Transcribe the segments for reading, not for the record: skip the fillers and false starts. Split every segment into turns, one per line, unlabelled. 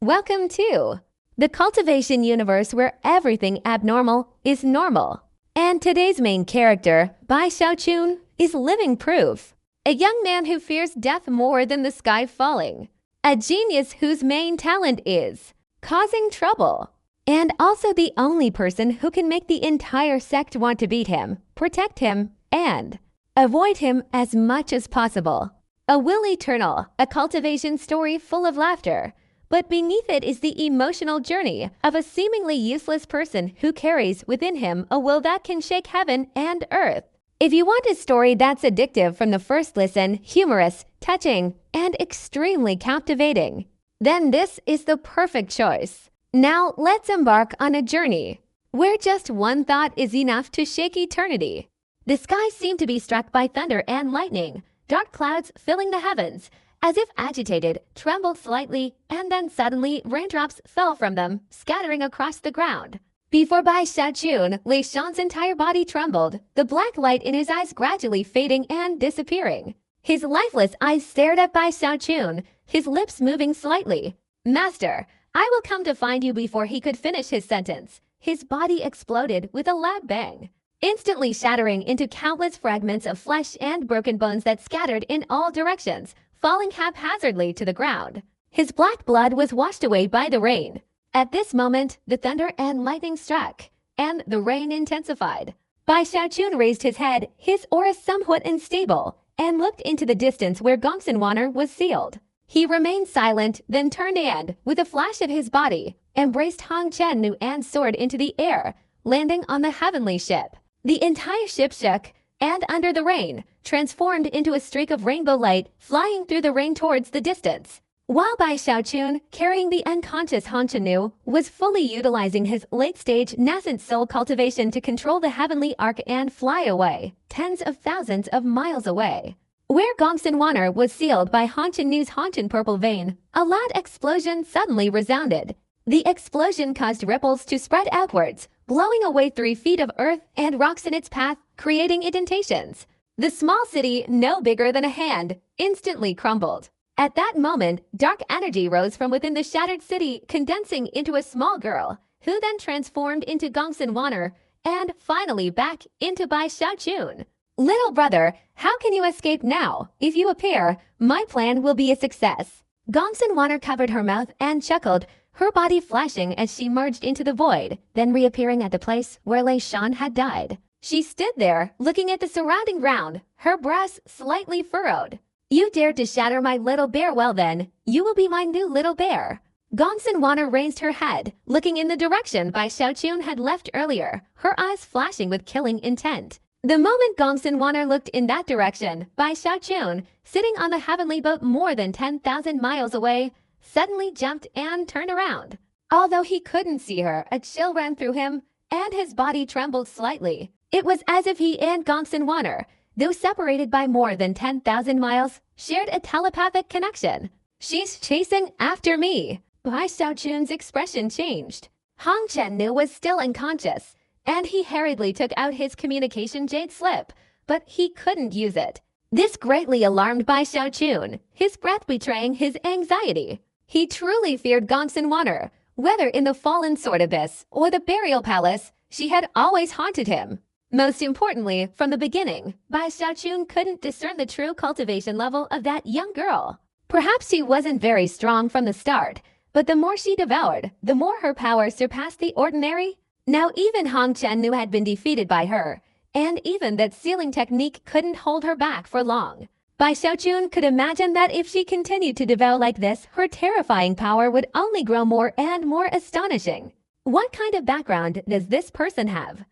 Welcome to the cultivation universe where everything abnormal is normal. And today's main character, Bai Xiaochun, is living proof. A young man who fears death more than the sky falling. A genius whose main talent is causing trouble. And also the only person who can make the entire sect want to beat him, protect him, and avoid him as much as possible. A will eternal, a cultivation story full of laughter. But beneath it is the emotional journey of a seemingly useless person who carries within him a will that can shake heaven and earth. If you want a story that's addictive from the first listen, humorous, touching, and extremely captivating, then this is the perfect choice. Now let's embark on a journey where just one thought is enough to shake eternity. The skies seem to be struck by thunder and lightning, dark clouds filling the heavens, as if agitated, trembled slightly, and then suddenly raindrops fell from them, scattering across the ground. Before Bai Xiaochun, Lei Shan's entire body trembled, the black light in his eyes gradually fading and disappearing. His lifeless eyes stared at Bai Xiaochun, his lips moving slightly. "Master, I will come to find you." Before he could finish his sentence, his body exploded with a loud bang, instantly shattering into countless fragments of flesh and broken bones that scattered in all directions, falling haphazardly to the ground. His black blood was washed away by the rain. At this moment, the thunder and lightning struck, and the rain intensified. Bai Xiaochun raised his head, his aura somewhat unstable, and looked into the distance where Gongsun Wanner was sealed. He remained silent, then turned and, with a flash of his body, embraced Hong Chen Nu and soared into the air, landing on the heavenly ship. The entire ship shook, and under the rain, transformed into a streak of rainbow light flying through the rain towards the distance. While Bai Xiaochun, carrying the unconscious Hong Chen Nu, was fully utilizing his late-stage nascent soul cultivation to control the heavenly arc and fly away, tens of thousands of miles away. Where Gongsun Wanner was sealed by Hong Chen Nu's Hong Chen purple vein, a loud explosion suddenly resounded. The explosion caused ripples to spread outwards, blowing away 3 feet of earth and rocks in its path, creating indentations. The small city, no bigger than a hand, instantly crumbled. At that moment, dark energy rose from within the shattered city, condensing into a small girl, who then transformed into Gongsun Wanner, and finally back into Bai Xiaochun. "Little brother, how can you escape now? If you appear, my plan will be a success." Gongsun Wanner covered her mouth and chuckled, her body flashing as she merged into the void, then reappearing at the place where Lei Shan had died. She stood there, looking at the surrounding ground, her brows slightly furrowed. "You dared to shatter my little bear, well then, you will be my new little bear." Gongsun Wanner raised her head, looking in the direction Bai Xiaochun had left earlier, her eyes flashing with killing intent. The moment Gongsun Wanner looked in that direction, Bai Xiaochun, sitting on the heavenly boat more than 10,000 miles away, suddenly jumped and turned around. Although he couldn't see her, a chill ran through him, and his body trembled slightly. It was as if he and Gongsun Wanner, though separated by more than 10,000 miles, shared a telepathic connection. "She's chasing after me." Bai Xiaochun's expression changed. Hong Chen Nu was still unconscious, and he hurriedly took out his communication jade slip, but he couldn't use it. This greatly alarmed Bai Xiaochun, his breath betraying his anxiety. He truly feared Gongsun Wanner. Whether in the fallen sword abyss or the burial palace, she had always haunted him. Most importantly, from the beginning, Bai Xiaochun couldn't discern the true cultivation level of that young girl. Perhaps she wasn't very strong from the start, but the more she devoured, the more her power surpassed the ordinary. Now even Hong Chen Nu had been defeated by her, and even that sealing technique couldn't hold her back for long. Bai Xiaochun could imagine that if she continued to devour like this, her terrifying power would only grow more and more astonishing. What kind of background does this person have?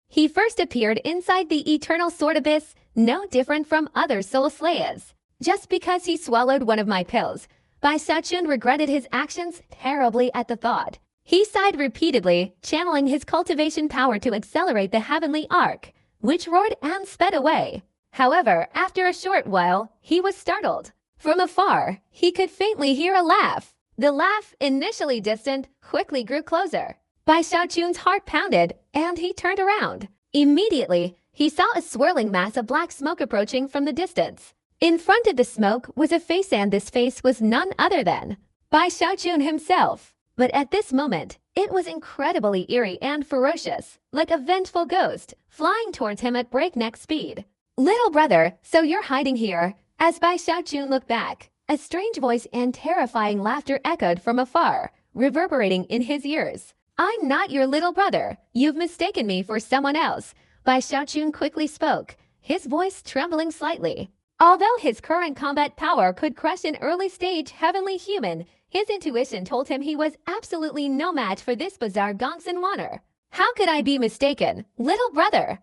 He first appeared inside the eternal sword abyss, no different from other soul slayers. Just because he swallowed one of my pills, Bai Xiaochun regretted his actions terribly at the thought. He sighed repeatedly, channeling his cultivation power to accelerate the heavenly arc, which roared and sped away. However, after a short while, he was startled. From afar, he could faintly hear a laugh. The laugh, initially distant, quickly grew closer. Bai Xiaochun's heart pounded, and he turned around. Immediately, he saw a swirling mass of black smoke approaching from the distance. In front of the smoke was a face, and this face was none other than by Xiaochun himself. But at this moment, it was incredibly eerie and ferocious, like a vengeful ghost, flying towards him at breakneck speed. Little brother, so you're hiding here? As Bai Xiaochun looked back, a strange voice and terrifying laughter echoed from afar, reverberating in his ears. I'm not your little brother. You've mistaken me for someone else. Bai Xiaochun quickly spoke, his voice trembling slightly. Although his current combat power could crush an early-stage heavenly human, his intuition told him he was absolutely no match for this bizarre Gongsun Wanner. How could I be mistaken, little brother?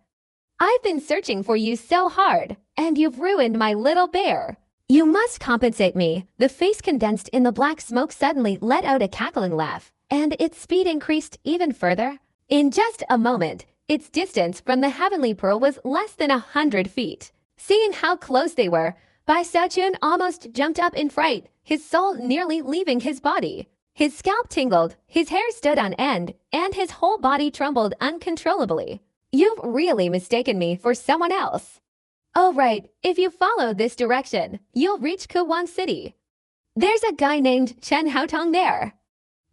I've been searching for you so hard, and you've ruined my little bear. You must compensate me. The face condensed in the black smoke suddenly let out a cackling laugh, and its speed increased even further. In just a moment, its distance from the heavenly pearl was less than 100 feet. Seeing how close they were, Bai Xiaochun almost jumped up in fright, his soul nearly leaving his body. His scalp tingled, his hair stood on end, and his whole body trembled uncontrollably. You've really mistaken me for someone else. Oh right, if you follow this direction, you'll reach Kuwan City. There's a guy named Chen Haotong there.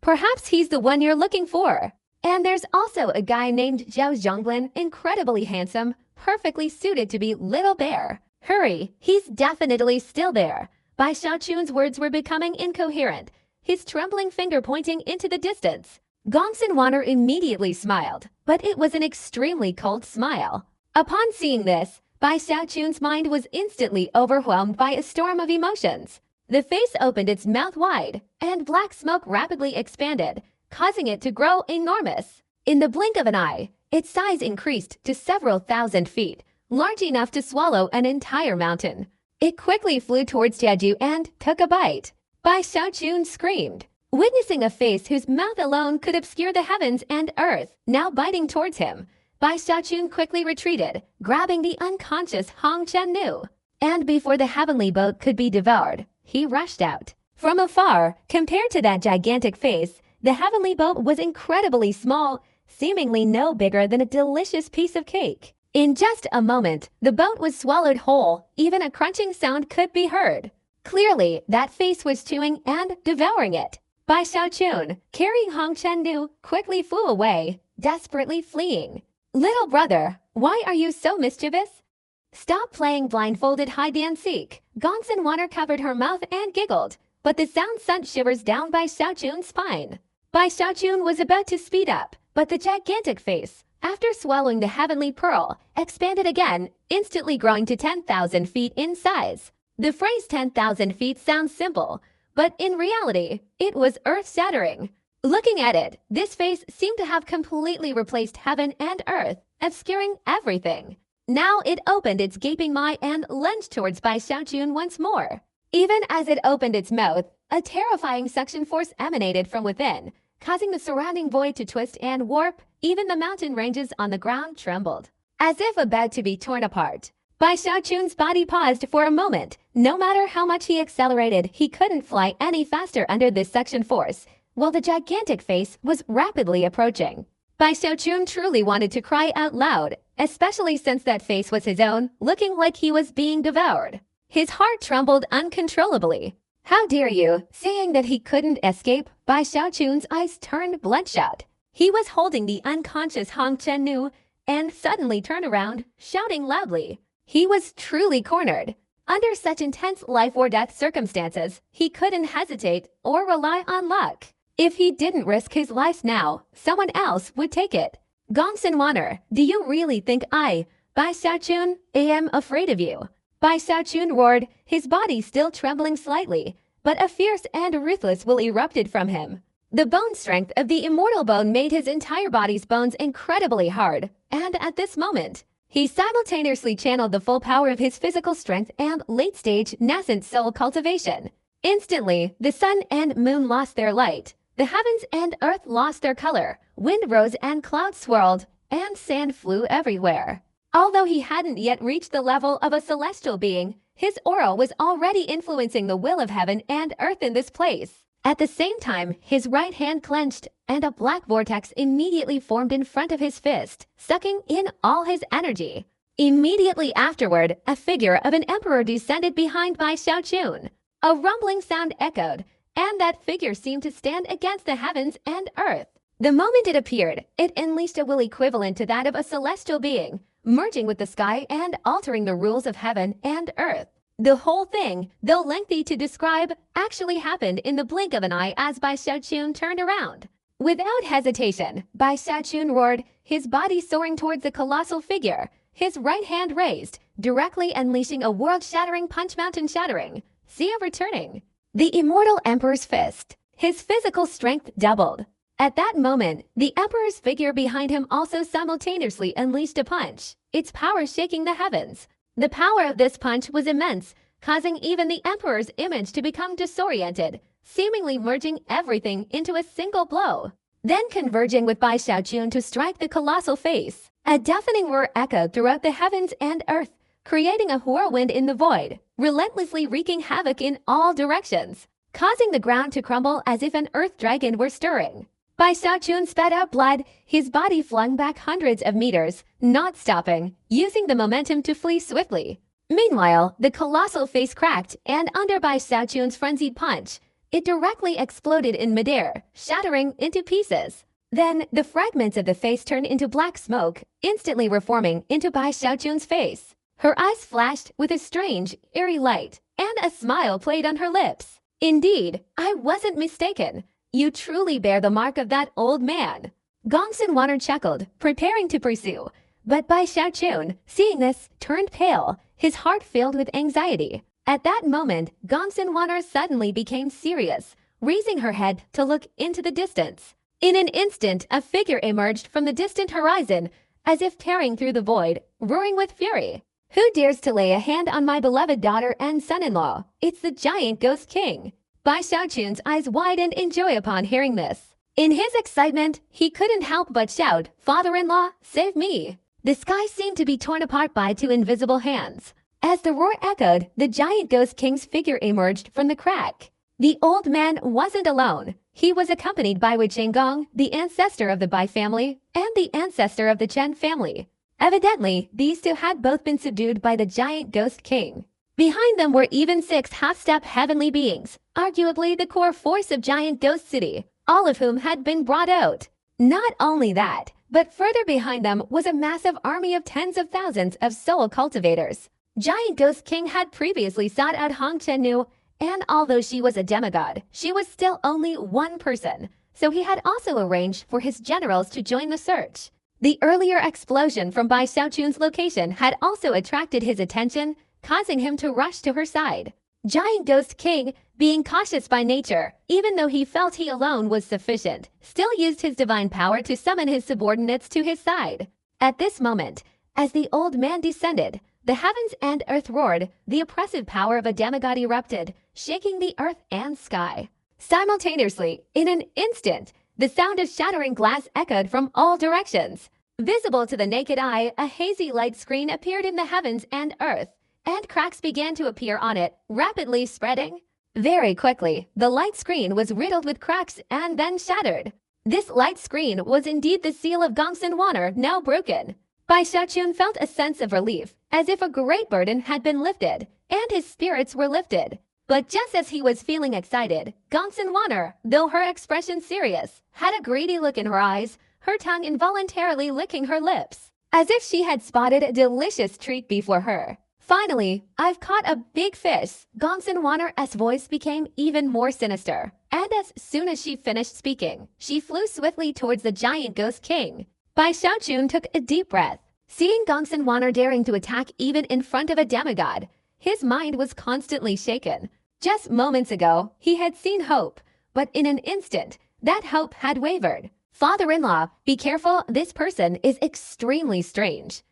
Perhaps he's the one you're looking for. And there's also a guy named Zhao Zhonglin, incredibly handsome, perfectly suited to be Little Bear. Hurry, he's definitely still there. Bai Xiaochun's words were becoming incoherent, his trembling finger pointing into the distance. Gongsun Wanner immediately smiled, but it was an extremely cold smile. Upon seeing this, Bai Xiaochun's mind was instantly overwhelmed by a storm of emotions. The face opened its mouth wide, and black smoke rapidly expanded, causing it to grow enormous. In the blink of an eye, its size increased to several thousand feet, large enough to swallow an entire mountain. It quickly flew towards Jiaju and took a bite. Bai Xiaochun screamed, witnessing a face whose mouth alone could obscure the heavens and earth, now biting towards him. Bai Xiaochun quickly retreated, grabbing the unconscious Hong Chen-nu. And before the heavenly boat could be devoured, he rushed out. From afar, compared to that gigantic face, the heavenly boat was incredibly small, seemingly no bigger than a delicious piece of cake. In just a moment, the boat was swallowed whole, even a crunching sound could be heard. Clearly, that face was chewing and devouring it. Bai Xiaochun, carrying Hong Chen-nu, quickly flew away, desperately fleeing. Little brother, why are you so mischievous? Stop playing blindfolded hide-and-seek. Gongsun Wanner covered her mouth and giggled, but the sound sent shivers down Bai Xiaochun's spine. Bai Xiaochun was about to speed up, but the gigantic face, after swallowing the heavenly pearl, expanded again, instantly growing to 10,000 feet in size. The phrase 10,000 feet sounds simple, but in reality, it was earth-shattering. Looking at it, this face seemed to have completely replaced heaven and earth, obscuring everything. Now it opened its gaping maw and lunged towards Bai Xiaochun once more. Even as it opened its mouth, a terrifying suction force emanated from within, causing the surrounding void to twist and warp. Even the mountain ranges on the ground trembled, as if about to be torn apart. Bai Xiaochun's body paused for a moment. No matter how much he accelerated, he couldn't fly any faster under this suction force, while the gigantic face was rapidly approaching. Bai Xiaochun truly wanted to cry out loud, especially since that face was his own, looking like he was being devoured. His heart trembled uncontrollably. How dare you? Seeing that he couldn't escape, Bai Xiaochun's eyes turned bloodshot. He was holding the unconscious Hong Chen-nu and suddenly turned around, shouting loudly. He was truly cornered. Under such intense life-or-death circumstances, he couldn't hesitate or rely on luck. If he didn't risk his life now, someone else would take it. Gongsun Wanner, do you really think I, Bai Xiaochun, am afraid of you? Bai Xiaochun roared, his body still trembling slightly, but a fierce and ruthless will erupted from him. The bone strength of the immortal bone made his entire body's bones incredibly hard, and at this moment, he simultaneously channeled the full power of his physical strength and late-stage nascent soul cultivation. Instantly, the sun and moon lost their light, the heavens and earth lost their color, wind rose and clouds swirled, and sand flew everywhere. Although he hadn't yet reached the level of a celestial being, his aura was already influencing the will of heaven and earth in this place. At the same time, his right hand clenched, and a black vortex immediately formed in front of his fist, sucking in all his energy. Immediately afterward, a figure of an emperor descended behind Bai Xiaochun. A rumbling sound echoed, and that figure seemed to stand against the heavens and earth. The moment it appeared, it unleashed a will equivalent to that of a celestial being, merging with the sky and altering the rules of heaven and earth. The whole thing, though lengthy to describe, actually happened in the blink of an eye as Bai Xiaochun turned around. Without hesitation, Bai Xiaochun roared, his body soaring towards the colossal figure, his right hand raised, directly unleashing a world-shattering punch, mountain-shattering, sea-overturning. The immortal emperor's fist. His physical strength doubled. At that moment, the emperor's figure behind him also simultaneously unleashed a punch, its power shaking the heavens. The power of this punch was immense, causing even the emperor's image to become disoriented, seemingly merging everything into a single blow, then converging with Bai Xiaochun to strike the colossal face. A deafening roar echoed throughout the heavens and earth, creating a whirlwind in the void, relentlessly wreaking havoc in all directions, causing the ground to crumble as if an earth dragon were stirring. Bai Xiaochun spat out blood, his body flung back hundreds of meters, not stopping, using the momentum to flee swiftly. Meanwhile, the colossal face cracked, and under Bai Xiaochun's frenzied punch, it directly exploded in midair, shattering into pieces. Then, the fragments of the face turned into black smoke, instantly reforming into Bai Xiaochun's face. Her eyes flashed with a strange, eerie light, and a smile played on her lips. Indeed, I wasn't mistaken. You truly bear the mark of that old man. Gongsun Wanner chuckled, preparing to pursue. But Bai Xiaochun, seeing this, turned pale, his heart filled with anxiety. At that moment, Gongsun Wanner suddenly became serious, raising her head to look into the distance. In an instant, a figure emerged from the distant horizon, as if tearing through the void, roaring with fury. Who dares to lay a hand on my beloved daughter and son-in-law? It's the giant ghost king. Bai Xiaochun's eyes widened in joy upon hearing this. In his excitement, he couldn't help but shout, "Father-in-law, save me!" The sky seemed to be torn apart by two invisible hands. As the roar echoed, the giant ghost king's figure emerged from the crack. The old man wasn't alone. He was accompanied by Wu Qinggong, the ancestor of the Bai family, and the ancestor of the Chen family. Evidently, these two had both been subdued by the giant ghost king. Behind them were even 6 half-step heavenly beings, arguably the core force of Giant Ghost City, all of whom had been brought out. Not only that, but further behind them was a massive army of tens of thousands of soul cultivators. Giant Ghost King had previously sought out Hong Chennu, and although she was a demigod, she was still only one person, so he had also arranged for his generals to join the search. The earlier explosion from Bai Xiaochun's location had also attracted his attention, causing him to rush to her side. Giant Ghost King, being cautious by nature, even though he felt he alone was sufficient, still used his divine power to summon his subordinates to his side. At this moment, as the old man descended, the heavens and earth roared, the oppressive power of a demigod erupted, shaking the earth and sky. Simultaneously, in an instant, the sound of shattering glass echoed from all directions. Visible to the naked eye, a hazy light screen appeared in the heavens and earth, and cracks began to appear on it, rapidly spreading. Very quickly, the light screen was riddled with cracks and then shattered. This light screen was indeed the seal of Gongsun Wanner, now broken. Bai Xiaochun felt a sense of relief, as if a great burden had been lifted, and his spirits were lifted. But just as he was feeling excited, Gongsun Wanner, though her expression serious, had a greedy look in her eyes, her tongue involuntarily licking her lips, as if she had spotted a delicious treat before her. Finally, "I've caught a big fish." Gongsun Wanner's voice became even more sinister, and as soon as she finished speaking, she flew swiftly towards the giant ghost king. Bai Xiaochun took a deep breath. Seeing Gongsun Wanner daring to attack even in front of a demigod, his mind was constantly shaken. Just moments ago, he had seen hope, but in an instant, that hope had wavered. "Father-in-law, be careful, this person is extremely strange.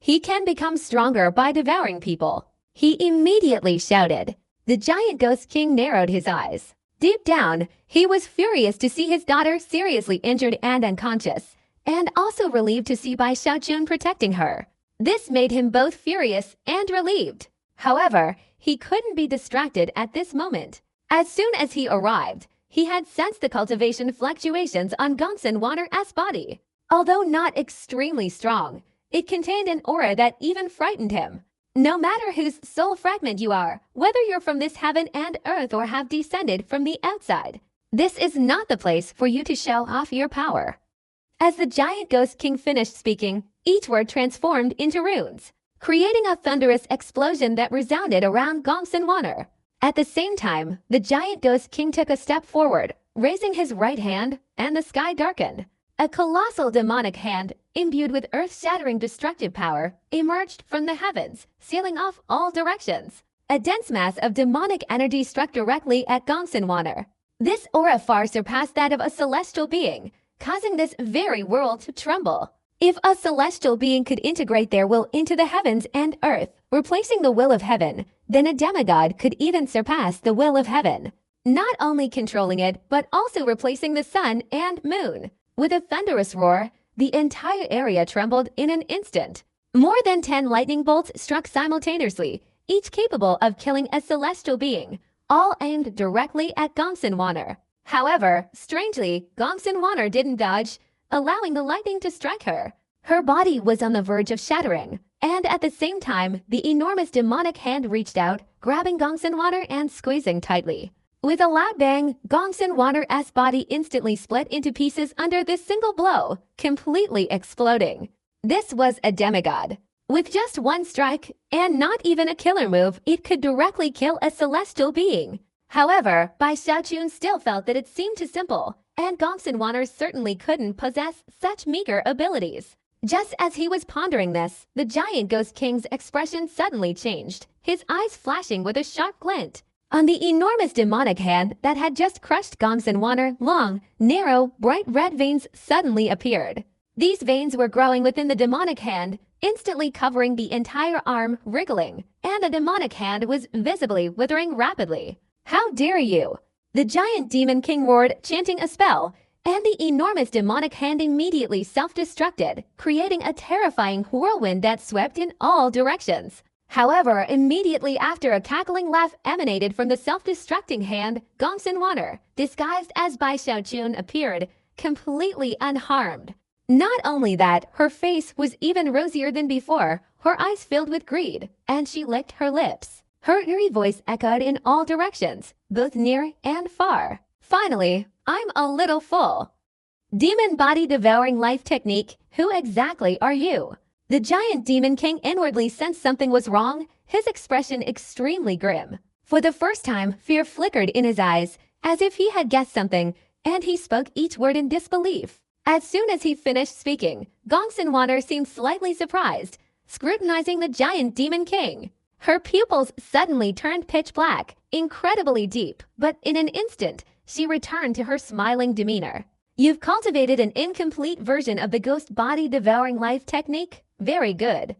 He can become stronger by devouring people," he immediately shouted. The giant ghost king narrowed his eyes. Deep down, he was furious to see his daughter seriously injured and unconscious, and also relieved to see Bai Xiaochun protecting her. This made him both furious and relieved. However, he couldn't be distracted at this moment. As soon as he arrived, he had sensed the cultivation fluctuations on Gongsun Wanner's body. Although not extremely strong, it contained an aura that even frightened him. No matter whose soul fragment you are, whether you're from this heaven and earth or have descended from the outside, this is not the place for you to show off your power. As the giant ghost king finished speaking, each word transformed into runes, creating a thunderous explosion that resounded around Gongsun Water. At the same time, the giant ghost king took a step forward, raising his right hand, and the sky darkened. A colossal demonic hand, imbued with earth-shattering destructive power, emerged from the heavens, sealing off all directions. A dense mass of demonic energy struck directly at Gongsun Water. This aura far surpassed that of a celestial being, causing this very world to tremble. If a celestial being could integrate their will into the heavens and earth, replacing the will of heaven, then a demigod could even surpass the will of heaven, not only controlling it, but also replacing the sun and moon. With a thunderous roar, the entire area trembled in an instant. More than 10 lightning bolts struck simultaneously, each capable of killing a celestial being, all aimed directly at Gongsun Water. However, strangely, Gongsun Water didn't dodge, allowing the lightning to strike her. Her body was on the verge of shattering, and at the same time, the enormous demonic hand reached out, grabbing Gongsun Water and squeezing tightly. With a loud bang, Gongsun Water's body instantly split into pieces under this single blow, completely exploding. This was a demigod. With just one strike, and not even a killer move, it could directly kill a celestial being. However, Bai Xiaochun still felt that it seemed too simple, and Gongsun Water certainly couldn't possess such meager abilities. Just as he was pondering this, the giant ghost king's expression suddenly changed, his eyes flashing with a sharp glint. On the enormous demonic hand that had just crushed Gongsun Water, long, narrow, bright red veins suddenly appeared. These veins were growing within the demonic hand, instantly covering the entire arm, wriggling, and the demonic hand was visibly withering rapidly. "How dare you!" The giant demon king roared, chanting a spell, and the enormous demonic hand immediately self-destructed, creating a terrifying whirlwind that swept in all directions. However, immediately after, a cackling laugh emanated from the self-destructing hand, Gongsun Water, disguised as Bai Xiaochun, appeared, completely unharmed. Not only that, her face was even rosier than before, her eyes filled with greed, and she licked her lips. Her eerie voice echoed in all directions, both near and far. "Finally, I'm a little full." Demon body devouring life technique, who exactly are you? The giant demon king inwardly sensed something was wrong, his expression extremely grim. For the first time, fear flickered in his eyes, as if he had guessed something, and he spoke each word in disbelief. As soon as he finished speaking, Gongsun Water seemed slightly surprised, scrutinizing the giant demon king. Her pupils suddenly turned pitch black, incredibly deep, but in an instant, she returned to her smiling demeanor. "You've cultivated an incomplete version of the ghost body devouring life technique? Very good.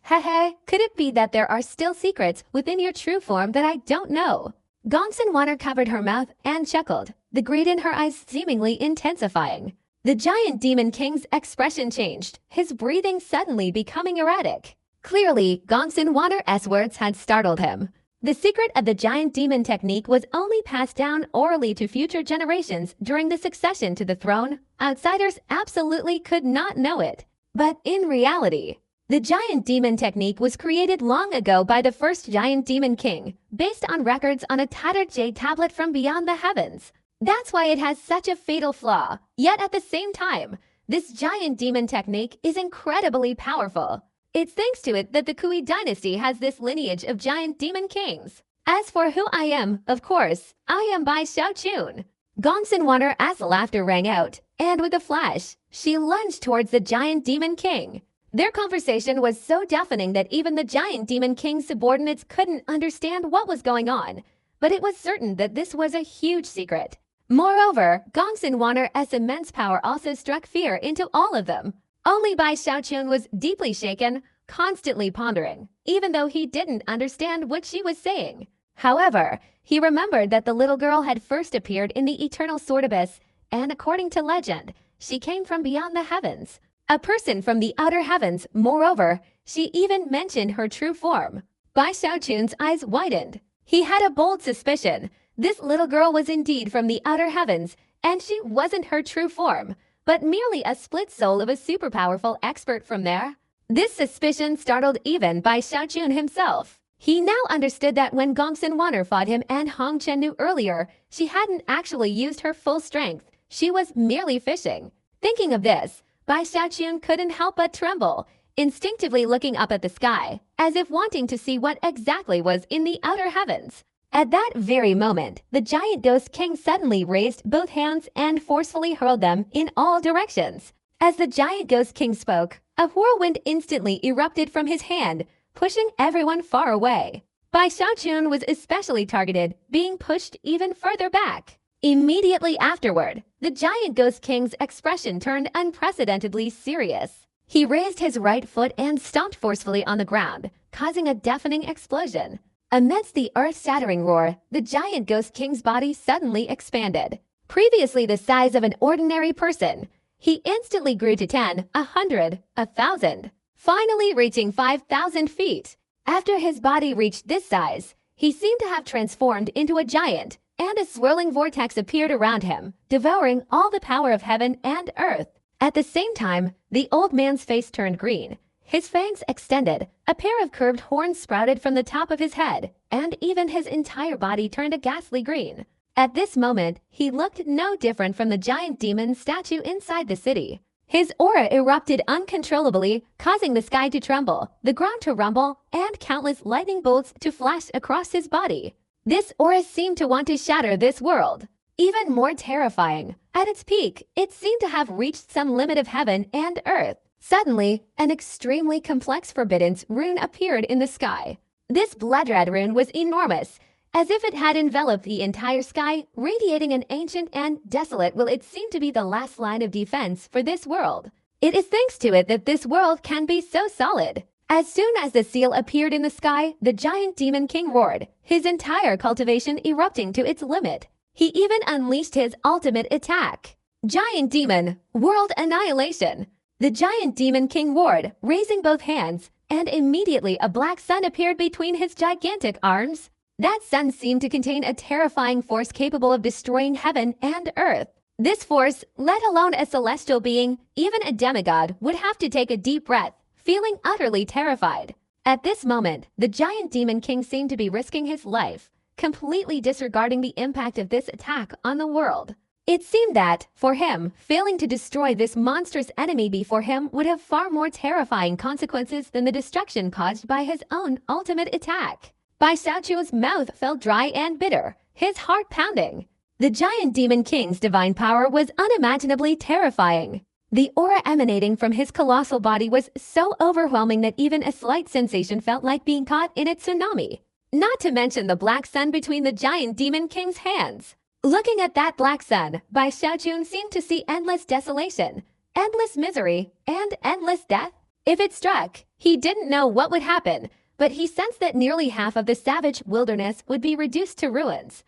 Hehe, could it be that there are still secrets within your true form that I don't know?" Gongsun Water covered her mouth and chuckled, the greed in her eyes seemingly intensifying. The giant demon king's expression changed, his breathing suddenly becoming erratic. Clearly, Gongsun Water's words had startled him. The secret of the giant demon technique was only passed down orally to future generations during the succession to the throne. Outsiders absolutely could not know it. But in reality, the giant demon technique was created long ago by the first giant demon king, based on records on a tattered jade tablet from beyond the heavens. That's why it has such a fatal flaw. Yet at the same time, this giant demon technique is incredibly powerful. It's thanks to it that the Kui dynasty has this lineage of giant demon kings. As for who I am, of course, I am Bai Xiaochun. Gongsun Water's laughter rang out, and with a flash, she lunged towards the giant demon king. Their conversation was so deafening that even the giant demon king's subordinates couldn't understand what was going on. But it was certain that this was a huge secret. Moreover, Gongsun Water's immense power also struck fear into all of them. Only Bai Xiaochun was deeply shaken, constantly pondering, even though he didn't understand what she was saying. However, he remembered that the little girl had first appeared in the eternal sword abyss, and according to legend, she came from beyond the heavens. A person from the outer heavens. Moreover, she even mentioned her true form. Bai Xiaochun's eyes widened. He had a bold suspicion. This little girl was indeed from the outer heavens, and she wasn't her true form, but merely a split soul of a super powerful expert from there. This suspicion startled even by Xiaochun himself. He now understood that when Gongsun Wanner fought him and Hong Chen knew earlier, she hadn't actually used her full strength. She was merely fishing. Thinking of this, Bai Xiaochun couldn't help but tremble, instinctively looking up at the sky, as if wanting to see what exactly was in the outer heavens. At that very moment, the giant ghost king suddenly raised both hands and forcefully hurled them in all directions. As the giant ghost king spoke, a whirlwind instantly erupted from his hand, pushing everyone far away. Bai Xiaochun was especially targeted, being pushed even further back. Immediately afterward, the giant ghost king's expression turned unprecedentedly serious. He raised his right foot and stomped forcefully on the ground, causing a deafening explosion. Amidst the earth-shattering roar, the giant ghost king's body suddenly expanded. Previously the size of an ordinary person, he instantly grew to 10, 100, 1,000, finally reaching 5,000 feet. After his body reached this size, he seemed to have transformed into a giant, and a swirling vortex appeared around him, devouring all the power of heaven and earth. At the same time, the old man's face turned green. His fangs extended, a pair of curved horns sprouted from the top of his head, and even his entire body turned a ghastly green. At this moment, he looked no different from the giant demon statue inside the city. His aura erupted uncontrollably, causing the sky to tremble, the ground to rumble, and countless lightning bolts to flash across his body. This aura seemed to want to shatter this world. Even more terrifying, at its peak, it seemed to have reached some limit of heaven and earth. Suddenly, an extremely complex forbidden rune appeared in the sky. This blood-red rune was enormous, as if it had enveloped the entire sky, radiating an ancient and desolate will. It seemed to be the last line of defense for this world. It is thanks to it that this world can be so solid. As soon as the seal appeared in the sky, the giant demon king roared, his entire cultivation erupting to its limit. He even unleashed his ultimate attack. Giant Demon, World Annihilation. The giant demon king roared, raising both hands, and immediately a black sun appeared between his gigantic arms. That sun seemed to contain a terrifying force capable of destroying heaven and earth. This force, let alone a celestial being, even a demigod, would have to take a deep breath, feeling utterly terrified. At this moment, the giant demon king seemed to be risking his life, completely disregarding the impact of this attack on the world. It seemed that, for him, failing to destroy this monstrous enemy before him would have far more terrifying consequences than the destruction caused by his own ultimate attack. Bai Xiaochun's mouth felt dry and bitter, his heart pounding. The giant demon king's divine power was unimaginably terrifying. The aura emanating from his colossal body was so overwhelming that even a slight sensation felt like being caught in its tsunami. Not to mention the black sun between the giant demon king's hands. Looking at that black sun, Bai Xiaochun seemed to see endless desolation, endless misery, and endless death. If it struck, he didn't know what would happen, but he sensed that nearly half of the savage wilderness would be reduced to ruins.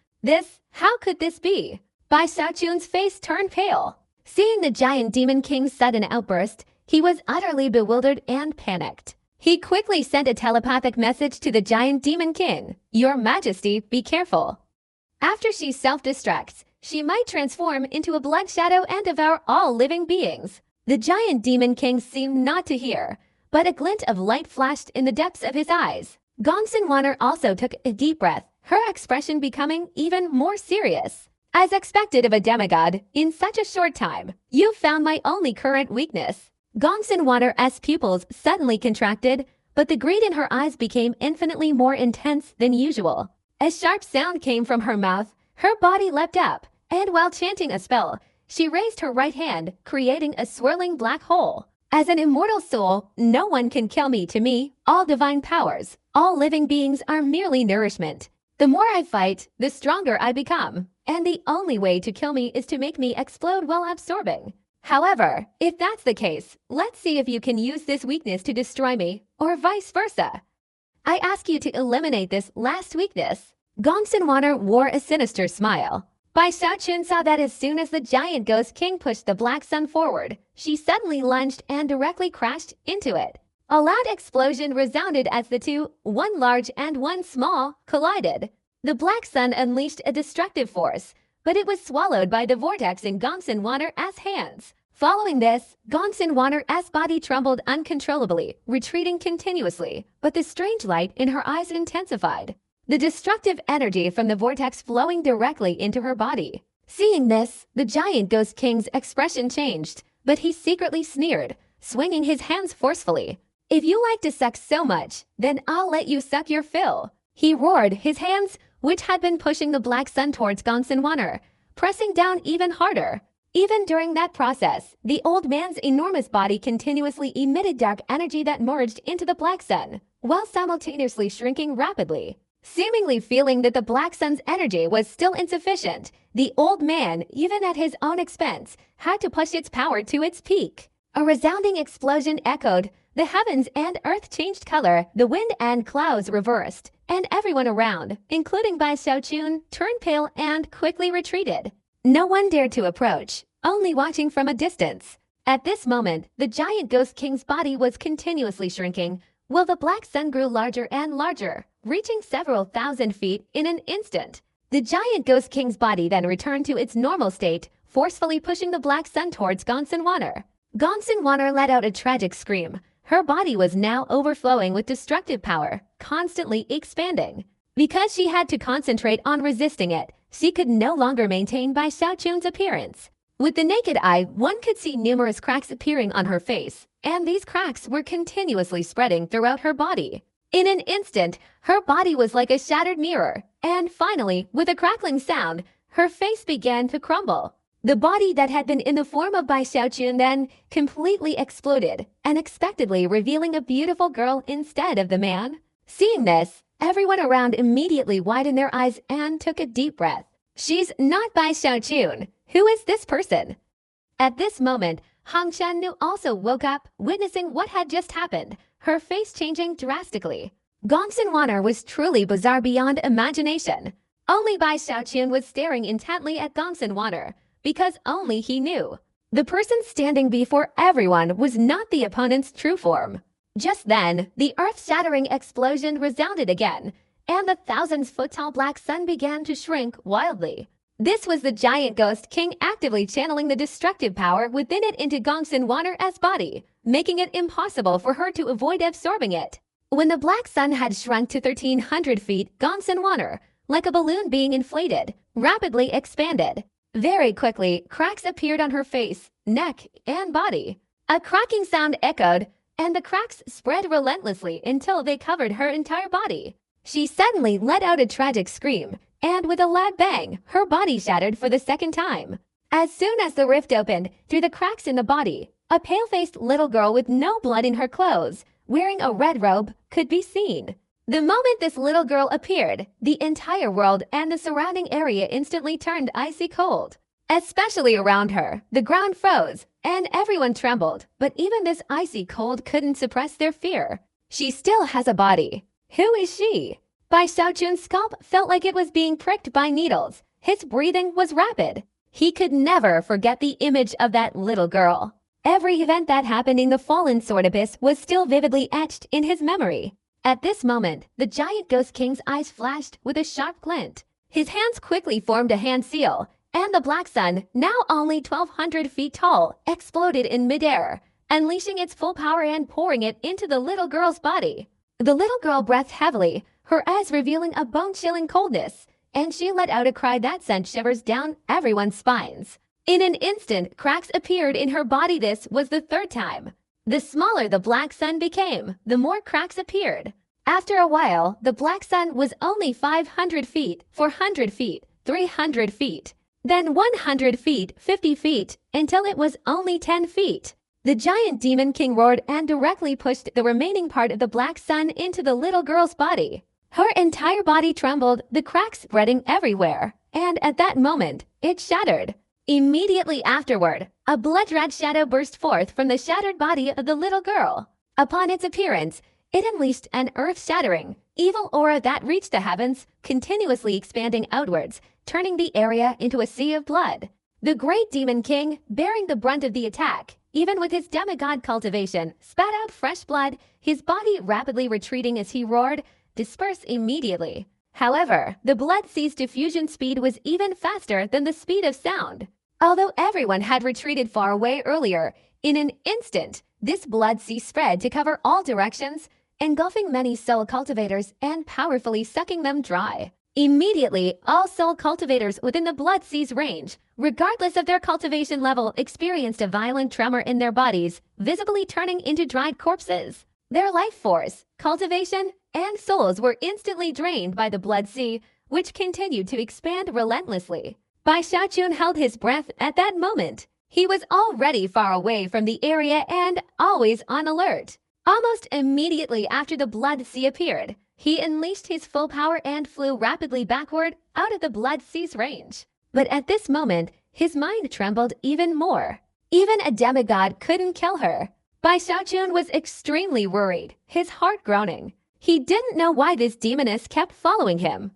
How could this be? Bai Xiaochun's face turned pale. Seeing the giant demon king's sudden outburst, he was utterly bewildered and panicked. He quickly sent a telepathic message to the giant demon king. Your Majesty, be careful. After she self-destructs, she might transform into a blood shadow and devour all living beings. The giant demon king seemed not to hear, but a glint of light flashed in the depths of his eyes. Gongsun Wanner also took a deep breath, her expression becoming even more serious. As expected of a demigod, in such a short time, you found my only current weakness. Gongsun Wanner's pupils suddenly contracted, but the greed in her eyes became infinitely more intense than usual. A sharp sound came from her mouth, her body leapt up, and while chanting a spell, she raised her right hand, creating a swirling black hole. As an immortal soul, no one can kill me. To me, all divine powers, all living beings are merely nourishment. The more I fight, the stronger I become, and the only way to kill me is to make me explode while absorbing. However, if that's the case, let's see if you can use this weakness to destroy me, or vice versa. I ask you to eliminate this last weakness. Gongsun Wanner wore a sinister smile. Bai Xiaochun saw that as soon as the giant ghost king pushed the black sun forward, she suddenly lunged and directly crashed into it. A loud explosion resounded as the two, one large and one small, collided. The black sun unleashed a destructive force, but it was swallowed by the vortex in Gongsun Wanner's hands, Following this, Gonsenwaner's body trembled uncontrollably, retreating continuously, but the strange light in her eyes intensified, the destructive energy from the vortex flowing directly into her body. Seeing this, the giant ghost king's expression changed, but he secretly sneered, swinging his hands forcefully. "If you like to suck so much, then I'll let you suck your fill," he roared, his hands, which had been pushing the black sun towards Gonsenwaner, pressing down even harder. Even during that process, the old man's enormous body continuously emitted dark energy that merged into the black sun, while simultaneously shrinking rapidly. Seemingly feeling that the black sun's energy was still insufficient, the old man, even at his own expense, had to push its power to its peak. A resounding explosion echoed, the heavens and earth changed color, the wind and clouds reversed, and everyone around, including Bai Xiaochun, turned pale and quickly retreated. No one dared to approach, only watching from a distance. At this moment, the giant ghost king's body was continuously shrinking, while the black sun grew larger and larger, reaching several thousand feet in an instant. The giant ghost king's body then returned to its normal state, forcefully pushing the black sun towards Gonsenwaner. Gonsenwaner let out a tragic scream. Her body was now overflowing with destructive power, constantly expanding. Because she had to concentrate on resisting it, she could no longer maintain Bai Xiaochun's appearance. With the naked eye, one could see numerous cracks appearing on her face, and these cracks were continuously spreading throughout her body. In an instant, her body was like a shattered mirror, and finally, with a crackling sound, her face began to crumble. The body that had been in the form of Bai Xiaochun then completely exploded, unexpectedly revealing a beautiful girl instead of the man. Seeing this, everyone around immediately widened their eyes and took a deep breath. "She's not Bai Xiaochun. Who is this person?" At this moment, Hang Shannu also woke up, witnessing what had just happened, her face changing drastically. Gonsenwaner was truly bizarre beyond imagination. Only Bai Xiaochun was staring intently at Gonsenwaner, because only he knew. The person standing before everyone was not the opponent's true form. Just then, the earth-shattering explosion resounded again, and the thousands-foot-tall black sun began to shrink wildly. This was the giant ghost king actively channeling the destructive power within it into Gonsenwaner's body, making it impossible for her to avoid absorbing it. When the black sun had shrunk to 1,300 feet, Gonsenwaner, like a balloon being inflated, rapidly expanded. Very quickly, cracks appeared on her face, neck, and body. A cracking sound echoed, and the cracks spread relentlessly until they covered her entire body. She suddenly let out a tragic scream, and with a loud bang, her body shattered for the second time. As soon as the rift opened, through the cracks in the body, a pale-faced little girl with no blood in her clothes, wearing a red robe, could be seen. The moment this little girl appeared, the entire world and the surrounding area instantly turned icy cold. Especially around her, the ground froze, and everyone trembled, but even this icy cold couldn't suppress their fear. She still has a body. Who is she? Bai Xiaochun's scalp felt like it was being pricked by needles. His breathing was rapid. He could never forget the image of that little girl. Every event that happened in the fallen sword abyss was still vividly etched in his memory. At this moment, the giant ghost king's eyes flashed with a sharp glint. His hands quickly formed a hand seal, and the black sun, now only 1,200 feet tall, exploded in midair, unleashing its full power and pouring it into the little girl's body. The little girl breathed heavily, her eyes revealing a bone-chilling coldness, and she let out a cry that sent shivers down everyone's spines. In an instant, cracks appeared in her body. This was the third time. The smaller the black sun became, the more cracks appeared. After a while, the black sun was only 500 feet, 400 feet, 300 feet, then 100 feet, 50 feet, until it was only 10 feet. The giant demon king roared and directly pushed the remaining part of the black sun into the little girl's body. Her entire body trembled, the cracks spreading everywhere, and at that moment, it shattered. Immediately afterward, a blood-red shadow burst forth from the shattered body of the little girl. Upon its appearance, it unleashed an earth-shattering, evil aura that reached the heavens, continuously expanding outwards, turning the area into a sea of blood. The great demon king, bearing the brunt of the attack, even with his demigod cultivation, spat out fresh blood, his body rapidly retreating as he roared, disperse immediately. However, the blood-sea's diffusion speed was even faster than the speed of sound. Although everyone had retreated far away earlier, in an instant, this blood sea spread to cover all directions, engulfing many soul cultivators and powerfully sucking them dry. Immediately, all soul cultivators within the blood sea's range, regardless of their cultivation level, experienced a violent tremor in their bodies, visibly turning into dried corpses. Their life force, cultivation, and souls were instantly drained by the blood sea, which continued to expand relentlessly. Bai Xiaochun held his breath at that moment. He was already far away from the area and always on alert. Almost immediately after the blood sea appeared, he unleashed his full power and flew rapidly backward out of the blood sea's range. But at this moment, his mind trembled even more. Even a demigod couldn't kill her. Bai Xiaochun was extremely worried, his heart groaning. He didn't know why this demoness kept following him.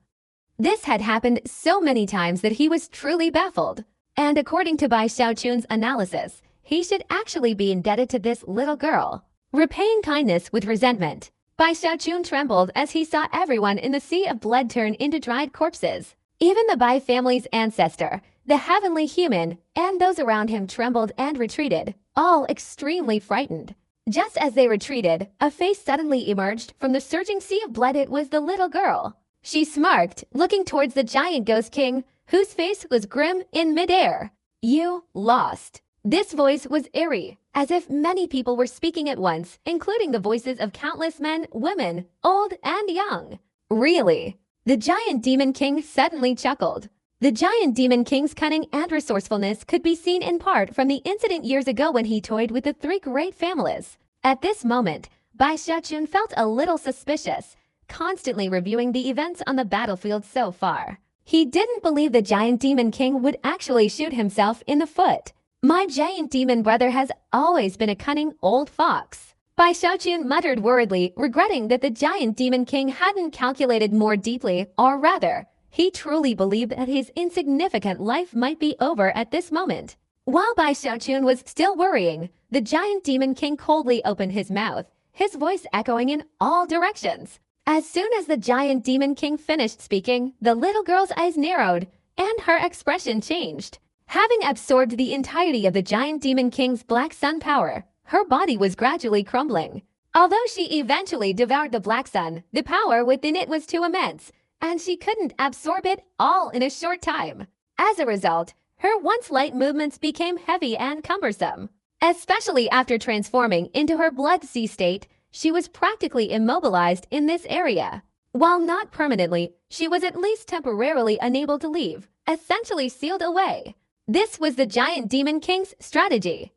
This had happened so many times that he was truly baffled. And according to Bai Xiaochun's analysis, he should actually be indebted to this little girl. Repaying kindness with resentment, Bai Xiaochun trembled as he saw everyone in the sea of blood turn into dried corpses. Even the Bai family's ancestor, the heavenly human, and those around him trembled and retreated, all extremely frightened. Just as they retreated, a face suddenly emerged from the surging sea of blood. It was the little girl. She smirked, looking towards the giant ghost king, whose face was grim in midair. "You lost." This voice was eerie, as if many people were speaking at once, including the voices of countless men, women, old and young. "Really?" The giant demon king suddenly chuckled. The giant demon king's cunning and resourcefulness could be seen in part from the incident years ago when he toyed with the three great families. At this moment, Bai Xiaochun felt a little suspicious, constantly reviewing the events on the battlefield so far. He didn't believe the giant demon king would actually shoot himself in the foot. "My giant demon brother has always been a cunning old fox." Bai Xiaochun muttered worriedly, regretting that the giant demon king hadn't calculated more deeply, or rather, he truly believed that his insignificant life might be over at this moment. While Bai Xiaochun was still worrying, the giant demon king coldly opened his mouth, his voice echoing in all directions. As soon as the giant demon king finished speaking, the little girl's eyes narrowed, and her expression changed. Having absorbed the entirety of the giant demon king's black sun power, her body was gradually crumbling. Although she eventually devoured the black sun, the power within it was too immense, and she couldn't absorb it all in a short time. As a result, her once light movements became heavy and cumbersome. Especially after transforming into her blood sea state, she was practically immobilized in this area. While not permanently, she was at least temporarily unable to leave, essentially sealed away. This was the giant demon king's strategy.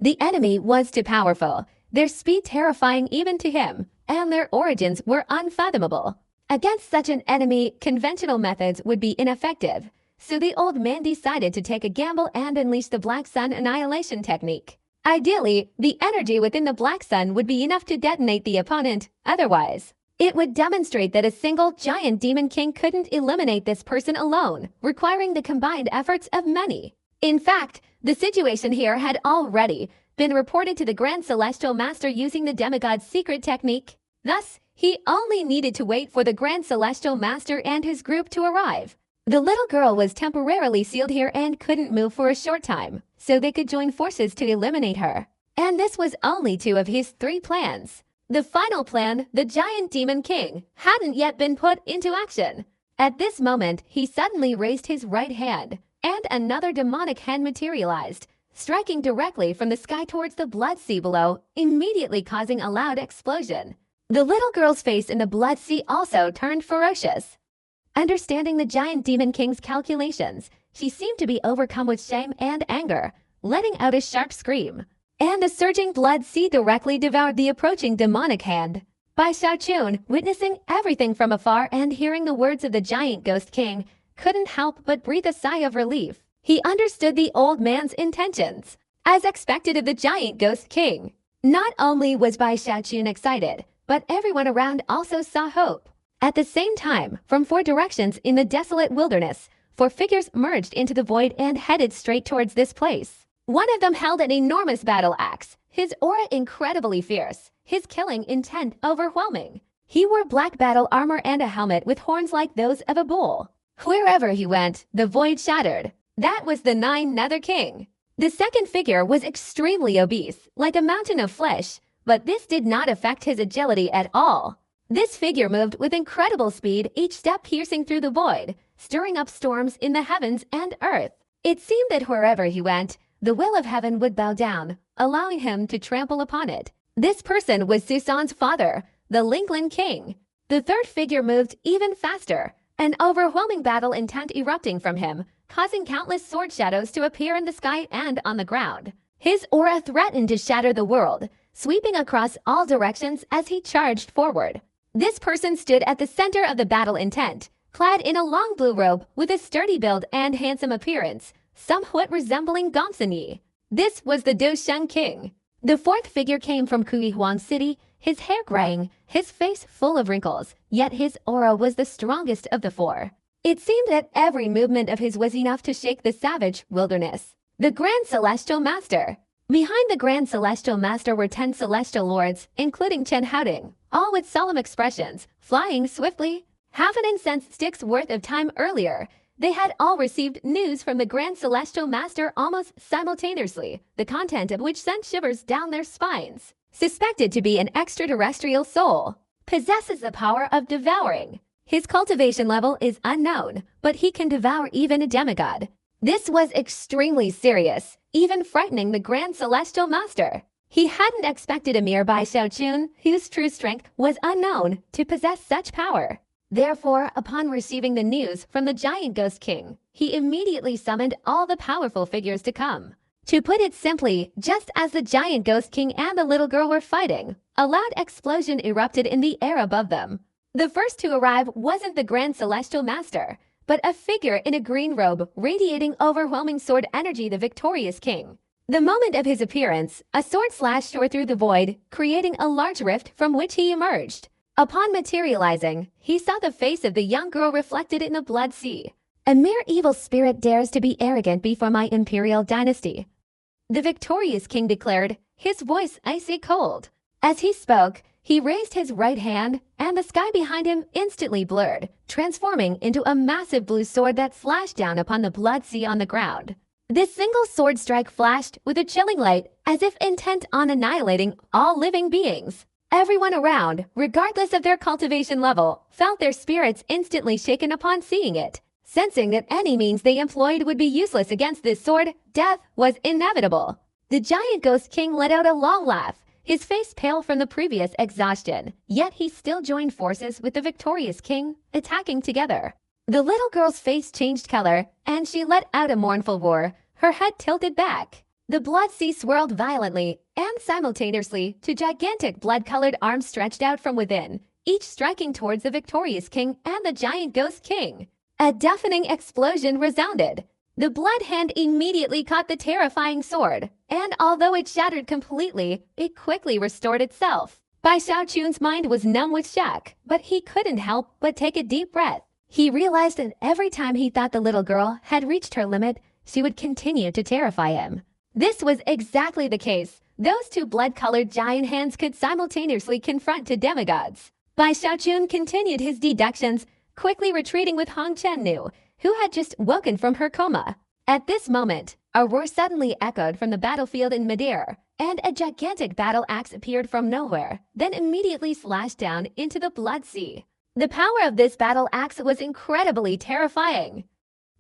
The enemy was too powerful, their speed terrifying even to him, and their origins were unfathomable. Against such an enemy, conventional methods would be ineffective, so the old man decided to take a gamble and unleash the Black Sun annihilation technique. Ideally, the energy within the Black Sun would be enough to detonate the opponent. Otherwise, it would demonstrate that a single giant demon king couldn't eliminate this person alone, requiring the combined efforts of many. In fact, the situation here had already been reported to the Grand Celestial Master using the demigod's secret technique. Thus, he only needed to wait for the Grand Celestial Master and his group to arrive. The little girl was temporarily sealed here and couldn't move for a short time, so they could join forces to eliminate her. And this was only two of his three plans. The final plan, the giant demon king, hadn't yet been put into action. At this moment, he suddenly raised his right hand, and another demonic hand materialized, striking directly from the sky towards the blood sea below, immediately causing a loud explosion. The little girl's face in the blood sea also turned ferocious. Understanding the giant demon king's calculations, she seemed to be overcome with shame and anger, letting out a sharp scream. And the surging blood sea directly devoured the approaching demonic hand. Bai Xiaochun, witnessing everything from afar and hearing the words of the giant ghost king, couldn't help but breathe a sigh of relief. He understood the old man's intentions, as expected of the giant ghost king. Not only was Bai Xiaochun excited, but everyone around also saw hope. At the same time, from four directions in the desolate wilderness, four figures merged into the void and headed straight towards this place. One of them held an enormous battle axe, his aura incredibly fierce, his killing intent overwhelming. He wore black battle armor and a helmet with horns like those of a bull. Wherever he went, the void shattered. That was the Nine Nether King. The second figure was extremely obese, like a mountain of flesh, but this did not affect his agility at all. This figure moved with incredible speed, each step piercing through the void, stirring up storms in the heavens and earth. It seemed that wherever he went, the will of heaven would bow down, allowing him to trample upon it. This person was Susan's father, the Lincoln King. The third figure moved even faster, an overwhelming battle intent erupting from him, causing countless sword shadows to appear in the sky and on the ground. His aura threatened to shatter the world, sweeping across all directions as he charged forward. This person stood at the center of the battle intent, clad in a long blue robe with a sturdy build and handsome appearance, somewhat resembling Gongsun Yi. This was the Dosheng King. The fourth figure came from Kuihuang City, his hair graying, his face full of wrinkles, yet his aura was the strongest of the four. It seemed that every movement of his was enough to shake the savage wilderness. The Grand Celestial Master. Behind the Grand Celestial Master were 10 Celestial Lords, including Chen Haoding, all with solemn expressions, flying swiftly. Half an incense stick's worth of time earlier, they had all received news from the Grand Celestial Master almost simultaneously, the content of which sent shivers down their spines. Suspected to be an extraterrestrial soul, possesses the power of devouring. His cultivation level is unknown, but he can devour even a demigod. This was extremely serious, even frightening the Grand Celestial Master. He hadn't expected a mere Bai Xiaochun, whose true strength was unknown, to possess such power. Therefore, upon receiving the news from the Giant Ghost King, he immediately summoned all the powerful figures to come. To put it simply, just as the Giant Ghost King and the little girl were fighting, a loud explosion erupted in the air above them. The first to arrive wasn't the Grand Celestial Master, but a figure in a green robe radiating overwhelming sword energy, the victorious king. The moment of his appearance, a sword slash tore through the void, creating a large rift from which he emerged. Upon materializing, he saw the face of the young girl reflected in the blood sea. A mere evil spirit dares to be arrogant before my imperial dynasty, the victorious king declared, his voice icy cold. As he spoke, he raised his right hand, and the sky behind him instantly blurred, transforming into a massive blue sword that slashed down upon the blood sea on the ground. This single sword strike flashed with a chilling light, as if intent on annihilating all living beings. Everyone around, regardless of their cultivation level, felt their spirits instantly shaken upon seeing it. Sensing that any means they employed would be useless against this sword, death was inevitable. The Giant Ghost King let out a long laugh, his face pale from the previous exhaustion, yet he still joined forces with the victorious king, attacking together. The little girl's face changed color, and she let out a mournful roar, her head tilted back. The blood sea swirled violently, and simultaneously, two gigantic blood-colored arms stretched out from within, each striking towards the victorious king and the Giant Ghost King. A deafening explosion resounded. The blood hand immediately caught the terrifying sword, and although it shattered completely, it quickly restored itself. Bai Xiaochun's mind was numb with shock, but he couldn't help but take a deep breath. He realized that every time he thought the little girl had reached her limit, she would continue to terrify him. This was exactly the case. Those two blood-colored giant hands could simultaneously confront two demigods. Bai Xiaochun continued his deductions, quickly retreating with Hong Chennu, who had just woken from her coma. At this moment, a roar suddenly echoed from the battlefield in midair, and a gigantic battle axe appeared from nowhere, then immediately slashed down into the blood sea. The power of this battle axe was incredibly terrifying.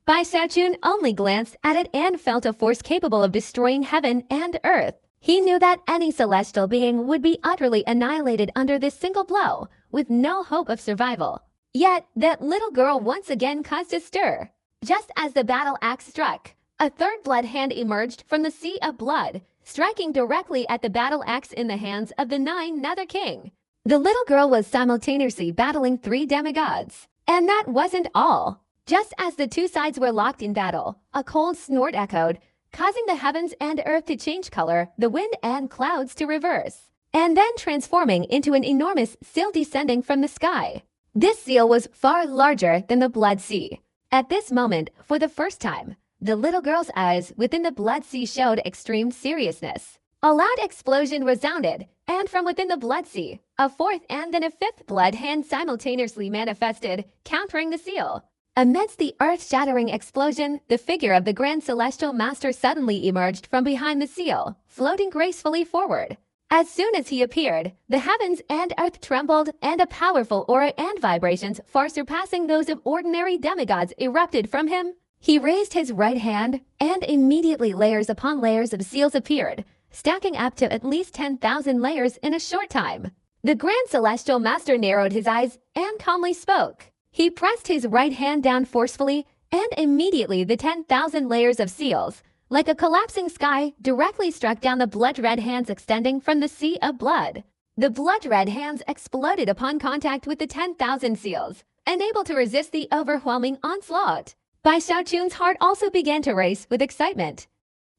Bai Xiaochun only glanced at it and felt a force capable of destroying heaven and earth. He knew that any celestial being would be utterly annihilated under this single blow, with no hope of survival. Yet, that little girl once again caused a stir. Just as the battle axe struck, a third blood hand emerged from the sea of blood, striking directly at the battle axe in the hands of the Nine Nether King. The little girl was simultaneously battling 3 demigods. And that wasn't all. Just as the two sides were locked in battle, a cold snort echoed, causing the heavens and earth to change color, the wind and clouds to reverse, and then transforming into an enormous seal descending from the sky. This seal was far larger than the blood sea. At this moment, for the first time, the little girl's eyes within the blood sea showed extreme seriousness. A loud explosion resounded, and from within the blood sea, a fourth and then a fifth blood hand simultaneously manifested, countering the seal. Amidst the earth-shattering explosion, the figure of the Grand Celestial Master suddenly emerged from behind the seal, floating gracefully forward. As soon as he appeared, the heavens and earth trembled, and a powerful aura and vibrations far surpassing those of ordinary demigods erupted from him. He raised his right hand, and immediately layers upon layers of seals appeared, stacking up to at least 10,000 layers in a short time. The Grand Celestial Master narrowed his eyes and calmly spoke. He pressed his right hand down forcefully, and immediately the 10,000 layers of seals, like a collapsing sky, directly struck down the blood-red hands extending from the sea of blood. The blood-red hands exploded upon contact with the 10,000 seals, unable to resist the overwhelming onslaught. Bai Xiaochun's heart also began to race with excitement.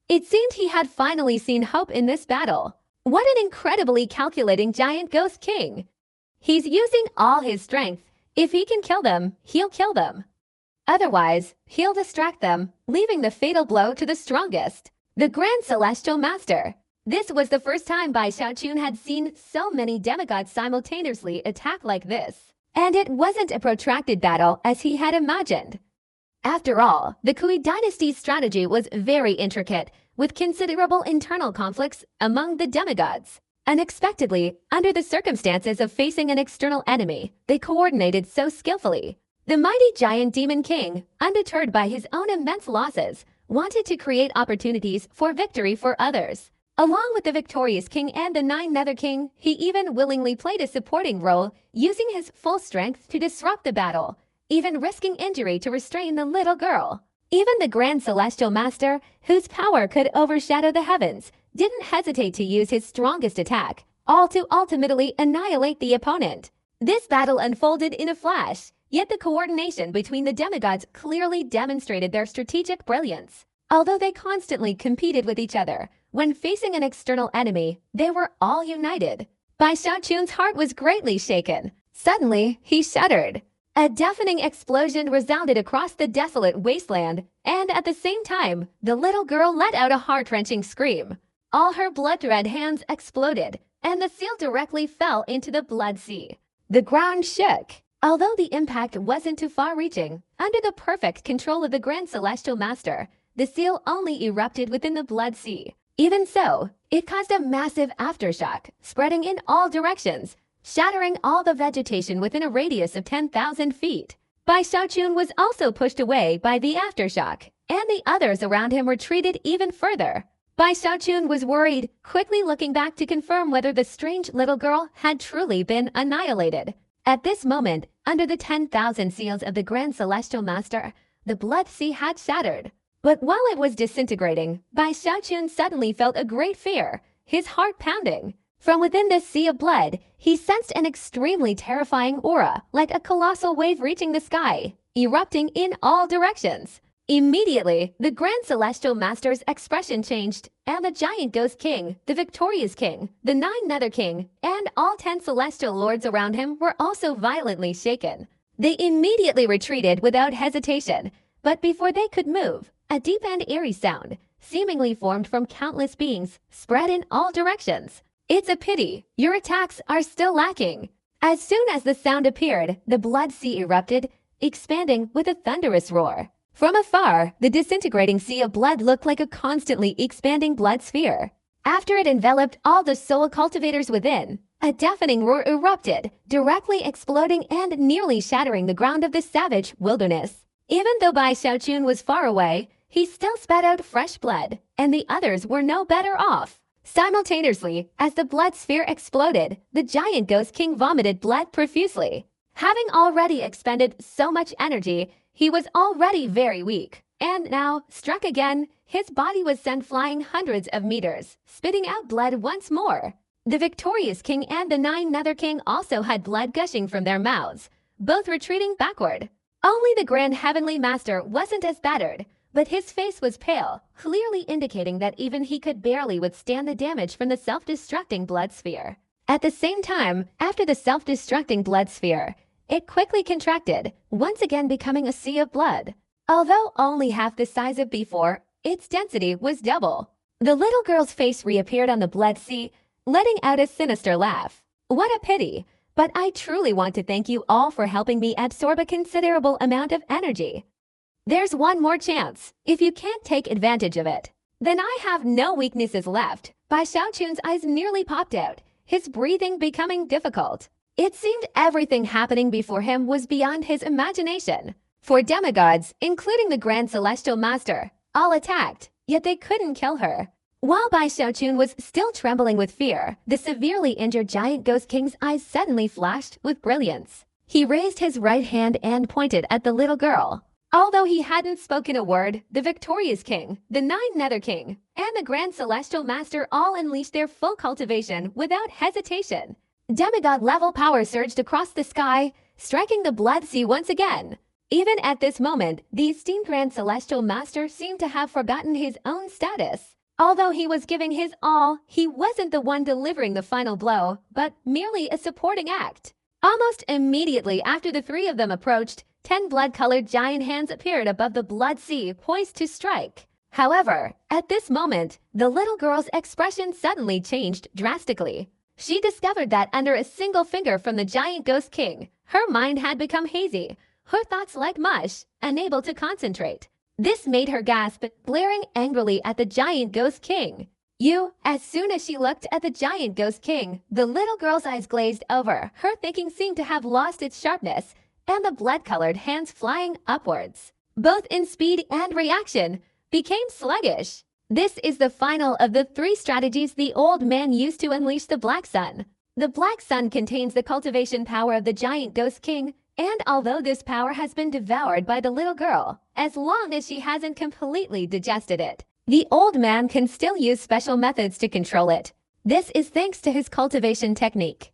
It seemed he had finally seen hope in this battle. What an incredibly calculating giant ghost king! He's using all his strength. If he can kill them, he'll kill them. Otherwise, he'll distract them, leaving the fatal blow to the strongest, the Grand Celestial Master. This was the first time Bai Xiaochun had seen so many demigods simultaneously attack like this. And it wasn't a protracted battle as he had imagined. After all, the Kui dynasty's strategy was very intricate, with considerable internal conflicts among the demigods. Unexpectedly, under the circumstances of facing an external enemy, they coordinated so skillfully. The mighty giant demon king, undeterred by his own immense losses, wanted to create opportunities for victory for others. Along with the victorious king and the 9 nether king, he even willingly played a supporting role, using his full strength to disrupt the battle, even risking injury to restrain the little girl. Even the Grand Celestial Master, whose power could overshadow the heavens, didn't hesitate to use his strongest attack, all to ultimately annihilate the opponent. This battle unfolded in a flash, yet the coordination between the demigods clearly demonstrated their strategic brilliance. Although they constantly competed with each other, when facing an external enemy, they were all united. Bai Xiaochun's heart was greatly shaken. Suddenly, he shuddered. A deafening explosion resounded across the desolate wasteland, and at the same time, the little girl let out a heart-wrenching scream. All her blood-red hands exploded, and the seal directly fell into the blood sea. The ground shook. Although the impact wasn't too far-reaching, under the perfect control of the Grand Celestial Master, the seal only erupted within the blood sea. Even so, it caused a massive aftershock, spreading in all directions, shattering all the vegetation within a radius of 10,000 feet. Bai Xiaochun was also pushed away by the aftershock, and the others around him retreated even further. Bai Xiaochun was worried, quickly looking back to confirm whether the strange little girl had truly been annihilated. At this moment, under the 10,000 seals of the Grand Celestial Master, the blood sea had shattered. But while it was disintegrating, Bai Xiaochun suddenly felt a great fear, his heart pounding. From within this sea of blood, he sensed an extremely terrifying aura, like a colossal wave reaching the sky, erupting in all directions. Immediately, the Grand Celestial Master's expression changed, and the giant ghost king, the victorious king, the 9 nether king, and all 10 celestial lords around him were also violently shaken. They immediately retreated without hesitation, but before they could move, a deep and eerie sound, seemingly formed from countless beings, spread in all directions. It's a pity, your attacks are still lacking. As soon as the sound appeared, the blood sea erupted, expanding with a thunderous roar. From afar, the disintegrating sea of blood looked like a constantly expanding blood sphere. After it enveloped all the soul cultivators within, a deafening roar erupted, directly exploding and nearly shattering the ground of the savage wilderness. Even though Bai Xiaochun was far away, he still spat out fresh blood, and the others were no better off. Simultaneously, as the blood sphere exploded, the giant ghost king vomited blood profusely. Having already expended so much energy, he was already very weak, and now, struck again, his body was sent flying hundreds of meters, spitting out blood once more. The victorious king and the 9 nether king also had blood gushing from their mouths, both retreating backward. Only the Grand Heavenly Master wasn't as battered, but his face was pale, clearly indicating that even he could barely withstand the damage from the self-destructing blood sphere. At the same time, after the self-destructing blood sphere, it quickly contracted, once again becoming a sea of blood. Although only half the size of before, its density was double. The little girl's face reappeared on the blood sea, letting out a sinister laugh. What a pity! but I truly want to thank you all for helping me absorb a considerable amount of energy. There's one more chance. If you can't take advantage of it, then I have no weaknesses left. Bai Xiaochun's eyes nearly popped out, his breathing becoming difficult. It seemed everything happening before him was beyond his imagination. Four demigods, including the Grand Celestial Master, all attacked, yet they couldn't kill her. While Bai Xiaochun was still trembling with fear, the severely injured giant Ghost King's eyes suddenly flashed with brilliance. He raised his right hand and pointed at the little girl. Although he hadn't spoken a word, the victorious king, the Nine Nether King, and the Grand Celestial Master all unleashed their full cultivation without hesitation. Demigod-level power surged across the sky, striking the Blood Sea once again. Even at this moment, the esteemed Grand Celestial Master seemed to have forgotten his own status. Although he was giving his all, he wasn't the one delivering the final blow, but merely a supporting act. Almost immediately after the three of them approached, 10 blood-colored giant hands appeared above the Blood Sea, poised to strike. However, at this moment, the little girl's expression suddenly changed drastically. She discovered that under a single finger from the giant Ghost King, her mind had become hazy, her thoughts like mush, unable to concentrate. This made her gasp, glaring angrily at the giant Ghost King. As soon as she looked at the giant Ghost King, the little girl's eyes glazed over, her thinking seemed to have lost its sharpness, and the blood-colored hands flying upwards, both in speed and reaction, became sluggish. This is the final of the 3 strategies the old man used to unleash the Black Sun. The Black Sun contains the cultivation power of the giant Ghost King, and although this power has been devoured by the little girl, as long as she hasn't completely digested it, the old man can still use special methods to control it. This is thanks to his cultivation technique.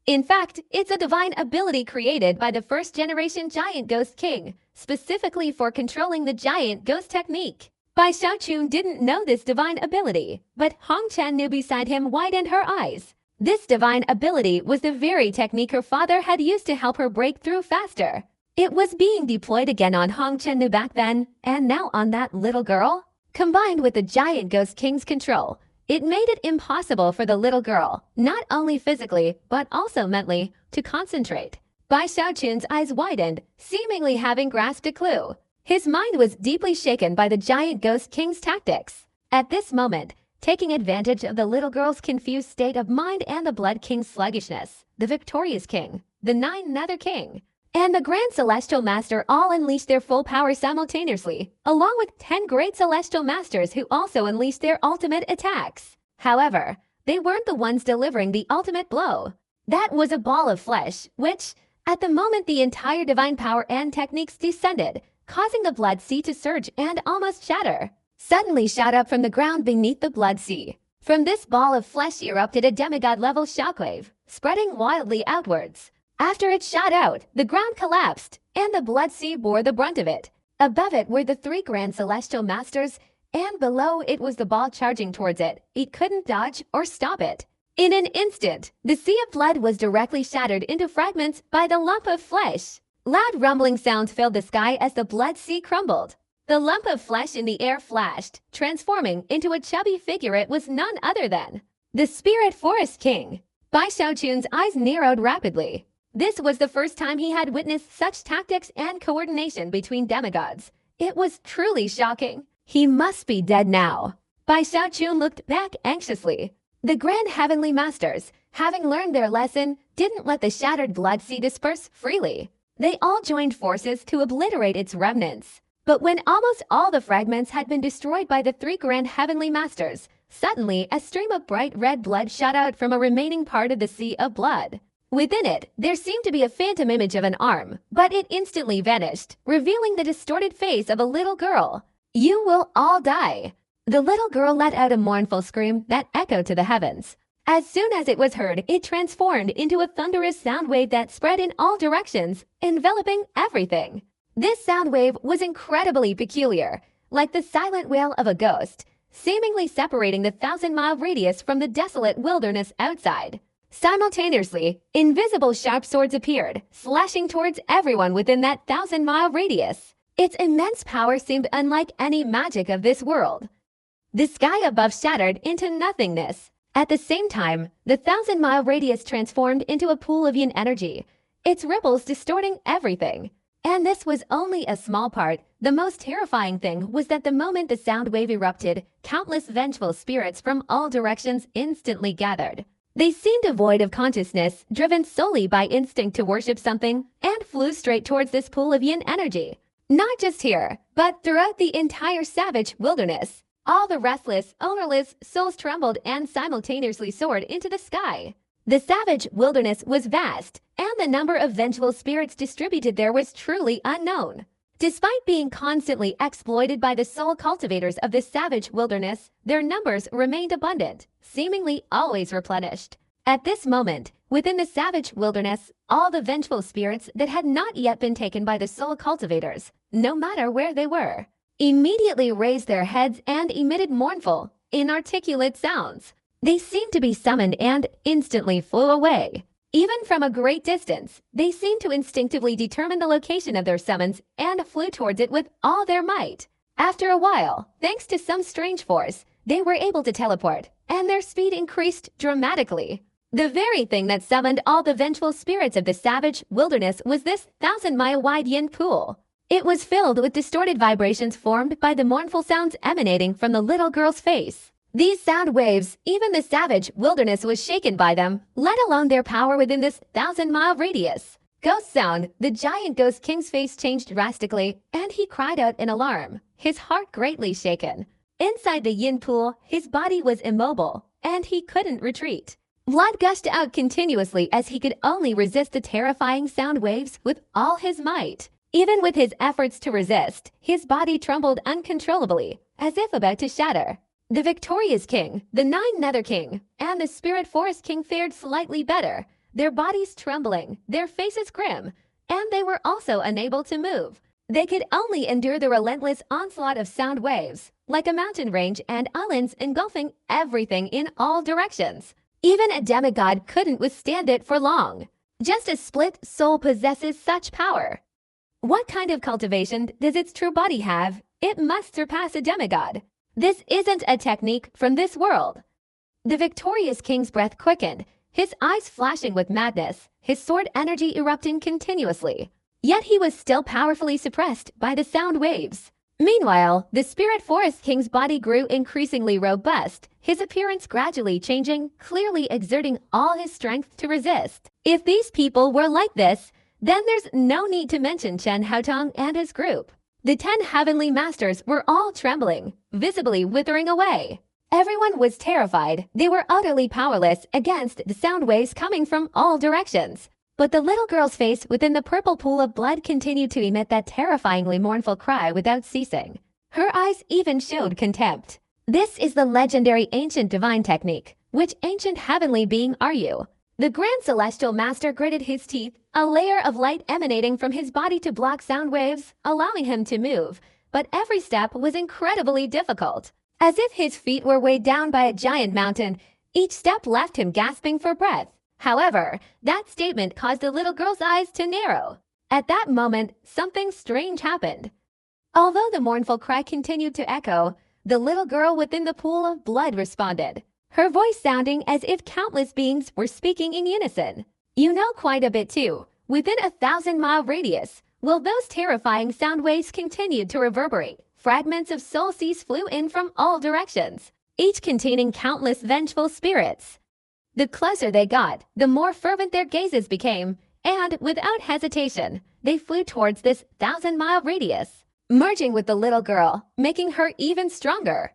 In fact, it's a divine ability created by the first-generation giant Ghost King, specifically for controlling the giant ghost technique. Bai Xiaochun didn't know this divine ability, but Hong Chen knew beside him widened her eyes. This divine ability was the very technique her father had used to help her break through faster. It was being deployed again on Hong Chen back then, and now on that little girl. Combined with the giant Ghost King's control, it made it impossible for the little girl, not only physically, but also mentally, to concentrate. Bai Xiaochun's eyes widened, seemingly having grasped a clue. His mind was deeply shaken by the giant Ghost King's tactics. At this moment, taking advantage of the little girl's confused state of mind and the Blood King's sluggishness, the victorious king, the Nine Nether King, and the Grand Celestial Master all unleashed their full power simultaneously, along with 10 Great Celestial Masters who also unleashed their ultimate attacks. However, they weren't the ones delivering the ultimate blow. That was a ball of flesh, which, at the moment the entire divine power and techniques descended, causing the Blood Sea to surge and almost shatter, suddenly shot up from the ground beneath the Blood Sea. From this ball of flesh erupted a demigod-level shockwave, spreading wildly outwards. After it shot out, the ground collapsed, and the Blood Sea bore the brunt of it. Above it were the 3 Grand Celestial Masters, and below it was the ball charging towards it. It couldn't dodge or stop it. In an instant, the sea of blood was directly shattered into fragments by the lump of flesh. Loud rumbling sounds filled the sky as the Blood Sea crumbled. The lump of flesh in the air flashed, transforming into a chubby figure. It was none other than the Spirit Forest King. Bai Xiaochun's eyes narrowed rapidly. This was the first time he had witnessed such tactics and coordination between demigods. It was truly shocking. He must be dead now. Bai Xiaochun looked back anxiously. The Grand Heavenly Masters, having learned their lesson, didn't let the shattered Blood Sea disperse freely. They all joined forces to obliterate its remnants. But when almost all the fragments had been destroyed by the 3 Grand Heavenly Masters, suddenly a stream of bright red blood shot out from a remaining part of the Sea of Blood. Within it, there seemed to be a phantom image of an arm, but it instantly vanished, revealing the distorted face of a little girl. "You will all die." The little girl let out a mournful scream that echoed to the heavens. As soon as it was heard, it transformed into a thunderous sound wave that spread in all directions, enveloping everything. This sound wave was incredibly peculiar, like the silent wail of a ghost, seemingly separating the 1,000-mile radius from the desolate wilderness outside. Simultaneously, invisible sharp swords appeared, slashing towards everyone within that 1,000-mile radius. Its immense power seemed unlike any magic of this world. The sky above shattered into nothingness, At the same time, the 1,000-mile radius transformed into a pool of yin energy, its ripples distorting everything. And this was only a small part. The most terrifying thing was that the moment the sound wave erupted, countless vengeful spirits from all directions instantly gathered. They seemed devoid of consciousness, driven solely by instinct to worship something, and flew straight towards this pool of yin energy. Not just here, but throughout the entire savage wilderness. All the restless, ownerless souls trembled and simultaneously soared into the sky. The savage wilderness was vast, and the number of vengeful spirits distributed there was truly unknown. Despite being constantly exploited by the soul cultivators of this savage wilderness, their numbers remained abundant, seemingly always replenished. At this moment, within the savage wilderness, all the vengeful spirits that had not yet been taken by the soul cultivators, no matter where they were, immediately raised their heads and emitted mournful, inarticulate sounds. They seemed to be summoned and instantly flew away. Even from a great distance, they seemed to instinctively determine the location of their summons and flew towards it with all their might. After a while, thanks to some strange force, they were able to teleport, and their speed increased dramatically. The very thing that summoned all the vengeful spirits of the savage wilderness was this 1,000-mile-wide yin pool. It was filled with distorted vibrations formed by the mournful sounds emanating from the little girl's face. These sound waves, even the savage wilderness was shaken by them, let alone their power within this 1,000-mile radius. Ghost sound, the giant ghost king's face changed drastically, and he cried out in alarm, his heart greatly shaken. Inside the yin pool, his body was immobile, and he couldn't retreat. Blood gushed out continuously as he could only resist the terrifying sound waves with all his might. Even with his efforts to resist, his body trembled uncontrollably, as if about to shatter. The victorious king, the 9 nether king, and the spirit forest king fared slightly better, their bodies trembling, their faces grim, and they were also unable to move. They could only endure the relentless onslaught of sound waves, like a mountain range and islands engulfing everything in all directions. Even a demigod couldn't withstand it for long. Just a split soul possesses such power. What kind of cultivation does its true body have? It must surpass a demigod. This isn't a technique from this world. The victorious king's breath quickened, his eyes flashing with madness, his sword energy erupting continuously. Yet he was still powerfully suppressed by the sound waves. Meanwhile, the spirit forest king's body grew increasingly robust, his appearance gradually changing, clearly exerting all his strength to resist. If these people were like this, then there's no need to mention Chen Haotong and his group. The 10 heavenly masters were all trembling, visibly withering away. Everyone was terrified. They were utterly powerless against the sound waves coming from all directions. But the little girl's face within the purple pool of blood continued to emit that terrifyingly mournful cry without ceasing. Her eyes even showed contempt. This is the legendary ancient divine technique. Which ancient heavenly being are you? The grand celestial master gritted his teeth, a layer of light emanating from his body to block sound waves, allowing him to move. But every step was incredibly difficult. As if his feet were weighed down by a giant mountain, each step left him gasping for breath. However, that statement caused the little girl's eyes to narrow. At that moment, something strange happened. Although the mournful cry continued to echo, the little girl within the pool of blood responded, her voice sounding as if countless beings were speaking in unison. You know quite a bit too. Within a 1,000-mile radius, while those terrifying sound waves continued to reverberate, fragments of soul seas flew in from all directions, each containing countless vengeful spirits. The closer they got, the more fervent their gazes became, and without hesitation, they flew towards this 1,000-mile radius, merging with the little girl, making her even stronger.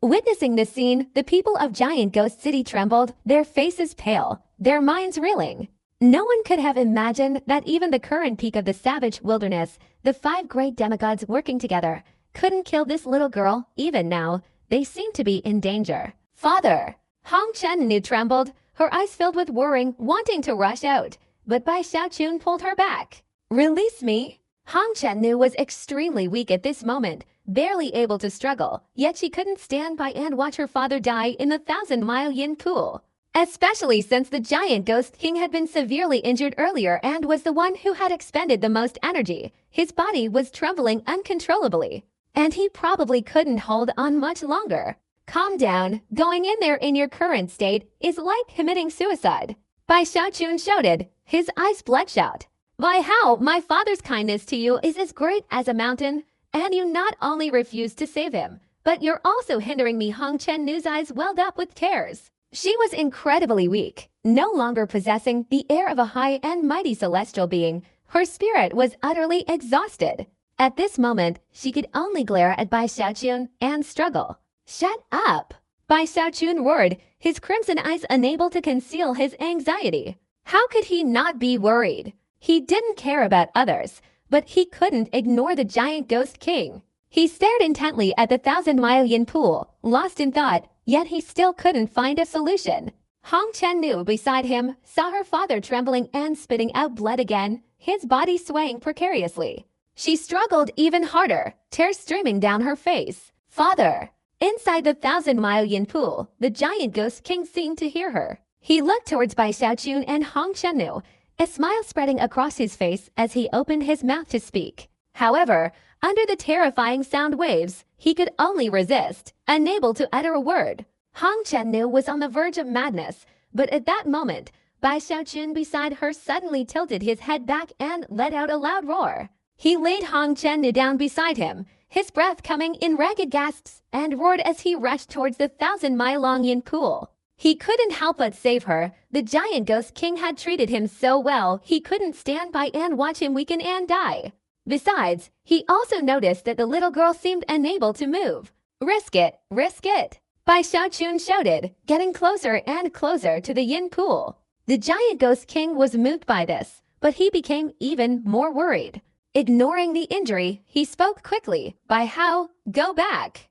Witnessing this scene, the people of Giant Ghost City trembled, their faces pale, their minds reeling. No one could have imagined that even the current peak of the savage wilderness, the 5 great demigods working together, couldn't kill this little girl. Even now, they seemed to be in danger. Father! Hong Chen-nu trembled, her eyes filled with worrying, wanting to rush out, but Bai Xiaochun pulled her back. Release me! Hong Chen-nu was extremely weak at this moment, barely able to struggle, yet she couldn't stand by and watch her father die in the 1,000-mile yin pool. Especially since the giant ghost king had been severely injured earlier and was the one who had expended the most energy. His body was trembling uncontrollably, and he probably couldn't hold on much longer. calm down. Going in there in your current state is like committing suicide. Bai Xiaochun shouted, his eyes bloodshot. By how my father's kindness to you is as great as a mountain, and you not only refuse to save him, but you're also hindering me. Hong Chennu's eyes welled up with tears. She was incredibly weak, no longer possessing the air of a high and mighty celestial being. Her spirit was utterly exhausted. At this moment, she could only glare at Bai Xiaochun and struggle. Shut up! Bai Xiaochun roared, his crimson eyes unable to conceal his anxiety. How could he not be worried? He didn't care about others, but he couldn't ignore the giant ghost king. He stared intently at the 1,000-mile yin pool, lost in thought, yet he still couldn't find a solution. Hong Chennu beside him saw her father trembling and spitting out blood again, his body swaying precariously. She struggled even harder, tears streaming down her face. Father! Inside the 1,000-mile yin pool, the giant ghost king seemed to hear her. He looked towards Bai Xiaochun and Hong Chennu, a smile spreading across his face as he opened his mouth to speak. However, under the terrifying sound waves, he could only resist, unable to utter a word. Hong Chennu was on the verge of madness, but at that moment, Bai Xiaochun beside her suddenly tilted his head back and let out a loud roar. He laid Hong Chennu down beside him, his breath coming in ragged gasps, and roared as he rushed towards the 1,000-mile-long yin pool. He couldn't help but save her. The giant ghost king had treated him so well, he couldn't stand by and watch him weaken and die. Besides, he also noticed that the little girl seemed unable to move. Risk it, risk it! Bai Xiaochun shouted, getting closer and closer to the yin pool. The giant ghost king was moved by this, but he became even more worried. Ignoring the injury, he spoke quickly. Bai Hao, go back.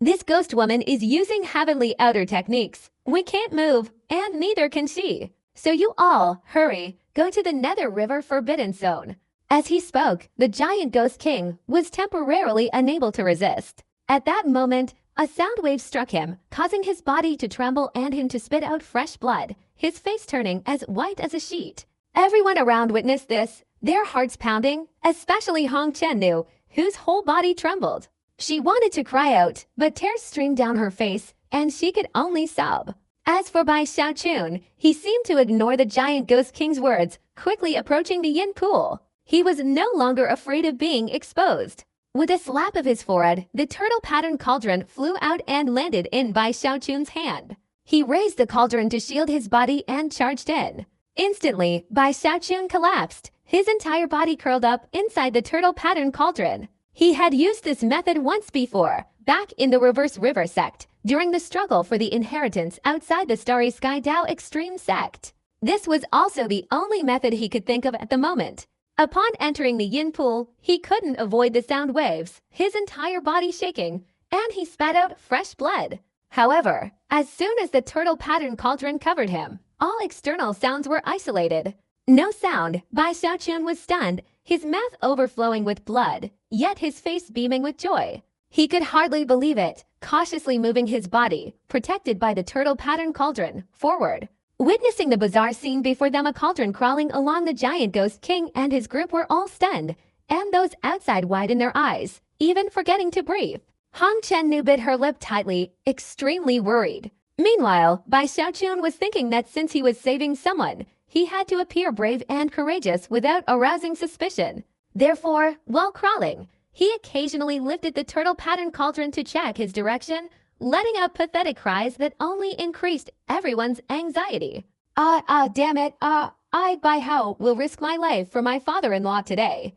This ghost woman is using heavenly outer techniques. We can't move, and neither can she. So you all, hurry, go to the Nether River Forbidden Zone. As he spoke, the giant ghost king was temporarily unable to resist. At that moment, a sound wave struck him, causing his body to tremble and him to spit out fresh blood, his face turning as white as a sheet. Everyone around witnessed this, their hearts pounding, especially Hong Chennu, whose whole body trembled. She wanted to cry out, but tears streamed down her face, and she could only sob. As for Bai Xiaochun, he seemed to ignore the giant ghost king's words, quickly approaching the yin pool. He was no longer afraid of being exposed. With a slap of his forehead, the turtle-patterned cauldron flew out and landed in Bai Xiaochun's hand. He raised the cauldron to shield his body and charged in. Instantly, Bai Xiaochun collapsed, his entire body curled up inside the turtle-patterned cauldron. He had used this method once before, back in the Reverse River sect, during the struggle for the inheritance outside the Starry Sky Dao Extreme sect. This was also the only method he could think of at the moment. Upon entering the yin pool, he couldn't avoid the sound waves, his entire body shaking, and he spat out fresh blood. However, as soon as the turtle-patterned cauldron covered him, all external sounds were isolated. No sound. Bai Xiaochun was stunned, his mouth overflowing with blood, yet his face beaming with joy. He could hardly believe it, cautiously moving his body, protected by the turtle-patterned cauldron, forward. Witnessing the bizarre scene before them, a cauldron crawling along, the giant ghost king and his group were all stunned, and those outside widened their eyes, even forgetting to breathe. Hong Chennu bit her lip tightly, extremely worried. Meanwhile, Bai Xiaochun was thinking that since he was saving someone, he had to appear brave and courageous without arousing suspicion. Therefore, while crawling, he occasionally lifted the turtle-patterned cauldron to check his direction, letting out pathetic cries that only increased everyone's anxiety. Damn it, I, Bai Hao, will risk my life for my father-in-law today.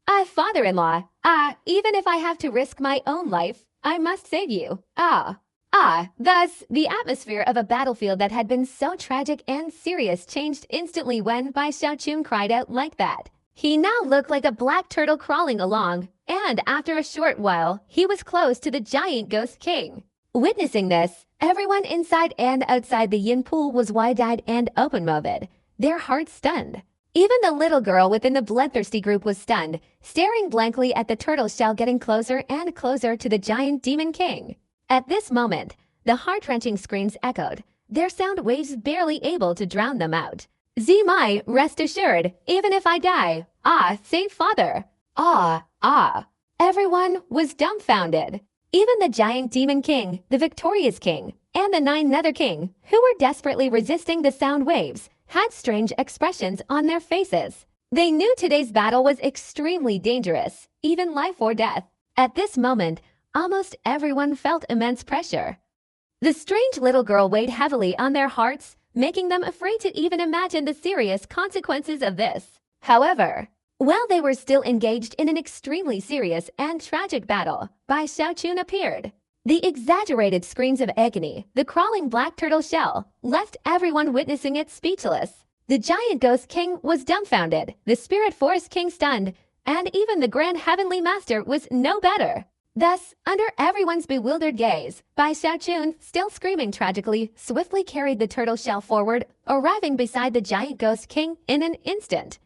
Father-in-law, even if I have to risk my own life, I must save you. Thus, the atmosphere of a battlefield that had been so tragic and serious changed instantly when Bai Xiaochun cried out like that. He now looked like a black turtle crawling along, and after a short while, he was close to the giant ghost king. Witnessing this, everyone inside and outside the yin pool was wide-eyed and open-mouthed, their hearts stunned. Even the little girl within the bloodthirsty group was stunned, staring blankly at the turtle shell getting closer and closer to the giant demon king. At this moment, the heart-wrenching screams echoed, their sound waves barely able to drown them out. Zimai, rest assured, even if I die, save father. Everyone was dumbfounded. Even the giant demon king, the victorious king, and the 9 nether king, who were desperately resisting the sound waves, had strange expressions on their faces. They knew today's battle was extremely dangerous, even life or death. At this moment, almost everyone felt immense pressure. The strange little girl weighed heavily on their hearts, making them afraid to even imagine the serious consequences of this. However, while they were still engaged in an extremely serious and tragic battle, Bai Xiaochun appeared. The exaggerated screams of agony, the crawling black turtle shell, left everyone witnessing it speechless. The giant ghost king was dumbfounded, the spirit forest king stunned, and even the grand heavenly master was no better. Thus, under everyone's bewildered gaze, Bai Xiaochun, still screaming tragically, swiftly carried the turtle shell forward, arriving beside the giant ghost king in an instant.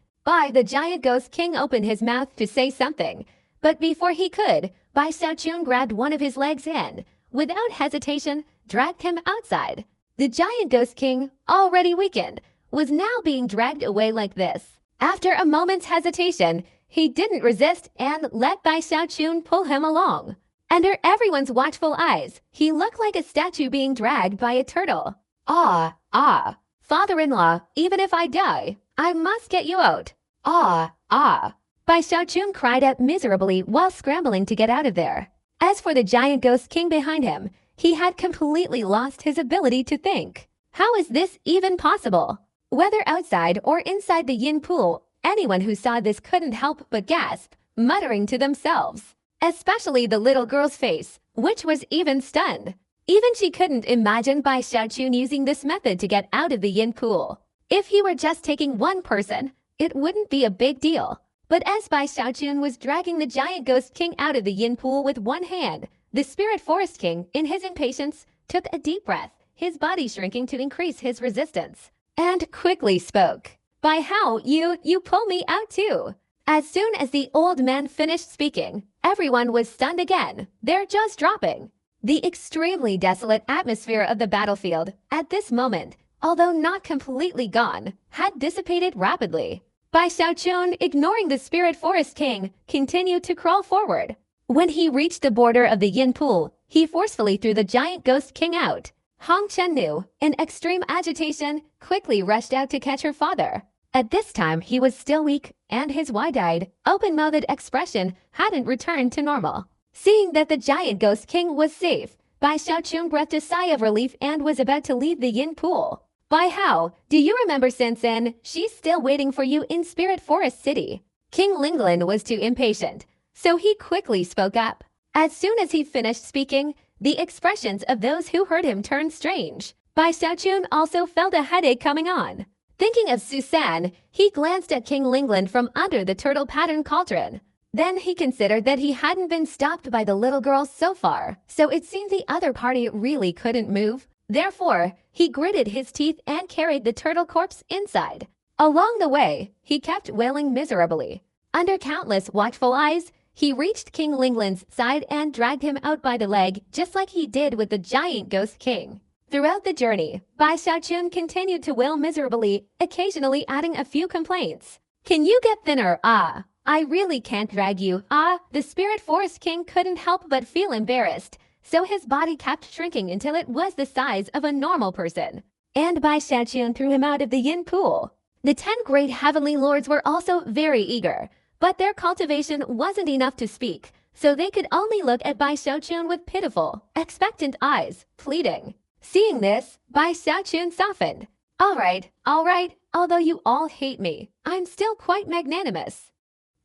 The giant ghost king opened his mouth to say something, but before he could, Bai Xiaochun grabbed one of his legs and, without hesitation, dragged him outside. The giant ghost king, already weakened, was now being dragged away like this. After a moment's hesitation, he didn't resist and let Bai Xiaochun pull him along. Under everyone's watchful eyes, he looked like a statue being dragged by a turtle. Father-in-law, even if I die, I must get you out. Bai Xiaochun cried out miserably while scrambling to get out of there. As for the giant ghost king behind him, he had completely lost his ability to think. How is this even possible? Whether outside or inside the yin pool, anyone who saw this couldn't help but gasp, muttering to themselves. Especially the little girl's face, which was even stunned. Even she couldn't imagine Bai Xiaochun using this method to get out of the yin pool. If he were just taking one person, it wouldn't be a big deal. But as Bai Xiaochun was dragging the giant ghost king out of the yin pool with one hand, the spirit forest king, in his impatience, took a deep breath, his body shrinking to increase his resistance, and quickly spoke. By how you pull me out too. As soon as the old man finished speaking, everyone was stunned again, their jaws dropping. The extremely desolate atmosphere of the battlefield, at this moment, although not completely gone, had dissipated rapidly. Bai Xiaochun, ignoring the spirit forest king, continued to crawl forward. When he reached the border of the yin pool, he forcefully threw the giant ghost king out. Hong Chennu, in extreme agitation, quickly rushed out to catch her father. At this time, he was still weak, and his wide-eyed, open-mouthed expression hadn't returned to normal. Seeing that the giant ghost king was safe, Bai Xiaochun breathed a sigh of relief and was about to leave the yin pool. Bai Hao, do you remember Sinsen? She's still waiting for you in Spirit Forest City. King Linglin was too impatient, so he quickly spoke up. As soon as he finished speaking, the expressions of those who heard him turned strange. Bai Xiaochun also felt a headache coming on. Thinking of Susan, he glanced at King Linglin from under the turtle pattern cauldron. Then he considered that he hadn't been stopped by the little girl so far, so it seemed the other party really couldn't move. Therefore, he gritted his teeth and carried the turtle corpse inside. Along the way, he kept wailing miserably. Under countless watchful eyes, he reached King Linglin's side and dragged him out by the leg, just like he did with the giant ghost king. Throughout the journey, Bai Xiaochun continued to wail miserably, occasionally adding a few complaints. Can you get thinner? I really can't drag you. The spirit forest king couldn't help but feel embarrassed, so his body kept shrinking until it was the size of a normal person. And Bai Xiaochun threw him out of the yin pool. The 10 great heavenly lords were also very eager, but their cultivation wasn't enough to speak, so they could only look at Bai Xiaochun with pitiful, expectant eyes, pleading. Seeing this, Bai Xiaochun softened. All right, although you all hate me, I'm still quite magnanimous.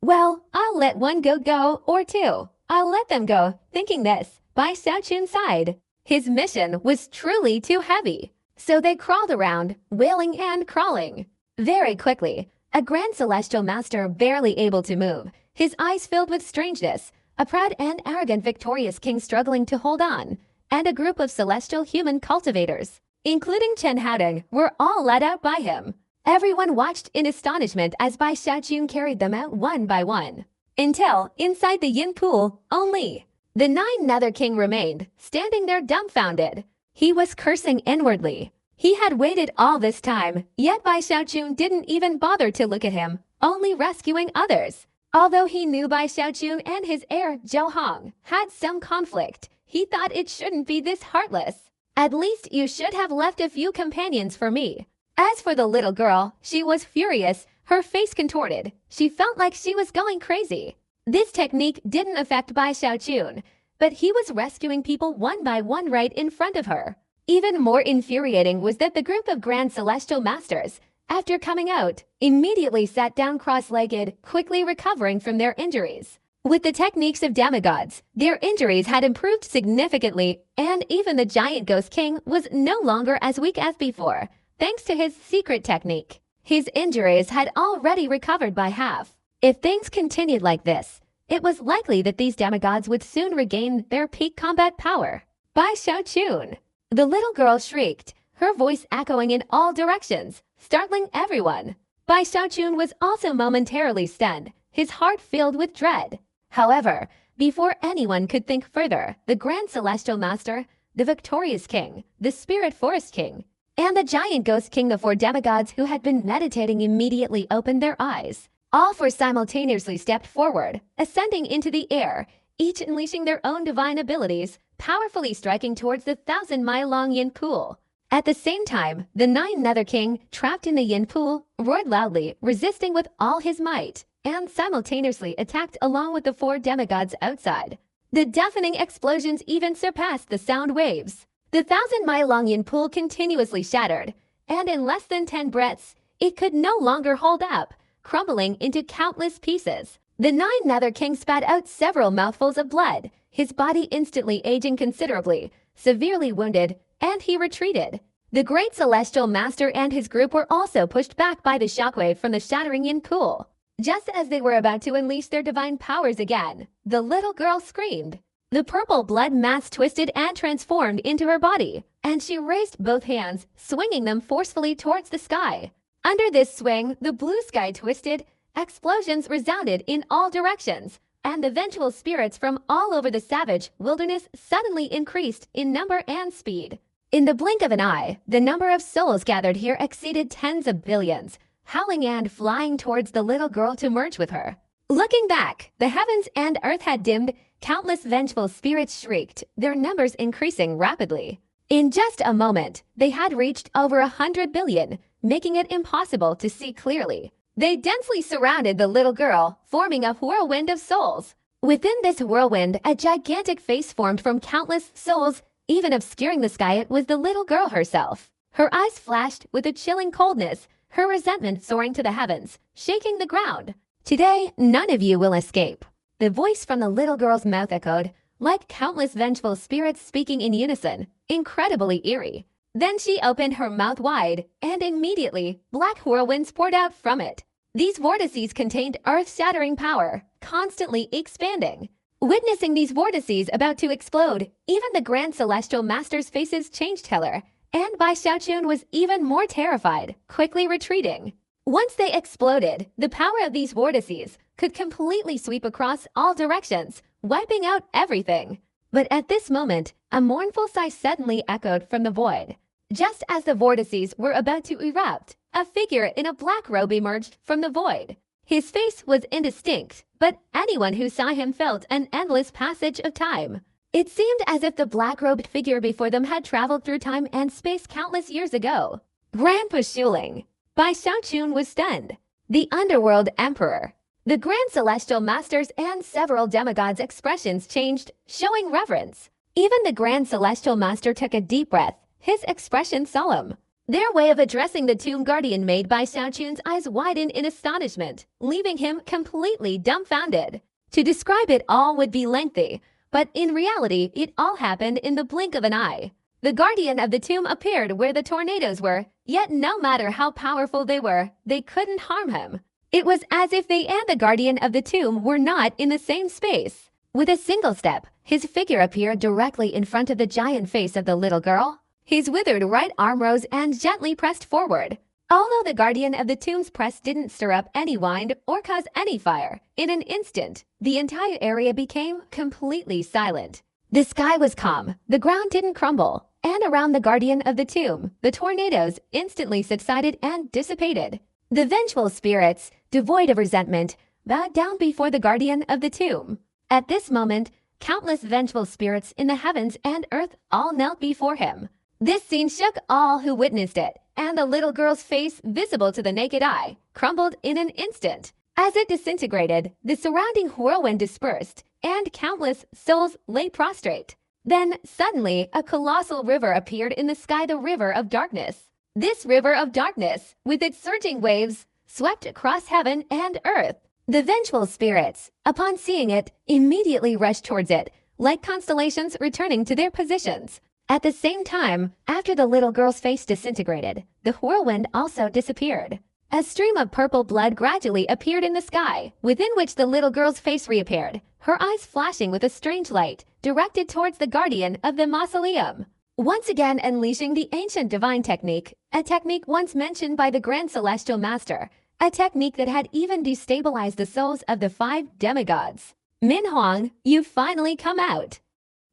Well, I'll let one go, or two. I'll let them go. Thinking this, Bai Xiaochun sighed. His mission was truly too heavy. So they crawled around, wailing and crawling. Very quickly, a grand celestial master barely able to move, his eyes filled with strangeness, a proud and arrogant victorious king struggling to hold on, and a group of celestial human cultivators, including Chen Haodong, were all led out by him. Everyone watched in astonishment as Bai Xiaochun carried them out one by one. Until, inside the yin pool, only the 9 nether king remained, standing there dumbfounded. He was cursing inwardly. He had waited all this time, yet Bai Xiaochun didn't even bother to look at him, only rescuing others. Although he knew Bai Xiaochun and his heir, Zhou Hong, had some conflict, He thought it shouldn't be this heartless. At least you should have left a few companions for me. As for the little girl, she was furious, her face contorted. She felt like she was going crazy. This technique didn't affect Bai Xiaochun, but he was rescuing people one by one right in front of her. Even more infuriating was that the group of Grand Celestial Masters, after coming out, immediately sat down cross-legged, quickly recovering from their injuries. With the techniques of demigods, their injuries had improved significantly, and even the giant Ghost King was no longer as weak as before, thanks to his secret technique. His injuries had already recovered by half. If things continued like this, it was likely that these demigods would soon regain their peak combat power. Bai Xiaochun! The little girl shrieked, her voice echoing in all directions, startling everyone. Bai Xiaochun was also momentarily stunned, his heart filled with dread. However, before anyone could think further, the Grand Celestial Master, the Victorious King, the Spirit Forest King, and the Giant Ghost King, the four demigods who had been meditating, immediately opened their eyes. All four simultaneously stepped forward, ascending into the air, each unleashing their own divine abilities, powerfully striking towards the 1,000-mile-long yin pool. At the same time, the Nine Nether King, trapped in the yin pool, roared loudly, resisting with all his might, and simultaneously attacked along with the four demigods outside. The deafening explosions even surpassed the sound waves. The 1,000-mile-long yin pool continuously shattered, and in less than 10 breaths, it could no longer hold up, crumbling into countless pieces. The Nine Nether King spat out several mouthfuls of blood, his body instantly aging considerably, severely wounded, and he retreated. The Great Celestial Master and his group were also pushed back by the shockwave from the shattering yin pool. Just as they were about to unleash their divine powers again, the little girl screamed. The purple blood mass twisted and transformed into her body, and she raised both hands, swinging them forcefully towards the sky. Under this swing, the blue sky twisted, explosions resounded in all directions, and the vengeful spirits from all over the savage wilderness suddenly increased in number and speed. In the blink of an eye, the number of souls gathered here exceeded tens of billions, howling and flying towards the little girl to merge with her. Looking back, the heavens and earth had dimmed, countless vengeful spirits shrieked, their numbers increasing rapidly. In just a moment, they had reached over 100 billion, making it impossible to see clearly. They densely surrounded the little girl, forming a whirlwind of souls. Within this whirlwind, a gigantic face formed from countless souls, even obscuring the sky. It was the little girl herself. Her eyes flashed with a chilling coldness, her resentment soaring to the heavens, shaking the ground. "Today, none of you will escape." The voice from the little girl's mouth echoed, like countless vengeful spirits speaking in unison, incredibly eerie. Then she opened her mouth wide, and immediately, black whirlwinds poured out from it. These vortices contained earth-shattering power, constantly expanding. Witnessing these vortices about to explode, even the Grand Celestial Master's faces changed color, and Bai Xiaochun was even more terrified, quickly retreating. Once they exploded, the power of these vortices could completely sweep across all directions, wiping out everything. But at this moment, a mournful sigh suddenly echoed from the void. Just as the vortices were about to erupt, a figure in a black robe emerged from the void. His face was indistinct, but anyone who saw him felt an endless passage of time. It seemed as if the black-robed figure before them had traveled through time and space countless years ago. Grandpa Shuling. Bai Xiaochun was stunned. The Underworld Emperor. The Grand Celestial Masters and several demigods' expressions changed, showing reverence. Even the Grand Celestial Master took a deep breath, his expression solemn. Their way of addressing the Tomb Guardian made Bai Xiaochun's eyes widen in astonishment, leaving him completely dumbfounded. To describe it all would be lengthy, but in reality, it all happened in the blink of an eye. The Guardian of the Tomb appeared where the tornadoes were, yet no matter how powerful they were, they couldn't harm him. It was as if they and the Guardian of the Tomb were not in the same space. With a single step, his figure appeared directly in front of the giant face of the little girl. His withered right arm rose and gently pressed forward. Although the Guardian of the Tomb's press didn't stir up any wind or cause any fire, in an instant, the entire area became completely silent. The sky was calm, the ground didn't crumble, and around the Guardian of the Tomb, the tornadoes instantly subsided and dissipated. The vengeful spirits, devoid of resentment, bowed down before the Guardian of the Tomb. At this moment, Countless vengeful spirits in the heavens and earth all knelt before him. This scene shook all who witnessed it, and the little girl's face, visible to the naked eye, crumbled in an instant. As it disintegrated, the surrounding whirlwind dispersed, and countless souls lay prostrate. Then, suddenly, a colossal river appeared in the sky, the River of Darkness. This River of Darkness, with its surging waves, swept across heaven and earth. The vengeful spirits, upon seeing it, immediately rushed towards it, like constellations returning to their positions. At the same time, after the little girl's face disintegrated, the whirlwind also disappeared. A stream of purple blood gradually appeared in the sky, within which the little girl's face reappeared, her eyes flashing with a strange light, directed towards the guardian of the mausoleum. Once again unleashing the ancient divine technique, a technique once mentioned by the Grand Celestial Master, a technique that had even destabilized the souls of the 5 demigods. Min Huang, you've finally come out.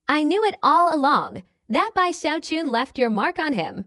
I knew it all along, that Bai Xiaochun left your mark on him.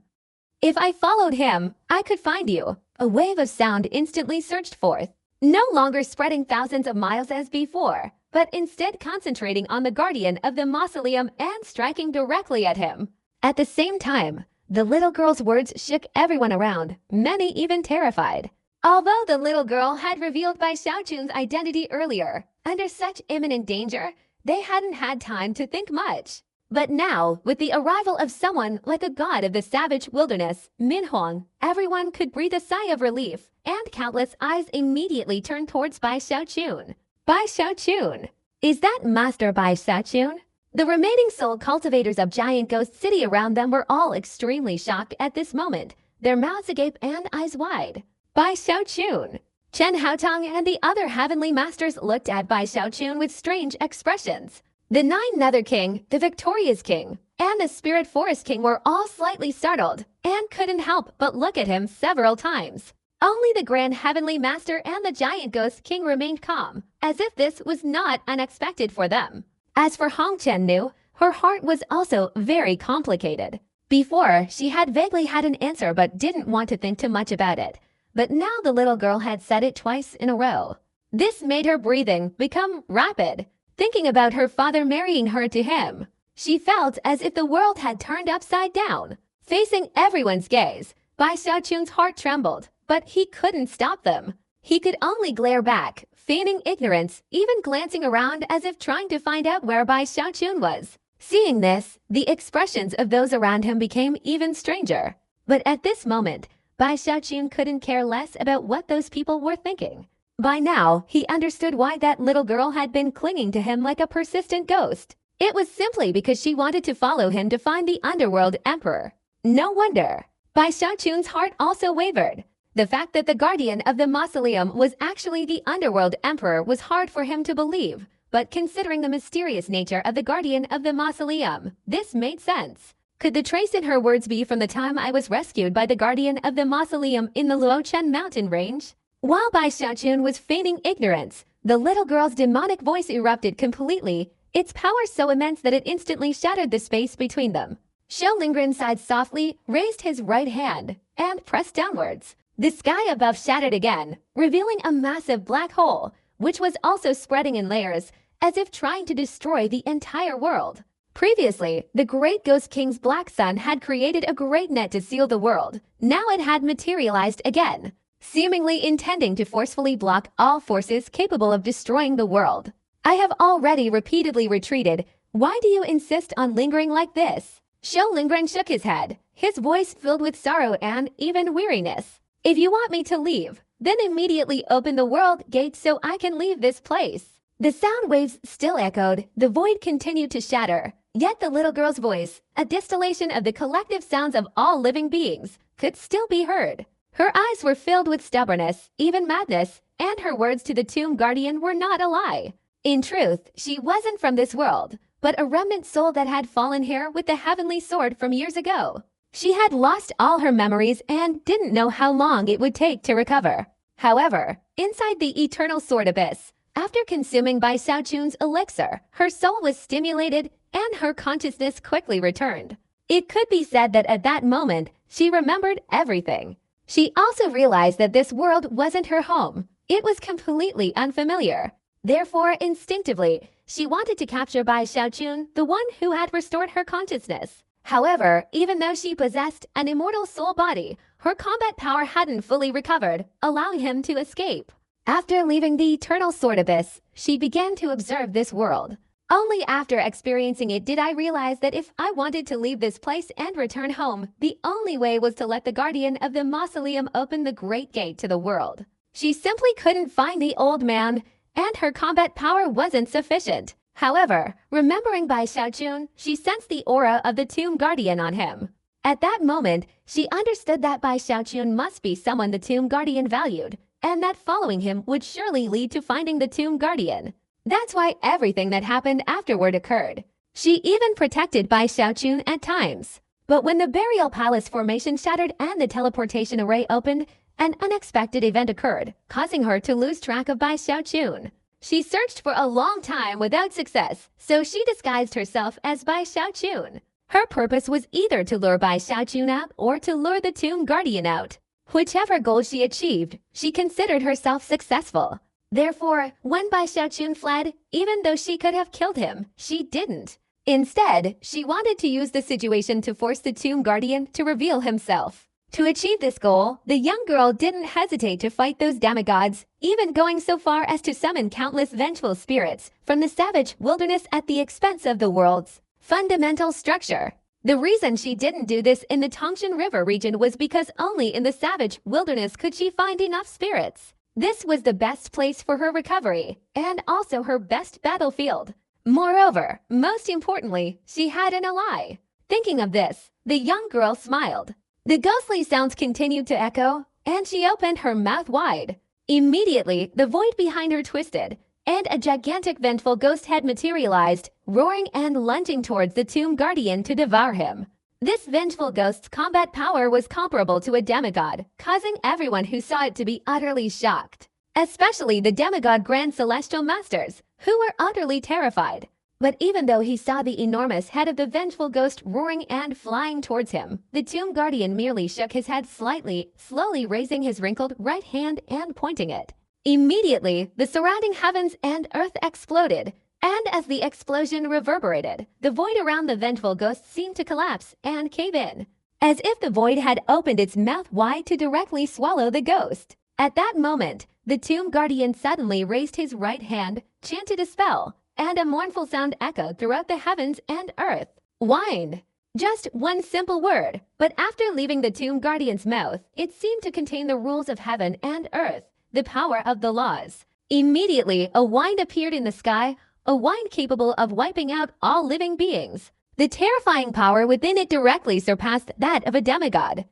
If I followed him, I could find you. A wave of sound instantly surged forth, no longer spreading thousands of miles as before, but instead concentrating on the guardian of the mausoleum and striking directly at him. At the same time, the little girl's words shook everyone around, many even terrified. Although the little girl had revealed Bai Xiaochun's identity earlier, under such imminent danger, they hadn't had time to think much. But now, with the arrival of someone like a god of the savage wilderness, Min Huang, everyone could breathe a sigh of relief, and countless eyes immediately turned towards Bai Xiaochun. Bai Xiaochun? Is that Master Bai Xiaochun? The remaining soul cultivators of Giant Ghost City around them were all extremely shocked at this moment, their mouths agape and eyes wide. Bai Xiaochun. Chen Haotong and the other heavenly masters looked at Bai Xiaochun with strange expressions. The 9 Nether King, the Victorious King, and the Spirit Forest King were all slightly startled and couldn't help but look at him several times. Only the Grand Heavenly Master and the Giant Ghost King remained calm, as if this was not unexpected for them. As for Hong Chen-nu, her heart was also very complicated. Before, she had vaguely had an answer but didn't want to think too much about it. But now the little girl had said it twice in a row. This made her breathing become rapid. Thinking about her father marrying her to him, she felt as if the world had turned upside down. Facing everyone's gaze, Bai Xiaochun's heart trembled, but he couldn't stop them. He could only glare back, feigning ignorance, even glancing around as if trying to find out where Bai Xiaochun was. Seeing this, the expressions of those around him became even stranger. But at this moment, Bai Xiaochun couldn't care less about what those people were thinking. By now, he understood why that little girl had been clinging to him like a persistent ghost. It was simply because she wanted to follow him to find the Underworld Emperor. No wonder. Bai Xiaochun's heart also wavered. The fact that the guardian of the mausoleum was actually the Underworld Emperor was hard for him to believe, but considering the mysterious nature of the guardian of the mausoleum, this made sense. Could the trace in her words be from the time I was rescued by the guardian of the mausoleum in the Luochen mountain range? While Bai Xiaochun was feigning ignorance, the little girl's demonic voice erupted completely, its power so immense that it instantly shattered the space between them. Xiao Lingren sighed softly, raised his right hand, and pressed downwards. The sky above shattered again, revealing a massive black hole, which was also spreading in layers, as if trying to destroy the entire world. Previously, the Great Ghost King's Black Sun had created a great net to seal the world. Now it had materialized again, seemingly intending to forcefully block all forces capable of destroying the world. I have already repeatedly retreated. Why do you insist on lingering like this? Xiao Lingren shook his head, his voice filled with sorrow and even weariness. If you want me to leave, then immediately open the world gate so I can leave this place. The sound waves still echoed, the void continued to shatter. Yet the little girl's voice, a distillation of the collective sounds of all living beings, could still be heard. Her eyes were filled with stubbornness, even madness, and her words to the tomb guardian were not a lie. In truth, she wasn't from this world, but a remnant soul that had fallen here with the heavenly sword from years ago. She had lost all her memories and didn't know how long it would take to recover. However, inside the eternal sword abyss, after consuming Bai Xiaochun's elixir, her soul was stimulated and her consciousness quickly returned. It could be said that at that moment, she remembered everything. She also realized that this world wasn't her home. It was completely unfamiliar. Therefore, instinctively, She wanted to capture Bai Xiaochun, the one who had restored her consciousness. However, even though she possessed an immortal soul body, her combat power hadn't fully recovered, allowing him to escape. After leaving the eternal sword abyss, she began to observe this world. Only after experiencing it did I realize that if I wanted to leave this place and return home, the only way was to let the guardian of the mausoleum open the great gate to the world. She simply couldn't find the old man, and her combat power wasn't sufficient. However, remembering Bai Xiaochun, she sensed the aura of the tomb guardian on him. At that moment, she understood that Bai Xiaochun must be someone the tomb guardian valued, and that following him would surely lead to finding the tomb guardian. That's why everything that happened afterward occurred. She even protected Bai Xiaochun at times. But when the burial palace formation shattered and the teleportation array opened, an unexpected event occurred, causing her to lose track of Bai Xiaochun. She searched for a long time without success, so she disguised herself as Bai Xiaochun. Her purpose was either to lure Bai Xiaochun out or to lure the tomb guardian out. Whichever goal she achieved, she considered herself successful. Therefore, when Bai Xiaochun fled, even though she could have killed him, she didn't. Instead, she wanted to use the situation to force the tomb guardian to reveal himself. To achieve this goal, the young girl didn't hesitate to fight those demigods, even going so far as to summon countless vengeful spirits from the savage wilderness at the expense of the world's fundamental structure. The reason she didn't do this in the Tongshan River region was because only in the savage wilderness could she find enough spirits. This was the best place for her recovery, and also her best battlefield. Moreover, most importantly, she had an ally. Thinking of this, the young girl smiled. The ghostly sounds continued to echo, and she opened her mouth wide. Immediately, the void behind her twisted, and a gigantic vengeful ghost head materialized, roaring and lunging towards the tomb guardian to devour him. This vengeful ghost's combat power was comparable to a demigod, causing everyone who saw it to be utterly shocked. Especially the demigod Grand Celestial Masters, who were utterly terrified. But even though he saw the enormous head of the vengeful ghost roaring and flying towards him, the tomb guardian merely shook his head slightly, slowly raising his wrinkled right hand and pointing it. Immediately, the surrounding heavens and earth exploded, and as the explosion reverberated, the void around the vengeful ghost seemed to collapse and cave in, as if the void had opened its mouth wide to directly swallow the ghost. At that moment, the tomb guardian suddenly raised his right hand, chanted a spell, and a mournful sound echoed throughout the heavens and earth. Wind. Just one simple word, but after leaving the tomb guardian's mouth, it seemed to contain the rules of heaven and earth, the power of the laws. Immediately, a wind appeared in the sky, a wind capable of wiping out all living beings. The terrifying power within it directly surpassed that of a demigod.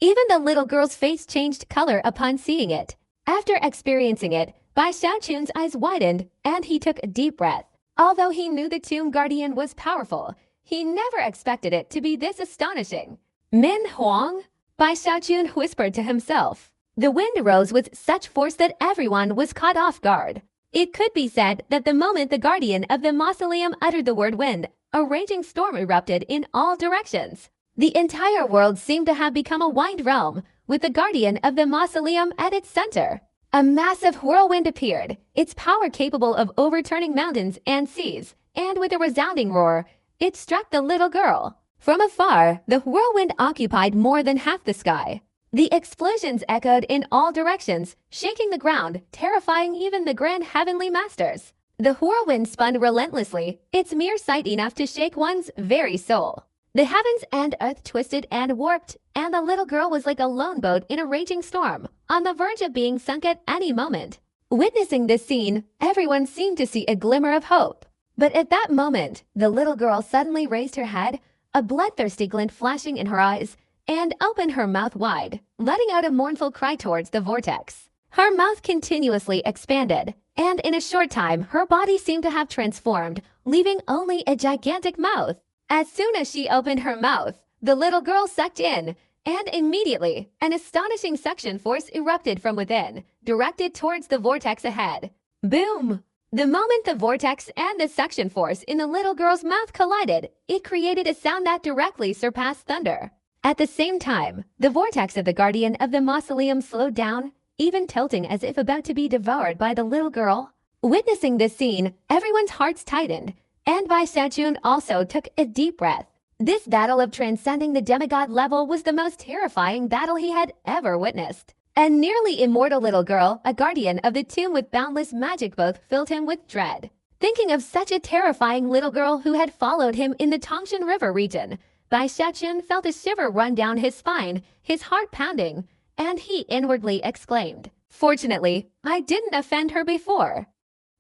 Even the little girl's face changed color upon seeing it. After experiencing it, Bai Xiaochun's eyes widened, and he took a deep breath. Although he knew the tomb guardian was powerful, he never expected it to be this astonishing. Min Huang? Bai Xiaochun whispered to himself. The wind rose with such force that everyone was caught off guard. It could be said that the moment the guardian of the mausoleum uttered the word wind, a raging storm erupted in all directions. The entire world seemed to have become a wind realm, with the guardian of the mausoleum at its center. A massive whirlwind appeared, its power capable of overturning mountains and seas, and with a resounding roar, it struck the little girl. From afar, the whirlwind occupied more than half the sky. The explosions echoed in all directions, shaking the ground, terrifying even the grand heavenly masters. The whirlwind spun relentlessly, its mere sight enough to shake one's very soul. The heavens and earth twisted and warped, and the little girl was like a lone boat in a raging storm, on the verge of being sunk at any moment. Witnessing this scene, everyone seemed to see a glimmer of hope. But at that moment, the little girl suddenly raised her head, a bloodthirsty glint flashing in her eyes, and opened her mouth wide, letting out a mournful cry towards the vortex. Her mouth continuously expanded, and in a short time her body seemed to have transformed, leaving only a gigantic mouth. As soon as she opened her mouth, the little girl sucked in, and immediately, an astonishing suction force erupted from within, directed towards the vortex ahead. Boom! The moment the vortex and the suction force in the little girl's mouth collided, it created a sound that directly surpassed thunder. At the same time, the vortex of the guardian of the mausoleum slowed down, even tilting as if about to be devoured by the little girl. Witnessing this scene, everyone's hearts tightened, and Bai Xiaojun also took a deep breath. This battle of transcending the demigod level was the most terrifying battle he had ever witnessed. A nearly immortal little girl, a guardian of the tomb with boundless magic, both filled him with dread. Thinking of such a terrifying little girl who had followed him in the Tangshan River region, Bai Xiaojun felt a shiver run down his spine, his heart pounding, and he inwardly exclaimed, "Fortunately, I didn't offend her before.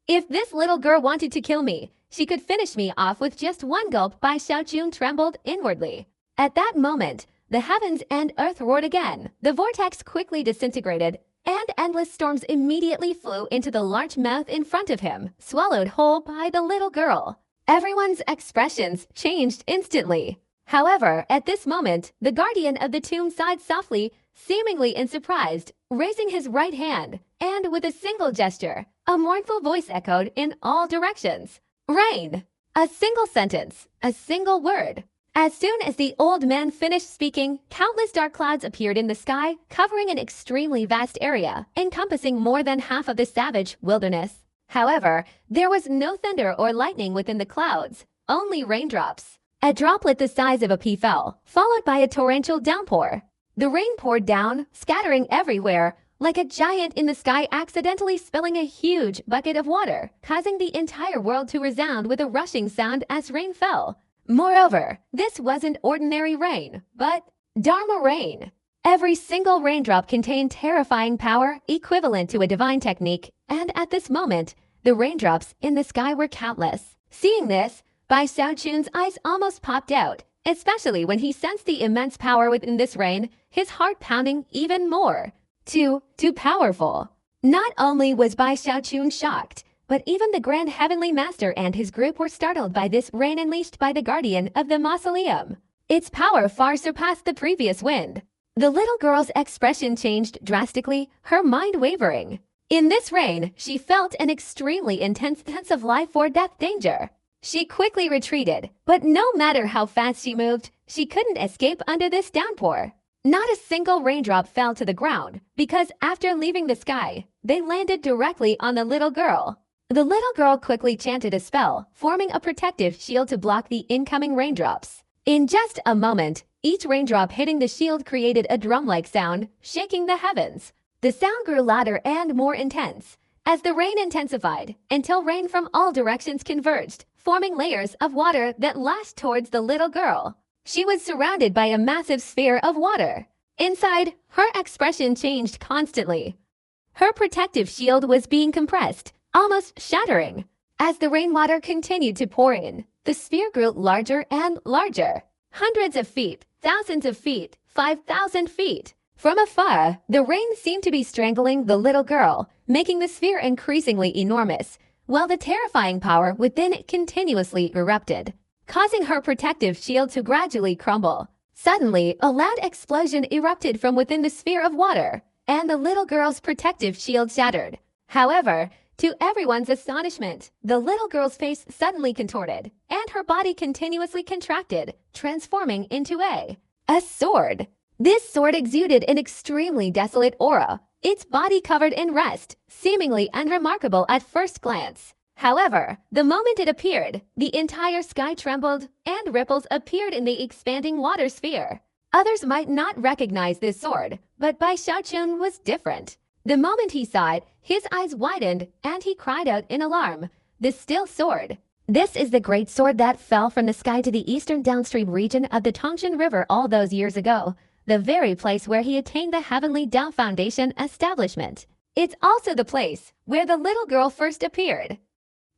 If this little girl wanted to kill me, she could finish me off with just one gulp." Bai Xiaojun trembled inwardly. At that moment, the heavens and earth roared again. The vortex quickly disintegrated, and endless storms immediately flew into the large mouth in front of him, swallowed whole by the little girl. Everyone's expressions changed instantly. However, at this moment, the guardian of the tomb sighed softly, seemingly unsurprised, raising his right hand, and with a single gesture, a mournful voice echoed in all directions. "Rain!" A single sentence, a single word. As soon as the old man finished speaking, countless dark clouds appeared in the sky, covering an extremely vast area, encompassing more than half of the savage wilderness. However, there was no thunder or lightning within the clouds, only raindrops. A droplet the size of a pea fell, followed by a torrential downpour. The rain poured down, scattering everywhere, like a giant in the sky accidentally spilling a huge bucket of water, causing the entire world to resound with a rushing sound as rain fell. Moreover, this wasn't ordinary rain, but Dharma rain. Every single raindrop contained terrifying power equivalent to a divine technique, and at this moment, the raindrops in the sky were countless. Seeing this, Bai Xiaojun's eyes almost popped out, especially when he sensed the immense power within this rain, his heart pounding even more. Too powerful. Not only was Bai Xiaojun shocked, but even the Grand Heavenly Master and his group were startled by this rain unleashed by the guardian of the mausoleum. Its power far surpassed the previous wind. The little girl's expression changed drastically, her mind wavering. In this rain, she felt an extremely intense sense of life or death danger. She quickly retreated, but no matter how fast she moved, she couldn't escape under this downpour. Not a single raindrop fell to the ground, because after leaving the sky, they landed directly on the little girl. The little girl quickly chanted a spell, forming a protective shield to block the incoming raindrops. In just a moment, each raindrop hitting the shield created a drum-like sound, shaking the heavens. The sound grew louder and more intense, as the rain intensified, until rain from all directions converged, forming layers of water that lashed towards the little girl. She was surrounded by a massive sphere of water. Inside, her expression changed constantly. Her protective shield was being compressed, almost shattering. As the rainwater continued to pour in, the sphere grew larger and larger. Hundreds of feet, thousands of feet, 5,000 feet. From afar, the rain seemed to be strangling the little girl, making the sphere increasingly enormous, while the terrifying power within it continuously erupted, causing her protective shield to gradually crumble. Suddenly, a loud explosion erupted from within the sphere of water, and the little girl's protective shield shattered. However, to everyone's astonishment, the little girl's face suddenly contorted, and her body continuously contracted, transforming into a sword. This sword exuded an extremely desolate aura, its body covered in rust, seemingly unremarkable at first glance. However, the moment it appeared, the entire sky trembled, and ripples appeared in the expanding water sphere. Others might not recognize this sword, but Bai Xiaojun was different. The moment he saw it, his eyes widened, and he cried out in alarm, "The still sword! This is the great sword that fell from the sky to the eastern downstream region of the Tangshan River all those years ago, the very place where he attained the Heavenly Tao Foundation establishment. It's also the place where the little girl first appeared."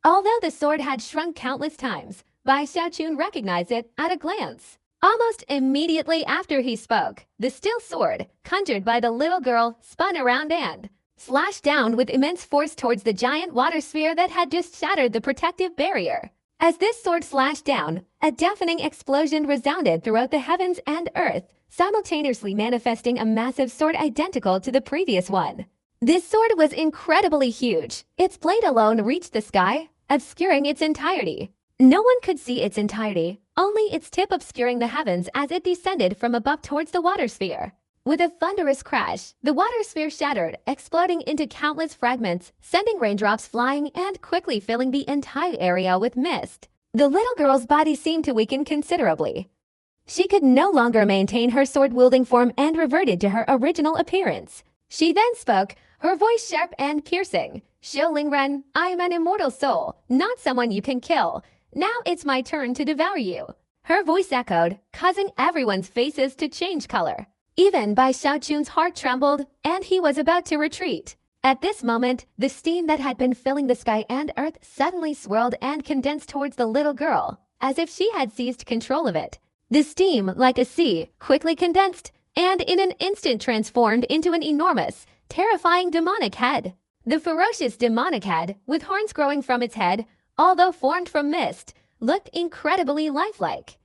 Although the sword had shrunk countless times, Bai Xiaojun recognized it at a glance. Almost immediately after he spoke, the still sword, conjured by the little girl, spun around and slashed down with immense force towards the giant water sphere that had just shattered the protective barrier. As this sword slashed down, a deafening explosion resounded throughout the heavens and earth, simultaneously manifesting a massive sword identical to the previous one. This sword was incredibly huge. Its blade alone reached the sky, obscuring its entirety. No one could see its entirety, only its tip obscuring the heavens as it descended from above towards the water sphere. With a thunderous crash, the water sphere shattered, exploding into countless fragments, sending raindrops flying and quickly filling the entire area with mist. The little girl's body seemed to weaken considerably. She could no longer maintain her sword-wielding form and reverted to her original appearance. She then spoke, her voice sharp and piercing. "Xiulingren, I am an immortal soul, not someone you can kill. Now it's my turn to devour you." Her voice echoed, causing everyone's faces to change color. Even Bai Xiaochun's heart trembled, and he was about to retreat. At this moment, the steam that had been filling the sky and earth suddenly swirled and condensed towards the little girl, as if she had seized control of it. The steam, like a sea, quickly condensed, and in an instant transformed into an enormous, terrifying demonic head. The ferocious demonic head, with horns growing from its head, although formed from mist, looked incredibly lifelike.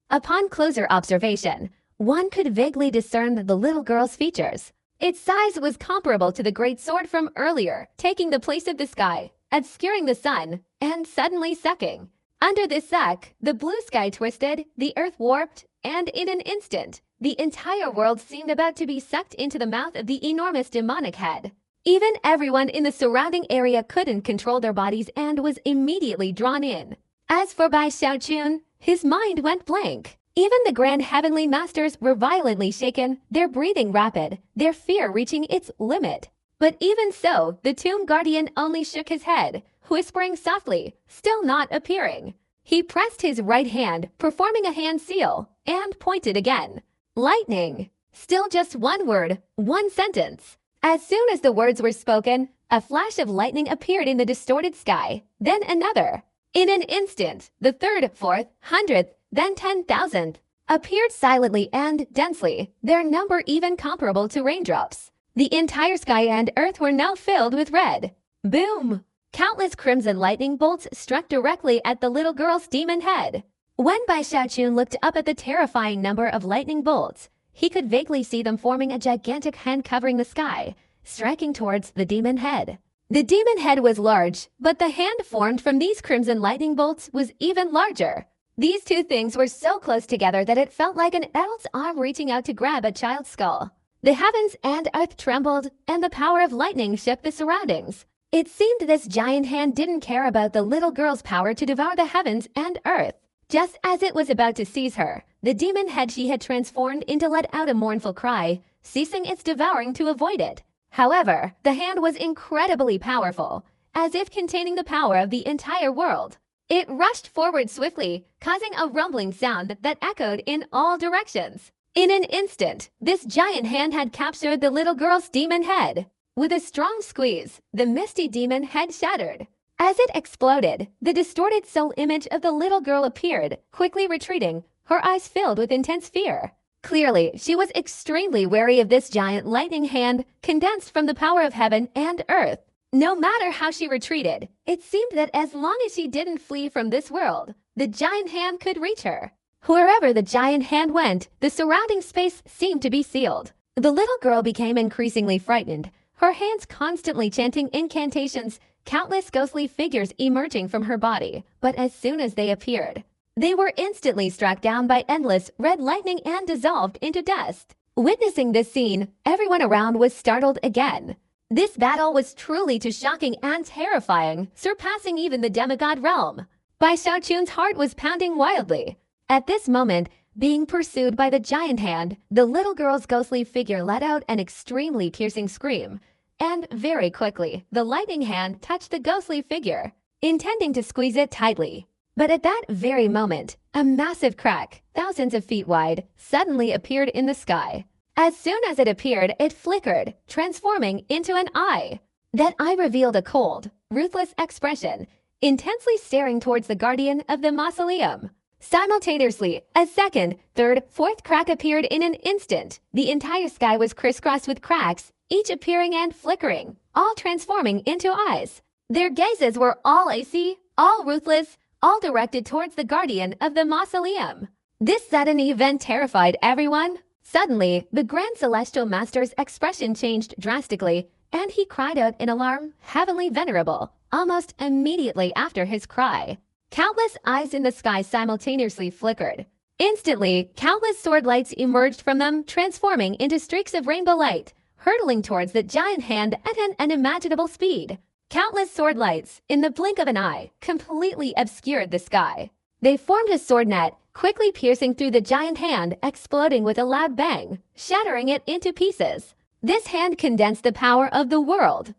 Upon closer observation, one could vaguely discern the little girl's features. Its size was comparable to the great sword from earlier, taking the place of the sky, obscuring the sun, and suddenly sucking. Under this suck, the blue sky twisted, the earth warped, and in an instant, the entire world seemed about to be sucked into the mouth of the enormous demonic head. Even everyone in the surrounding area couldn't control their bodies and was immediately drawn in. As for Bai Xiaochun, his mind went blank. Even the grand heavenly masters were violently shaken, their breathing rapid, their fear reaching its limit. But even so, the tomb guardian only shook his head, whispering softly, still not appearing. He pressed his right hand, performing a hand seal, and pointed again. Lightning. Still just one word, one sentence. As soon as the words were spoken, a flash of lightning appeared in the distorted sky, then another. In an instant, the third, fourth, 100th, then 10,000th appeared silently and densely, their number even comparable to raindrops. The entire sky and earth were now filled with red. Boom! Countless crimson lightning bolts struck directly at the little girl's demon head. When Bai Xiaochun looked up at the terrifying number of lightning bolts, he could vaguely see them forming a gigantic hand covering the sky, striking towards the demon head. The demon head was large, but the hand formed from these crimson lightning bolts was even larger. These two things were so close together that it felt like an adult's arm reaching out to grab a child's skull. The heavens and earth trembled, and the power of lightning shook the surroundings. It seemed this giant hand didn't care about the little girl's power to devour the heavens and earth. Just as it was about to seize her, the demon head she had transformed into let out a mournful cry, ceasing its devouring to avoid it. However, the hand was incredibly powerful, as if containing the power of the entire world. It rushed forward swiftly, causing a rumbling sound that echoed in all directions. In an instant, this giant hand had captured the little girl's demon head. With a strong squeeze, the misty demon head shattered. As it exploded, the distorted soul image of the little girl appeared, quickly retreating, her eyes filled with intense fear. Clearly, she was extremely wary of this giant lightning hand, condensed from the power of heaven and earth. No matter how she retreated, it seemed that as long as she didn't flee from this world, the giant hand could reach her. Wherever the giant hand went, the surrounding space seemed to be sealed. The little girl became increasingly frightened, her hands constantly chanting incantations, countless ghostly figures emerging from her body. But as soon as they appeared, they were instantly struck down by endless red lightning and dissolved into dust. Witnessing this scene, everyone around was startled again. This battle was truly too shocking and terrifying, surpassing even the demigod realm. Bai Xiaochun's heart was pounding wildly. At this moment, being pursued by the giant hand, the little girl's ghostly figure let out an extremely piercing scream. And very quickly, the lightning hand touched the ghostly figure, intending to squeeze it tightly. But at that very moment, a massive crack, thousands of feet wide, suddenly appeared in the sky. As soon as it appeared, it flickered, transforming into an eye. That eye revealed a cold, ruthless expression, intensely staring towards the guardian of the mausoleum. Simultaneously, a second, third, fourth crack appeared in an instant. The entire sky was crisscrossed with cracks, each appearing and flickering, all transforming into eyes. Their gazes were all icy, all ruthless, all directed towards the guardian of the mausoleum. This sudden event terrified everyone. Suddenly, the Grand Celestial Master's expression changed drastically, and he cried out in alarm, heavenly venerable, almost immediately after his cry. Countless eyes in the sky simultaneously flickered. Instantly, countless sword lights emerged from them, transforming into streaks of rainbow light, hurtling towards the giant hand at an unimaginable speed. Countless sword lights, in the blink of an eye, completely obscured the sky. They formed a sword net, quickly piercing through the giant hand, exploding with a loud bang, shattering it into pieces. This hand condensed the power of the world.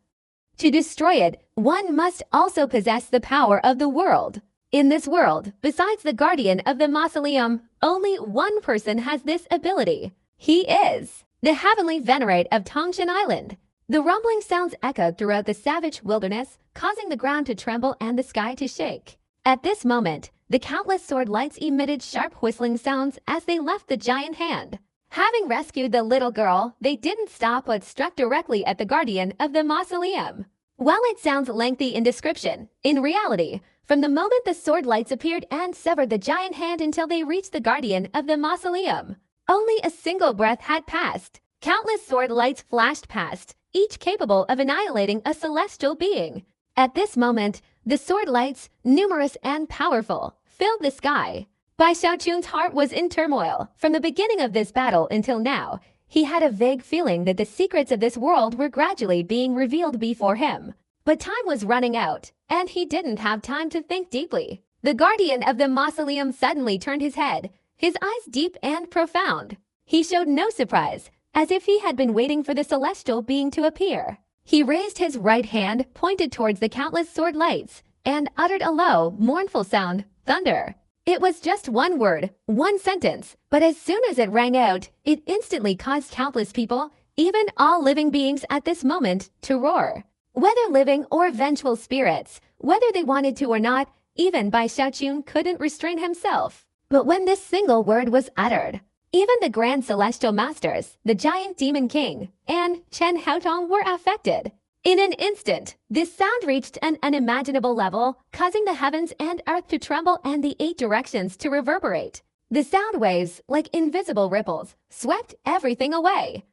To destroy it, one must also possess the power of the world. In this world, besides the guardian of the mausoleum, only one person has this ability. He is the heavenly venerate of Tongshan Island. The rumbling sounds echoed throughout the savage wilderness, causing the ground to tremble and the sky to shake. At this moment, the countless sword lights emitted sharp whistling sounds as they left the giant hand. Having rescued the little girl, they didn't stop but struck directly at the guardian of the mausoleum. While it sounds lengthy in description, in reality, from the moment the sword lights appeared and severed the giant hand until they reached the guardian of the mausoleum, only a single breath had passed. Countless sword lights flashed past, each capable of annihilating a celestial being. At this moment, the sword lights, numerous and powerful, filled the sky. Bai Xiaochun's heart was in turmoil. From the beginning of this battle until now, he had a vague feeling that the secrets of this world were gradually being revealed before him. But time was running out, and he didn't have time to think deeply. The guardian of the mausoleum suddenly turned his head, his eyes deep and profound. He showed no surprise, as if he had been waiting for the celestial being to appear. He raised his right hand, pointed towards the countless sword lights, and uttered a low, mournful sound, thunder. It was just one word, one sentence, but as soon as it rang out, it instantly caused countless people, even all living beings at this moment, to roar. Whether living or vengeful spirits, whether they wanted to or not, even Bai Xiaochun couldn't restrain himself. But when this single word was uttered, even the Grand Celestial Masters, the Giant Demon King, and Chen Haotong were affected. In an instant, this sound reached an unimaginable level, causing the heavens and earth to tremble and the 8 directions to reverberate. The sound waves, like invisible ripples, swept everything away.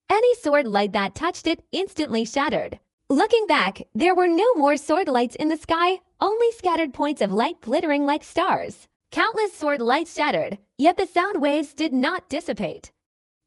Any sword light that touched it instantly shattered. Looking back, there were no more sword lights in the sky, only scattered points of light glittering like stars. Countless sword lights shattered, yet the sound waves did not dissipate.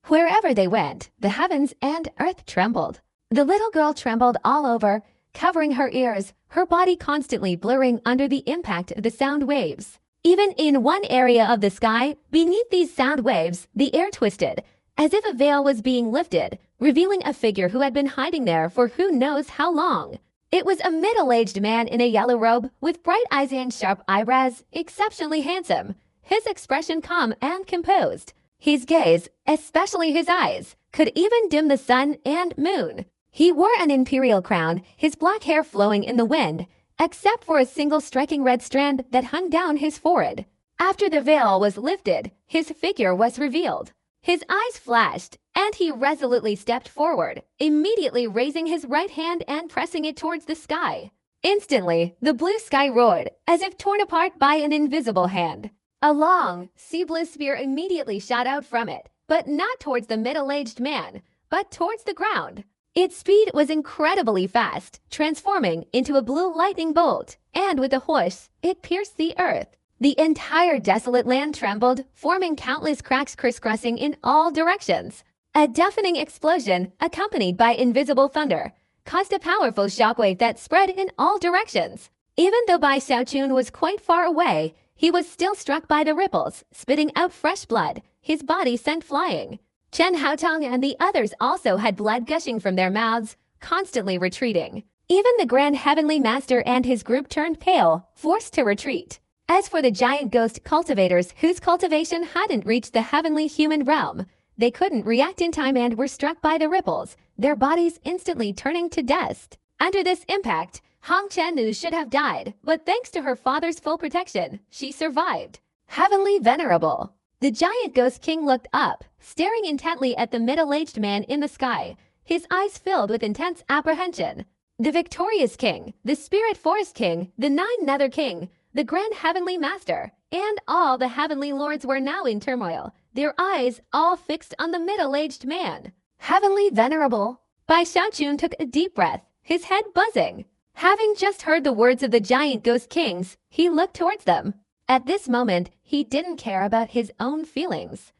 Wherever they went, the heavens and earth trembled. The little girl trembled all over, covering her ears, her body constantly blurring under the impact of the sound waves. Even in one area of the sky, beneath these sound waves, the air twisted, as if a veil was being lifted, revealing a figure who had been hiding there for who knows how long. It was a middle-aged man in a yellow robe, with bright eyes and sharp eyebrows, exceptionally handsome, his expression calm and composed. His gaze, especially his eyes, could even dim the sun and moon. He wore an imperial crown, his black hair flowing in the wind, except for a single striking red strand that hung down his forehead. After the veil was lifted, his figure was revealed. His eyes flashed, and he resolutely stepped forward, immediately raising his right hand and pressing it towards the sky. Instantly, the blue sky roared, as if torn apart by an invisible hand. A long, sea-blue spear immediately shot out from it, but not towards the middle-aged man, but towards the ground. Its speed was incredibly fast, transforming into a blue lightning bolt, and with a whoosh, it pierced the earth. The entire desolate land trembled, forming countless cracks crisscrossing in all directions. A deafening explosion, accompanied by invisible thunder, caused a powerful shockwave that spread in all directions. Even though Bai Xiaochun was quite far away, he was still struck by the ripples, spitting out fresh blood, his body sent flying. Chen Haotong and the others also had blood gushing from their mouths, constantly retreating. Even the Grand Heavenly Master and his group turned pale, forced to retreat. As for the giant ghost cultivators whose cultivation hadn't reached the heavenly human realm, they couldn't react in time and were struck by the ripples, their bodies instantly turning to dust. Under this impact, Hong Chennu should have died, but thanks to her father's full protection, she survived. Heavenly Venerable. The giant ghost king looked up, staring intently at the middle-aged man in the sky, his eyes filled with intense apprehension. The victorious king, the spirit forest king, the 9 nether king, the grand heavenly master, and all the heavenly lords were now in turmoil, their eyes all fixed on the middle-aged man. Heavenly Venerable. Bai Xiaochun took a deep breath, his head buzzing. Having just heard the words of the giant ghost kings, he looked towards them. At this moment, he didn't care about his own feelings.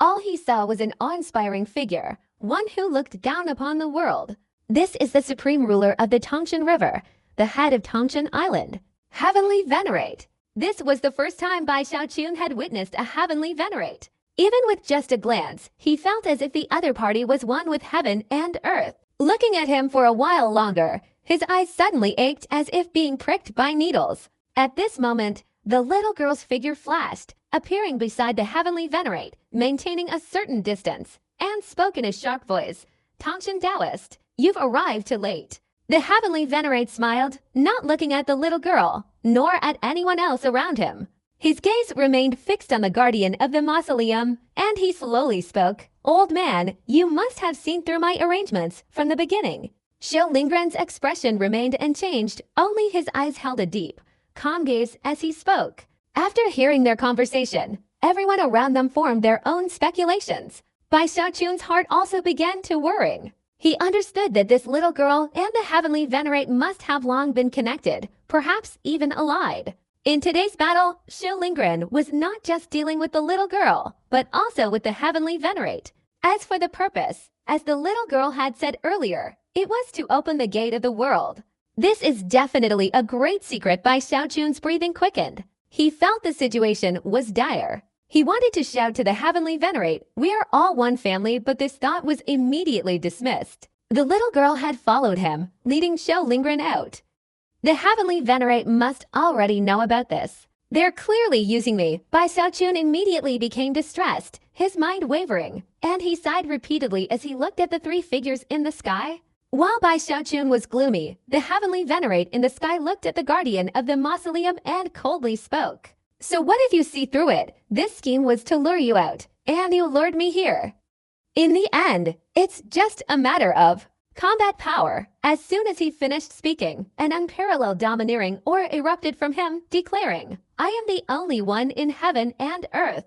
All he saw was an awe-inspiring figure, one who looked down upon the world. This is the supreme ruler of the Tangshan River, the head of Tangshan Island, Heavenly Venerate. This was the first time Bai Xiaoqun had witnessed a Heavenly Venerate. Even with just a glance, he felt as if the other party was one with heaven and earth. Looking at him for a while longer, his eyes suddenly ached as if being pricked by needles. At this moment, the little girl's figure flashed, appearing beside the Heavenly Venerate, maintaining a certain distance, and spoke in a sharp voice, "Tangshan Taoist, you've arrived too late." The Heavenly Venerate smiled, not looking at the little girl, nor at anyone else around him. His gaze remained fixed on the guardian of the mausoleum, and he slowly spoke, "Old man, you must have seen through my arrangements from the beginning." Xiao Lingren's expression remained unchanged, only his eyes held a deep, calm gaze as he spoke. After hearing their conversation, everyone around them formed their own speculations. Bai Xiaoqun's heart also began to whirring. He understood that this little girl and the Heavenly Venerate must have long been connected, perhaps even allied. In today's battle, Xiao Lingren was not just dealing with the little girl, but also with the Heavenly Venerate. As for the purpose, as the little girl had said earlier, it was to open the gate of the world. This is definitely a great secret. Bai Xiaoqun's breathing quickened. He felt the situation was dire. He wanted to shout to the Heavenly Venerate, "We are all one family," but this thought was immediately dismissed. The little girl had followed him, leading Xiao Lingren out. The Heavenly Venerate must already know about this. They're clearly using me. Bai Xiaoqun immediately became distressed, his mind wavering, and he sighed repeatedly as he looked at the three figures in the sky. While Bai Xiaoqun was gloomy, the Heavenly Venerate in the sky looked at the guardian of the mausoleum and coldly spoke. "So what if you see through it? This scheme was to lure you out, and you lured me here. In the end, it's just a matter of combat power." As soon as he finished speaking, an unparalleled domineering aura erupted from him, declaring, "I am the only one in heaven and earth."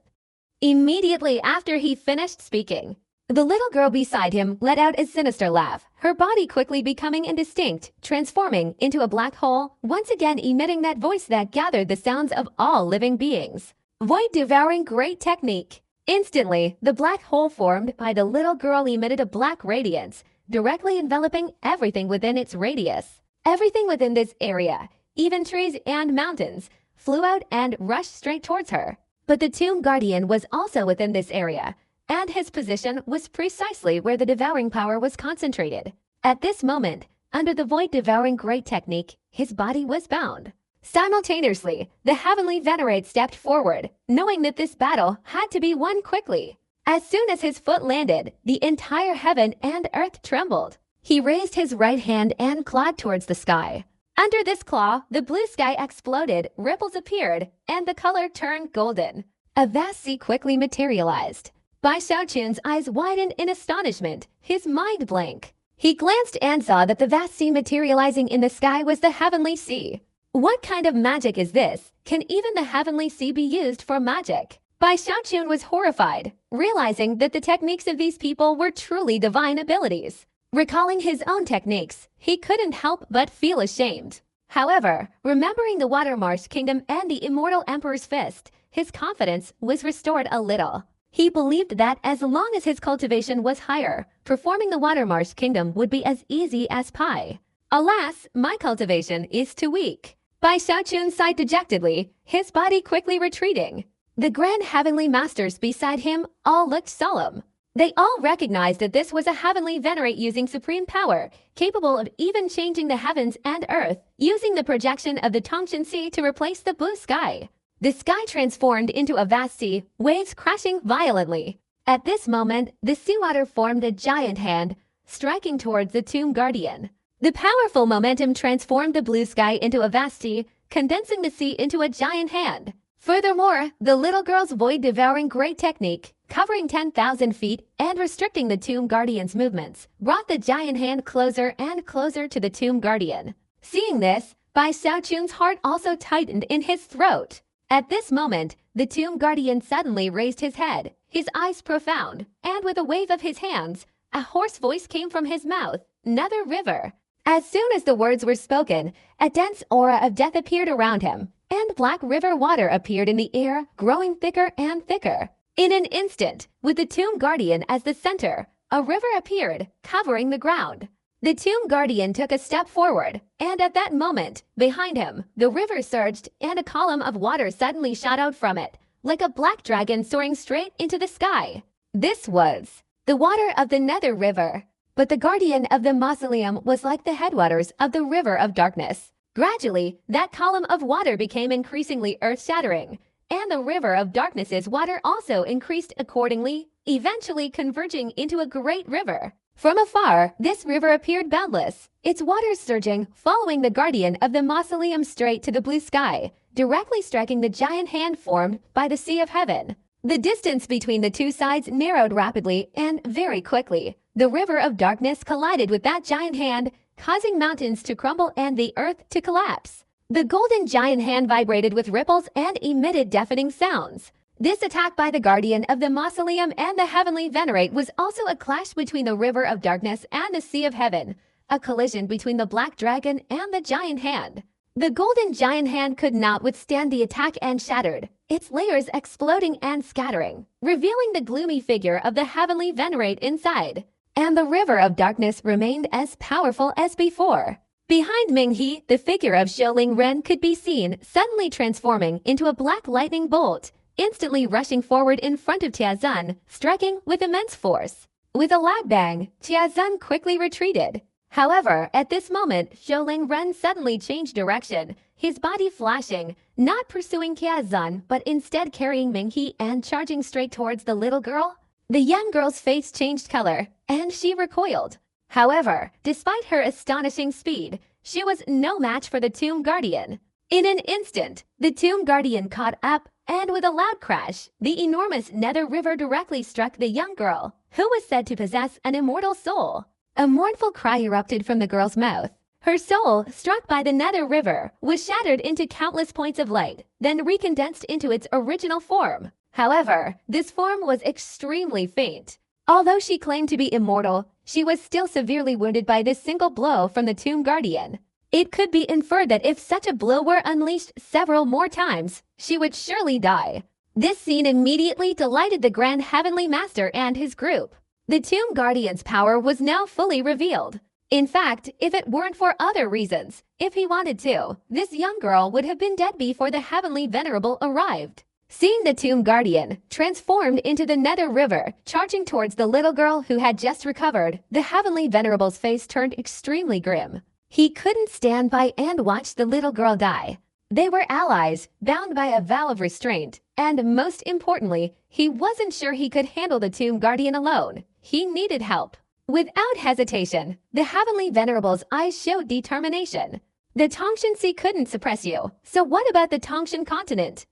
Immediately after he finished speaking, the little girl beside him let out a sinister laugh, her body quickly becoming indistinct, transforming into a black hole, once again emitting that voice that gathered the sounds of all living beings. Void devouring great technique. Instantly, the black hole formed by the little girl emitted a black radiance, directly enveloping everything within its radius. Everything within this area, even trees and mountains, flew out and rushed straight towards her. But the Tomb Guardian was also within this area, and his position was precisely where the devouring power was concentrated. At this moment, under the void devouring great technique, his body was bound. Simultaneously, the Heavenly Venerate stepped forward, knowing that this battle had to be won quickly. As soon as his foot landed, the entire heaven and earth trembled. He raised his right hand and clawed towards the sky. Under this claw, the blue sky exploded, ripples appeared, and the color turned golden. A vast sea quickly materialized. Bai Xiaoqun's eyes widened in astonishment, his mind blank. He glanced and saw that the vast sea materializing in the sky was the Heavenly Sea. What kind of magic is this? Can even the Heavenly Sea be used for magic? Bai Xiaoqun was horrified, realizing that the techniques of these people were truly divine abilities. Recalling his own techniques, he couldn't help but feel ashamed. However, remembering the Watermarsh Kingdom and the Immortal Emperor's Fist, his confidence was restored a little. He believed that as long as his cultivation was higher, performing the Watermarsh Kingdom would be as easy as pie. Alas, my cultivation is too weak. Bai Xiaoqun sighed dejectedly, his body quickly retreating. The Grand Heavenly Masters beside him all looked solemn. They all recognized that this was a Heavenly Venerate using supreme power, capable of even changing the heavens and earth, using the projection of the Tangshan Sea to replace the blue sky. The sky transformed into a vast sea, waves crashing violently. At this moment, the seawater formed a giant hand, striking towards the Tomb Guardian. The powerful momentum transformed the blue sky into a vast sea, condensing the sea into a giant hand. Furthermore, the little girl's void-devouring great technique, covering 10,000 feet and restricting the Tomb Guardian's movements, brought the giant hand closer and closer to the Tomb Guardian. Seeing this, Bai Xiaoqun's heart also tightened in his throat. At this moment, the Tomb Guardian suddenly raised his head, his eyes profound, and with a wave of his hands, a hoarse voice came from his mouth, "Nether River." As soon as the words were spoken, a dense aura of death appeared around him, and black river water appeared in the air, growing thicker and thicker. In an instant, with the tomb guardian as the center, a river appeared, covering the ground. The tomb guardian took a step forward, and at that moment, behind him, the river surged and a column of water suddenly shot out from it, like a black dragon soaring straight into the sky. This was the water of the Nether River. But the guardian of the mausoleum was like the headwaters of the river of darkness. Gradually, that column of water became increasingly earth-shattering, and the river of darkness's water also increased accordingly, eventually converging into a great river. From afar, this river appeared boundless, its waters surging, following the guardian of the mausoleum straight to the blue sky, directly striking the giant hand formed by the sea of heaven. The distance between the two sides narrowed rapidly and very quickly. The river of darkness collided with that giant hand, causing mountains to crumble and the earth to collapse. The golden giant hand vibrated with ripples and emitted deafening sounds. This attack by the guardian of the mausoleum and the heavenly venerate was also a clash between the river of darkness and the sea of heaven, a collision between the black dragon and the giant hand. The golden giant hand could not withstand the attack and shattered, its layers exploding and scattering, revealing the gloomy figure of the heavenly venerate inside. And the river of darkness remained as powerful as before. Behind Ming-He, the figure of Xiaoling Ren could be seen suddenly transforming into a black lightning bolt, instantly rushing forward in front of Tiazun, striking with immense force. With a loud bang, Tiazun quickly retreated. However, at this moment, Xiaoling Ren suddenly changed direction, his body flashing, not pursuing Tiazun, but instead carrying Ming-He and charging straight towards the little girl. The young girl's face changed color, and she recoiled. However, despite her astonishing speed, she was no match for the tomb guardian. In an instant, the tomb guardian caught up, and with a loud crash, the enormous Nether River directly struck the young girl, who was said to possess an immortal soul. A mournful cry erupted from the girl's mouth. Her soul, struck by the Nether River, was shattered into countless points of light, then recondensed into its original form. However, this form was extremely faint. Although she claimed to be immortal, she was still severely wounded by this single blow from the tomb guardian. It could be inferred that if such a blow were unleashed several more times, she would surely die. This scene immediately delighted the Grand Heavenly Master and his group. The tomb guardian's power was now fully revealed. In fact, if it weren't for other reasons, if he wanted to, this young girl would have been dead before the Heavenly Venerable arrived. Seeing the tomb guardian transformed into the Nether River, charging towards the little girl who had just recovered, the Heavenly Venerable's face turned extremely grim. He couldn't stand by and watch the little girl die. They were allies, bound by a vow of restraint, and most importantly, he wasn't sure he could handle the tomb guardian alone. He needed help. Without hesitation, the Heavenly Venerable's eyes showed determination. The Tongshan Sea couldn't suppress you, so what about the Tongshan continent?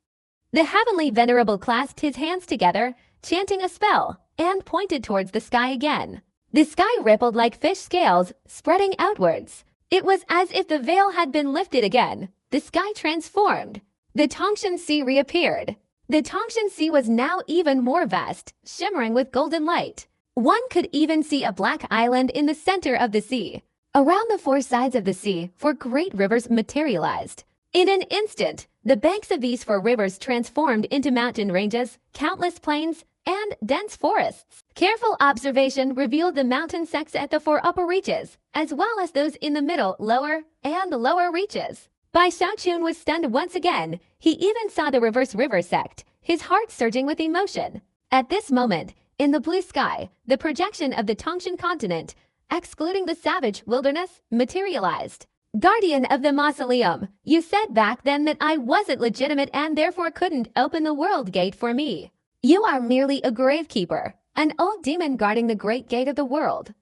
The Heavenly Venerable clasped his hands together, chanting a spell, and pointed towards the sky again. The sky rippled like fish scales, spreading outwards. It was as if the veil had been lifted again. The sky transformed. The Tongshan Sea reappeared. The Tongshan Sea was now even more vast, shimmering with golden light. One could even see a black island in the center of the sea. Around the four sides of the sea, four great rivers materialized. In an instant, the banks of these four rivers transformed into mountain ranges, countless plains, and dense forests. Careful observation revealed the mountain sects at the four upper reaches, as well as those in the middle, lower, and lower reaches. Bai Xiaochun was stunned once again. He even saw the reverse river sect, his heart surging with emotion. At this moment, in the blue sky, the projection of the Tongshan continent, excluding the savage wilderness, materialized. Guardian of the Mausoleum, you said back then that I wasn't legitimate and therefore couldn't open the world gate for me. You are merely a gravekeeper, an old demon guarding the great gate of the world.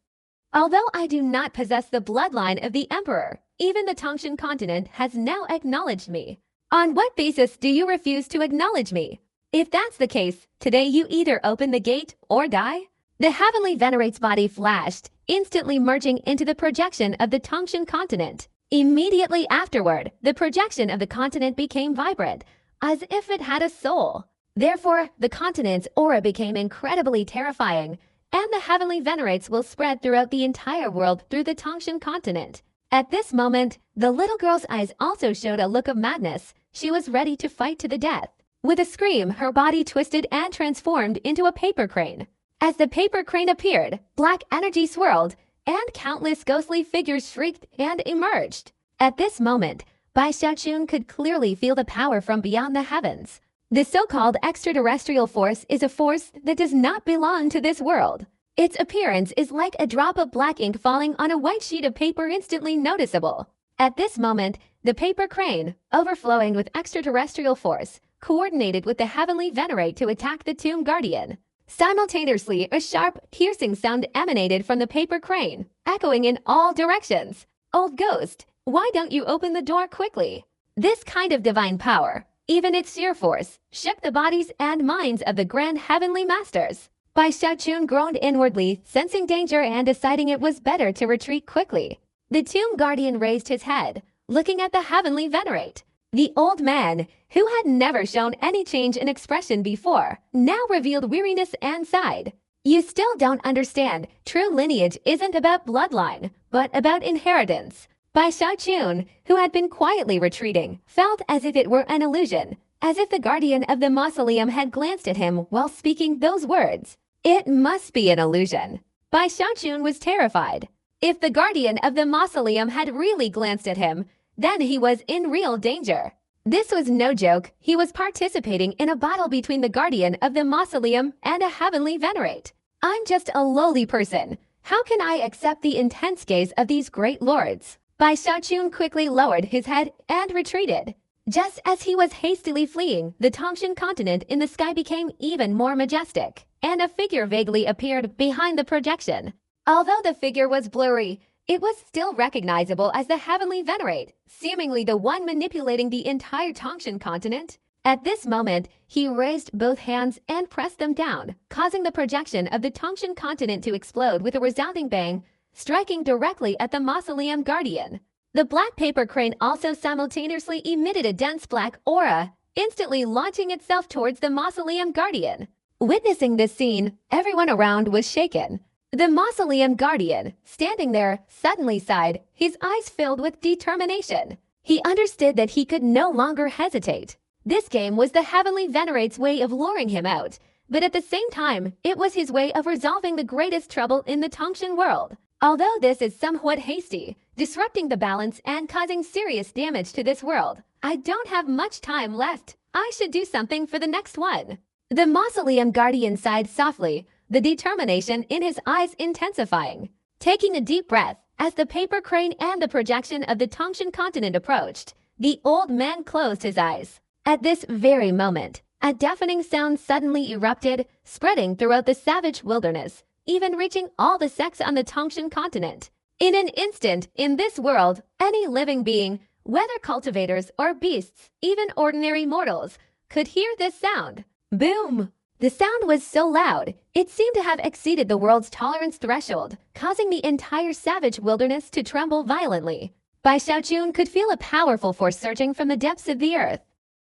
Although I do not possess the bloodline of the Emperor, even the Tongshan continent has now acknowledged me. On what basis do you refuse to acknowledge me? If that's the case, today you either open the gate or die. The Heavenly Venerate's body flashed, instantly merging into the projection of the Tongshan continent. Immediately afterward, the projection of the continent became vibrant, as if it had a soul. Therefore, the continent's aura became incredibly terrifying, and the Heavenly Venerates will spread throughout the entire world through the Tongshan continent. At this moment, the little girl's eyes also showed a look of madness. She was ready to fight to the death. With a scream, her body twisted and transformed into a paper crane. As the paper crane appeared, black energy swirled, and countless ghostly figures shrieked and emerged. At this moment, Bai Xiaochun could clearly feel the power from beyond the heavens. The so-called extraterrestrial force is a force that does not belong to this world. Its appearance is like a drop of black ink falling on a white sheet of paper, instantly noticeable. At this moment, the paper crane, overflowing with extraterrestrial force, coordinated with the heavenly venerate to attack the tomb guardian. Simultaneously, a sharp, piercing sound emanated from the paper crane, echoing in all directions. "Old ghost, why don't you open the door quickly?" This kind of divine power, even its sheer force, shook the bodies and minds of the grand heavenly masters. Bai Xiaochun groaned inwardly, sensing danger and deciding it was better to retreat quickly. The tomb guardian raised his head, looking at the heavenly venerate. The old man, who had never shown any change in expression before, now revealed weariness and sighed. "You still don't understand. True lineage isn't about bloodline, but about inheritance." Bai Xiaochun, who had been quietly retreating, felt as if it were an illusion, as if the guardian of the mausoleum had glanced at him while speaking those words. It must be an illusion. Bai Xiaochun was terrified. If the guardian of the mausoleum had really glanced at him, then he was in real danger. This was no joke. He was participating in a battle between the guardian of the mausoleum and a heavenly venerate. "I'm just a lowly person. How can I accept the intense gaze of these great lords?" Bai Xiaochun quickly lowered his head and retreated. Just as he was hastily fleeing, the Tangshan continent in the sky became even more majestic, and a figure vaguely appeared behind the projection. Although the figure was blurry, it was still recognizable as the heavenly venerate, seemingly the one manipulating the entire Tangshan continent. At this moment, he raised both hands and pressed them down, causing the projection of the Tangshan continent to explode with a resounding bang, striking directly at the mausoleum guardian. The black paper crane also simultaneously emitted a dense black aura, instantly launching itself towards the mausoleum guardian. Witnessing this scene, everyone around was shaken. The mausoleum guardian, standing there, suddenly sighed, his eyes filled with determination. He understood that he could no longer hesitate. This game was the heavenly venerate's way of luring him out, but at the same time, it was his way of resolving the greatest trouble in the Tangshan world. Although this is somewhat hasty, disrupting the balance and causing serious damage to this world, I don't have much time left. I should do something for the next one. The mausoleum guardian sighed softly, the determination in his eyes intensifying. Taking a deep breath, as the paper crane and the projection of the Tangshan continent approached, the old man closed his eyes. At this very moment, a deafening sound suddenly erupted, spreading throughout the savage wilderness, even reaching all the sects on the Tangshan continent. In an instant, in this world, any living being, whether cultivators or beasts, even ordinary mortals, could hear this sound. Boom! The sound was so loud, it seemed to have exceeded the world's tolerance threshold, causing the entire savage wilderness to tremble violently. Bai Xiaochun could feel a powerful force surging from the depths of the earth.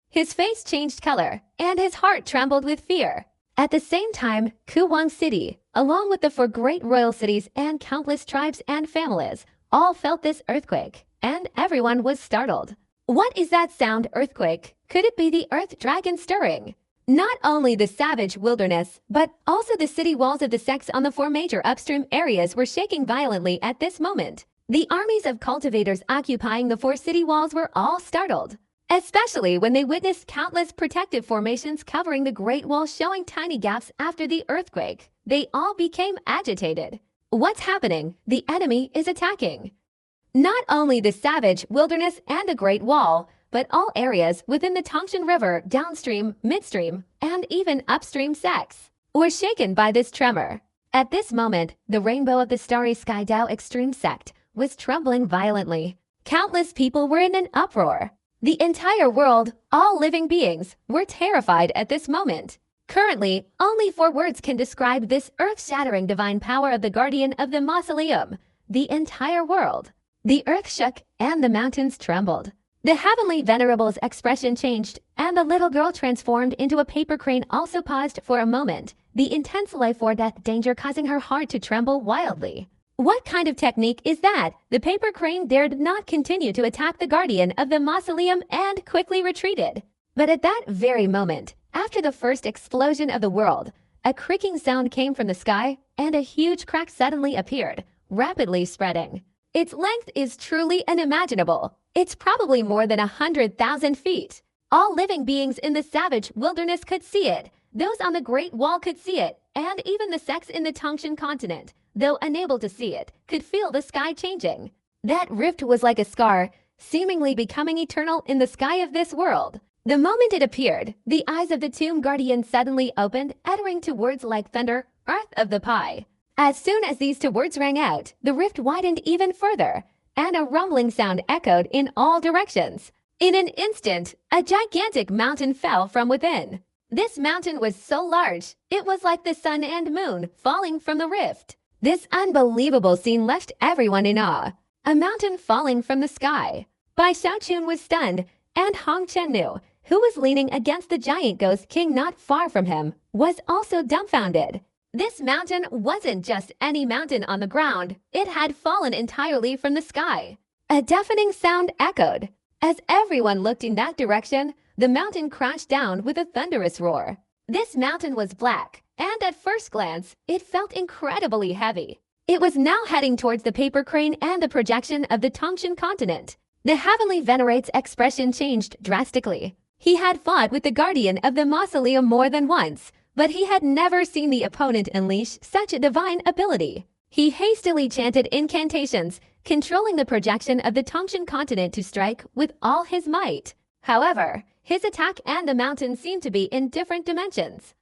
His face changed color, and his heart trembled with fear. At the same time, Kuwang City, along with the four great royal cities and countless tribes and families, all felt this earthquake, and everyone was startled. What is that sound, earthquake? Could it be the earth dragon stirring? Not only the savage wilderness, but also the city walls of the sects on the four major upstream areas were shaking violently at this moment. The armies of cultivators occupying the four city walls were all startled, especially when they witnessed countless protective formations covering the Great Wall showing tiny gaps after the earthquake. They all became agitated. What's happening? The enemy is attacking. Not only the savage wilderness and the Great Wall, but all areas within the Tangshan River, downstream, midstream, and even upstream sects were shaken by this tremor. At this moment, the rainbow of the Starry Sky Dao Extreme sect was trembling violently. Countless people were in an uproar. The entire world, all living beings, were terrified at this moment. Currently, only 4 words can describe this earth-shattering divine power of the guardian of the mausoleum: the entire world. The earth shook and the mountains trembled. The heavenly venerable's expression changed, and the little girl transformed into a paper crane also paused for a moment, the intense life or death danger causing her heart to tremble wildly. What kind of technique is that? The paper crane dared not continue to attack the guardian of the mausoleum and quickly retreated. But at that very moment, after the first explosion of the world, a creaking sound came from the sky and a huge crack suddenly appeared, rapidly spreading. Its length is truly unimaginable. It's probably more than 100,000 feet. All living beings in the savage wilderness could see it. Those on the Great Wall could see it, and even the sects in the Tangshan continent, though unable to see it, could feel the sky changing. That rift was like a scar, seemingly becoming eternal in the sky of this world. The moment it appeared, the eyes of the tomb guardian suddenly opened, uttering two words like thunder, "Earth of the Pie." As soon as these two words rang out, the rift widened even further, and a rumbling sound echoed in all directions. In an instant, a gigantic mountain fell from within. This mountain was so large, it was like the sun and moon falling from the rift. This unbelievable scene left everyone in awe. A mountain falling from the sky. Bai Xiaochun was stunned, and Hong Chennu, who was leaning against the giant ghost king not far from him, was also dumbfounded. This mountain wasn't just any mountain on the ground, it had fallen entirely from the sky. A deafening sound echoed. As everyone looked in that direction, the mountain crashed down with a thunderous roar. This mountain was black, and at first glance, it felt incredibly heavy. It was now heading towards the paper crane and the projection of the Tangshan continent. The heavenly venerate's expression changed drastically. He had fought with the guardian of the mausoleum more than once, but he had never seen the opponent unleash such a divine ability. He hastily chanted incantations, controlling the projection of the Tangshan continent to strike with all his might. However, his attack and the mountain seemed to be in different dimensions.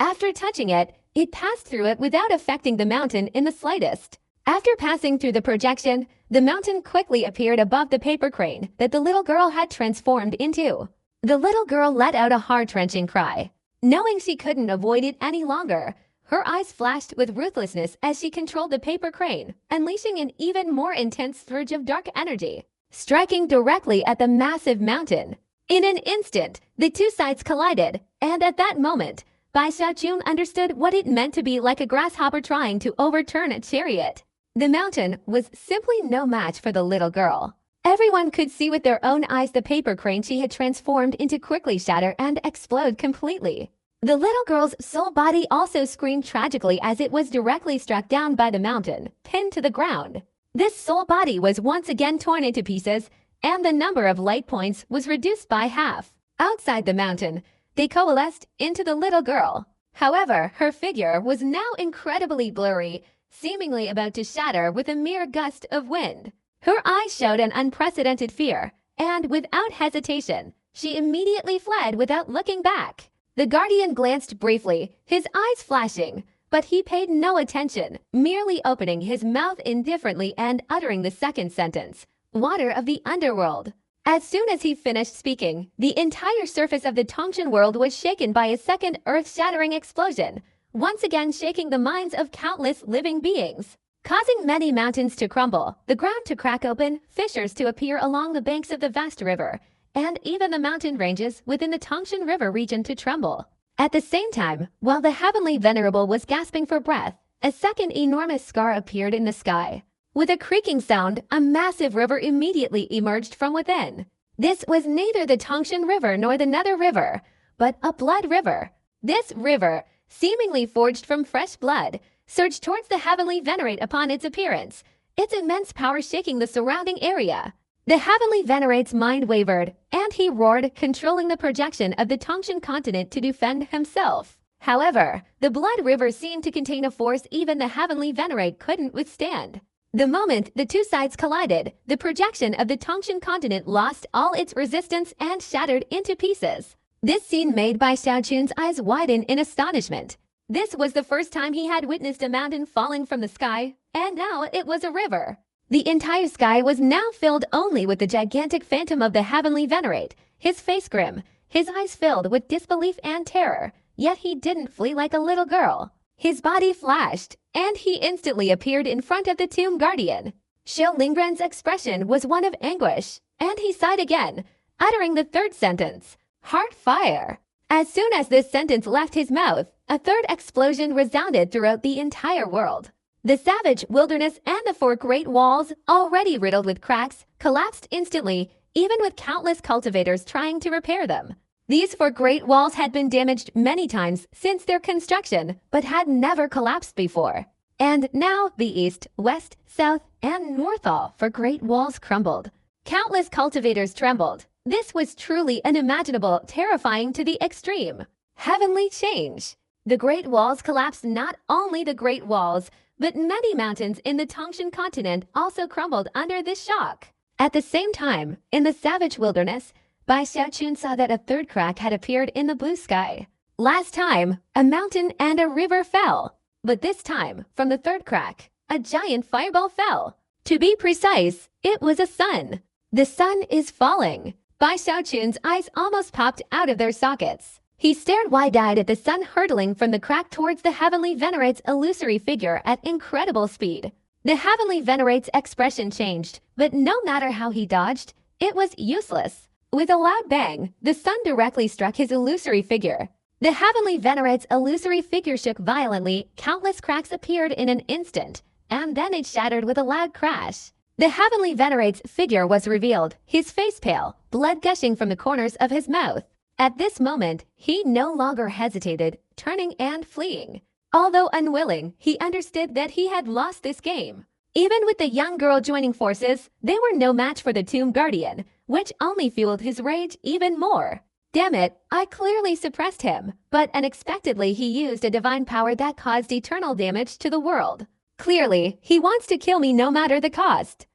After touching it, it passed through it without affecting the mountain in the slightest. After passing through the projection, the mountain quickly appeared above the paper crane that the little girl had transformed into. The little girl let out a heart-wrenching cry. Knowing she couldn't avoid it any longer, her eyes flashed with ruthlessness as she controlled the paper crane, unleashing an even more intense surge of dark energy, striking directly at the massive mountain. In an instant, the two sides collided, and at that moment, Bai Xiaochun understood what it meant to be like a grasshopper trying to overturn a chariot. The mountain was simply no match for the little girl. Everyone could see with their own eyes the paper crane she had transformed into quickly shatter and explode completely. The little girl's soul body also screamed tragically as it was directly struck down by the mountain, pinned to the ground. This soul body was once again torn into pieces, and the number of light points was reduced by half. Outside the mountain, they coalesced into the little girl. However, her figure was now incredibly blurry, seemingly about to shatter with a mere gust of wind. Her eyes showed an unprecedented fear, and without hesitation, she immediately fled without looking back. The guardian glanced briefly, his eyes flashing, but he paid no attention, merely opening his mouth indifferently and uttering the second sentence, "Water of the underworld." As soon as he finished speaking, the entire surface of the Tangshan world was shaken by a second earth-shattering explosion, once again shaking the minds of countless living beings, causing many mountains to crumble, the ground to crack open, fissures to appear along the banks of the vast river, and even the mountain ranges within the Tangshan River region to tremble. At the same time, while the heavenly venerable was gasping for breath, a second enormous scar appeared in the sky. With a creaking sound, a massive river immediately emerged from within. This was neither the Tangshan River nor the Nether River, but a blood river. This river, seemingly forged from fresh blood, surged towards the heavenly venerate upon its appearance, its immense power shaking the surrounding area. The heavenly venerate's mind wavered, and he roared, controlling the projection of the Tangshan continent to defend himself. However, the blood river seemed to contain a force even the heavenly venerate couldn't withstand. The moment the two sides collided, the projection of the Tangshan continent lost all its resistance and shattered into pieces. This scene made Bai Xiaochun's eyes widen in astonishment. This was the first time he had witnessed a mountain falling from the sky, and now it was a river. The entire sky was now filled only with the gigantic phantom of the heavenly venerate, his face grim, his eyes filled with disbelief and terror, yet he didn't flee like a little girl. His body flashed, and he instantly appeared in front of the tomb guardian. Xiao Lingren's expression was one of anguish, and he sighed again, uttering the third sentence, "Heart fire." As soon as this sentence left his mouth, a third explosion resounded throughout the entire world. The savage wilderness and the four great walls, already riddled with cracks, collapsed instantly, even with countless cultivators trying to repair them. These four great walls had been damaged many times since their construction, but had never collapsed before. And now the east, west, south, and north all four great walls crumbled. Countless cultivators trembled. This was truly unimaginable, terrifying to the extreme. Heavenly change. The Great Walls collapsed. Not only the Great Walls, but many mountains in the Tangshan continent also crumbled under this shock. At the same time, in the savage wilderness, Bai Xiaochun saw that a third crack had appeared in the blue sky. Last time, a mountain and a river fell. But this time, from the third crack, a giant fireball fell. To be precise, it was a sun. The sun is falling. Bai Xiaochun's eyes almost popped out of their sockets. He stared wide-eyed at the sun hurtling from the crack towards the Heavenly Venerate's illusory figure at incredible speed. The Heavenly Venerate's expression changed, but no matter how he dodged, it was useless. With a loud bang, the sun directly struck his illusory figure. The Heavenly Venerate's illusory figure shook violently, countless cracks appeared in an instant, and then it shattered with a loud crash. The Heavenly Venerate's figure was revealed, his face pale, blood gushing from the corners of his mouth. At this moment, he no longer hesitated, turning and fleeing. Although unwilling, he understood that he had lost this game. Even with the young girl joining forces, they were no match for the Tomb Guardian, which only fueled his rage even more. Damn it, I clearly suppressed him, but unexpectedly he used a divine power that caused eternal damage to the world. Clearly, he wants to kill me no matter the cost.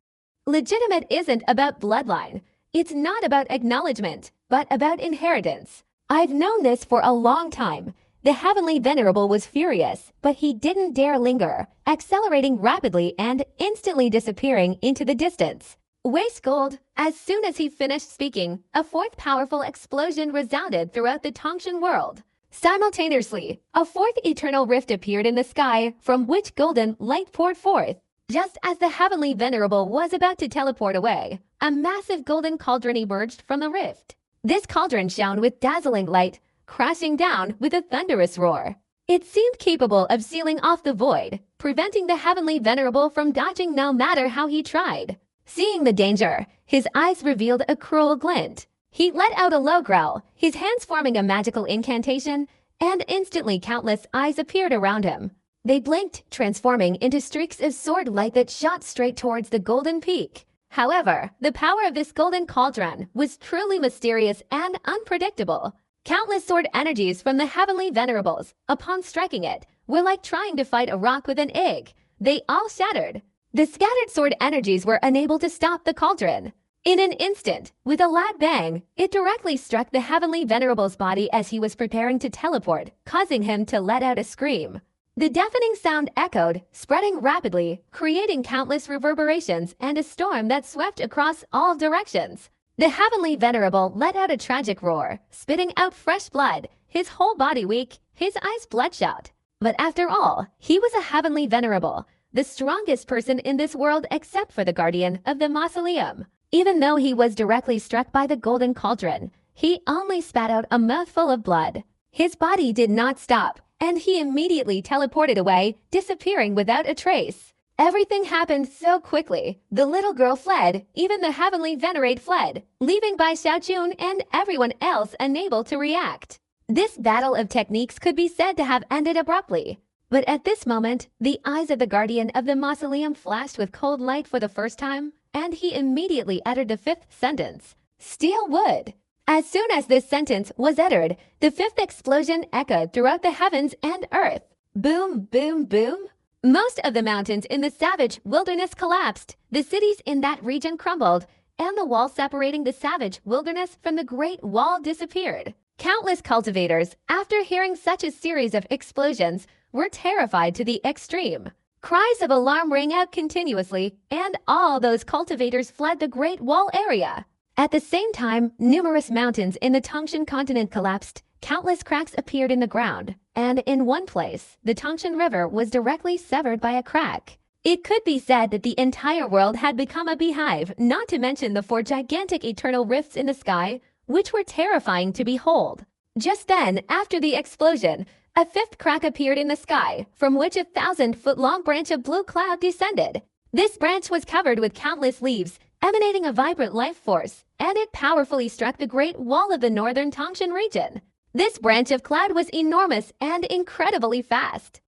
Legitimate isn't about bloodline. It's not about acknowledgement, but about inheritance. I've known this for a long time. The Heavenly Venerable was furious, but he didn't dare linger, accelerating rapidly and instantly disappearing into the distance. Waste gold. As soon as he finished speaking, a fourth powerful explosion resounded throughout the Tangshan world. Simultaneously, a fourth eternal rift appeared in the sky, from which golden light poured forth. Just as the Heavenly Venerable was about to teleport away, a massive golden cauldron emerged from the rift. This cauldron shone with dazzling light, crashing down with a thunderous roar. It seemed capable of sealing off the void, preventing the Heavenly Venerable from dodging no matter how he tried. Seeing the danger, his eyes revealed a cruel glint. He let out a low growl, his hands forming a magical incantation, and instantly countless eyes appeared around him. They blinked, transforming into streaks of sword light that shot straight towards the golden peak. However, the power of this golden cauldron was truly mysterious and unpredictable. Countless sword energies from the Heavenly Venerables, upon striking it, were like trying to fight a rock with an egg. They all shattered. The scattered sword energies were unable to stop the cauldron. In an instant, with a loud bang, it directly struck the Heavenly Venerable's body as he was preparing to teleport, causing him to let out a scream. The deafening sound echoed, spreading rapidly, creating countless reverberations and a storm that swept across all directions. The Heavenly Venerable let out a tragic roar, spitting out fresh blood, his whole body weak, his eyes bloodshot. But after all, he was a Heavenly Venerable, the strongest person in this world except for the Guardian of the Mausoleum. Even though he was directly struck by the golden cauldron, he only spat out a mouthful of blood. His body did not stop, and he immediately teleported away, disappearing without a trace. Everything happened so quickly. The little girl fled, even the Heavenly Venerate fled, leaving Bai Xiaochun and everyone else unable to react. This battle of techniques could be said to have ended abruptly. But at this moment, the eyes of the Guardian of the Mausoleum flashed with cold light for the first time, and he immediately uttered the fifth sentence. Steel wood. As soon as this sentence was uttered, the fifth explosion echoed throughout the heavens and earth. Boom, boom, boom. Most of the mountains in the savage wilderness collapsed, the cities in that region crumbled, and the wall separating the savage wilderness from the Great Wall disappeared. Countless cultivators, after hearing such a series of explosions, were terrified to the extreme. Cries of alarm rang out continuously, and all those cultivators fled the Great Wall area. At the same time, numerous mountains in the Tangshan continent collapsed. Countless cracks appeared in the ground, and in one place, the Tangshan River was directly severed by a crack. It could be said that the entire world had become a beehive, not to mention the four gigantic eternal rifts in the sky, which were terrifying to behold. Just then, after the explosion, A fifth crack appeared in the sky, from which a 1,000-foot-long branch of blue cloud descended. This branch was covered with countless leaves, emanating a vibrant life force, and it powerfully struck the Great Wall of the northern Tangshan region. This branch of cloud was enormous and incredibly fast.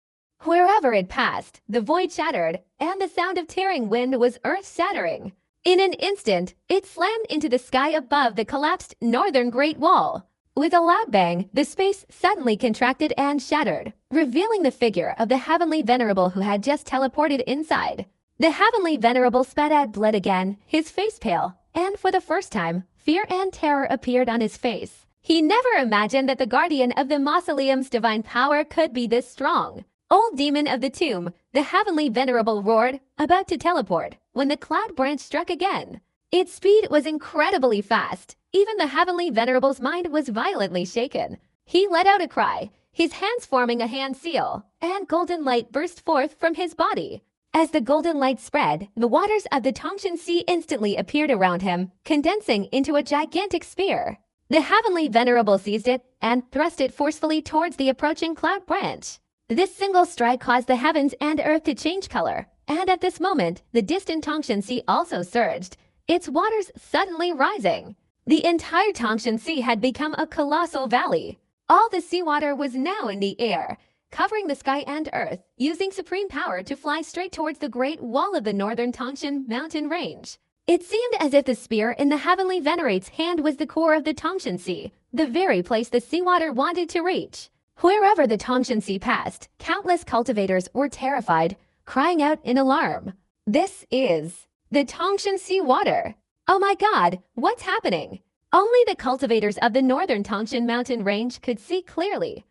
Wherever it passed, the void shattered, and the sound of tearing wind was earth-shattering. In an instant, it slammed into the sky above the collapsed northern Great Wall. With a loud bang, the space suddenly contracted and shattered, revealing the figure of the Heavenly Venerable who had just teleported inside. The Heavenly Venerable spat out blood again, his face pale, and for the first time, fear and terror appeared on his face. He never imagined that the guardian of the mausoleum's divine power could be this strong. Old demon of the tomb, the Heavenly Venerable roared, about to teleport, when the cloud branch struck again. Its speed was incredibly fast. Even the Heavenly Venerable's mind was violently shaken. He let out a cry, his hands forming a hand seal, and golden light burst forth from his body. As the golden light spread, the waters of the Tangshan Sea instantly appeared around him, condensing into a gigantic spear. The Heavenly Venerable seized it and thrust it forcefully towards the approaching cloud branch. This single strike caused the heavens and earth to change color, and at this moment, the distant Tangshan Sea also surged, its waters suddenly rising. The entire Tangshan Sea had become a colossal valley. All the seawater was now in the air, covering the sky and earth, using supreme power to fly straight towards the Great Wall of the northern Tangshan mountain range. It seemed as if the spear in the Heavenly Venerate's hand was the core of the Tangshan Sea, the very place the seawater wanted to reach. Wherever the Tangshan Sea passed, countless cultivators were terrified, crying out in alarm. This is the Tangshan Sea water. Oh my God, what's happening? Only the cultivators of the northern Tangshan mountain range could see clearly.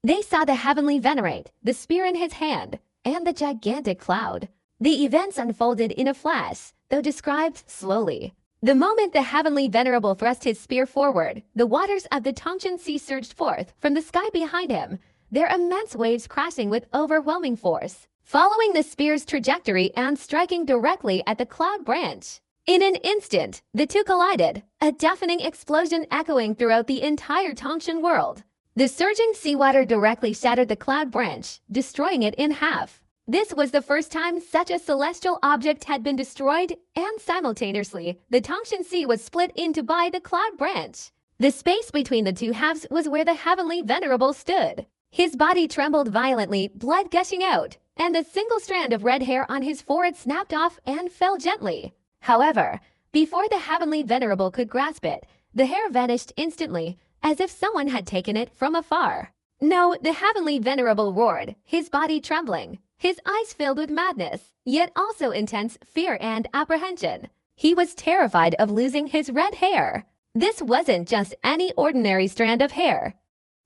They saw the Heavenly Venerate, the spear in his hand, and the gigantic cloud. The events unfolded in a flash, though described slowly. The moment the Heavenly Venerable thrust his spear forward, the waters of the Tangshan Sea surged forth from the sky behind him, their immense waves crashing with overwhelming force, following the spear's trajectory and striking directly at the cloud branch. In an instant, the two collided, a deafening explosion echoing throughout the entire Tangshan world. The surging seawater directly shattered the cloud branch, destroying it in half. This was the first time such a celestial object had been destroyed, and simultaneously, the Tangshan Sea was split into by the cloud branch. The space between the two halves was where the Heavenly Venerable stood. His body trembled violently, blood gushing out, and the single strand of red hair on his forehead snapped off and fell gently. However, before the Heavenly Venerable could grasp it, the hair vanished instantly, as if someone had taken it from afar. No, the Heavenly Venerable roared, his body trembling, his eyes filled with madness, yet also intense fear and apprehension. He was terrified of losing his red hair. This wasn't just any ordinary strand of hair.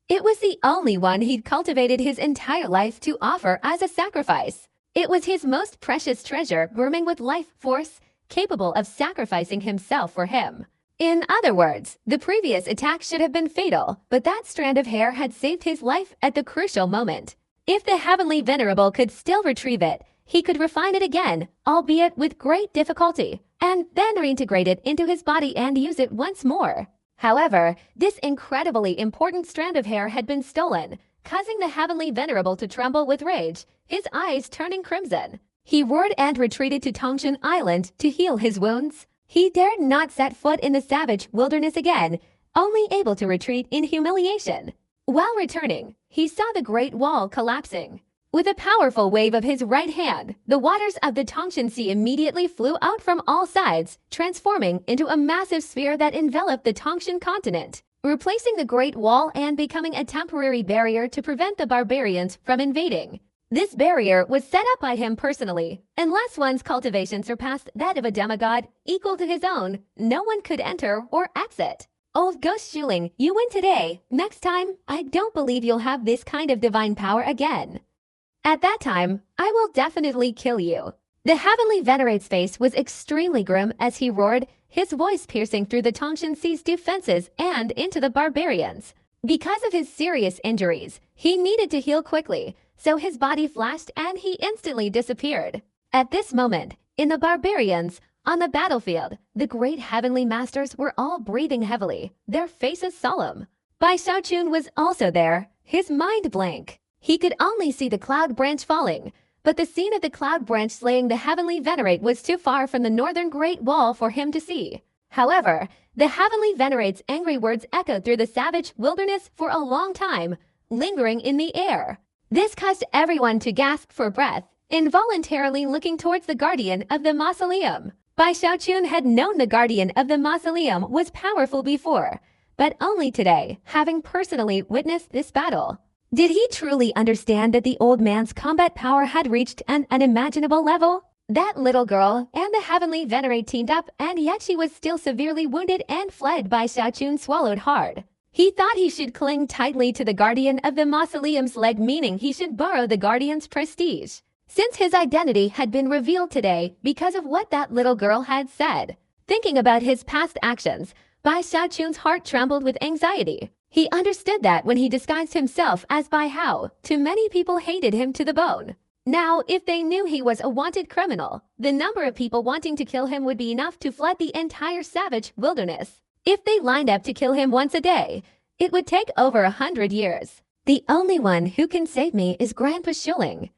It was the only one he'd cultivated his entire life to offer as a sacrifice. It was his most precious treasure, brimming with life force, capable of sacrificing himself for him. In other words, the previous attack should have been fatal, but that strand of hair had saved his life at the crucial moment. If the Heavenly Venerable could still retrieve it, he could refine it again, albeit with great difficulty, and then reintegrate it into his body and use it once more. However, this incredibly important strand of hair had been stolen, causing the Heavenly Venerable to tremble with rage, his eyes turning crimson. He roared and retreated to Tangshan Island to heal his wounds. He dared not set foot in the savage wilderness again, only able to retreat in humiliation. While returning, he saw the Great Wall collapsing. With a powerful wave of his right hand, the waters of the Tangshan Sea immediately flew out from all sides, transforming into a massive sphere that enveloped the Tangshan continent, replacing the Great Wall and becoming a temporary barrier to prevent the barbarians from invading. This barrier was set up by him personally. Unless one's cultivation surpassed that of a demigod equal to his own, no one could enter or exit. Old Ghost Shuling, you win today. Next time, I don't believe you'll have this kind of divine power again. At that time, I will definitely kill you. The Heavenly Venerate's face was extremely grim as he roared, his voice piercing through the Tangshan Sea's defenses and into the barbarians. Because of his serious injuries, he needed to heal quickly, so his body flashed and he instantly disappeared. At this moment, in the barbarians, on the battlefield, the great heavenly masters were all breathing heavily, their faces solemn. Bai Xiaochun was also there, his mind blank. He could only see the cloud branch falling, but the scene of the cloud branch slaying the heavenly venerate was too far from the northern Great Wall for him to see. However, the heavenly venerate's angry words echoed through the savage wilderness for a long time, lingering in the air. This caused everyone to gasp for breath, involuntarily looking towards the guardian of the mausoleum. Bai Xiaochun had known the guardian of the mausoleum was powerful before, but only today, having personally witnessed this battle. Did he truly understand that the old man's combat power had reached an unimaginable level? That little girl and the heavenly venerate teamed up, and yet she was still severely wounded and fled. Bai Xiaochun swallowed hard. He thought he should cling tightly to the guardian of the mausoleum's leg, meaning he should borrow the guardian's prestige, since his identity had been revealed today because of what that little girl had said. Thinking about his past actions, Bai Xiaochun's heart trembled with anxiety. He understood that when he disguised himself as Bai Hao, too many people hated him to the bone. Now, if they knew he was a wanted criminal, the number of people wanting to kill him would be enough to flood the entire savage wilderness. If they lined up to kill him once a day, it would take over 100 years. The only one who can save me is Grandpa Shuling.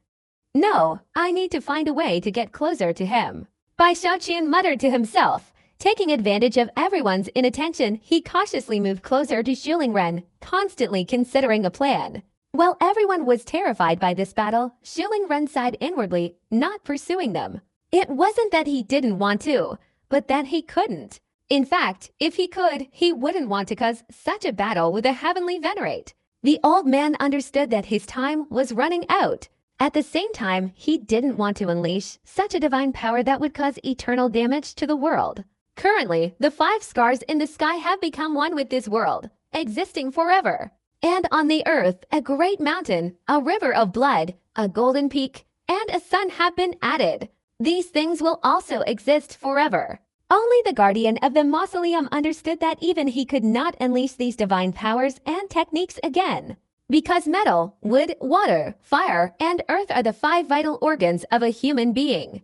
No, I need to find a way to get closer to him. Bai Xiaochun muttered to himself. Taking advantage of everyone's inattention, he cautiously moved closer to Shuling Ren, constantly considering a plan. While everyone was terrified by this battle, Shuling Ren sighed inwardly, not pursuing them. It wasn't that he didn't want to, but that he couldn't. In fact, if he could, he wouldn't want to cause such a battle with a heavenly venerate. The old man understood that his time was running out. At the same time, he didn't want to unleash such a divine power that would cause eternal damage to the world. Currently, the 5 stars in the sky have become one with this world, existing forever. And on the earth, a great mountain, a river of blood, a golden peak, and a sun have been added. These things will also exist forever. Only the guardian of the mausoleum understood that even he could not unleash these divine powers and techniques again. Because metal, wood, water, fire, and earth are the 5 vital organs of a human being.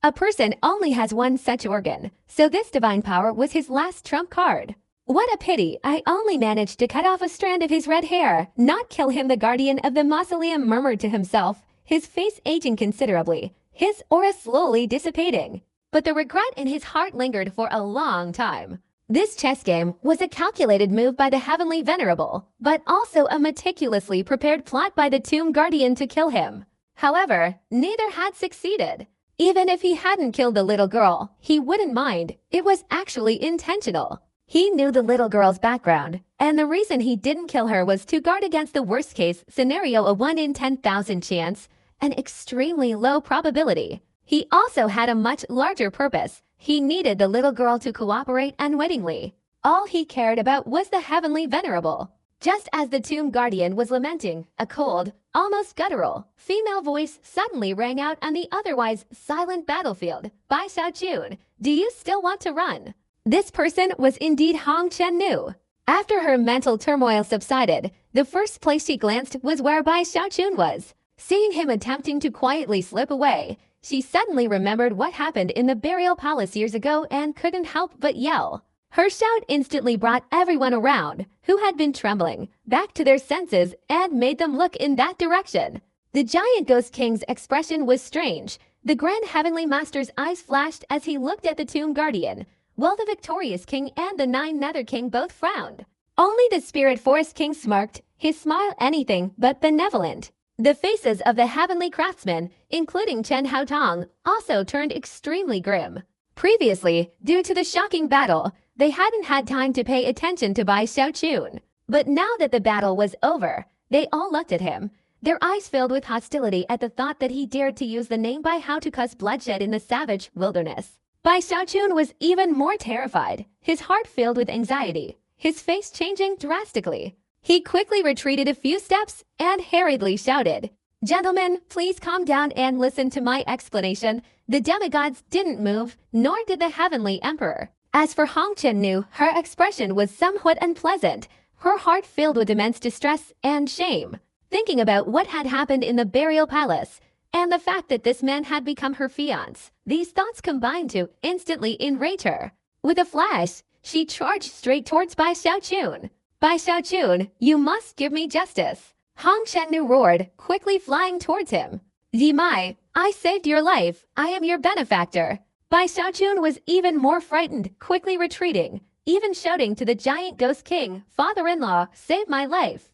A person only has one such organ, so this divine power was his last trump card. What a pity I only managed to cut off a strand of his red hair, not kill him. The guardian of the mausoleum murmured to himself, his face aging considerably, his aura slowly dissipating. But the regret in his heart lingered for a long time. This chess game was a calculated move by the heavenly venerable, but also a meticulously prepared plot by the tomb guardian to kill him. However, neither had succeeded. Even if he hadn't killed the little girl, he wouldn't mind. It was actually intentional. He knew the little girl's background, and the reason he didn't kill her was to guard against the worst-case scenario, a 1 in 10,000 chance, an extremely low probability. He also had a much larger purpose. He needed the little girl to cooperate unwittingly. All he cared about was the heavenly venerable. Just as the tomb guardian was lamenting, a cold, almost guttural, female voice suddenly rang out on the otherwise silent battlefield. Bai Xiaochun, do you still want to run? This person was indeed Hong Chen-nu. After her mental turmoil subsided, the first place she glanced was where Bai Xiaochun was. Seeing him attempting to quietly slip away, she suddenly remembered what happened in the burial palace years ago and couldn't help but yell. Her shout instantly brought everyone around, who had been trembling, back to their senses and made them look in that direction. The giant ghost king's expression was strange. The grand heavenly master's eyes flashed as he looked at the tomb guardian, while the victorious king and the 9 nether king both frowned. Only the spirit forest king smirked, his smile anything but benevolent. The faces of the heavenly craftsmen, including Chen Haotong, also turned extremely grim. Previously, due to the shocking battle, they hadn't had time to pay attention to Bai Xiaochun. But now that the battle was over, they all looked at him, their eyes filled with hostility at the thought that he dared to use the name Bai Hao to cause bloodshed in the savage wilderness. Bai Xiaochun was even more terrified, his heart filled with anxiety, his face changing drastically. He quickly retreated a few steps and hurriedly shouted, "Gentlemen, please calm down and listen to my explanation." The demigods didn't move, nor did the heavenly emperor. As for Hong Chen-nu, her expression was somewhat unpleasant, her heart filled with immense distress and shame. Thinking about what had happened in the burial palace, and the fact that this man had become her fiancé, these thoughts combined to instantly enrage her. With a flash, she charged straight towards Bai Xiaochun. "Bai Xiaochun, you must give me justice." Hong Chennu roared, quickly flying towards him. Yimai, I saved your life. I am your benefactor. Bai Xiaochun was even more frightened, quickly retreating, even shouting to the giant ghost king, "Father-in-law, save my life."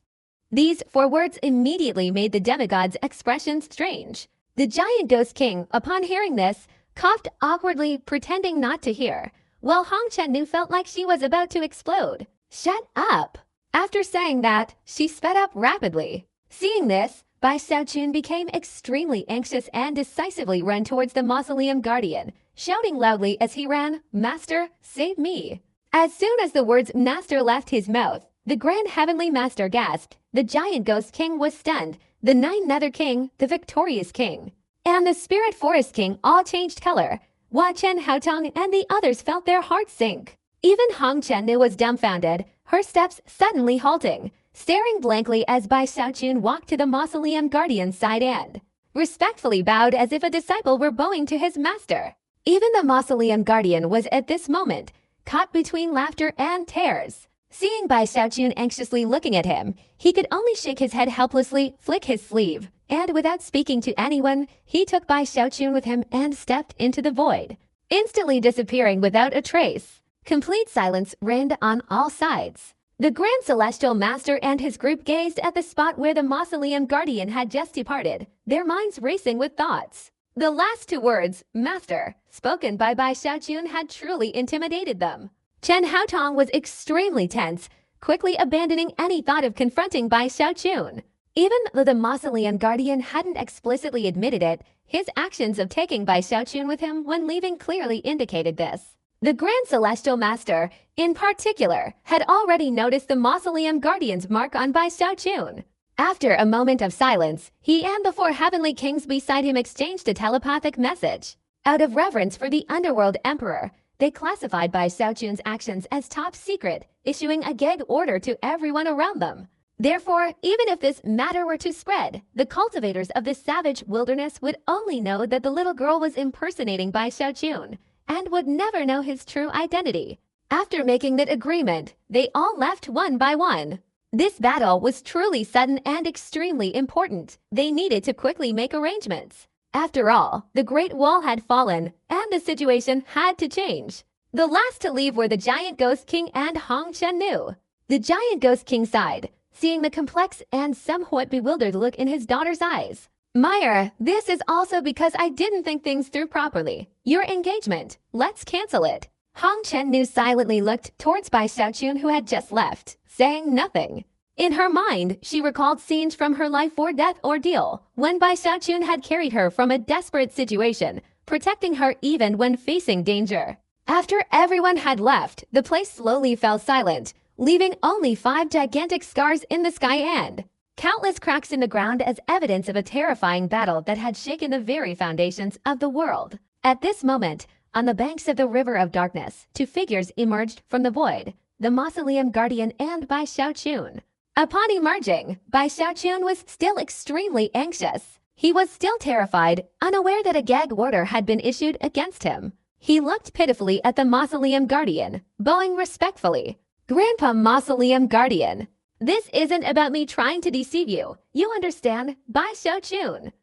These 4 words immediately made the demigod's expressions strange. The giant ghost king, upon hearing this, coughed awkwardly, pretending not to hear, while Hong Chennu felt like she was about to explode. "Shut up!" After saying that, she sped up rapidly. Seeing this, Bai Xiaochun became extremely anxious and decisively ran towards the mausoleum guardian, shouting loudly as he ran, "Master, save me." As soon as the words "Master" left his mouth, the Grand Heavenly Master gasped. The giant ghost king was stunned, the 9 Nether King, the victorious king, and the Spirit Forest King all changed color. Hua Chen, Haotong, and the others felt their hearts sink. Even Hong Chennu was dumbfounded, her steps suddenly halting, staring blankly as Bai Xiaochun walked to the mausoleum guardian's side and respectfully bowed as if a disciple were bowing to his master. Even the mausoleum guardian was at this moment caught between laughter and tears. Seeing Bai Xiaochun anxiously looking at him, he could only shake his head helplessly, flick his sleeve, and without speaking to anyone, he took Bai Xiaochun with him and stepped into the void, instantly disappearing without a trace. Complete silence reigned on all sides. The Grand Celestial Master and his group gazed at the spot where the mausoleum guardian had just departed, their minds racing with thoughts. The last 2 words, "Master," spoken by Bai Xiaochun had truly intimidated them. Chen Haotong was extremely tense, quickly abandoning any thought of confronting Bai Xiaochun. Even though the mausoleum guardian hadn't explicitly admitted it, his actions of taking Bai Xiaochun with him when leaving clearly indicated this. The Grand Celestial Master, in particular, had already noticed the mausoleum guardian's mark on Bai Xiaochun. After a moment of silence, he and the 4 heavenly kings beside him exchanged a telepathic message. Out of reverence for the Underworld Emperor, they classified Bai Xiaochun's actions as top secret, issuing a gag order to everyone around them. Therefore, even if this matter were to spread, the cultivators of this savage wilderness would only know that the little girl was impersonating Bai Xiaochun, and would never know his true identity. After making that agreement, they all left one by one. This battle was truly sudden and extremely important. They needed to quickly make arrangements. After all, the Great Wall had fallen, and the situation had to change. The last to leave were the Giant Ghost King and Hong Chennu. The Giant Ghost King sighed, seeing the complex and somewhat bewildered look in his daughter's eyes. "Myra, this is also because I didn't think things through properly. Your engagement, let's cancel it." Hong Chennu silently looked towards Bai Xiaochun, who had just left, saying nothing. In her mind, she recalled scenes from her life-or-death ordeal, when Bai Xiaochun had carried her from a desperate situation, protecting her even when facing danger. After everyone had left, the place slowly fell silent, leaving only 5 gigantic scars in the sky and countless cracks in the ground as evidence of a terrifying battle that had shaken the very foundations of the world. At this moment, on the banks of the River of Darkness, 2 figures emerged from the void, the Mausoleum Guardian and Bai Xiaochun. Upon emerging, Bai Xiaochun was still extremely anxious. He was still terrified, unaware that a gag order had been issued against him. He looked pitifully at the Mausoleum Guardian, bowing respectfully. "Grandpa Mausoleum Guardian, this isn't about me trying to deceive you. You understand, Bai Xiaochun.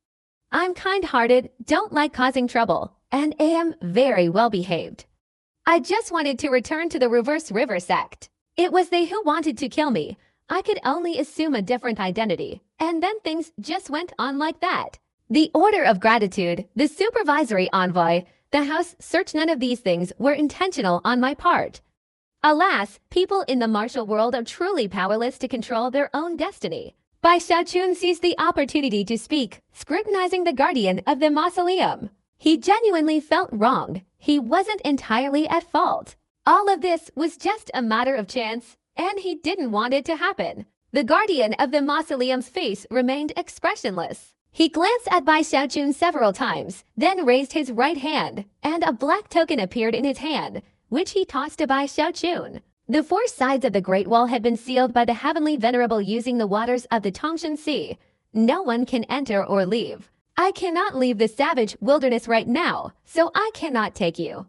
I'm kind-hearted, don't like causing trouble, and am very well-behaved. I just wanted to return to the Reverse River sect. It was they who wanted to kill me. I could only assume a different identity, and then things just went on like that. The Order of Gratitude, the Supervisory Envoy, the House search, none of these things were intentional on my part. Alas, people in the martial world are truly powerless to control their own destiny." Bai Xiaochun seized the opportunity to speak, scrutinizing the guardian of the mausoleum. He genuinely felt wronged. He wasn't entirely at fault. All of this was just a matter of chance, and he didn't want it to happen. The guardian of the mausoleum's face remained expressionless. He glanced at Bai Xiaochun several times, then raised his right hand, and a black token appeared in his hand, which he tossed to Bai Xiaochun. The 4 sides of the Great Wall had been sealed by the Heavenly Venerable using the waters of the Tongshan Sea. No one can enter or leave. I cannot leave the savage wilderness right now, so I cannot take you.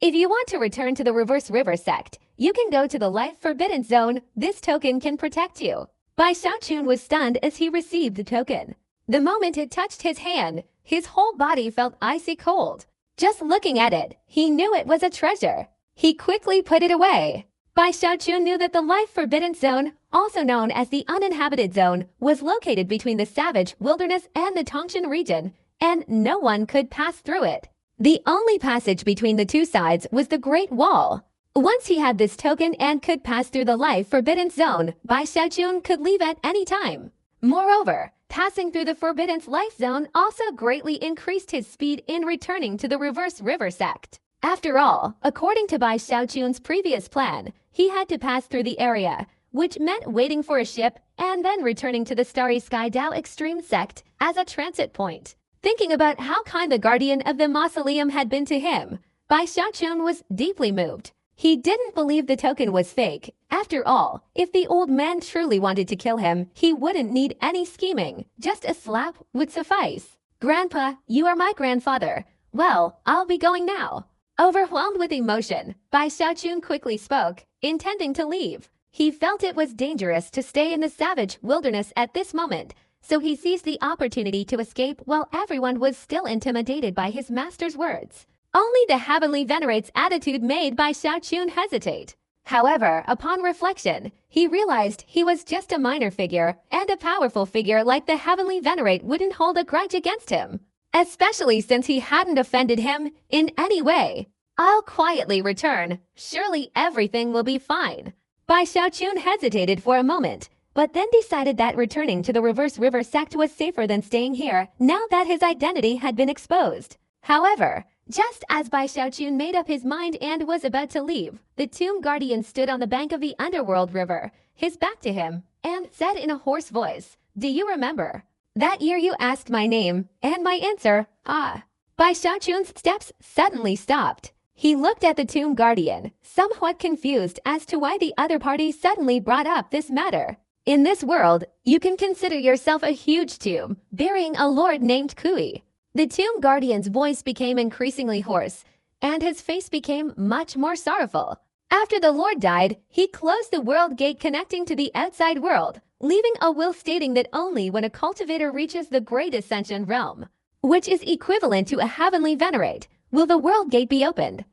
If you want to return to the Reverse River sect, you can go to the Life Forbidden Zone. This token can protect you. Bai Xiaochun was stunned as he received the token. The moment it touched his hand, his whole body felt icy cold. Just looking at it, he knew it was a treasure. He quickly put it away. Bai Xiaochun knew that the Life Forbidden Zone, also known as the Uninhabited Zone, was located between the Savage Wilderness and the Tongshan region, and no one could pass through it. The only passage between the two sides was the Great Wall. Once he had this token and could pass through the Life Forbidden Zone, Bai Xiaochun could leave at any time. Moreover, passing through the Forbidden Life Zone also greatly increased his speed in returning to the Reverse River Sect. After all, according to Bai Xiaochun's previous plan, he had to pass through the area, which meant waiting for a ship and then returning to the Starry Sky Dao Extreme Sect as a transit point. Thinking about how kind the guardian of the mausoleum had been to him, Bai Xiaochun was deeply moved. He didn't believe the token was fake. After all, if the old man truly wanted to kill him, he wouldn't need any scheming. Just a slap would suffice. "Grandpa, you are my grandfather. Well, I'll be going now." Overwhelmed with emotion, Bai Xiaochun quickly spoke, intending to leave. He felt it was dangerous to stay in the savage wilderness at this moment, so he seized the opportunity to escape while everyone was still intimidated by his master's words. Only the Heavenly Venerate's attitude made Bai Xiaochun hesitate. However, upon reflection, he realized he was just a minor figure, and a powerful figure like the Heavenly Venerate wouldn't hold a grudge against him, especially since he hadn't offended him in any way. "I'll quietly return. Surely everything will be fine." Bai Xiaochun hesitated for a moment, but then decided that returning to the Reverse River Sect was safer than staying here now that his identity had been exposed. However, just as Bai Xiaochun made up his mind and was about to leave, the Tomb Guardian stood on the bank of the Underworld River, his back to him, and said in a hoarse voice, "Do you remember? That year you asked my name, and my answer, ah." Bai Xiaochun's steps suddenly stopped. He looked at the Tomb Guardian, somewhat confused as to why the other party suddenly brought up this matter. "In this world, you can consider yourself a huge tomb, burying a lord named Kui." The Tomb Guardian's voice became increasingly hoarse, and his face became much more sorrowful. After the lord died, he closed the world gate connecting to the outside world, leaving a will stating that only when a cultivator reaches the Great Ascension realm, which is equivalent to a Heavenly Venerate, will the world gate be opened.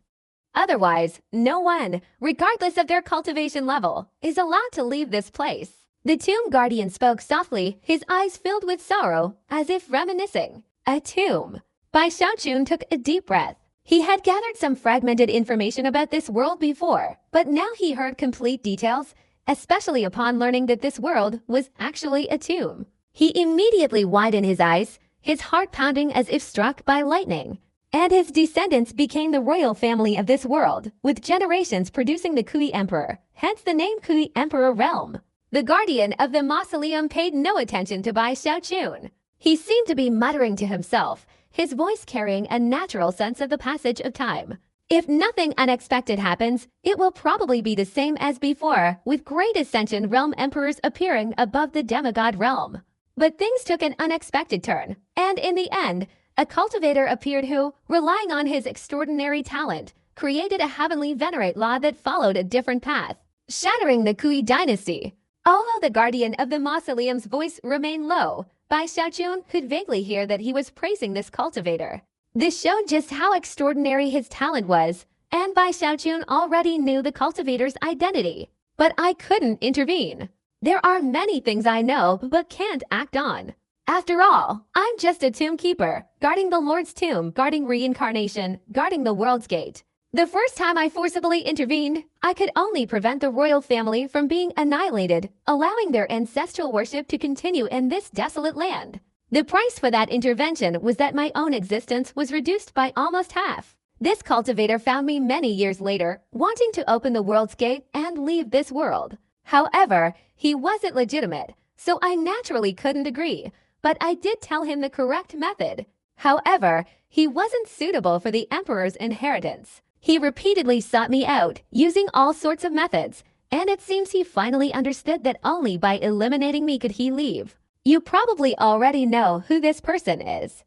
Otherwise, no one, regardless of their cultivation level, is allowed to leave this place. The Tomb Guardian spoke softly, his eyes filled with sorrow, as if reminiscing. A tomb. Bai Xiaochun took a deep breath. He had gathered some fragmented information about this world before, but now he heard complete details, especially upon learning that this world was actually a tomb. He immediately widened his eyes, his heart pounding as if struck by lightning. And his descendants became the royal family of this world, with generations producing the Kui Emperor, hence the name Kui Emperor Realm. The guardian of the mausoleum paid no attention to Bai Xiaochun. He seemed to be muttering to himself, his voice carrying a natural sense of the passage of time. If nothing unexpected happens, it will probably be the same as before, with Great Ascension Realm Emperors appearing above the demigod realm. But things took an unexpected turn, and in the end, a cultivator appeared who, relying on his extraordinary talent, created a Heavenly Venerate law that followed a different path, shattering the Kui dynasty. Although the guardian of the mausoleum's voice remained low, Bai Xiaochun could vaguely hear that he was praising this cultivator. This showed just how extraordinary his talent was, and Bai Xiaochun already knew the cultivator's identity. But I couldn't intervene. There are many things I know but can't act on. After all, I'm just a tomb keeper, guarding the Lord's tomb, guarding reincarnation, guarding the world's gate. The first time I forcibly intervened, I could only prevent the royal family from being annihilated, allowing their ancestral worship to continue in this desolate land. The price for that intervention was that my own existence was reduced by almost half. This cultivator found me many years later, wanting to open the world's gate and leave this world. However, he wasn't legitimate, so I naturally couldn't agree, but I did tell him the correct method. However, he wasn't suitable for the emperor's inheritance. He repeatedly sought me out, using all sorts of methods, and it seems he finally understood that only by eliminating me could he leave. You probably already know who this person is.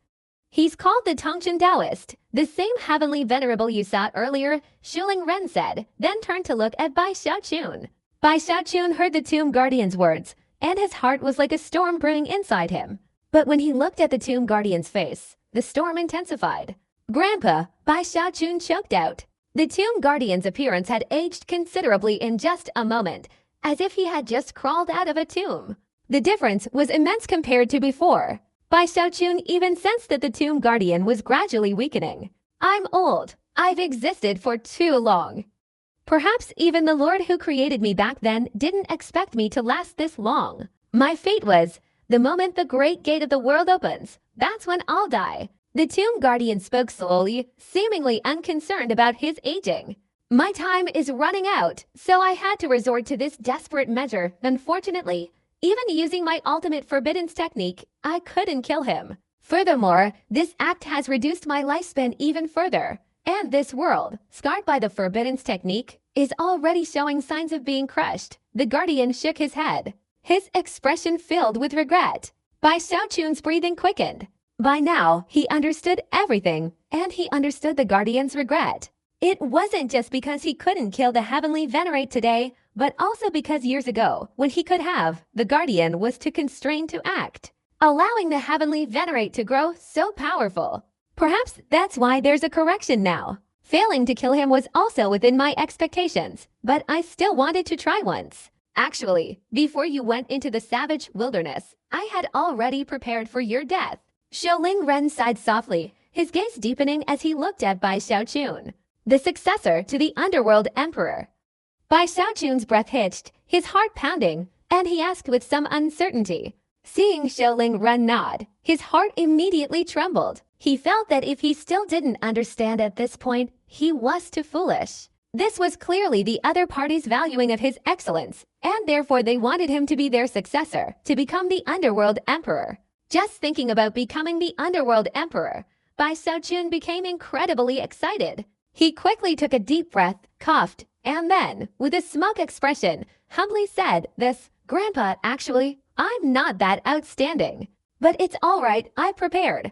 He's called the Tongshan Taoist, the same heavenly venerable you saw earlier, Shuling Ren said, then turned to look at Bai Xiaochun. Bai Xiaochun heard the Tomb Guardian's words, and his heart was like a storm brewing inside him. But when he looked at the Tomb Guardian's face, the storm intensified. "Grandpa," Bai Xiaochun choked out. The Tomb Guardian's appearance had aged considerably in just a moment, as if he had just crawled out of a tomb. The difference was immense compared to before. Bai Xiaochun even sensed that the Tomb Guardian was gradually weakening. "I'm old. I've existed for too long. Perhaps even the Lord who created me back then didn't expect me to last this long. My fate was, the moment the great gate of the world opens, that's when I'll die." The Tomb Guardian spoke slowly, seemingly unconcerned about his aging. "My time is running out, so I had to resort to this desperate measure. Unfortunately, even using my ultimate forbiddance technique, I couldn't kill him. Furthermore, this act has reduced my lifespan even further. And this world, scarred by the forbiddance technique, is already showing signs of being crushed." The Guardian shook his head, his expression filled with regret. Bai Xiaochun's breathing quickened. By now, he understood everything, and he understood the Guardian's regret. It wasn't just because he couldn't kill the Heavenly Venerate today, but also because years ago, when he could have, the Guardian was too constrained to act, allowing the Heavenly Venerate to grow so powerful. Perhaps that's why there's a correction now. Failing to kill him was also within my expectations, but I still wanted to try once. Actually, before you went into the savage wilderness, I had already prepared for your death. Xiaoling Ren sighed softly, his gaze deepening as he looked at Bai Xiaochun, the successor to the Underworld Emperor. Bai Xiaochun's breath hitched, his heart pounding, and he asked with some uncertainty. Seeing Xiaoling Ren nod, his heart immediately trembled. He felt that if he still didn't understand at this point, he was too foolish. This was clearly the other party's valuing of his excellence, and therefore they wanted him to be their successor, to become the Underworld Emperor. Just thinking about becoming the Underworld Emperor, Bai Xiaochun became incredibly excited. He quickly took a deep breath, coughed, and then, with a smug expression, humbly said, "Grandpa, actually, I'm not that outstanding. But it's all right, I prepared.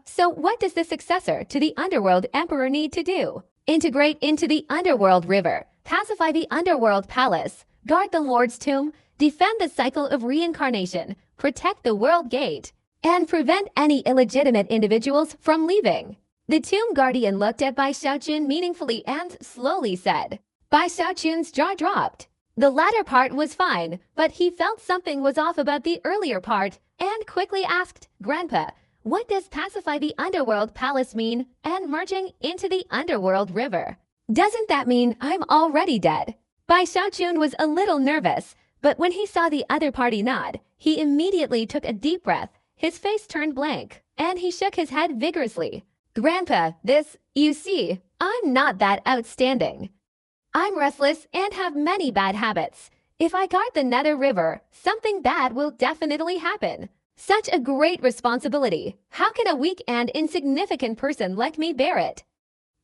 So what does the successor to the Underworld Emperor need to do? Integrate into the Underworld River, pacify the Underworld Palace, guard the Lord's tomb, defend the cycle of reincarnation, protect the World Gate, and prevent any illegitimate individuals from leaving." The Tomb Guardian looked at Bai Xiaochun meaningfully and slowly said. Bai Xiaochun's jaw dropped. The latter part was fine, but he felt something was off about the earlier part and quickly asked, "Grandpa, what does pacify the Underworld Palace mean and merging into the Underworld River? Doesn't that mean I'm already dead?" Bai Xiaochun was a little nervous, but when he saw the other party nod, he immediately took a deep breath. His face turned blank, and he shook his head vigorously. "Grandpa, you see, I'm not that outstanding. I'm restless and have many bad habits. If I guard the Nether River, something bad will definitely happen. Such a great responsibility. How can a weak and insignificant person like me bear it?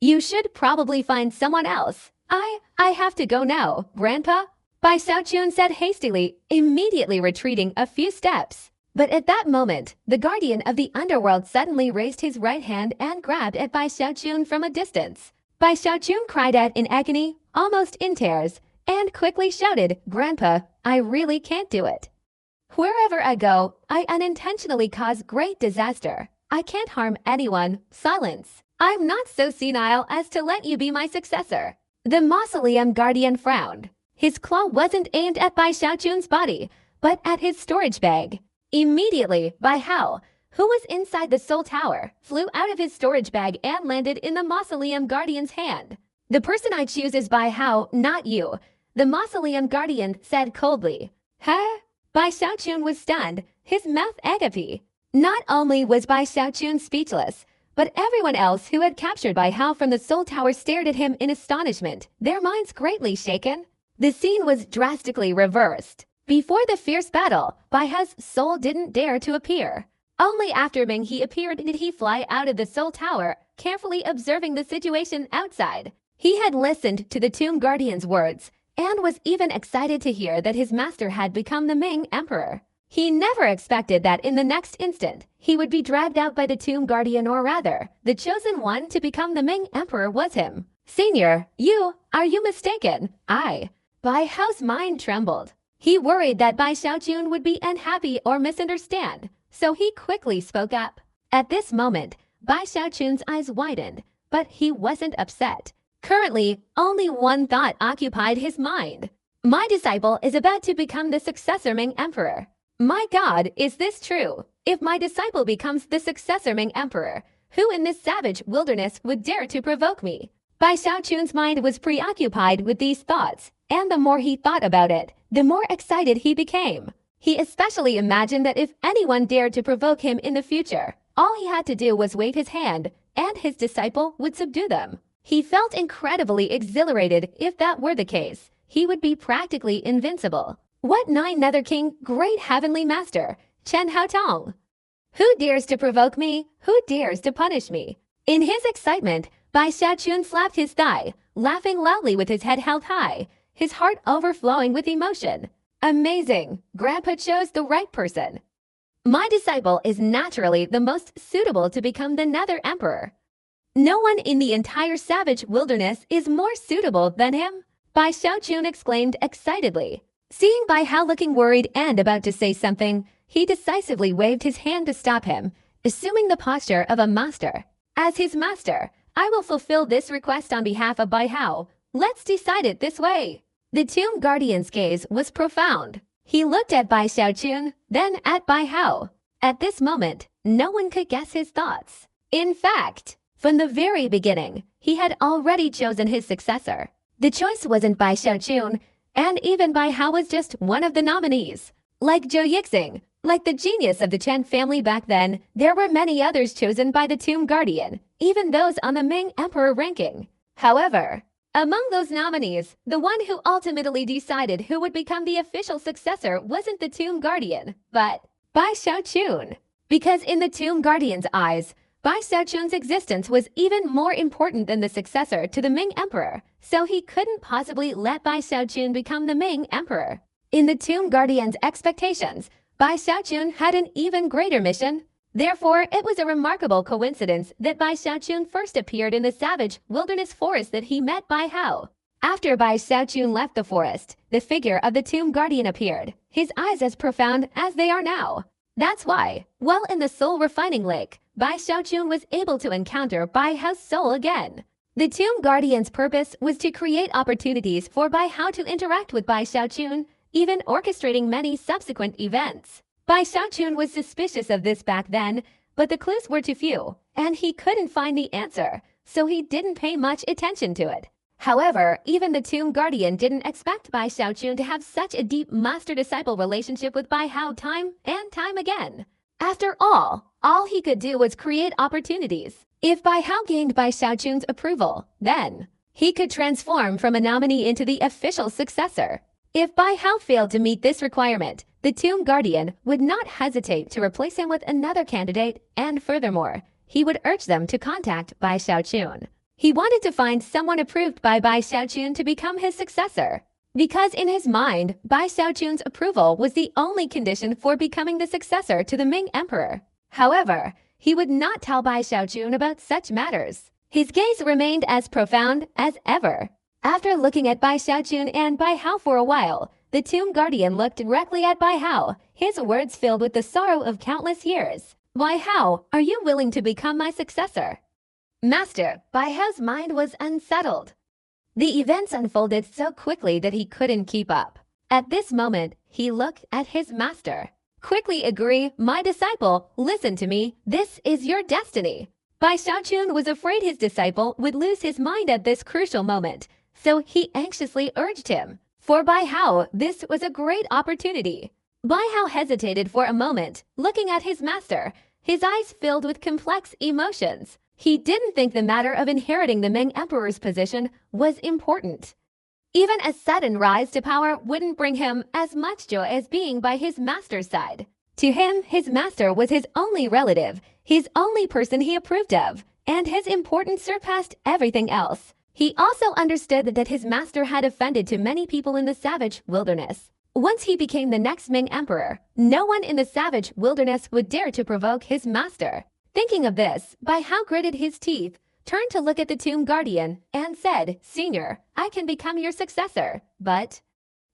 You should probably find someone else. I have to go now, Grandpa," Bai Xiaochun said hastily, immediately retreating a few steps. But at that moment, the Guardian of the Underworld suddenly raised his right hand and grabbed at Bai Xiaochun from a distance. Bai Xiaochun cried out in agony, almost in tears, and quickly shouted, "Grandpa, I really can't do it. Wherever I go, I unintentionally cause great disaster. I can't harm anyone. Silence. I'm not so senile as to let you be my successor." The Mausoleum Guardian frowned. His claw wasn't aimed at Bai Xiaochun's body, but at his storage bag. Immediately, Bai Hao, who was inside the Soul Tower, flew out of his storage bag and landed in the Mausoleum Guardian's hand. "The person I choose is Bai Hao, not you," the Mausoleum Guardian said coldly. "Huh?" Bai Xiaochun was stunned, his mouth agape. Not only was Bai Xiaochun speechless, but everyone else who had captured Bai Hao from the Soul Tower stared at him in astonishment, their minds greatly shaken. The scene was drastically reversed. Before the fierce battle, Bai Hao's soul didn't dare to appear. Only after Ming He appeared did he fly out of the Soul Tower, carefully observing the situation outside. He had listened to the Tomb Guardian's words, and was even excited to hear that his master had become the Ming Emperor. He never expected that in the next instant, he would be dragged out by the Tomb Guardian, or rather, the chosen one to become the Ming Emperor was him. "Senior, are you mistaken?" Bai Hao's mind trembled. He worried that Bai Xiaojun would be unhappy or misunderstand, so he quickly spoke up. At this moment, Bai Xiaojun's eyes widened, but he wasn't upset. Currently, only one thought occupied his mind. My disciple is about to become the successor Ming Emperor. My God, is this true? If my disciple becomes the successor Ming Emperor, who in this savage wilderness would dare to provoke me? Bai Xiaojun's mind was preoccupied with these thoughts, and the more he thought about it, the more excited he became. He especially imagined that if anyone dared to provoke him in the future, all he had to do was wave his hand, and his disciple would subdue them. He felt incredibly exhilarated. If that were the case, he would be practically invincible. What nine Nether King, great heavenly master, Chen Haotong? Who dares to provoke me? Who dares to punish me? In his excitement, Bai Xiaojun slapped his thigh, laughing loudly with his head held high, his heart overflowing with emotion. Amazing! Grandpa chose the right person. My disciple is naturally the most suitable to become the Nether Emperor. No one in the entire savage wilderness is more suitable than him, Bai Xiaojun exclaimed excitedly. Seeing Bai Hao looking worried and about to say something, he decisively waved his hand to stop him, assuming the posture of a master. As his master, I will fulfill this request on behalf of Bai Hao. Let's decide it this way. The Tomb Guardian's gaze was profound. He looked at Bai Xiaojun, then at Bai Hao. At this moment, no one could guess his thoughts. In fact, from the very beginning, he had already chosen his successor. The choice wasn't Bai Xiaojun, and even Bai Hao was just one of the nominees. Like Zhou Yixing, like the genius of the Chen family back then, there were many others chosen by the Tomb Guardian, even those on the Ming Emperor ranking. However, among those nominees, the one who ultimately decided who would become the official successor wasn't the Tomb Guardian, but Bai Xiaojun. Because in the Tomb Guardian's eyes, Bai Xiaojun's existence was even more important than the successor to the Ming Emperor, so he couldn't possibly let Bai Xiaojun become the Ming Emperor. In the Tomb Guardian's expectations, Bai Xiaojun had an even greater mission. Therefore, it was a remarkable coincidence that Bai Xiaojun first appeared in the savage wilderness forest that he met Bai Hao. After Bai Xiaojun left the forest, the figure of the Tomb Guardian appeared, his eyes as profound as they are now. That's why, while in the soul refining lake, Bai Xiaojun was able to encounter Bai Hao's soul again. The Tomb Guardian's purpose was to create opportunities for Bai Hao to interact with Bai Xiaojun, even orchestrating many subsequent events. Bai Xiaojun was suspicious of this back then, but the clues were too few, and he couldn't find the answer, so he didn't pay much attention to it. However, even the Tomb Guardian didn't expect Bai Xiaojun to have such a deep master-disciple relationship with Bai Hao time and time again. After all he could do was create opportunities. If Bai Hao gained Bai Xiaojun's approval, then he could transform from a nominee into the official successor. If Bai Hao failed to meet this requirement, the Tomb Guardian would not hesitate to replace him with another candidate, and furthermore, he would urge them to contact Bai Xiaojun. He wanted to find someone approved by Bai Xiaojun to become his successor, because in his mind, Bai Xiaojun's approval was the only condition for becoming the successor to the Ming Emperor. However, he would not tell Bai Xiaojun about such matters. His gaze remained as profound as ever. After looking at Bai Xiaojun and Bai Hao for a while, the Tomb Guardian looked directly at Bai Hao, his words filled with the sorrow of countless years. Bai Hao, are you willing to become my successor? Master, Bai Hao's mind was unsettled. The events unfolded so quickly that he couldn't keep up. At this moment, he looked at his master. Quickly agree, my disciple, listen to me, this is your destiny. Bai Xiaojun was afraid his disciple would lose his mind at this crucial moment, so he anxiously urged him. For Bai Hao, this was a great opportunity. Bai Hao hesitated for a moment, looking at his master, his eyes filled with complex emotions. He didn't think the matter of inheriting the Ming Emperor's position was important. Even a sudden rise to power wouldn't bring him as much joy as being by his master's side. To him, his master was his only relative, his only person he approved of, and his importance surpassed everything else. He also understood that his master had offended to many people in the savage wilderness. Once he became the next Ming Emperor, no one in the savage wilderness would dare to provoke his master. Thinking of this, Bai Hao gritted his teeth, turned to look at the Tomb Guardian, and said, Senior, I can become your successor, but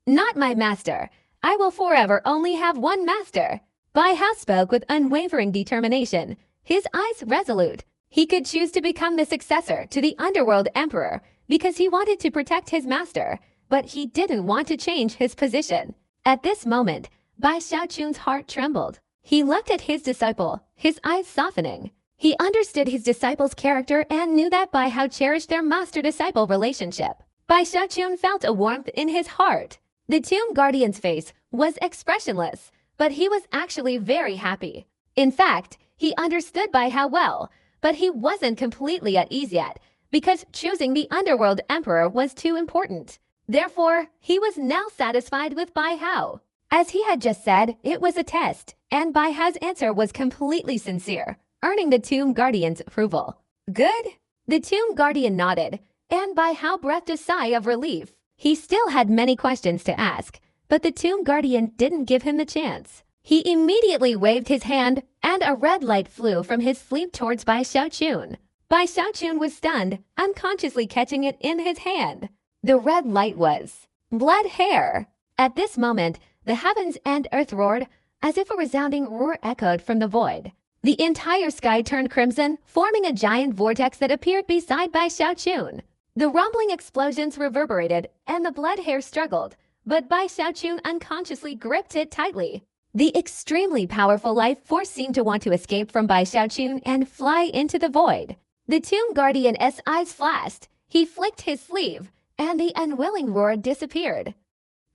not my master. I will forever only have one master. Bai Hao spoke with unwavering determination, his eyes resolute. He could choose to become the successor to the underworld emperor because he wanted to protect his master, but he didn't want to change his position. At this moment, Bai Xiaochun's heart trembled. He looked at his disciple, his eyes softening. He understood his disciple's character and knew that Bai Hao cherished their master-disciple relationship. Bai Xiaochun felt a warmth in his heart. The tomb guardian's face was expressionless, but he was actually very happy. In fact, he understood Bai Hao well, but he wasn't completely at ease yet, because choosing the underworld emperor was too important. Therefore, he was now satisfied with Bai Hao. As he had just said, it was a test, and Bai Hao's answer was completely sincere, earning the tomb guardian's approval. Good? The tomb guardian nodded, and Bai Hao breathed a sigh of relief. He still had many questions to ask, but the tomb guardian didn't give him the chance. He immediately waved his hand, and a red light flew from his sleeve towards Bai Xiaochun. Bai Xiaochun was stunned, unconsciously catching it in his hand. The red light was blood hair. At this moment, the heavens and earth roared, as if a resounding roar echoed from the void. The entire sky turned crimson, forming a giant vortex that appeared beside Bai Xiaochun. The rumbling explosions reverberated, and the blood hair struggled, but Bai Xiaochun unconsciously gripped it tightly. The extremely powerful life force seemed to want to escape from Bai Xiaochun and fly into the void. The tomb guardian's eyes flashed. He flicked his sleeve, and the unwilling roar disappeared.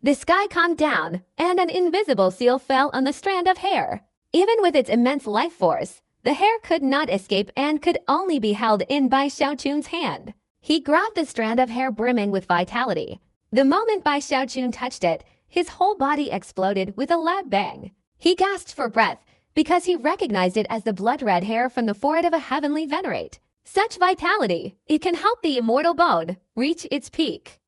The sky calmed down, and an invisible seal fell on the strand of hair. Even with its immense life force, the hair could not escape and could only be held in Bai Xiaochun's hand. He grabbed the strand of hair brimming with vitality. The moment Bai Xiaochun touched it, his whole body exploded with a loud bang. He gasped for breath because he recognized it as the blood-red hair from the forehead of a heavenly venerate. Such vitality, it can help the immortal bone reach its peak.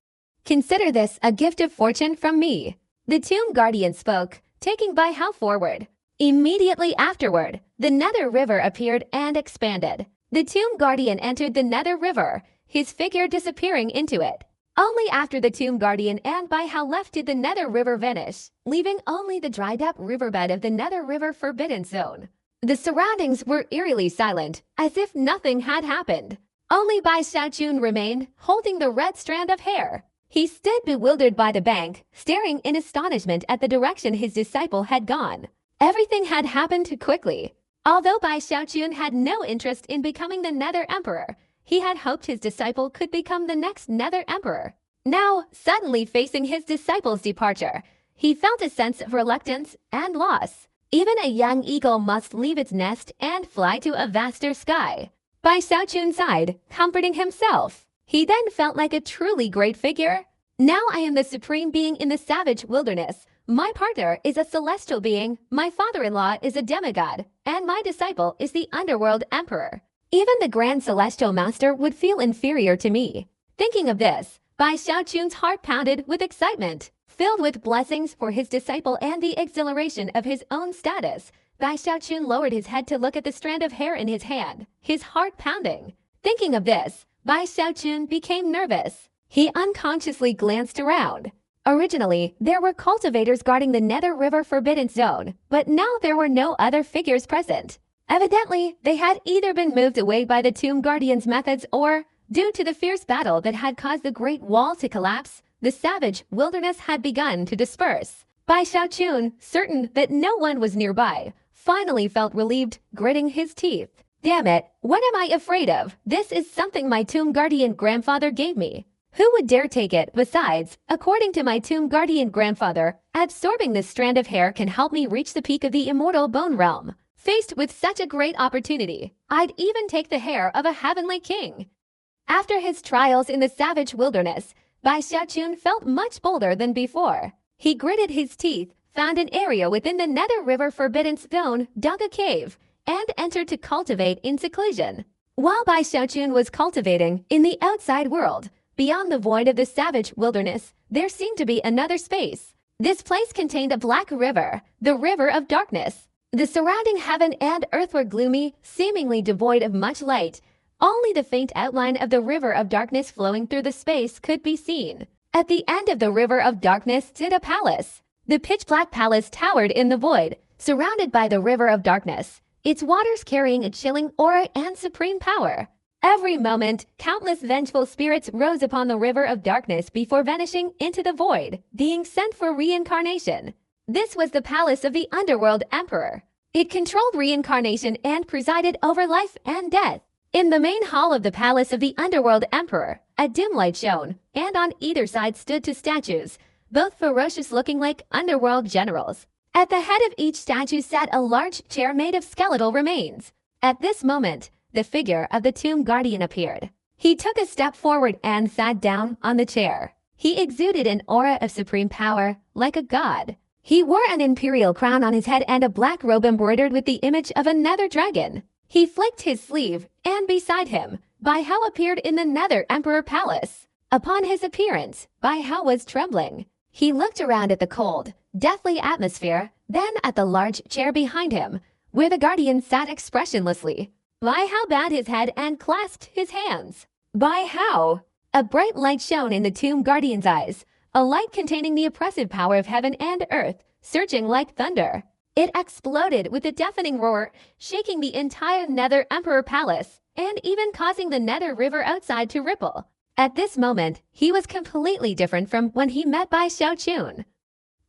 Consider this a gift of fortune from me. The tomb guardian spoke, taking Bai Hao forward. Immediately afterward, the Nether River appeared and expanded. The tomb guardian entered the Nether River, his figure disappearing into it. Only after the tomb guardian and Bai Hao left did the Nether River vanish, leaving only the dried-up riverbed of the Nether River Forbidden Zone. The surroundings were eerily silent, as if nothing had happened. Only Bai Xiaochun remained, holding the red strand of hair. He stood bewildered by the bank, staring in astonishment at the direction his disciple had gone. Everything had happened quickly. Although Bai Xiaochun had no interest in becoming the Nether Emperor, he had hoped his disciple could become the next Nether Emperor. Now, suddenly facing his disciple's departure, he felt a sense of reluctance and loss. Even a young eagle must leave its nest and fly to a vaster sky. Bai Xiaochun sighed, comforting himself. He then felt like a truly great figure. Now I am the supreme being in the savage wilderness. My partner is a celestial being, my father-in-law is a demigod, and my disciple is the underworld emperor. Even the grand celestial master would feel inferior to me. Thinking of this, Bai Xiaochun's heart pounded with excitement. Filled with blessings for his disciple and the exhilaration of his own status, Bai Xiaochun lowered his head to look at the strand of hair in his hand, his heart pounding. Thinking of this, Bai Xiaochun became nervous. He unconsciously glanced around. Originally, there were cultivators guarding the Nether River Forbidden Zone, but now there were no other figures present. Evidently, they had either been moved away by the Tomb Guardian's methods or, due to the fierce battle that had caused the Great Wall to collapse, the savage wilderness had begun to disperse. Bai Xiaochun, certain that no one was nearby, finally felt relieved, gritting his teeth. Damn it, what am I afraid of? This is something my Tomb Guardian grandfather gave me. Who would dare take it? Besides, according to my Tomb Guardian grandfather, absorbing this strand of hair can help me reach the peak of the immortal bone realm. Faced with such a great opportunity, I'd even take the hair of a heavenly king. After his trials in the savage wilderness, Bai Xiaochun felt much bolder than before. He gritted his teeth, found an area within the Nether River Forbidden Zone, dug a cave, and entered to cultivate in seclusion. While Bai Xiaochun was cultivating in the outside world, beyond the void of the savage wilderness, there seemed to be another space. This place contained a black river, the River of Darkness. The surrounding heaven and earth were gloomy, seemingly devoid of much light. Only the faint outline of the River of Darkness flowing through the space could be seen. At the end of the River of Darkness stood a palace. The pitch-black palace towered in the void, surrounded by the river of darkness, its waters carrying a chilling aura and supreme power. Every moment, countless vengeful spirits rose upon the river of darkness before vanishing into the void, being sent for reincarnation. This was the palace of the Underworld Emperor. It controlled reincarnation and presided over life and death. In the main hall of the palace of the Underworld Emperor, a dim light shone, and on either side stood two statues, both ferocious looking like underworld generals. At the head of each statue sat a large chair made of skeletal remains. At this moment, the figure of the Tomb Guardian appeared. He took a step forward and sat down on the chair. He exuded an aura of supreme power, like a god. He wore an imperial crown on his head and a black robe embroidered with the image of a nether dragon. He flicked his sleeve, and beside him, Bai Hao appeared in the Nether Emperor Palace. Upon his appearance, Bai Hao was trembling. He looked around at the cold, deathly atmosphere, then at the large chair behind him, where the guardian sat expressionlessly. Bai Hao bowed his head and clasped his hands. Bai Hao! A bright light shone in the Tomb Guardian's eyes, a light containing the oppressive power of heaven and earth, surging like thunder. It exploded with a deafening roar, shaking the entire Nether Emperor Palace, and even causing the Nether River outside to ripple. At this moment, he was completely different from when he met Bai Xiaochun.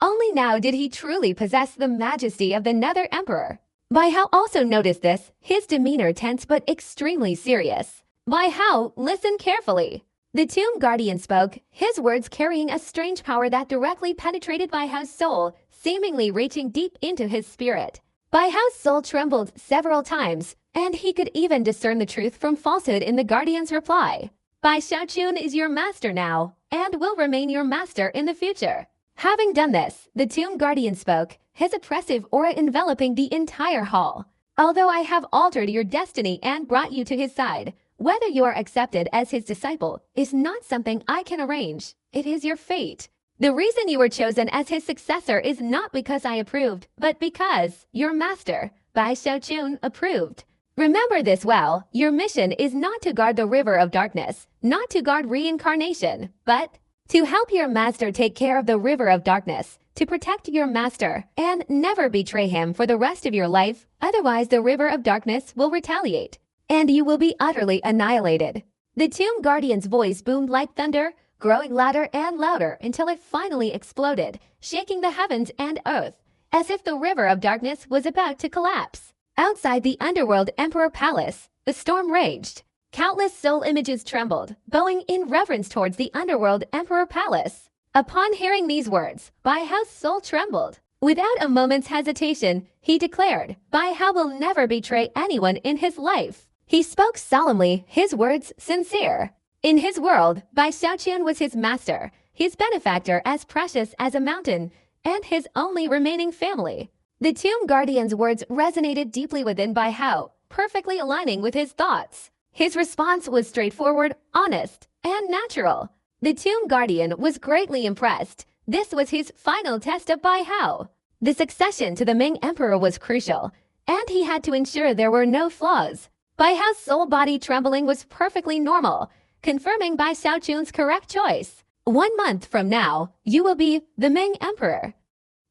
Only now did he truly possess the majesty of the Nether Emperor. Bai Hao also noticed this, his demeanor tense but extremely serious. Bai Hao, listen carefully. The Tomb Guardian spoke, his words carrying a strange power that directly penetrated Bai Hao's soul, seemingly reaching deep into his spirit. Bai Hao's soul trembled several times, and he could even discern the truth from falsehood in the Guardian's reply. Bai Xiaochun is your master now, and will remain your master in the future. Having done this, the Tomb Guardian spoke, his oppressive aura enveloping the entire hall. Although I have altered your destiny and brought you to his side, whether you are accepted as his disciple is not something I can arrange. It is your fate. The reason you were chosen as his successor is not because I approved, but because your master, Bai Xiaochun, approved. Remember this well, your mission is not to guard the river of darkness, not to guard reincarnation, but to help your master take care of the river of darkness, to protect your master, and never betray him for the rest of your life, otherwise the river of darkness will retaliate, and you will be utterly annihilated. The Tomb Guardian's voice boomed like thunder, growing louder and louder until it finally exploded, shaking the heavens and earth, as if the river of darkness was about to collapse. Outside the Underworld Emperor Palace, the storm raged. Countless soul images trembled, bowing in reverence towards the Underworld Emperor Palace. Upon hearing these words, Bai Hao's soul trembled. Without a moment's hesitation, he declared, Bai Hao will never betray anyone in his life. He spoke solemnly, his words sincere. In his world, Bai Xiaochun was his master, his benefactor as precious as a mountain, and his only remaining family. The Tomb Guardian's words resonated deeply within Bai Hao, perfectly aligning with his thoughts. His response was straightforward, honest, and natural. The Tomb Guardian was greatly impressed. This was his final test of Bai Hao. The succession to the Ming Emperor was crucial, and he had to ensure there were no flaws. Bai Hao's soul body trembling was perfectly normal, confirming Bai Xiaochun's correct choice. 1 month from now, you will be the Ming Emperor,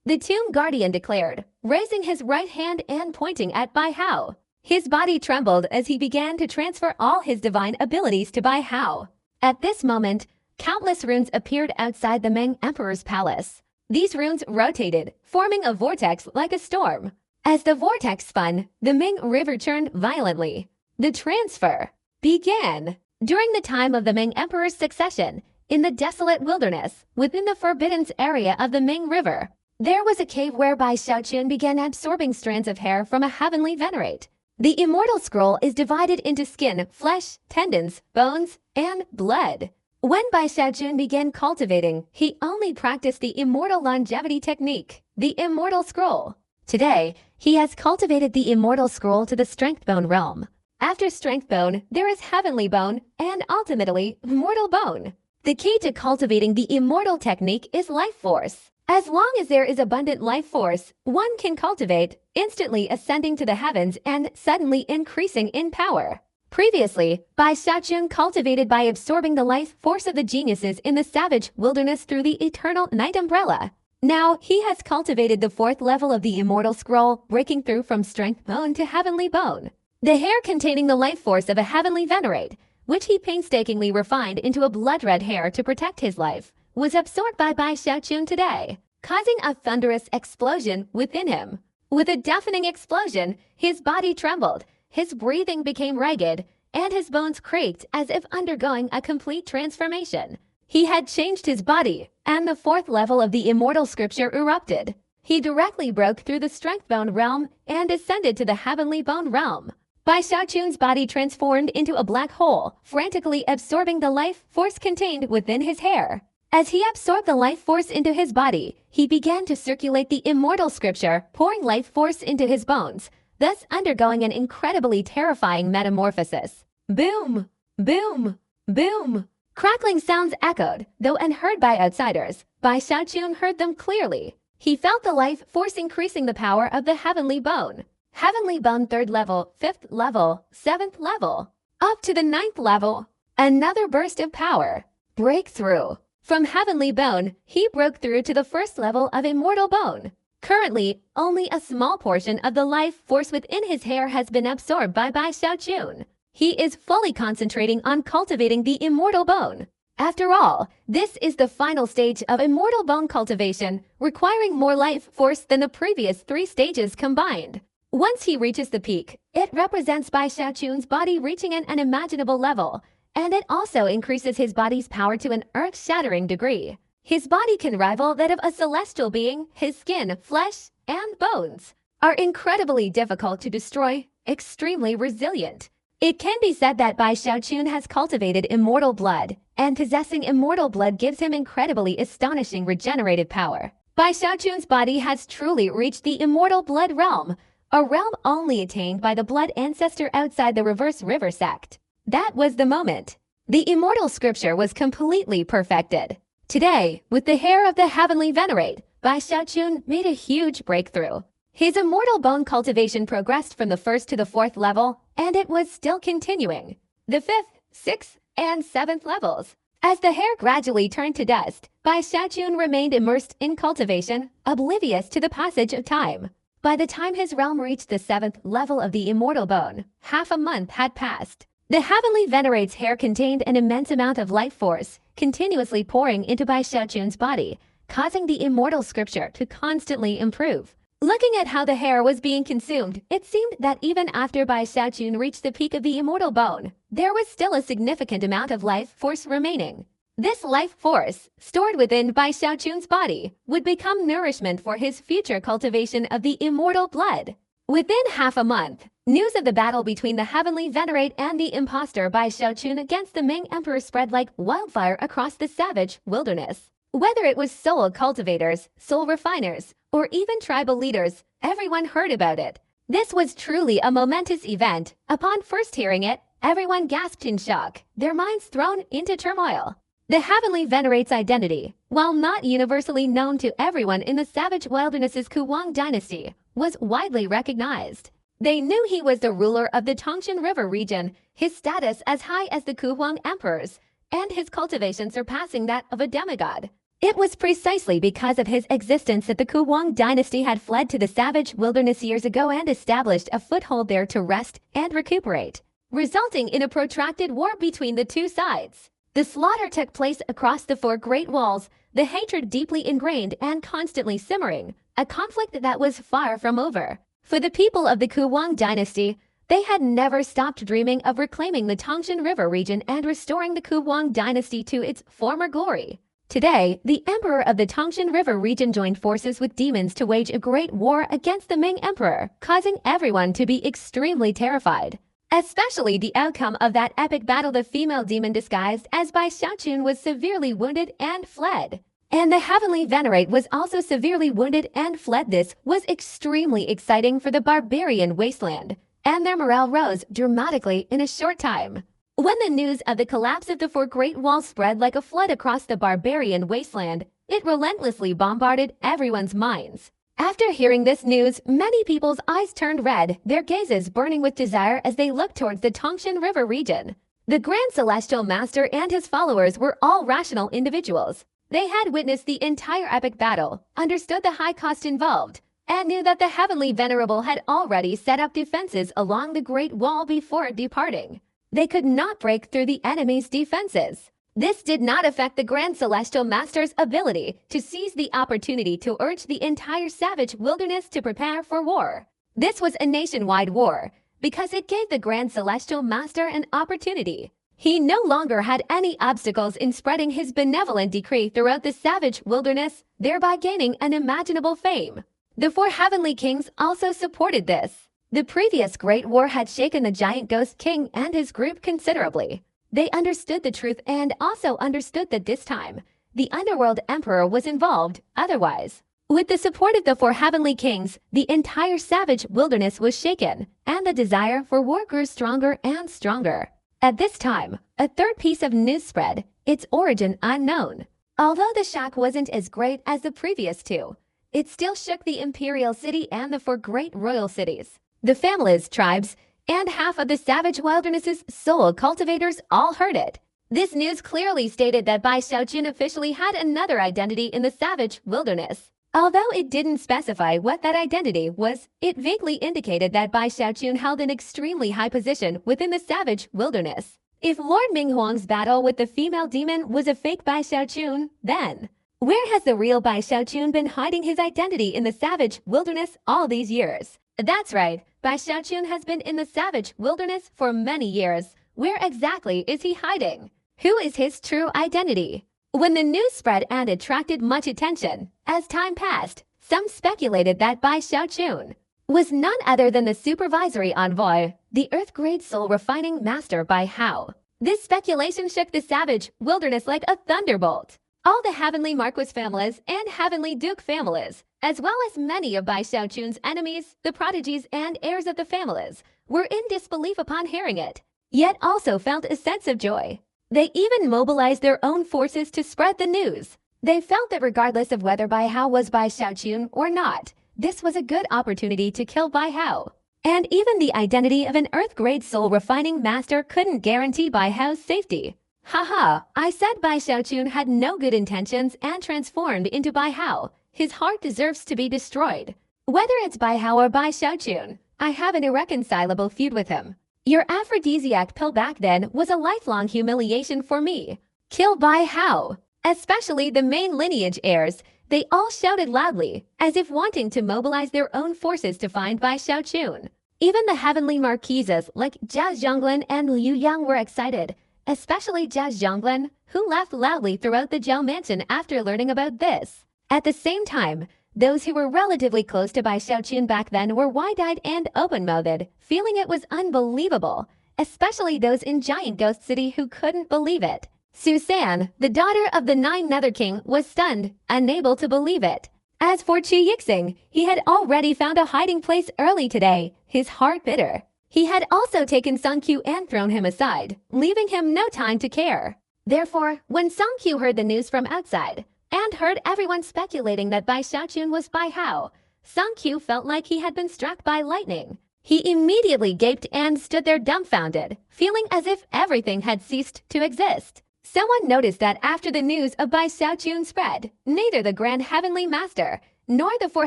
the Tomb Guardian declared, raising his right hand and pointing at Bai Hao. His body trembled as he began to transfer all his divine abilities to Bai Hao. At this moment, countless runes appeared outside the Ming Emperor's palace. These runes rotated, forming a vortex like a storm. As the vortex spun, the Ming River churned violently. The transfer began. During the time of the Ming Emperor's succession, in the desolate wilderness, within the forbidden area of the Ming River, there was a cave where Bai Xiaochun began absorbing strands of hair from a heavenly venerate. The immortal scroll is divided into skin, flesh, tendons, bones, and blood. When Bai Xiaochun began cultivating, he only practiced the immortal longevity technique, the immortal scroll. Today, he has cultivated the immortal scroll to the strength bone realm. After strength bone, there is heavenly bone, and ultimately, mortal bone. The key to cultivating the immortal technique is life force. As long as there is abundant life force, one can cultivate, instantly ascending to the heavens and suddenly increasing in power. Previously, Bai Xiaochun cultivated by absorbing the life force of the geniuses in the savage wilderness through the eternal night umbrella. Now, he has cultivated the fourth level of the immortal scroll, breaking through from strength bone to heavenly bone. The hair containing the life force of a heavenly venerate, which he painstakingly refined into a blood-red hair to protect his life, was absorbed by Bai Xiaochun today, causing a thunderous explosion within him. With a deafening explosion, his body trembled, his breathing became ragged, and his bones creaked as if undergoing a complete transformation. He had changed his body, and the fourth level of the immortal scripture erupted. He directly broke through the strength bone realm and ascended to the heavenly bone realm. Bai Xiaochun's body transformed into a black hole, frantically absorbing the life force contained within his hair. As he absorbed the life force into his body, he began to circulate the immortal scripture, pouring life force into his bones, thus undergoing an incredibly terrifying metamorphosis. Boom! Boom! Boom! Crackling sounds echoed, though unheard by outsiders. Bai Xiaochun heard them clearly. He felt the life force increasing the power of the heavenly bone. Heavenly bone 3rd level, 5th level, 7th level, up to the 9th level. Another burst of power. Breakthrough. From heavenly bone, he broke through to the 1st level of immortal bone. Currently, only a small portion of the life force within his hair has been absorbed by Bai Xiaochun. He is fully concentrating on cultivating the immortal bone. After all, this is the final stage of immortal bone cultivation, requiring more life force than the previous 3 stages combined. Once he reaches the peak, it represents Bai Xiaochun's body reaching an unimaginable level, and it also increases his body's power to an earth-shattering degree. His body can rival that of a celestial being. His skin, flesh, and bones are incredibly difficult to destroy, extremely resilient. It can be said that Bai Xiaochun has cultivated immortal blood, and possessing immortal blood gives him incredibly astonishing regenerative power. Bai Xiaochun's body has truly reached the immortal blood realm, a realm only attained by the blood ancestor outside the reverse river sect. That was the moment. The immortal scripture was completely perfected. Today, with the hair of the heavenly venerate, Bai Xiaochun made a huge breakthrough. His immortal bone cultivation progressed from the 1st to the 4th level, and it was still continuing. The 5th, 6th, and 7th levels. As the hair gradually turned to dust, Bai Xiaochun remained immersed in cultivation, oblivious to the passage of time. By the time his realm reached the 7th level of the immortal bone, half a month had passed. The heavenly venerate's hair contained an immense amount of life force, continuously pouring into Bai Xiaochun's body, causing the immortal scripture to constantly improve. Looking at how the hair was being consumed, it seemed that even after Bai Xiaochun reached the peak of the immortal bone, there was still a significant amount of life force remaining. This life force, stored within Bai Xiaochun's body, would become nourishment for his future cultivation of the immortal blood. Within half a month, news of the battle between the heavenly venerate and the impostor Bai Xiaochun against the Ming Emperor spread like wildfire across the savage wilderness. Whether it was soul cultivators, soul refiners, or even tribal leaders, everyone heard about it. This was truly a momentous event. Upon first hearing it, everyone gasped in shock, their minds thrown into turmoil. The heavenly venerate's identity, while not universally known to everyone in the savage wilderness's Kuwang dynasty, was widely recognized. They knew he was the ruler of the Tongshan River region, his status as high as the Kuwang emperors, and his cultivation surpassing that of a demigod. It was precisely because of his existence that the Kuwang dynasty had fled to the savage wilderness years ago and established a foothold there to rest and recuperate, resulting in a protracted war between the two sides. The slaughter took place across the 4 great walls, the hatred deeply ingrained and constantly simmering, a conflict that was far from over. For the people of the Kuwang dynasty, they had never stopped dreaming of reclaiming the Tongshan River region and restoring the Kuwang dynasty to its former glory. Today, the emperor of the Tongshan River region joined forces with demons to wage a great war against the Ming emperor, causing everyone to be extremely terrified. Especially the outcome of that epic battle. The female demon disguised as Bai Xiaochun was severely wounded and fled. And the heavenly venerate was also severely wounded and fled. This was extremely exciting for the barbarian wasteland, and their morale rose dramatically in a short time. When the news of the collapse of the 4 great walls spread like a flood across the barbarian wasteland, it relentlessly bombarded everyone's minds. After hearing this news, many people's eyes turned red, their gazes burning with desire as they looked towards the Tongshan River region. The Grand Celestial Master and his followers were all rational individuals. They had witnessed the entire epic battle, understood the high cost involved, and knew that the Heavenly Venerable had already set up defenses along the Great Wall before departing. They could not break through the enemy's defenses. This did not affect the Grand Celestial Master's ability to seize the opportunity to urge the entire savage wilderness to prepare for war. This was a nationwide war, because it gave the Grand Celestial Master an opportunity. He no longer had any obstacles in spreading his benevolent decree throughout the savage wilderness, thereby gaining unimaginable fame. The 4 heavenly kings also supported this. The previous Great War had shaken the giant Ghost King and his group considerably. They understood the truth and also understood that this time, the Underworld Emperor was involved, otherwise. With the support of the 4 heavenly kings, the entire savage wilderness was shaken, and the desire for war grew stronger and stronger. At this time, a third piece of news spread, its origin unknown. Although the shock wasn't as great as the previous 2, it still shook the imperial city and the 4 great royal cities. The families, tribes, and half of the savage wilderness's soul cultivators all heard it. This news clearly stated that Bai Xiaojun officially had another identity in the savage wilderness. Although it didn't specify what that identity was, it vaguely indicated that Bai Xiaojun held an extremely high position within the savage wilderness. If Lord Minghuang's battle with the female demon was a fake Bai Xiaojun, then where has the real Bai Xiaojun been hiding his identity in the savage wilderness all these years? That's right, Bai Xiaojun has been in the savage wilderness for many years. Where exactly is he hiding? Who is his true identity? When the news spread and attracted much attention, as time passed, some speculated that Bai Xiaojun was none other than the supervisory envoy, the Earth-grade soul refining master Bai Hao. This speculation shook the savage wilderness like a thunderbolt. All the heavenly Marquis families and heavenly Duke families, as well as many of Bai Xiaojun's enemies, the prodigies and heirs of the families, were in disbelief upon hearing it, yet also felt a sense of joy. They even mobilized their own forces to spread the news. They felt that regardless of whether Bai Hao was Bai Xiaojun or not, this was a good opportunity to kill Bai Hao. And even the identity of an Earth-grade soul refining master couldn't guarantee Bai Hao's safety. Haha, I said Bai Xiaojun had no good intentions and transformed into Bai Hao. His heart deserves to be destroyed. Whether it's Bai Hao or Bai Xiaojun, I have an irreconcilable feud with him. Your aphrodisiac pill back then was a lifelong humiliation for me. Kill Bai Hao. Especially the main lineage heirs, they all shouted loudly, as if wanting to mobilize their own forces to find Bai Xiaojun. Even the heavenly marquises like Jia Zhonglin and Liu Yang were excited, especially Jia Zhonglin, who laughed loudly throughout the Zhao mansion after learning about this. At the same time, those who were relatively close to Bai Xiaojun back then were wide-eyed and open-mouthed, feeling it was unbelievable, especially those in Giant Ghost City who couldn't believe it. Susan, the daughter of the 9 Nether King, was stunned, unable to believe it. As for Chu Yixing, he had already found a hiding place early today, his heart bitter. He had also taken Song Qiu and thrown him aside, leaving him no time to care. Therefore, when Song Qiu heard the news from outside, and heard everyone speculating that Bai Xiaojun was Bai Hao, Song Qiu felt like he had been struck by lightning. He immediately gaped and stood there dumbfounded, feeling as if everything had ceased to exist. Someone noticed that after the news of Bai Xiaojun spread, neither the Grand Heavenly Master, nor the 4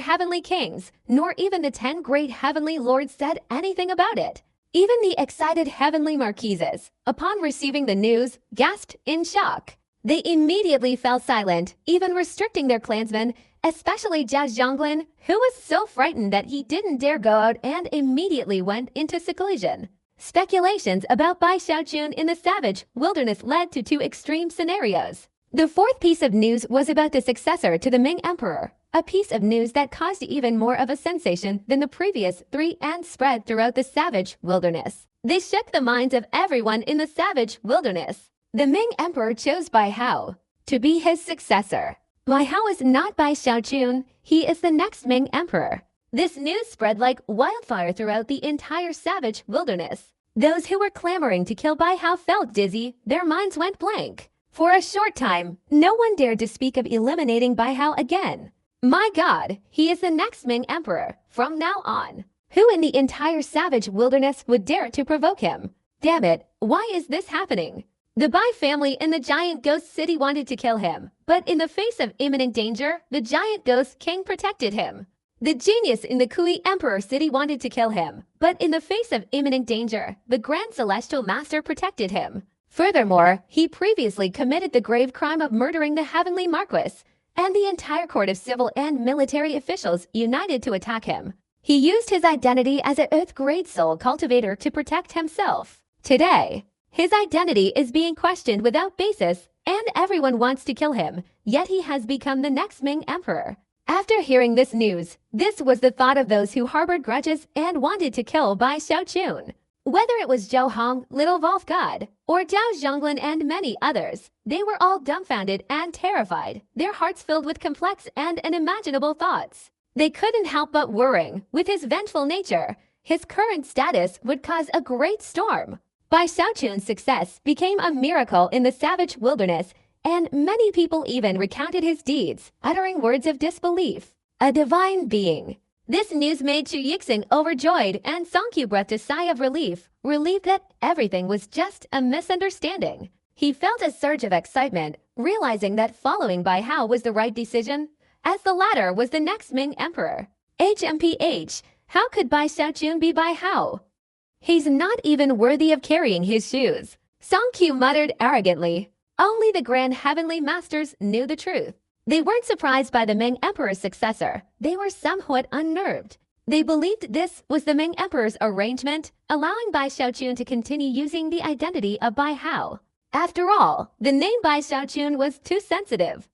heavenly kings, nor even the 10 great heavenly lords said anything about it. Even the excited heavenly marquises, upon receiving the news, gasped in shock. They immediately fell silent, even restricting their clansmen, especially Jia Zhonglin, who was so frightened that he didn't dare go out and immediately went into seclusion. Speculations about Bai Xiaojun in the savage wilderness led to 2 extreme scenarios. The 4th piece of news was about the successor to the Ming Emperor, a piece of news that caused even more of a sensation than the previous 3 and spread throughout the savage wilderness. This shook the minds of everyone in the savage wilderness. The Ming Emperor chose Bai Hao to be his successor. Bai Hao is not Bai Xiaojun, he is the next Ming Emperor. This news spread like wildfire throughout the entire savage wilderness. Those who were clamoring to kill Bai Hao felt dizzy, their minds went blank. For a short time, no one dared to speak of eliminating Bai Hao again. My God, he is the next Ming Emperor, from now on. Who in the entire savage wilderness would dare to provoke him? Damn it, why is this happening? The Bai family in the giant ghost city wanted to kill him, but in the face of imminent danger, the giant ghost king protected him. The genius in the Kui Emperor city wanted to kill him, but in the face of imminent danger, the Grand Celestial Master protected him. Furthermore, he previously committed the grave crime of murdering the Heavenly Marquis, and the entire court of civil and military officials united to attack him. He used his identity as an Earth-grade soul cultivator to protect himself. Today, his identity is being questioned without basis, and everyone wants to kill him, yet he has become the next Ming Emperor. After hearing this news, this was the thought of those who harbored grudges and wanted to kill Bai Xiaochun. Whether it was Zhou Hong, Little Wolf God, or Zhao Zhonglin and many others, they were all dumbfounded and terrified, their hearts filled with complex and unimaginable thoughts. They couldn't help but worrying, with his vengeful nature, his current status would cause a great storm. Bai Xiaochun's success became a miracle in the savage wilderness, and many people even recounted his deeds, uttering words of disbelief. A divine being. This news made Chu Yixing overjoyed, and Song Qiu breathed a sigh of relief that everything was just a misunderstanding. He felt a surge of excitement, realizing that following Bai Hao was the right decision, as the latter was the next Ming Emperor. HMPH, how could Bai Xiaochun be Bai Hao? He's not even worthy of carrying his shoes. Song Qiu muttered arrogantly. Only the Grand Heavenly Masters knew the truth. They weren't surprised by the Ming Emperor's successor. They were somewhat unnerved. They believed this was the Ming Emperor's arrangement, allowing Bai Xiaochun to continue using the identity of Bai Hao. After all, the name Bai Xiaochun was too sensitive.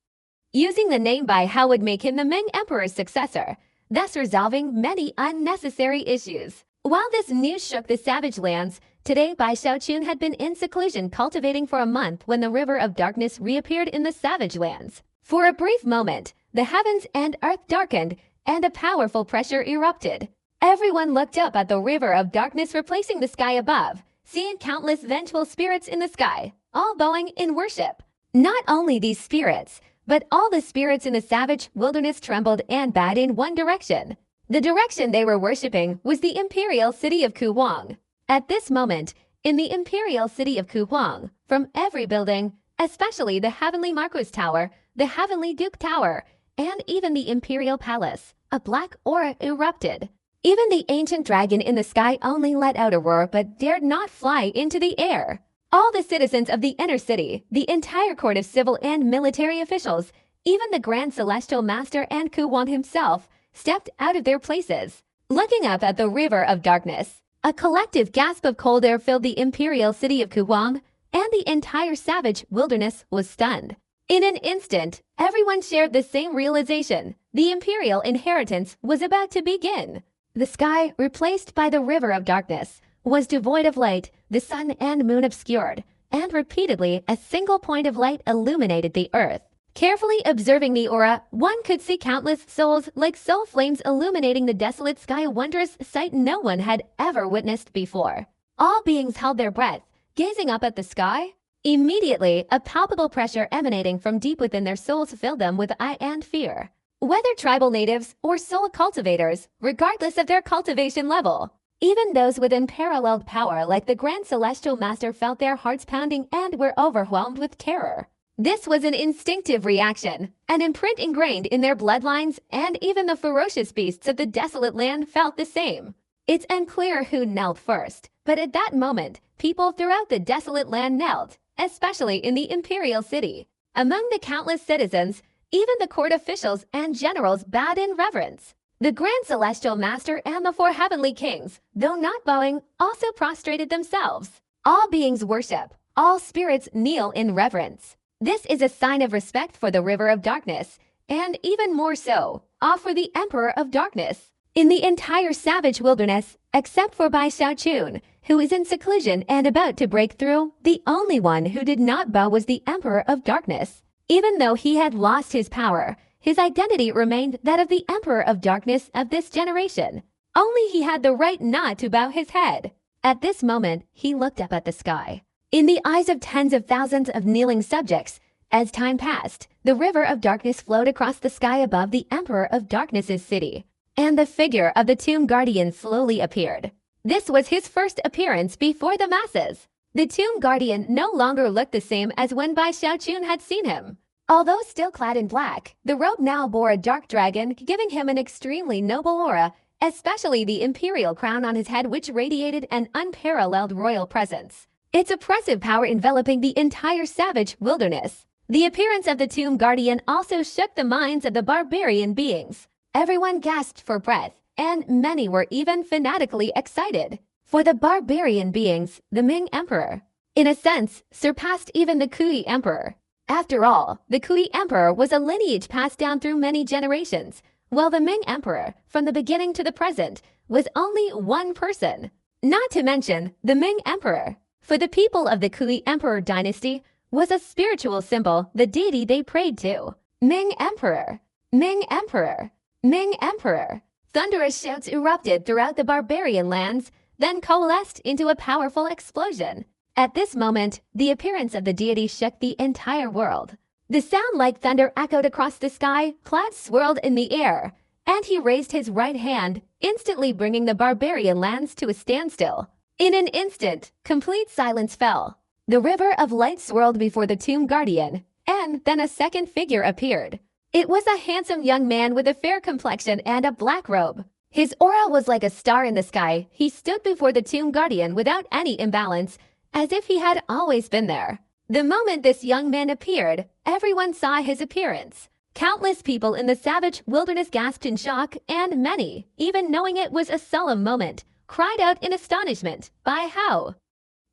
Using the name Bai Hao would make him the Ming Emperor's successor, thus resolving many unnecessary issues. While this news shook the savage lands, today Bai Xiaochun had been in seclusion cultivating for a month when the River of Darkness reappeared in the savage lands. For a brief moment, the heavens and earth darkened, and a powerful pressure erupted. Everyone looked up at the River of Darkness replacing the sky above, seeing countless vengeful spirits in the sky, all bowing in worship. Not only these spirits, but all the spirits in the savage wilderness trembled and bowed in one direction. The direction they were worshipping was the imperial city of Kuhuang. At this moment, in the imperial city of Kuhuang, from every building, especially the Heavenly Marquis Tower, the Heavenly Duke Tower, and even the Imperial Palace, a black aura erupted. Even the ancient dragon in the sky only let out a roar but dared not fly into the air. All the citizens of the inner city, the entire court of civil and military officials, even the Grand Celestial Master and Kuhuang himself, stepped out of their places. Looking up at the River of Darkness, a collective gasp of cold air filled the imperial city of Kuhuang, and the entire savage wilderness was stunned. In an instant, everyone shared the same realization. The imperial inheritance was about to begin. The sky, replaced by the River of Darkness, was devoid of light, the sun and moon obscured, and repeatedly a single point of light illuminated the earth. Carefully observing the aura, one could see countless souls like soul flames illuminating the desolate sky, a wondrous sight no one had ever witnessed before. All beings held their breath, gazing up at the sky. Immediately, a palpable pressure emanating from deep within their souls filled them with awe and fear. Whether tribal natives or soul cultivators, regardless of their cultivation level, even those with unparalleled power like the Grand Celestial Master felt their hearts pounding and were overwhelmed with terror. This was an instinctive reaction, an imprint ingrained in their bloodlines, and even the ferocious beasts of the desolate land felt the same. It's unclear who knelt first, but at that moment, people throughout the desolate land knelt, especially in the imperial city. Among the countless citizens, even the court officials and generals bowed in reverence. The Grand Celestial Master and the four heavenly kings, though not bowing, also prostrated themselves. All beings worship, all spirits kneel in reverence. This is a sign of respect for the River of Darkness, and even more so, awe for the Emperor of Darkness. In the entire savage wilderness, except for Bai Xiaochun, who is in seclusion and about to break through, the only one who did not bow was the Emperor of Darkness. Even though he had lost his power, his identity remained that of the Emperor of Darkness of this generation. Only he had the right not to bow his head. At this moment, he looked up at the sky. In the eyes of tens of thousands of kneeling subjects, as time passed, the River of Darkness flowed across the sky above the Emperor of Darkness's city, and the figure of the Tomb Guardian slowly appeared. This was his first appearance before the masses. The tomb guardian no longer looked the same as when Bai Xiaochun had seen him. Although still clad in black, the robe now bore a dark dragon, giving him an extremely noble aura, especially the imperial crown on his head, which radiated an unparalleled royal presence. Its oppressive power enveloping the entire savage wilderness. The appearance of the tomb guardian also shook the minds of the barbarian beings. Everyone gasped for breath, and many were even fanatically excited. For the barbarian beings, the Ming Emperor, in a sense, surpassed even the Kui Emperor. After all, the Kui Emperor was a lineage passed down through many generations, while the Ming Emperor, from the beginning to the present, was only one person. Not to mention, the Ming Emperor, for the people of the Kui Emperor dynasty, was a spiritual symbol, the deity they prayed to. Ming Emperor, Ming Emperor, Ming Emperor. Thunderous shouts erupted throughout the barbarian lands, then coalesced into a powerful explosion. At this moment, the appearance of the deity shook the entire world. The sound like thunder echoed across the sky, clouds swirled in the air, and he raised his right hand, instantly bringing the barbarian lands to a standstill. In an instant, complete silence fell. The river of light swirled before the tomb guardian, and then a second figure appeared. It was a handsome young man with a fair complexion and a black robe. His aura was like a star in the sky. He stood before the tomb guardian without any imbalance, as if he had always been there. The moment this young man appeared, everyone saw his appearance. Countless people in the savage wilderness gasped in shock, and many, even knowing it was a solemn moment, cried out in astonishment, "Bai Hao!"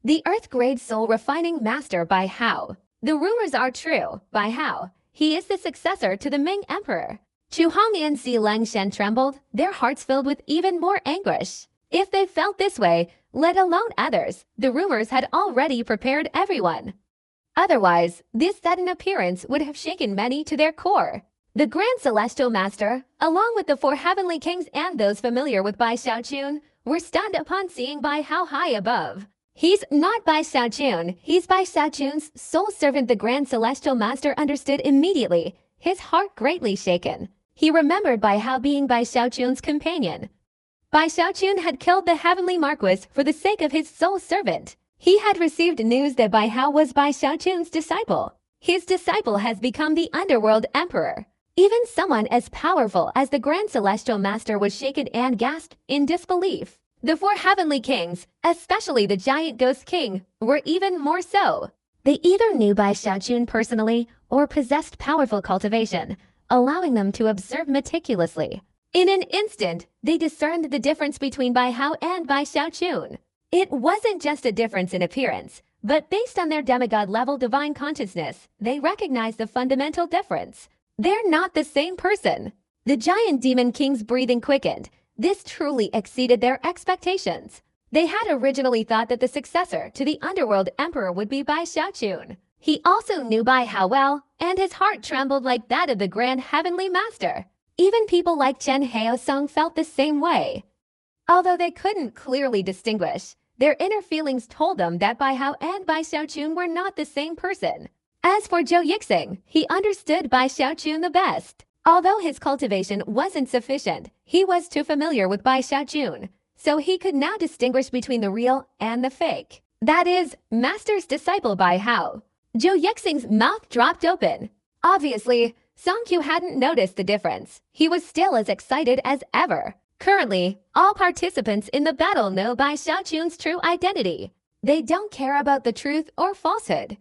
The earth-grade soul refining master Bai Hao. The rumors are true. Bai Hao. He is the successor to the Ming Emperor. Chu Hong and Si Lang Shen trembled, their hearts filled with even more anguish. If they felt this way, let alone others, the rumors had already prepared everyone. Otherwise, this sudden appearance would have shaken many to their core. The Grand Celestial Master, along with the four heavenly kings and those familiar with Bai Xiaochun, were stunned upon seeing Bai Hao high above. He's not Bai Xiaochun, he's Bai Xiaochun's sole servant. The Grand Celestial Master understood immediately, his heart greatly shaken. He remembered Bai Hao being Bai Xiaochun's companion. Bai Xiaochun had killed the heavenly Marquis for the sake of his sole servant. He had received news that Bai Hao was Bai Xiaochun's disciple. His disciple has become the Underworld Emperor. Even someone as powerful as the Grand Celestial Master was shaken and gasped in disbelief. The four heavenly kings, especially the giant Ghost King, were even more so. They either knew Bai Xiaochun personally or possessed powerful cultivation, allowing them to observe meticulously. In an instant, they discerned the difference between Bai Hao and Bai Xiaochun. It wasn't just a difference in appearance, but based on their demigod-level divine consciousness, they recognized the fundamental difference. They're not the same person. The giant demon king's breathing quickened. This truly exceeded their expectations. They had originally thought that the successor to the Underworld Emperor would be Bai Xiaochun. He also knew Bai Hao well, and his heart trembled like that of the Grand Heavenly Master. Even people like Chen Haosong felt the same way. Although they couldn't clearly distinguish, their inner feelings told them that Bai Hao and Bai Xiaochun were not the same person. As for Zhou Yixing, he understood Bai Xiaochun the best. Although his cultivation wasn't sufficient, he was too familiar with Bai Xiaochun, so he could now distinguish between the real and the fake. That is, Master's disciple Bai Hao. Zhou Yixing's mouth dropped open. Obviously, Song Qiu hadn't noticed the difference. He was still as excited as ever. Currently, all participants in the battle know Bai Xiaochun's true identity. They don't care about the truth or falsehood.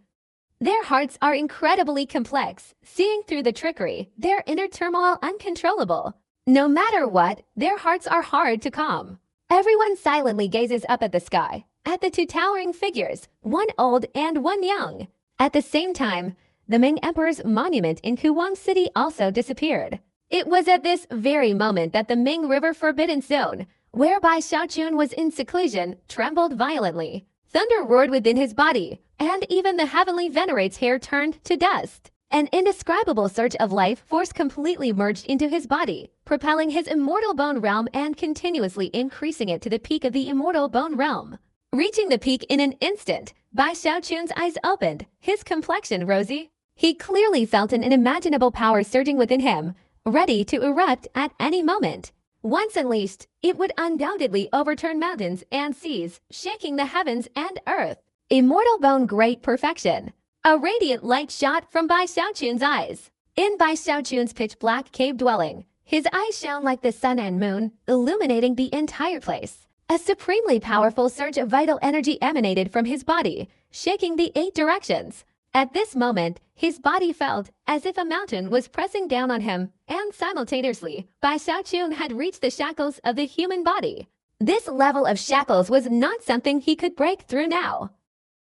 Their hearts are incredibly complex, seeing through the trickery, their inner turmoil uncontrollable. No matter what, their hearts are hard to calm. Everyone silently gazes up at the sky, at the two towering figures, one old and one young. At the same time, the Ming Emperor's monument in Kuwang City also disappeared. It was at this very moment that the Ming River Forbidden Zone, where Bai Xiaochun was in seclusion, trembled violently. Thunder roared within his body, and even the heavenly venerate's hair turned to dust. An indescribable surge of life force completely merged into his body, propelling his immortal bone realm and continuously increasing it to the peak of the immortal bone realm. Reaching the peak in an instant, Bai Xiaochun's eyes opened, his complexion rosy. He clearly felt an unimaginable power surging within him, ready to erupt at any moment. Once unleashed, it would undoubtedly overturn mountains and seas, shaking the heavens and earth. Immortal bone, great perfection. A radiant light shot from Bai Xiaochun's eyes. In Bai Xiaochun's pitch-black cave dwelling, his eyes shone like the sun and moon, illuminating the entire place. A supremely powerful surge of vital energy emanated from his body, shaking the 8 directions. At this moment, his body felt as if a mountain was pressing down on him, and simultaneously, Bai Xiaochun had reached the shackles of the human body. This level of shackles was not something he could break through now.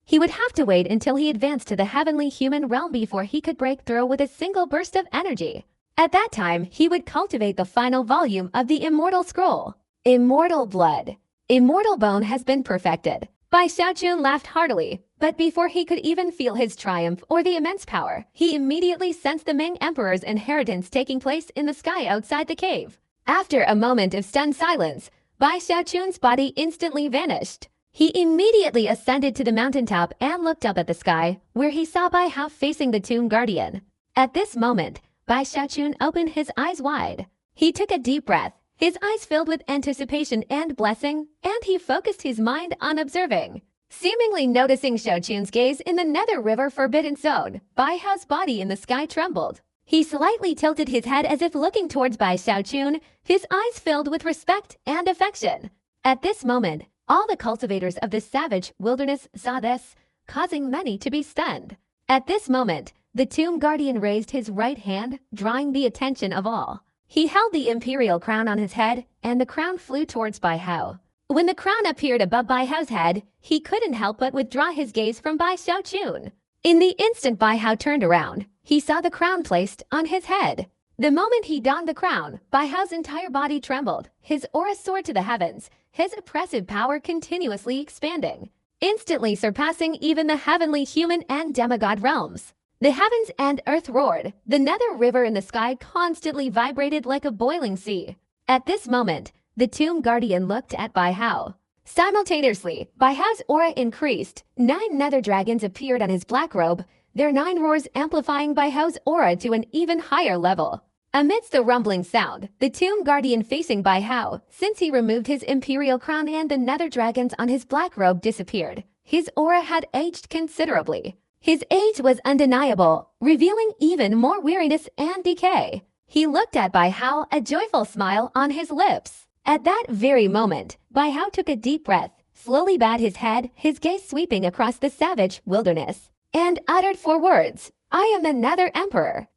He would have to wait until he advanced to the heavenly human realm before he could break through with a single burst of energy. At that time, he would cultivate the final volume of the Immortal Scroll. Immortal Blood. Immortal Bone has been perfected. Bai Xiaochun laughed heartily, but before he could even feel his triumph or the immense power, he immediately sensed the Ming Emperor's inheritance taking place in the sky outside the cave. After a moment of stunned silence, Bai Xiaochun's body instantly vanished. He immediately ascended to the mountaintop and looked up at the sky, where he saw Bai Hao facing the Tomb Guardian. At this moment, Bai Xiaochun opened his eyes wide. He took a deep breath, his eyes filled with anticipation and blessing, and he focused his mind on observing. Seemingly noticing Xiaochun's gaze in the Nether River Forbidden Zone, Bai Hao's body in the sky trembled. He slightly tilted his head as if looking towards Bai Xiaochun, his eyes filled with respect and affection. At this moment, all the cultivators of this savage wilderness saw this, causing many to be stunned. At this moment, the Tomb Guardian raised his right hand, drawing the attention of all. He held the imperial crown on his head, and the crown flew towards Bai Hao. When the crown appeared above Bai Hao's head, he couldn't help but withdraw his gaze from Bai Xiaochun. In the instant Bai Hao turned around, he saw the crown placed on his head. The moment he donned the crown, Bai Hao's entire body trembled, his aura soared to the heavens, his oppressive power continuously expanding, instantly surpassing even the heavenly human and demigod realms. The heavens and earth roared, the nether river in the sky constantly vibrated like a boiling sea. At this moment, the Tomb Guardian looked at Bai Hao. Simultaneously, Bai Hao's aura increased. 9 nether dragons appeared on his black robe, their 9 roars amplifying Bai Hao's aura to an even higher level. Amidst the rumbling sound, the Tomb Guardian facing Bai Hao, since he removed his imperial crown and the nether dragons on his black robe disappeared, his aura had aged considerably. His age was undeniable, revealing even more weariness and decay. He looked at Bai Hao, a joyful smile on his lips. At that very moment, Bai Hao took a deep breath, slowly bowed his head, his gaze sweeping across the savage wilderness, and uttered 4 words, "I am the Nether Emperor."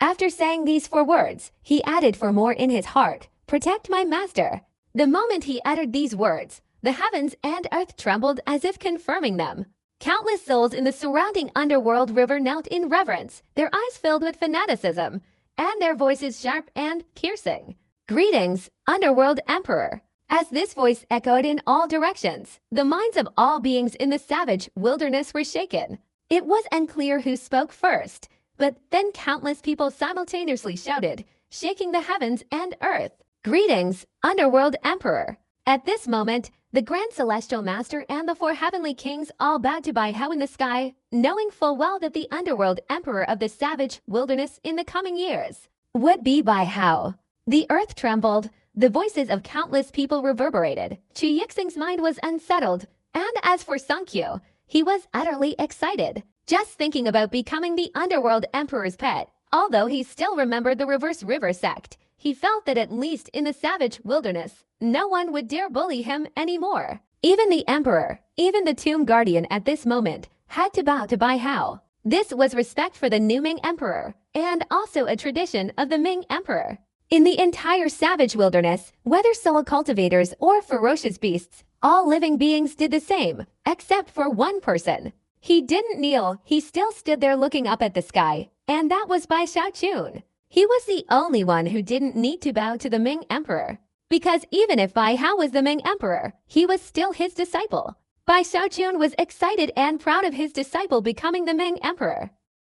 After saying these 4 words, he added 4 more in his heart, "Protect my master." The moment he uttered these words, the heavens and earth trembled as if confirming them. Countless souls in the surrounding underworld river knelt in reverence, their eyes filled with fanaticism, and their voices sharp and piercing. "Greetings, Underworld Emperor." As this voice echoed in all directions, the minds of all beings in the savage wilderness were shaken. It was unclear who spoke first, but then countless people simultaneously shouted, shaking the heavens and earth, "Greetings, Underworld Emperor." At this moment, the Grand Celestial Master and the 4 heavenly kings all bowed to Bai Hao in the sky, knowing full well that the Underworld Emperor of the savage wilderness in the coming years would be Bai Hao. The earth trembled, the voices of countless people reverberated. Chu Yixing's mind was unsettled, and as for Song Qiu, he was utterly excited. Just thinking about becoming the Underworld Emperor's pet, although he still remembered the Reverse River sect, he felt that at least in the savage wilderness, no one would dare bully him anymore. Even the Emperor, even the Tomb Guardian at this moment, had to bow to Bai Hao. This was respect for the new Ming Emperor, and also a tradition of the Ming Emperor. In the entire savage wilderness, whether soul cultivators or ferocious beasts, all living beings did the same, except for one person. He didn't kneel, he still stood there looking up at the sky, and that was Bai Xiaochun. He was the only one who didn't need to bow to the Ming Emperor. Because even if Bai Hao was the Ming Emperor, he was still his disciple. Bai Xiaochun was excited and proud of his disciple becoming the Ming Emperor.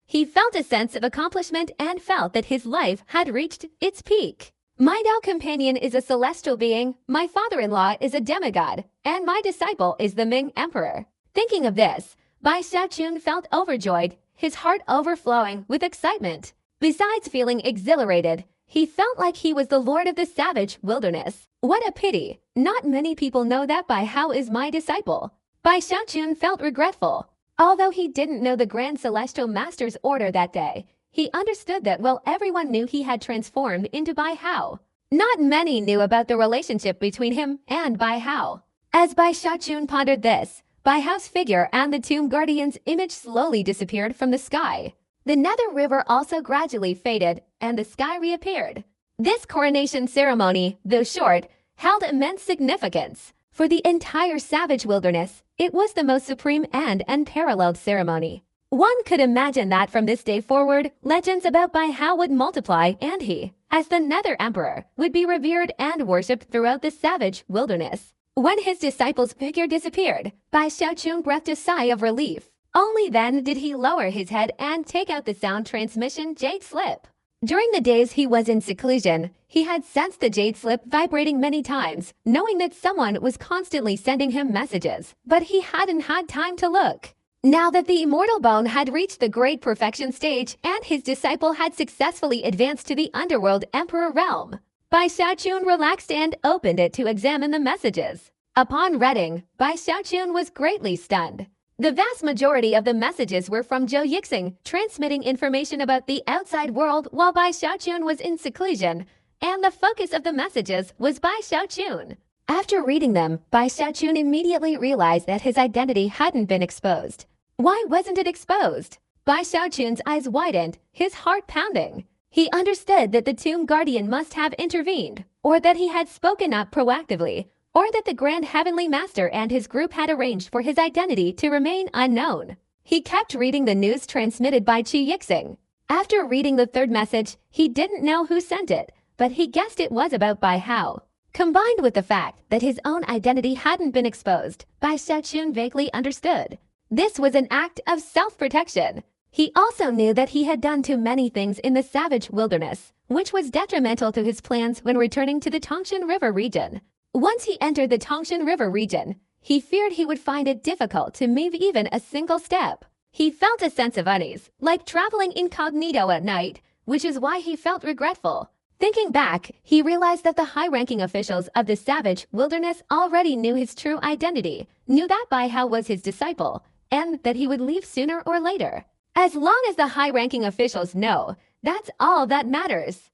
He felt a sense of accomplishment and felt that his life had reached its peak. My Dao companion is a celestial being, my father-in-law is a demigod, and my disciple is the Ming Emperor. Thinking of this, Bai Xiaochun felt overjoyed, his heart overflowing with excitement. Besides feeling exhilarated, he felt like he was the lord of the savage wilderness. What a pity! Not many people know that Bai Hao is my disciple. Bai Xiaochun felt regretful. Although he didn't know the Grand Celestial Master's order that day, he understood that while everyone knew he had transformed into Bai Hao, not many knew about the relationship between him and Bai Hao. As Bai Xiaochun pondered this, Bai Hao's figure and the Tomb Guardian's image slowly disappeared from the sky. The Nether River also gradually faded, and the sky reappeared. This coronation ceremony, though short, held immense significance. For the entire savage wilderness, it was the most supreme and unparalleled ceremony. One could imagine that from this day forward, legends about Bai Hao would multiply, and he, as the Nether Emperor, would be revered and worshipped throughout the savage wilderness. When his disciple's figure disappeared, Bai Xiaochun breathed a sigh of relief. Only then did he lower his head and take out the sound transmission jade slip. During the days he was in seclusion, he had sensed the jade slip vibrating many times, knowing that someone was constantly sending him messages, but he hadn't had time to look. Now that the immortal bone had reached the great perfection stage and his disciple had successfully advanced to the underworld emperor realm, Bai Xiaochun relaxed and opened it to examine the messages. Upon reading, Bai Xiaochun was greatly stunned. The vast majority of the messages were from Zhou Yixing, transmitting information about the outside world while Bai Xiaochun was in seclusion, and the focus of the messages was Bai Xiaochun. After reading them, Bai Xiaochun immediately realized that his identity hadn't been exposed. Why wasn't it exposed? Bai Xiaochun's eyes widened, his heart pounding. He understood that the Tomb Guardian must have intervened, or that he had spoken up proactively, or that the Grand Heavenly Master and his group had arranged for his identity to remain unknown. He kept reading the news transmitted by Qi Yixing. After reading the third message, he didn't know who sent it, but he guessed it was about Bai Hao. Combined with the fact that his own identity hadn't been exposed, Bai Xiaochun vaguely understood. This was an act of self-protection. He also knew that he had done too many things in the savage wilderness, which was detrimental to his plans when returning to the Tangshan River region. Once he entered the Tangshan River region, he feared he would find it difficult to move even a single step. He felt a sense of unease, like traveling incognito at night, which is why he felt regretful. Thinking back, he realized that the high-ranking officials of the savage wilderness already knew his true identity, knew that Bai Hao was his disciple, and that he would leave sooner or later. As long as the high-ranking officials know, that's all that matters.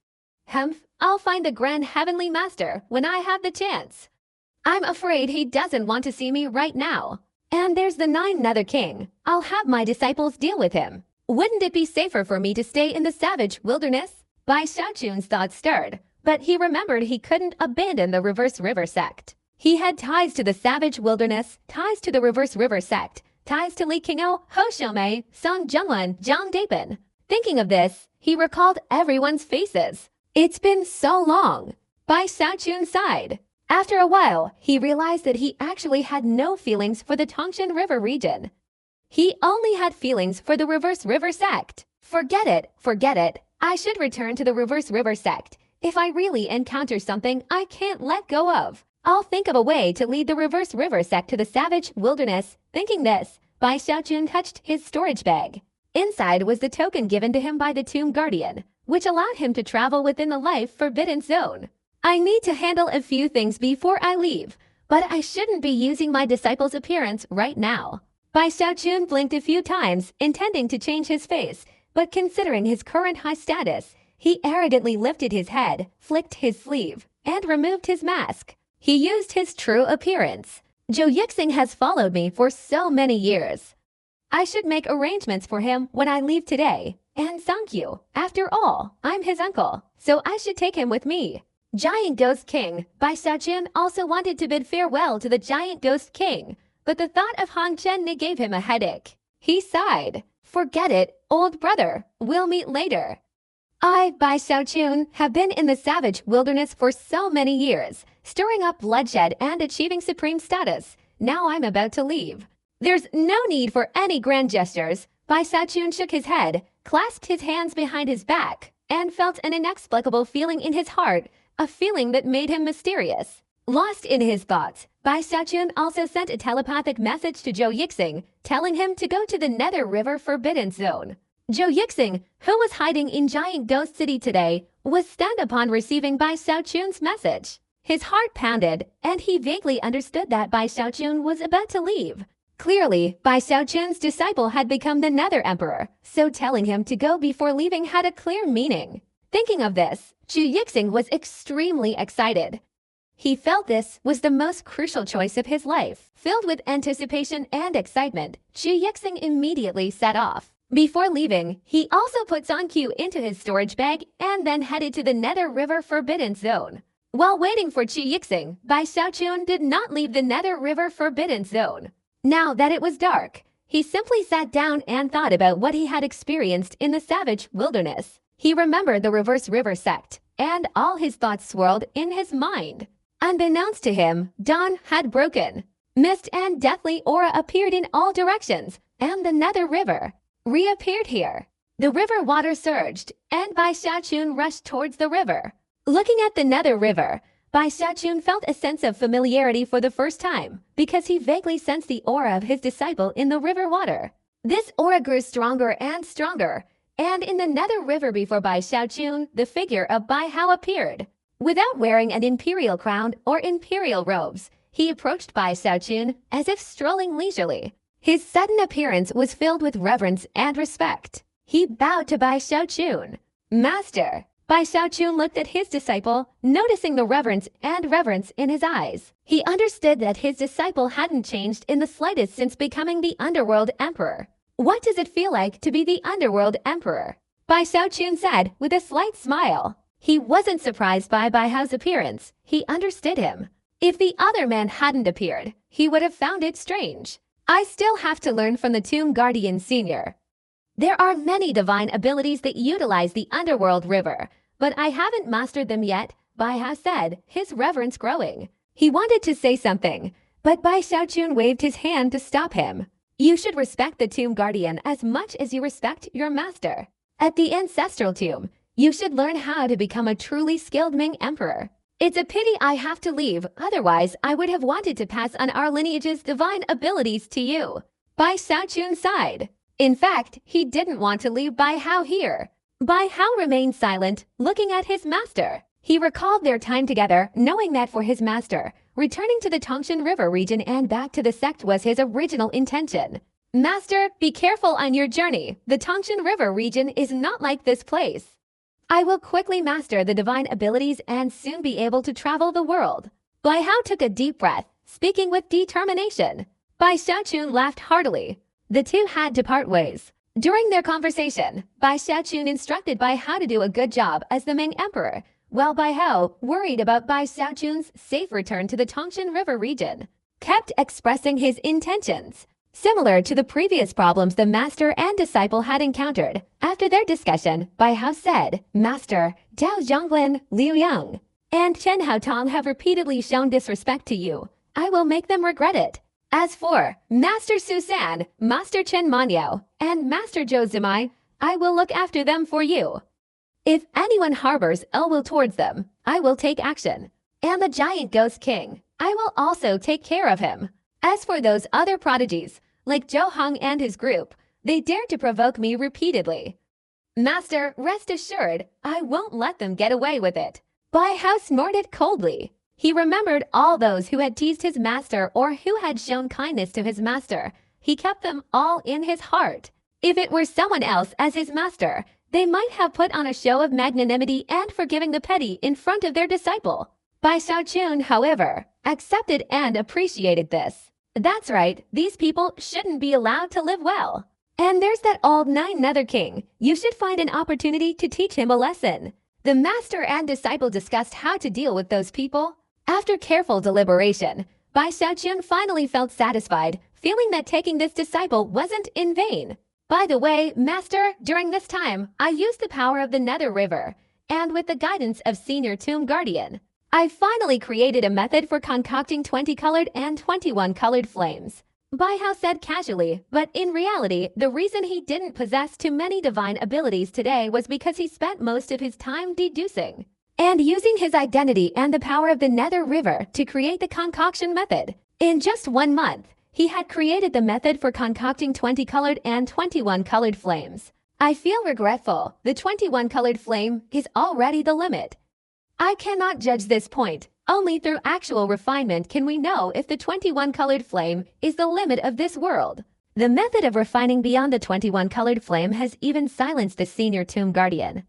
I'll find the Grand Heavenly Master when I have the chance. I'm afraid he doesn't want to see me right now. And there's the Nether King. I'll have my disciples deal with him. Wouldn't it be safer for me to stay in the savage wilderness? Bai Xiaochun's thoughts stirred, but he remembered he couldn't abandon the Reverse River sect. He had ties to the savage wilderness, ties to the Reverse River sect, ties to Li Qingou, Ho Xiumei, Song Zhengwen, Zhang Dapin. Thinking of this, he recalled everyone's faces. It's been so long. Bai Xiaochun sighed. After a while, he realized that he actually had no feelings for the Tangshan River region. He only had feelings for the Reverse River sect. Forget it. I should return to the Reverse River sect. If I really encounter something I can't let go of, I'll think of a way to lead the Reverse River sect to the savage wilderness. Thinking this, Bai Xiaochun touched his storage bag. Inside was the token given to him by the Tomb Guardian, which allowed him to travel within the Life Forbidden Zone. I need to handle a few things before I leave, but I shouldn't be using my disciple's appearance right now. Bai Xiaochun blinked a few times, intending to change his face, but considering his current high status, he arrogantly lifted his head, flicked his sleeve, and removed his mask. He used his true appearance. Zhou Yixing has followed me for so many years. I should make arrangements for him when I leave today. And Sangyu, after all, I'm his uncle, so I should take him with me. Giant Ghost King. Bai Xiaochun also wanted to bid farewell to the Giant Ghost King, but the thought of Han Chen gave him a headache. He sighed. Forget it, old brother. We'll meet later. I, Bai Xiaochun, have been in the savage wilderness for so many years, stirring up bloodshed and achieving supreme status. Now I'm about to leave. There's no need for any grand gestures. Bai Xiaochun shook his head, clasped his hands behind his back, and felt an inexplicable feeling in his heart, a feeling that made him mysterious. Lost in his thoughts, Bai Xiaochun also sent a telepathic message to Zhou Yixing, telling him to go to the Nether River Forbidden Zone. Zhou Yixing, who was hiding in Giant Ghost City today, was stunned upon receiving Bai Xiaochun's message. His heart pounded, and he vaguely understood that Bai Xiaochun was about to leave. Clearly, Bai Xiaochun's disciple had become the Nether Emperor, so telling him to go before leaving had a clear meaning. Thinking of this, Chu Yixing was extremely excited. He felt this was the most crucial choice of his life. Filled with anticipation and excitement, Chu Yixing immediately set off. Before leaving, he also put Zanqiu into his storage bag and then headed to the Nether River Forbidden Zone. While waiting for Chu Yixing, Bai Xiaochun did not leave the Nether River Forbidden Zone. Now that it was dark, he simply sat down and thought about what he had experienced in the savage wilderness. He remembered the Reverse River sect, and all his thoughts swirled in his mind. Unbeknownst to him, dawn had broken. Mist and deathly aura appeared in all directions, and the Nether River reappeared here. The river water surged, and Bai Xiaochun rushed towards the river. Looking at the Nether River, Bai Xiaochun felt a sense of familiarity for the first time, because he vaguely sensed the aura of his disciple in the river water. This aura grew stronger and stronger, and in the Nether River before Bai Xiaochun, the figure of Bai Hao appeared. Without wearing an imperial crown or imperial robes, he approached Bai Xiaochun as if strolling leisurely. His sudden appearance was filled with reverence and respect. He bowed to Bai Xiaochun. "Master." Bai Xiaochun looked at his disciple, noticing the reverence in his eyes. He understood that his disciple hadn't changed in the slightest since becoming the Underworld Emperor. "What does it feel like to be the Underworld Emperor?" Bai Xiaochun said with a slight smile. He wasn't surprised by Bai Hao's appearance. He understood him. If the other man hadn't appeared, he would have found it strange. "I still have to learn from the Tomb Guardian Senior. There are many divine abilities that utilize the Underworld River, but I haven't mastered them yet," Bai Hao said, his reverence growing. He wanted to say something, but Bai Xiaochun waved his hand to stop him. "You should respect the Tomb Guardian as much as you respect your master. At the Ancestral Tomb, you should learn how to become a truly skilled Ming Emperor. It's a pity I have to leave, otherwise I would have wanted to pass on our lineage's divine abilities to you." Bai Xiaochun sighed. In fact, he didn't want to leave Bai Hao here. Bai Hao remained silent, looking at his master. He recalled their time together, knowing that for his master, returning to the Tongshan River region and back to the sect was his original intention. "Master, be careful on your journey. The Tongshan River region is not like this place. I will quickly master the divine abilities and soon be able to travel the world." Bai Hao took a deep breath, speaking with determination. Bai Xiaochun laughed heartily. The two had to part ways. During their conversation, Bai Xiaochun instructed Bai Hao to do a good job as the Ming Emperor, while Bai Hao, worried about Bai Xiaochun's safe return to the Tongshan River region, kept expressing his intentions. Similar to the previous problems the master and disciple had encountered, after their discussion, Bai Hao said, "Master, Dao Zhonglin, Liu Yang, and Chen Haotong have repeatedly shown disrespect to you. I will make them regret it. As for Master Su San, Master Chen Manyao, and Master Zhou Zimai, I will look after them for you. If anyone harbors ill will towards them, I will take action. And the giant Ghost King, I will also take care of him. As for those other prodigies, like Zhou Hong and his group, they dared to provoke me repeatedly. Master, rest assured, I won't let them get away with it." Bai Hao snorted coldly. He remembered all those who had teased his master or who had shown kindness to his master. He kept them all in his heart. If it were someone else as his master, they might have put on a show of magnanimity and forgiving the petty in front of their disciple. Bai Xiaochun, however, accepted and appreciated this. That's right, these people shouldn't be allowed to live well. And there's that old Nether King. You should find an opportunity to teach him a lesson. The master and disciple discussed how to deal with those people. After careful deliberation, Bai Xiaochun finally felt satisfied, feeling that taking this disciple wasn't in vain. "By the way, Master, during this time, I used the power of the Nether River, and with the guidance of Senior Tomb Guardian, I finally created a method for concocting 20-colored and 21-colored flames." Bai Hao said casually, but in reality, the reason he didn't possess too many divine abilities today was because he spent most of his time deducing and using his identity and the power of the Nether River to create the concoction method. In just 1 month, he had created the method for concocting 20-colored and 21-colored flames. "I feel regretful. The 21-colored flame is already the limit. I cannot judge this point, Only through actual refinement can we know if the 21-colored flame is the limit of this world. The method of refining beyond the 21-colored flame has even silenced the senior tomb guardian.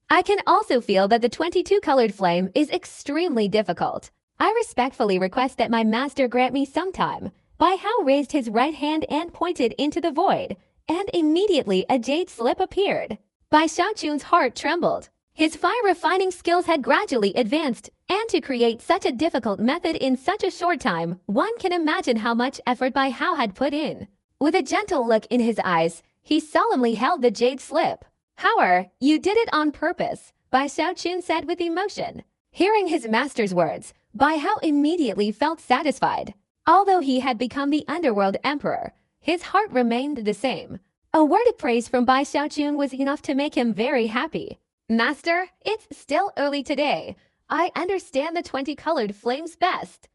I can also feel that the 22-colored flame is extremely difficult. I respectfully request that my master grant me some time. Bai Hao raised his right hand and pointed into the void, and immediately a jade slip appeared. Bai Xiaochun's heart trembled. His fire refining skills had gradually advanced, and to create such a difficult method in such a short time, one can imagine how much effort Bai Hao had put in. With a gentle look in his eyes, he solemnly held the jade slip. "However, you did it on purpose," Bai Xiaochun said with emotion. Hearing his master's words, Bai Hao immediately felt satisfied. Although he had become the underworld emperor, his heart remained the same. A word of praise from Bai Xiaochun was enough to make him very happy. "Master, it's still early today. I understand the 20-colored flames best.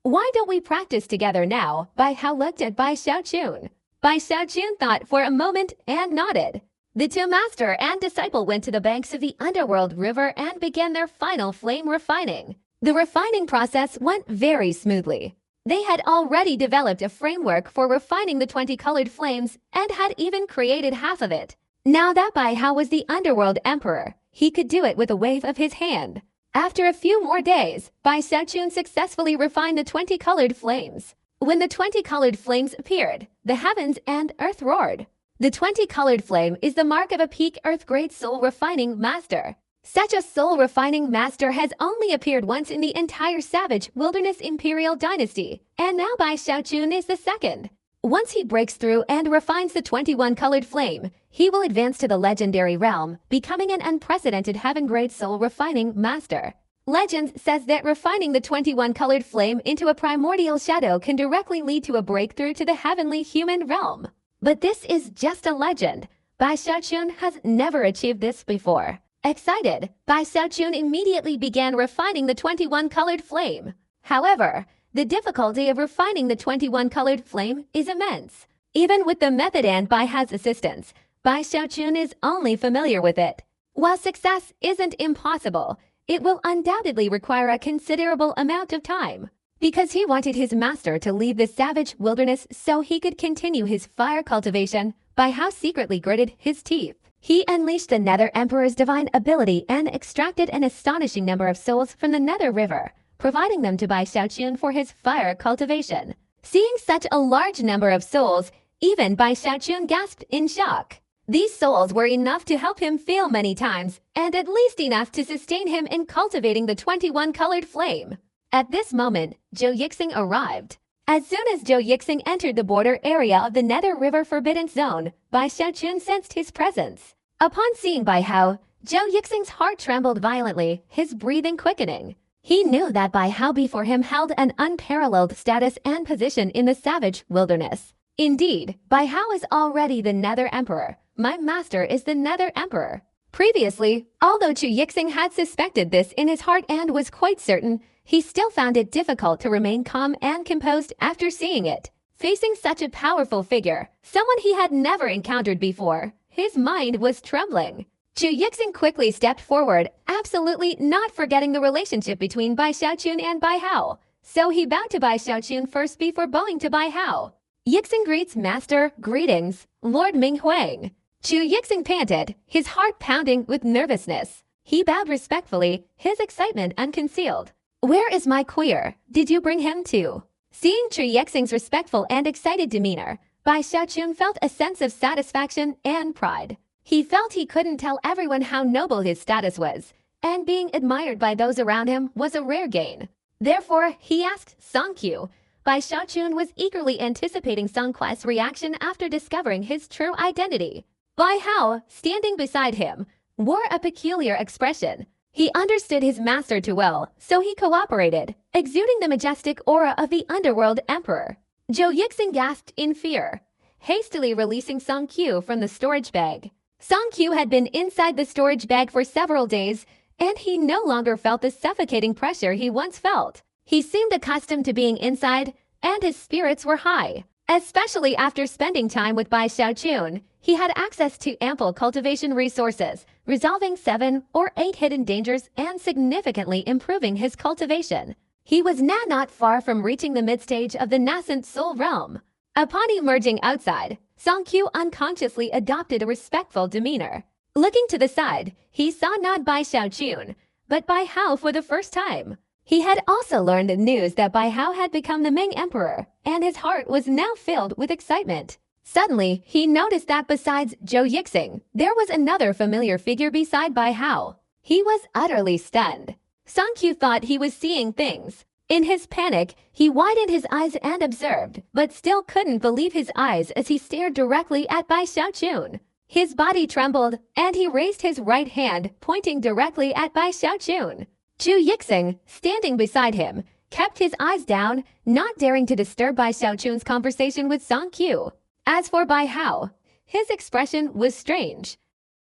Why don't we practice together now?" Bai Hao looked at Bai Xiaochun. Bai Xiaochun thought for a moment and nodded. The two master and disciple went to the banks of the underworld river and began their final flame refining. The refining process went very smoothly. They had already developed a framework for refining the 20-colored flames and had even created half of it. Now that Bai Hao was the underworld emperor, he could do it with a wave of his hand. After a few more days, Bai Xiaochun successfully refined the 20-colored flames. When the 20-colored flames appeared, the heavens and earth roared. The 20-colored flame is the mark of a peak earth-grade soul refining master. Such a soul refining master has only appeared once in the entire savage wilderness imperial dynasty, and now Bai Xiaochun is the second. Once he breaks through and refines the 21-colored flame, he will advance to the legendary realm, becoming an unprecedented heaven-grade soul refining master. Legend says that refining the 21-colored flame into a primordial shadow can directly lead to a breakthrough to the heavenly human realm. But this is just a legend. Bai Xiaochun has never achieved this before. Excited, Bai Xiaochun immediately began refining the 21-colored flame. However, the difficulty of refining the 21-colored flame is immense. Even with the method and Bai Hao's assistance, Bai Xiaochun is only familiar with it. While success isn't impossible, it will undoubtedly require a considerable amount of time. Because he wanted his master to leave the savage wilderness so he could continue his fire cultivation, Bai Hao secretly gritted his teeth. He unleashed the Nether Emperor's divine ability and extracted an astonishing number of souls from the Nether River, providing them to Bai Xiaochun for his fire cultivation. Seeing such a large number of souls, even Bai Xiaochun gasped in shock. These souls were enough to help him fail many times, and at least enough to sustain him in cultivating the 21-colored flame. At this moment, Zhou Yixing arrived. As soon as Zhou Yixing entered the border area of the Nether River Forbidden Zone, Bai Xiaochun sensed his presence. Upon seeing Bai Hao, Zhou Yixing's heart trembled violently, his breathing quickening. He knew that Bai Hao before him held an unparalleled status and position in the savage wilderness. Indeed, Bai Hao is already the Nether Emperor. My master is the Nether Emperor. Previously, although Zhou Yixing had suspected this in his heart and was quite certain, he still found it difficult to remain calm and composed after seeing it. Facing such a powerful figure, someone he had never encountered before, his mind was trembling. Zhou Yixing quickly stepped forward, absolutely not forgetting the relationship between Bai Xiaochun and Bai Hao. So he bowed to Bai Xiaochun first before bowing to Bai Hao. Yixing greets Master, greetings, Lord Ming Huang. Zhou Yixing panted, his heart pounding with nervousness. He bowed respectfully, his excitement unconcealed. Where is my queer? Did you bring him too? Seeing Zhou Yixing's respectful and excited demeanor, Bai Xiaochun felt a sense of satisfaction and pride. He felt he couldn't tell everyone how noble his status was, and being admired by those around him was a rare gain. Therefore, he asked Song Qiu. Bai Xiaochun was eagerly anticipating Song Quai's reaction after discovering his true identity. Bai Hao, standing beside him, wore a peculiar expression. He understood his master too well, so he cooperated, exuding the majestic aura of the underworld emperor. Zhou Yixing gasped in fear, hastily releasing Song Qiu from the storage bag. Song Qiu had been inside the storage bag for several days, and he no longer felt the suffocating pressure he once felt. He seemed accustomed to being inside, and his spirits were high. Especially after spending time with Bai Xiaochun, he had access to ample cultivation resources, resolving 7 or 8 hidden dangers and significantly improving his cultivation. He was now not far from reaching the mid-stage of the nascent soul realm. Upon emerging outside, Song-kyu unconsciously adopted a respectful demeanor. Looking to the side, he saw not Bai Xiaochun, but Bai Hao for the first time. He had also learned the news that Bai Hao had become the Ming Emperor, and his heart was now filled with excitement. Suddenly, he noticed that besides Zhou Yixing, there was another familiar figure beside Bai Hao. He was utterly stunned. Song-kyu thought he was seeing things. In his panic, he widened his eyes and observed, but still couldn't believe his eyes as he stared directly at Bai Xiaochun. His body trembled, and he raised his right hand, pointing directly at Bai Xiaochun. Zhou Yixing, standing beside him, kept his eyes down, not daring to disturb Bai Xiaochun's conversation with Song-kyu. As for Bai Hao, his expression was strange.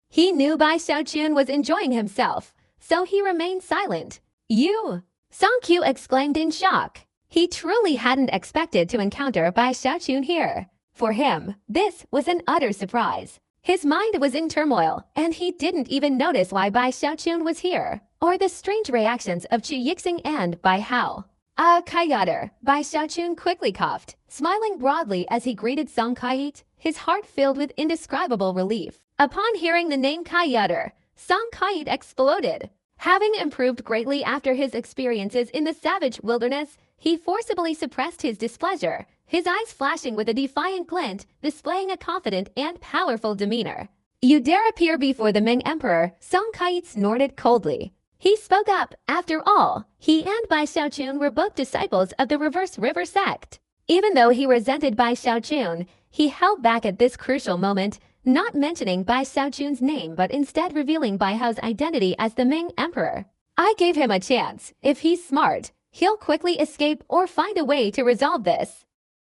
He knew Bai Xiaochun was enjoying himself, so he remained silent. "You!" Song-kyu exclaimed in shock. He truly hadn't expected to encounter Bai Xiaochun here. For him, this was an utter surprise. His mind was in turmoil, and he didn't even notice why Bai Xiaochun was here, or the strange reactions of Zhou Yixing and Bai Hao. Kaiyader, Bai Xiaochun quickly coughed, smiling broadly as he greeted Song Kaiit, his heart filled with indescribable relief. Upon hearing the name Kaiyader, Song Kaiit exploded. Having improved greatly after his experiences in the savage wilderness, he forcibly suppressed his displeasure, his eyes flashing with a defiant glint, displaying a confident and powerful demeanor. "You dare appear before the Ming Emperor?" Song Kaiit snorted coldly. He spoke up. After all, he and Bai Xiaochun were both disciples of the Reverse River sect. Even though he resented Bai Xiaochun, he held back at this crucial moment, not mentioning Bai Xiaochun's name but instead revealing Bai Hao's identity as the Ming Emperor. "I gave him a chance. If he's smart, he'll quickly escape or find a way to resolve this.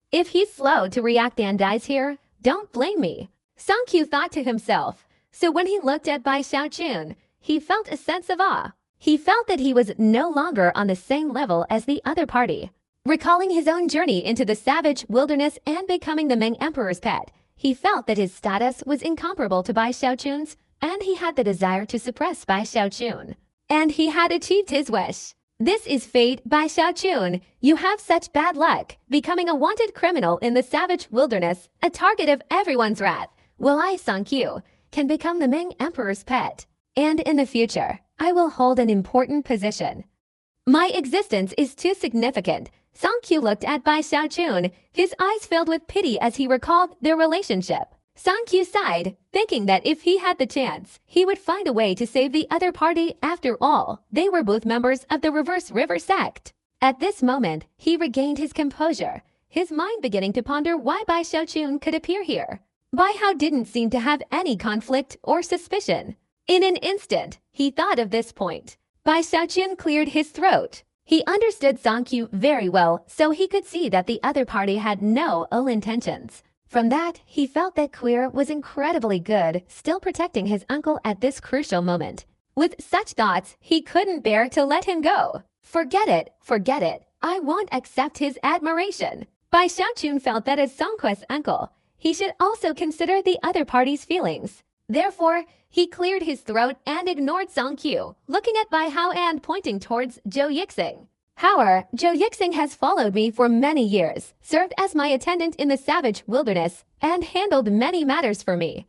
If he's slow to react and dies here, don't blame me," Song-kyu thought to himself. So when he looked at Bai Xiaochun, he felt a sense of awe. He felt that he was no longer on the same level as the other party. Recalling his own journey into the savage wilderness and becoming the Ming Emperor's pet, he felt that his status was incomparable to Bai Xiaochun's, and he had the desire to suppress Bai Xiaochun. And he had achieved his wish. "This is fate, Bai Xiaochun. You have such bad luck, becoming a wanted criminal in the savage wilderness, a target of everyone's wrath. Well, I, Song-kyu, can become the Ming Emperor's pet. And in the future, I will hold an important position. My existence is too significant." Song-kyu looked at Bai Xiaochun, his eyes filled with pity as he recalled their relationship. Song-kyu sighed, thinking that if he had the chance, he would find a way to save the other party. After all, they were both members of the Reverse River sect. At this moment, he regained his composure, his mind beginning to ponder why Bai Xiaochun could appear here. Bai Hao didn't seem to have any conflict or suspicion. In an instant, he thought of this point. Bai Xiaochun cleared his throat. He understood Song-kyu very well, so he could see that the other party had no ill intentions. From that, he felt that Queer was incredibly good, still protecting his uncle at this crucial moment. With such thoughts, he couldn't bear to let him go. Forget it. I won't accept his admiration." Bai Xiaochun felt that as Song-kue's uncle, he should also consider the other party's feelings. Therefore, he cleared his throat and ignored Song-kyu, looking at Bai Hao and pointing towards Zhou Yixing. "However, Zhou Yixing has followed me for many years, served as my attendant in the savage wilderness, and handled many matters for me.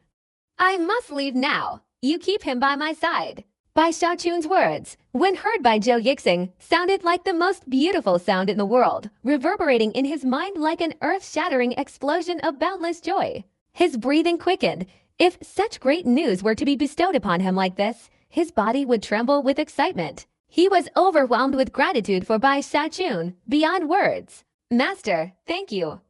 I must leave now. You keep him by my side." Bai Xiaochun's words, when heard by Zhou Yixing, sounded like the most beautiful sound in the world, reverberating in his mind like an earth-shattering explosion of boundless joy. His breathing quickened. If such great news were to be bestowed upon him like this, his body would tremble with excitement. He was overwhelmed with gratitude for Bai Xiaochun, beyond words. "Master, thank you,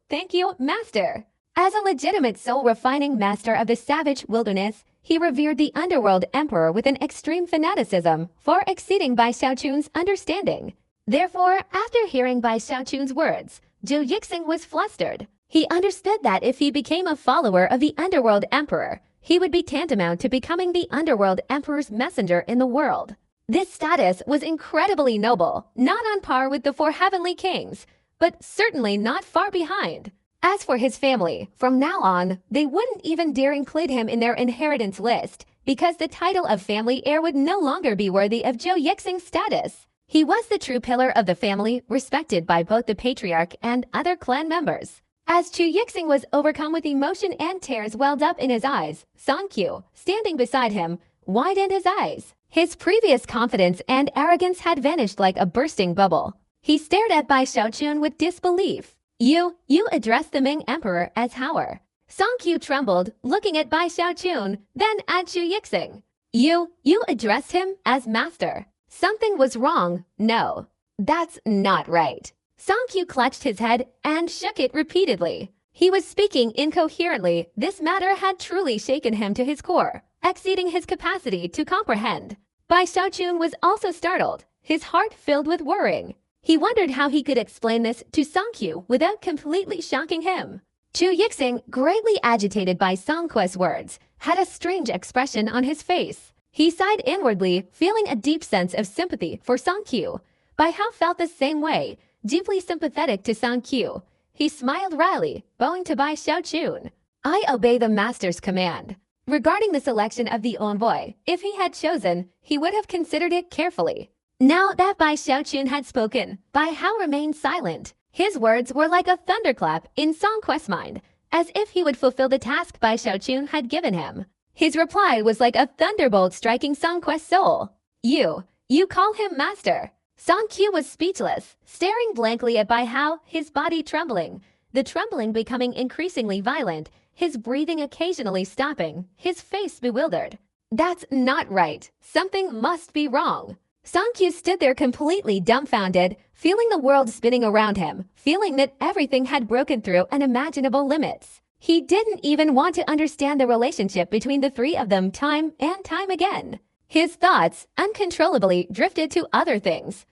Master." As a legitimate soul-refining master of the savage wilderness, he revered the underworld emperor with an extreme fanaticism, far exceeding Bai Xiaochun's understanding. Therefore, after hearing Bai Xiaochun's words, Zhou Yixing was flustered. He understood that if he became a follower of the underworld emperor, he would be tantamount to becoming the underworld emperor's messenger in the world. This status was incredibly noble, not on par with the 4 heavenly kings, but certainly not far behind. As for his family, from now on, they wouldn't even dare include him in their inheritance list because the title of family heir would no longer be worthy of Zhou Yixing's status. He was the true pillar of the family, respected by both the patriarch and other clan members. As Zhou Yixing was overcome with emotion and tears welled up in his eyes, Song Qiu, standing beside him, widened his eyes. His previous confidence and arrogance had vanished like a bursting bubble. He stared at Bai Xiaochun with disbelief. You addressed the Ming Emperor as Howard. Song Qiu trembled, looking at Bai Xiaochun, then at Zhou Yixing. You addressed him as master. Something was wrong. No, that's not right. Song Qiu clutched his head and shook it repeatedly. He was speaking incoherently. This matter had truly shaken him to his core, exceeding his capacity to comprehend. Bai Xiaochun was also startled, his heart filled with worrying. He wondered how he could explain this to Song Qiu without completely shocking him. Zhou Yixing, greatly agitated by Song Quest's words, had a strange expression on his face. He sighed inwardly, feeling a deep sense of sympathy for Song Qiu. Bai Hao felt the same way, deeply sympathetic to Song Qiu. He smiled wryly, bowing to Bai Xiaochun. I obey the master's command. Regarding the selection of the envoy, if he had chosen, he would have considered it carefully. Now that Bai Xiaochun had spoken, Bai Hao remained silent. His words were like a thunderclap in Song Quest's mind, as if he would fulfill the task Bai Xiaochun had given him. His reply was like a thunderbolt striking Song Quest's soul. You call him master. Song Qiu was speechless, staring blankly at Bai Hao, his body trembling, the trembling becoming increasingly violent, his breathing occasionally stopping, his face bewildered. That's not right. Something must be wrong. Song Qiu stood there completely dumbfounded, feeling the world spinning around him, feeling that everything had broken through unimaginable limits. He didn't even want to understand the relationship between the three of them time and time again. His thoughts uncontrollably drifted to other things.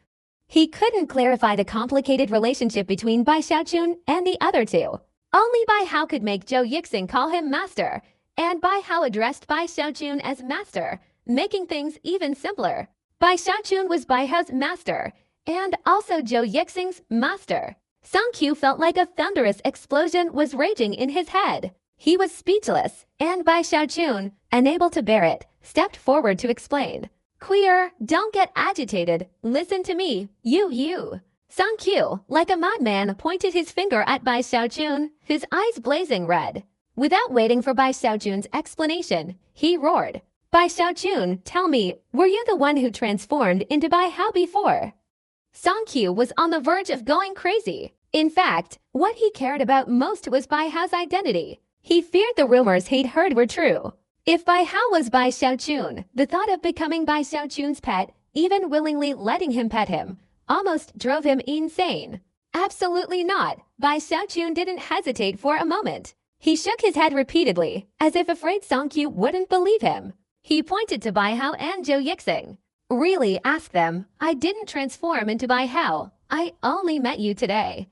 He couldn't clarify the complicated relationship between Bai Xiaochun and the other two. Only Bai Hao could make Zhou Yixing call him master, and Bai Hao addressed Bai Xiaochun as master, making things even simpler. Bai Xiaochun was Bai Hao's master, and also Zhou Yixing's master. Song Qiu felt like a thunderous explosion was raging in his head. He was speechless, and Bai Xiaochun, unable to bear it, stepped forward to explain. Queer, don't get agitated. Listen to me, you. Song Qiu, like a madman, pointed his finger at Bai Xiaochun, his eyes blazing red. Without waiting for Bai Xiaochun's explanation, he roared. Bai Xiaochun, tell me, were you the one who transformed into Bai Hao before? Song Qiu was on the verge of going crazy. In fact, what he cared about most was Bai Hao's identity. He feared the rumors he'd heard were true. If Bai Hao was Bai Xiaochun, the thought of becoming Bai Xiaochun's pet, even willingly letting him pet him, almost drove him insane. Absolutely not. Bai Xiaochun didn't hesitate for a moment. He shook his head repeatedly, as if afraid Song Qiu wouldn't believe him. He pointed to Bai Hao and Zhou Yixing. Really, ask them. I didn't transform into Bai Hao. I only met you today.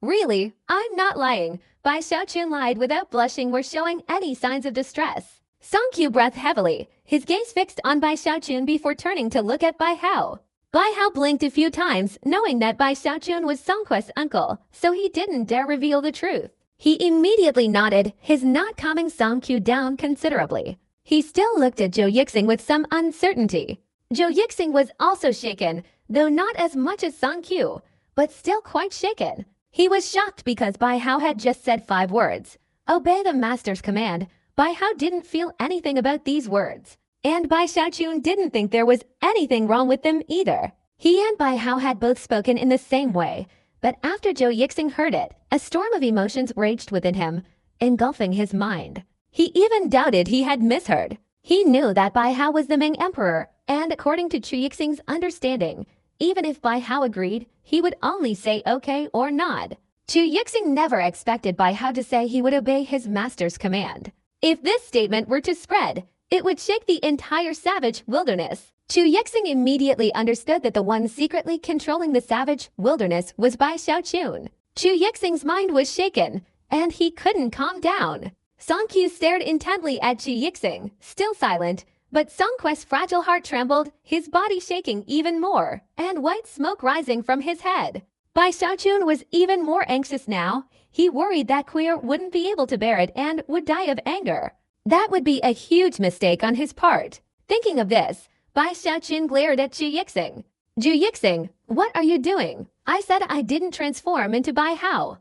Really, I'm not lying. Bai Xiaochun lied without blushing or showing any signs of distress. Song Qiu breathed heavily, his gaze fixed on Bai Xiaochun before turning to look at Bai Hao. Bai Hao blinked a few times, knowing that Bai Xiaochun was Song Quest's uncle, so he didn't dare reveal the truth. He immediately nodded, his nod calming Song Qiu down considerably. He still looked at Zhou Yixing with some uncertainty. Zhou Yixing was also shaken, though not as much as Song Qiu, but still quite shaken. He was shocked because Bai Hao had just said 5 words. Obey the master's command. Bai Hao didn't feel anything about these words. And Bai Xiaochun didn't think there was anything wrong with them either. He and Bai Hao had both spoken in the same way, but after Zhou Yixing heard it, a storm of emotions raged within him, engulfing his mind. He even doubted he had misheard. He knew that Bai Hao was the Ming Emperor, and according to Zhou Yixing's understanding, even if Bai Hao agreed, he would only say okay or nod. Zhou Yixing never expected Bai Hao to say he would obey his master's command. If this statement were to spread, it would shake the entire savage wilderness. Zhou Yixing immediately understood that the one secretly controlling the savage wilderness was Bai Xiaochun. Zhou Yixing's mind was shaken, and he couldn't calm down. Song Qiu stared intently at Zhou Yixing, still silent, but Song Quest's fragile heart trembled, his body shaking even more, and white smoke rising from his head. Bai Xiaochun was even more anxious now. He worried that Queer wouldn't be able to bear it and would die of anger. That would be a huge mistake on his part. Thinking of this, Bai Xiaochun glared at Zhu Yixing. Zhu Yixing, what are you doing? I said I didn't transform into Bai Hao.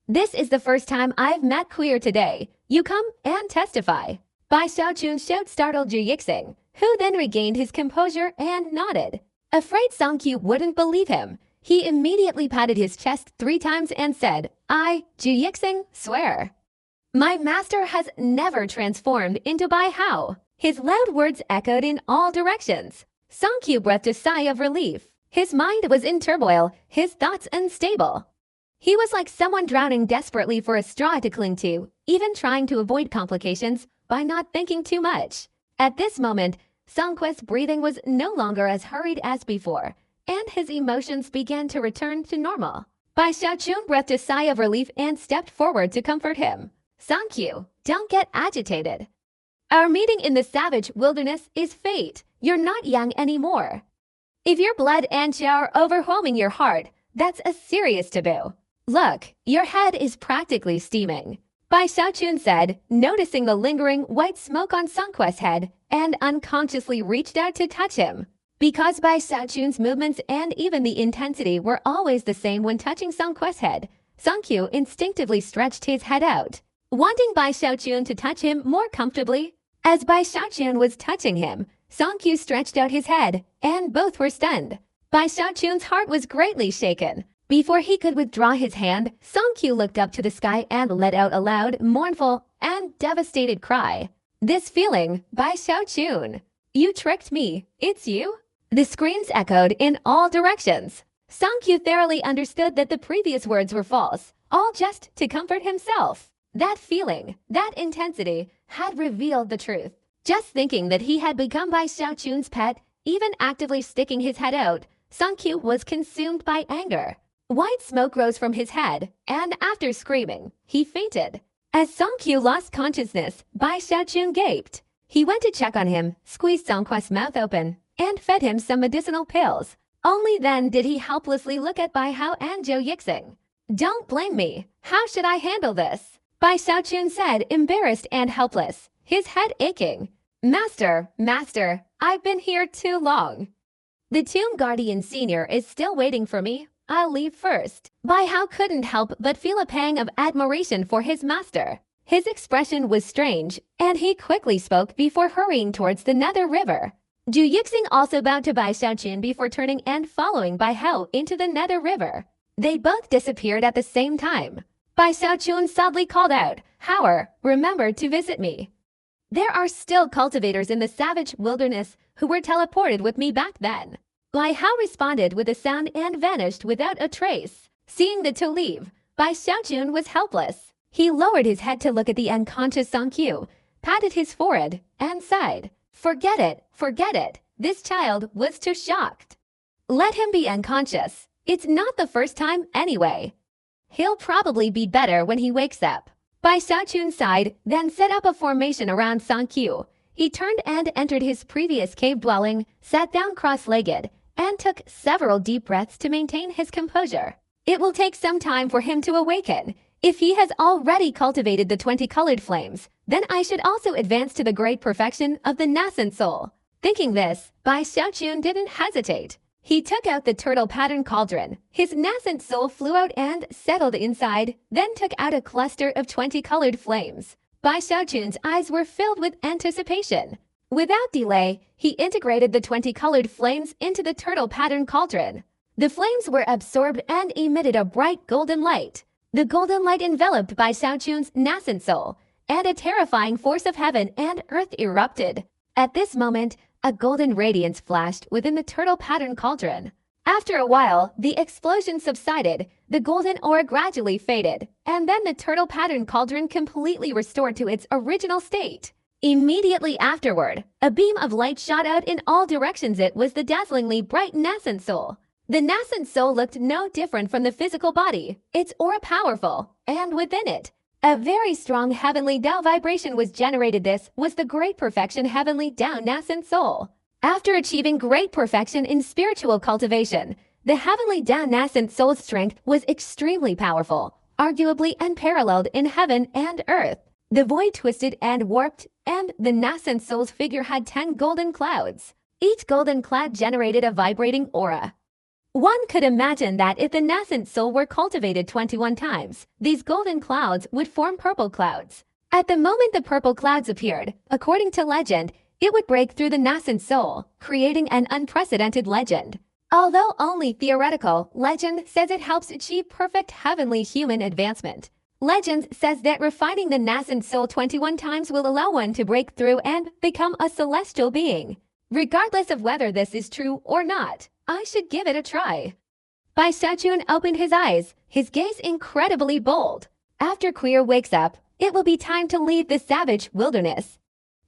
This is the first time I've met Queer today. You come and testify. Bai Xiaochun showed startled Zhu Yixing, who then regained his composure and nodded. Afraid Song Qiu wouldn't believe him, he immediately patted his chest 3 times and said, I, Zhu Yixing, swear. My master has never transformed into Bai Hao. His loud words echoed in all directions. Song Qiu breathed a sigh of relief. His mind was in turmoil, his thoughts unstable. He was like someone drowning desperately for a straw to cling to, even trying to avoid complications by not thinking too much. At this moment, Song Qiu's breathing was no longer as hurried as before, and his emotions began to return to normal. Bai Xiaochun breathed a sigh of relief and stepped forward to comfort him. Song Qiu, don't get agitated. Our meeting in the savage wilderness is fate. You're not young anymore. If your blood and qi are overwhelming your heart, that's a serious taboo. Look, your head is practically steaming. Bai Xiaochun said, noticing the lingering white smoke on Song Qiu's head, and unconsciously reached out to touch him. Because Bai Xiaochun's movements and even the intensity were always the same when touching Song Qiu's head, Song Qiu instinctively stretched his head out, wanting Bai Xiaochun to touch him more comfortably. As Bai Xiaochun was touching him, Song Qiu stretched out his head, and both were stunned. Bai Xiaochun's heart was greatly shaken. Before he could withdraw his hand, Song Qiu looked up to the sky and let out a loud, mournful, and devastated cry. This feeling, Bai Xiaochun. You tricked me. It's you? The screams echoed in all directions. Song Qiu thoroughly understood that the previous words were false, all just to comfort himself. That feeling, that intensity, had revealed the truth. Just thinking that he had become Bai Xiaochun's pet, even actively sticking his head out, Song Qiu was consumed by anger. White smoke rose from his head, and after screaming, he fainted. As Song Qiu lost consciousness, Bai Xiaochun gaped. He went to check on him, squeezed Song Qiu's mouth open, and fed him some medicinal pills. Only then did he helplessly look at Bai Hao and Zhu Yixing. Don't blame me. How should I handle this? Bai Xiaochun said, embarrassed and helpless, his head aching. Master, I've been here too long. The Tomb Guardian Senior is still waiting for me. I'll leave first. Bai Hao couldn't help but feel a pang of admiration for his master. His expression was strange, and he quickly spoke before hurrying towards the Nether River. Zhu Yixing also bowed to Bai Xiaochun before turning and following Bai Hao into the Nether River. They both disappeared at the same time. Bai Xiaochun sadly called out, Hao, remember to visit me. There are still cultivators in the savage wilderness who were teleported with me back then. Bai Hao responded with a sound and vanished without a trace. Seeing the two leave, Bai Xiaochun was helpless. He lowered his head to look at the unconscious Song Qiu, patted his forehead, and sighed. Forget it. This child was too shocked. Let him be unconscious. It's not the first time anyway. He'll probably be better when he wakes up. Bai Xiaochun sighed, then set up a formation around Song Qiu. He turned and entered his previous cave dwelling, sat down cross-legged, and took several deep breaths to maintain his composure. It will take some time for him to awaken. If he has already cultivated the 20 colored flames, then I should also advance to the great perfection of the nascent soul. Thinking this, Bai Xiaochun didn't hesitate. He took out the turtle pattern cauldron. His nascent soul flew out and settled inside, then took out a cluster of 20 colored flames. Bai Xiaochun's eyes were filled with anticipation. Without delay, he integrated the 20 colored flames into the turtle pattern cauldron. The flames were absorbed and emitted a bright golden light. The golden light enveloped Bai Xiaochun's nascent soul, and a terrifying force of heaven and earth erupted. At this moment, a golden radiance flashed within the turtle pattern cauldron. After a while, the explosion subsided, the golden ore gradually faded, and then the turtle pattern cauldron completely restored to its original state. Immediately afterward, a beam of light shot out in all directions. It was the dazzlingly bright nascent soul. The nascent soul looked no different from the physical body, its aura powerful, and within it, a very strong heavenly Tao vibration was generated. This was the great perfection heavenly Tao nascent soul. After achieving great perfection in spiritual cultivation, The heavenly nascent soul's strength was extremely powerful, arguably unparalleled in heaven and earth. The void twisted and warped, and the nascent soul's figure had 10 golden clouds. Each golden cloud generated a vibrating aura. One could imagine that if the nascent soul were cultivated 21 times, these golden clouds would form purple clouds. At the moment the purple clouds appeared, according to legend, it would break through the nascent soul, creating an unprecedented legend. Although only theoretical, legend says it helps achieve perfect heavenly human advancement. Legend says that refining the nascent soul 21 times will allow one to break through and become a celestial being. Regardless of whether this is true or not, I should give it a try. Bai Xiaochun opened his eyes, his gaze incredibly bold. After Queer wakes up, it will be time to leave the savage wilderness.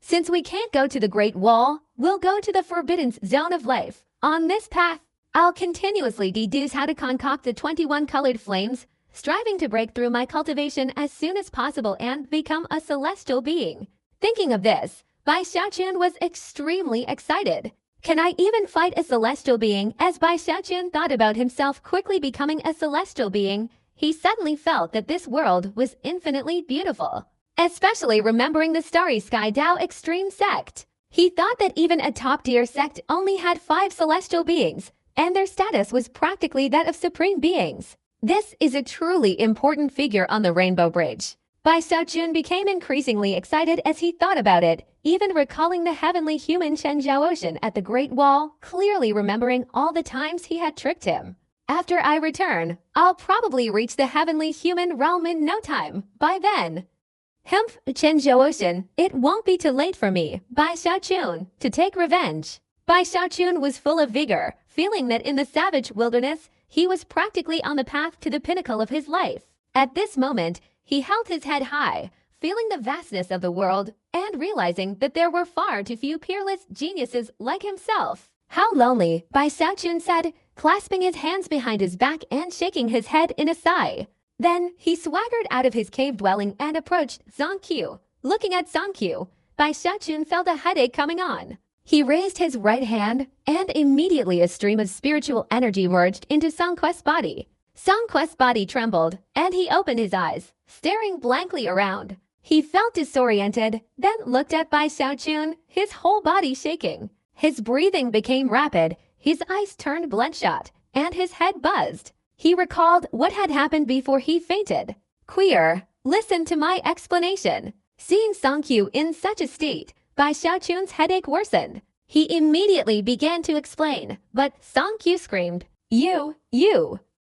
Since we can't go to the Great Wall, we'll go to the forbidden zone of life. On this path, I'll continuously deduce how to concoct the 21 colored flames, striving to break through my cultivation as soon as possible and become a celestial being. Thinking of this, Bai Xiaochun was extremely excited. Can I even fight a celestial being? As Bai Xiaochun thought about himself quickly becoming a celestial being, he suddenly felt that this world was infinitely beautiful. Especially remembering the Starry Sky Dao Extreme sect. He thought that even a top-tier sect only had 5 celestial beings, and their status was practically that of supreme beings. This is a truly important figure on the Rainbow Bridge. Bai Xiaochun became increasingly excited as he thought about it, even recalling the heavenly human Chen Zhaoxin at the Great Wall, clearly remembering all the times he had tricked him. After I return, I'll probably reach the heavenly human realm in no time. By then. Humph, Chen Zhaoxin, it won't be too late for me, Bai Xiaochun, to take revenge. Bai Xiaochun was full of vigor, feeling that in the savage wilderness, he was practically on the path to the pinnacle of his life. At this moment, he held his head high, feeling the vastness of the world and realizing that there were far too few peerless geniuses like himself. How lonely, Bai Xiaochun said, clasping his hands behind his back and shaking his head in a sigh. Then he swaggered out of his cave dwelling and approached Zhang Qiu. Looking at Zhang Qiu, Bai Xiaochun felt a headache coming on. He raised his right hand, and immediately a stream of spiritual energy merged into Song Quest's body. Song Quest's body trembled, and he opened his eyes, staring blankly around. He felt disoriented, then looked at Bai Xiaochun, his whole body shaking. His breathing became rapid, his eyes turned bloodshot, and his head buzzed. He recalled what had happened before he fainted. Queer, listen to my explanation. Seeing Song Qiu in such a state, Bai Xiaochun's headache worsened. He immediately began to explain, but Song Qiu screamed, You!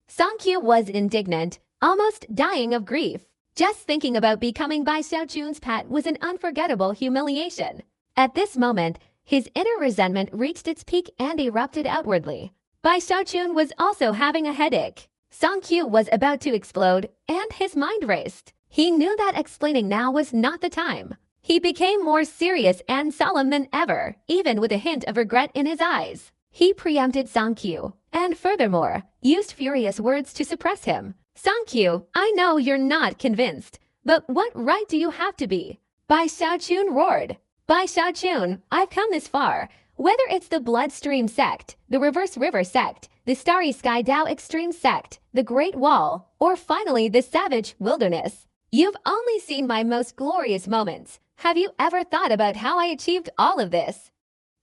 Song Qiu was indignant, almost dying of grief. Just thinking about becoming Bai Xiaochun's pet was an unforgettable humiliation. At this moment, his inner resentment reached its peak and erupted outwardly. Bai Xiaochun was also having a headache. Song Qiu was about to explode, and his mind raced. He knew that explaining now was not the time. He became more serious and solemn than ever, even with a hint of regret in his eyes. He preempted Song Qiu, and furthermore, used furious words to suppress him. Song Qiu, I know you're not convinced, but what right do you have to be? Bai Xiaochun roared. Bai Xiaochun, I've come this far. Whether it's the Bloodstream sect, the Reverse River sect, the Starry Sky Dao Extreme sect, the Great Wall, or finally the Savage Wilderness, you've only seen my most glorious moments. Have you ever thought about how I achieved all of this?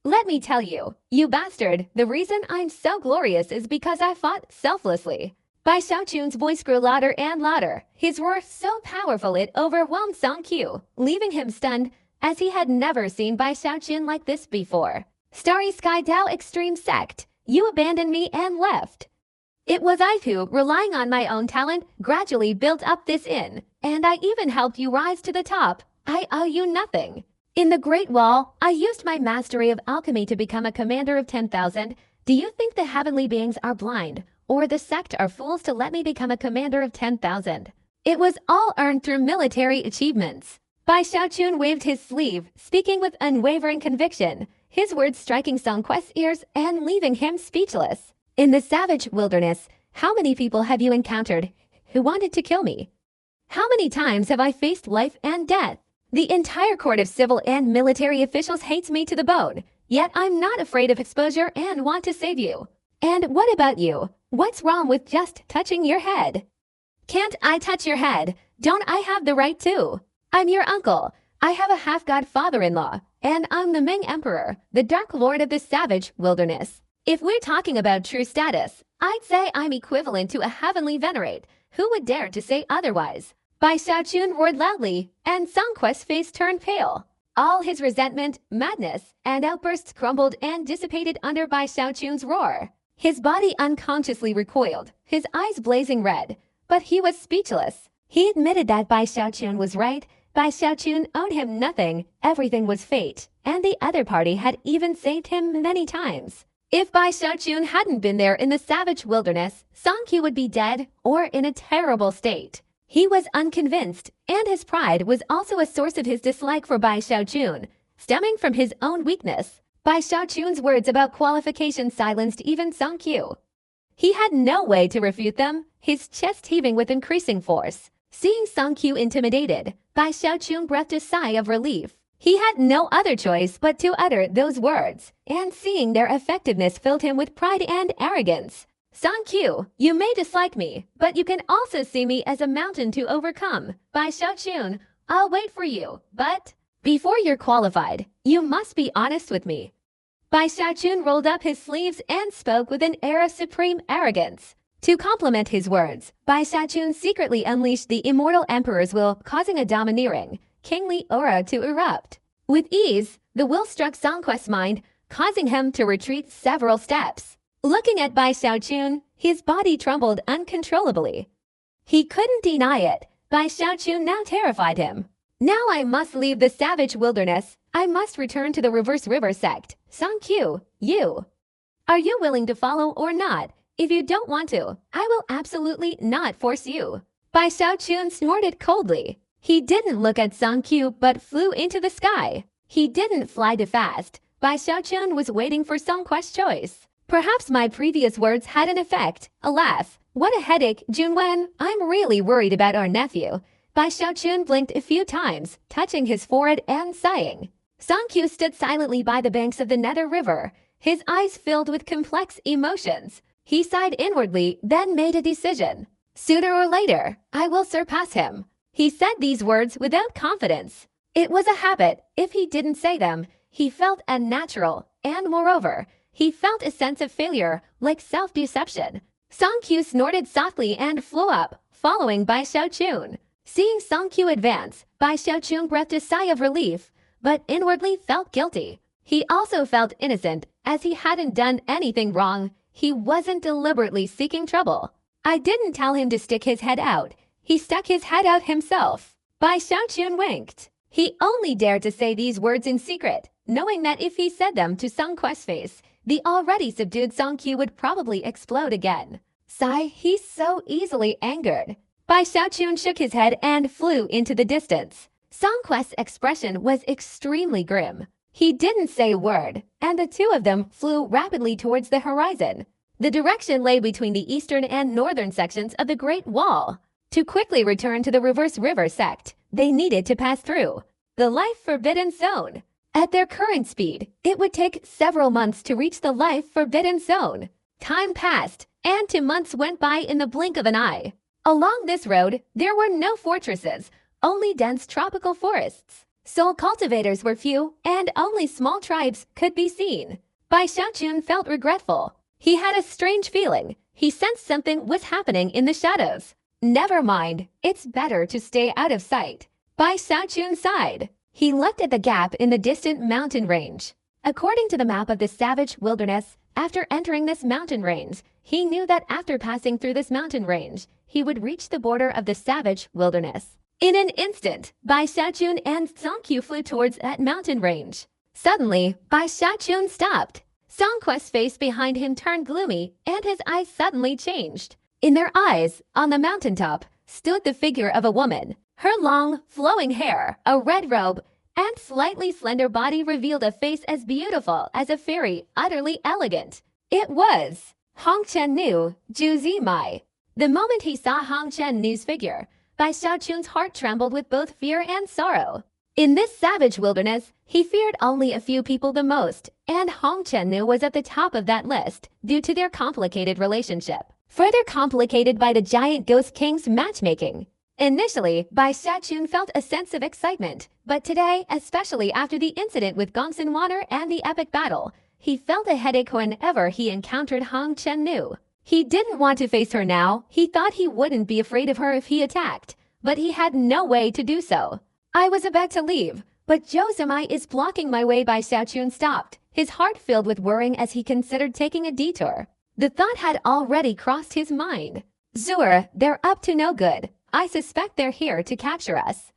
Let me tell you, you bastard, the reason I'm so glorious is because I fought selflessly. Bai Xiaochun's voice grew louder and louder, his roar so powerful it overwhelmed Song Qiu, leaving him stunned, as he had never seen Bai Xiaochun like this before. Starry Sky Dao Extreme Sect, you abandoned me and left. It was I who, relying on my own talent, gradually built up this inn, and I even helped you rise to the top. I owe you nothing. In the Great Wall, I used my mastery of alchemy to become a commander of 10,000. Do you think the heavenly beings are blind, or the sect are fools to let me become a commander of 10,000? It was all earned through military achievements. Bai Xiaochun waved his sleeve, speaking with unwavering conviction, his words striking Song Quest's ears and leaving him speechless. In the savage wilderness, how many people have you encountered who wanted to kill me? How many times have I faced life and death? The entire court of civil and military officials hates me to the bone, yet I'm not afraid of exposure and want to save you. And what about you? What's wrong with just touching your head? Can't I touch your head? Don't I have the right to? I'm your uncle. I have a half-god father-in-law, and I'm the Ming Emperor, the Dark Lord of the savage wilderness. If we're talking about true status, I'd say I'm equivalent to a heavenly venerate. Who would dare to say otherwise? Bai Xiaochun roared loudly, and Song Quest's face turned pale. All his resentment, madness, and outbursts crumbled and dissipated under Bai Xiaochun's roar. His body unconsciously recoiled, his eyes blazing red, but he was speechless. He admitted that Bai Xiaochun was right. Bai Xiaochun owed him nothing, everything was fate, and the other party had even saved him many times. If Bai Xiaochun hadn't been there in the savage wilderness, Song Qiu would be dead or in a terrible state. He was unconvinced, and his pride was also a source of his dislike for Bai Xiaochun, stemming from his own weakness. Bai Xiaochun's words about qualifications silenced even Song Qiu. He had no way to refute them, his chest heaving with increasing force. Seeing Song Qiu intimidated, Bai Xiaochun breathed a sigh of relief. He had no other choice but to utter those words, and seeing their effectiveness filled him with pride and arrogance. Song Qiu, you may dislike me, but you can also see me as a mountain to overcome. Bai Xiaochun, I'll wait for you, but before you're qualified, you must be honest with me. Bai Xiaochun rolled up his sleeves and spoke with an air of supreme arrogance. To complement his words, Bai Xiaochun secretly unleashed the immortal emperor's will, causing a domineering, kingly aura to erupt. With ease, the will struck Song Quest's mind, causing him to retreat several steps. Looking at Bai Xiaochun, his body trembled uncontrollably. He couldn't deny it. Bai Xiaochun now terrified him. Now I must leave the savage wilderness. I must return to the Reverse River sect. Song Qiu, you. Are you willing to follow or not? If you don't want to, I will absolutely not force you. Bai Xiaochun snorted coldly. He didn't look at Song Qiu but flew into the sky. He didn't fly too fast. Bai Xiaochun was waiting for Song Quest's choice. Perhaps my previous words had an effect. Alas, what a headache, Junwen. I'm really worried about our nephew. Bai Xiaochun blinked a few times, touching his forehead and sighing. Song Qiu stood silently by the banks of the Nether River, his eyes filled with complex emotions. He sighed inwardly, then made a decision. Sooner or later, I will surpass him. He said these words without confidence. It was a habit. If he didn't say them, he felt unnatural, and moreover, he felt a sense of failure, like self-deception. Song Qiu snorted softly and flew up, following Bai Xiaochun. Seeing Song Qiu advance, Bai Xiaochun breathed a sigh of relief, but inwardly felt guilty. He also felt innocent, as he hadn't done anything wrong. He wasn't deliberately seeking trouble. I didn't tell him to stick his head out. He stuck his head out himself. Bai Xiaochun winked. He only dared to say these words in secret, knowing that if he said them to Song Quest's face, the already subdued Song Qiu would probably explode again. Sigh, he's so easily angered. Bai Xiaochun shook his head and flew into the distance. Song Quest's expression was extremely grim. He didn't say a word, and the two of them flew rapidly towards the horizon. The direction lay between the eastern and northern sections of the Great Wall. To quickly return to the Reverse River sect, they needed to pass through the Life Forbidden Zone. At their current speed, it would take several months to reach the Life Forbidden Zone. Time passed, and 2 months went by in the blink of an eye. Along this road, there were no fortresses, only dense tropical forests. Soul cultivators were few, and only small tribes could be seen. Bai Xiaochun felt regretful. He had a strange feeling. He sensed something was happening in the shadows. Never mind, it's better to stay out of sight. Bai Xiaochun sighed. He looked at the gap in the distant mountain range. According to the map of the savage wilderness, after entering this mountain range, he knew that after passing through this mountain range, he would reach the border of the savage wilderness. In an instant, Bai Xiaochun and Song Qiu flew towards that mountain range. Suddenly, Bai Xiaochun stopped. Song Quest's face behind him turned gloomy, and his eyes suddenly changed. In their eyes, on the mountaintop, stood the figure of a woman. Her long, flowing hair, a red robe, and slightly slender body revealed a face as beautiful as a fairy, utterly elegant. It was Hong Chen-nu, Zhu Zimai. The moment he saw Hong Chen-nu's figure, Bai Xiaochun's heart trembled with both fear and sorrow. In this savage wilderness, he feared only a few people the most, and Hong Chennu was at the top of that list due to their complicated relationship, further complicated by the giant Ghost King's matchmaking. Initially, Bai Xiaochun felt a sense of excitement, but today, especially after the incident with Gongsun Water and the epic battle, he felt a headache whenever he encountered Hong Chennu. He didn't want to face her now. He thought he wouldn't be afraid of her if he attacked, but he had no way to do so. I was about to leave, but Zhou Zimai is blocking my way. Bai Xiaochun stopped, his heart filled with worrying as he considered taking a detour. The thought had already crossed his mind. Zur, they're up to no good. I suspect they're here to capture us.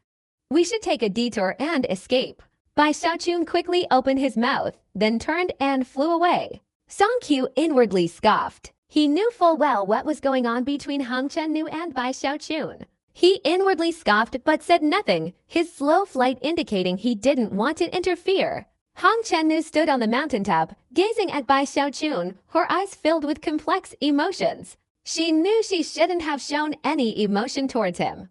We should take a detour and escape. Bai Xiaochun quickly opened his mouth, then turned and flew away. Song Qiu inwardly scoffed. He knew full well what was going on between Hong Chennu and Bai Xiaochun. He inwardly scoffed but said nothing, his slow flight indicating he didn't want to interfere. Hong Chennu stood on the mountaintop, gazing at Bai Xiaochun, her eyes filled with complex emotions. She knew she shouldn't have shown any emotion towards him.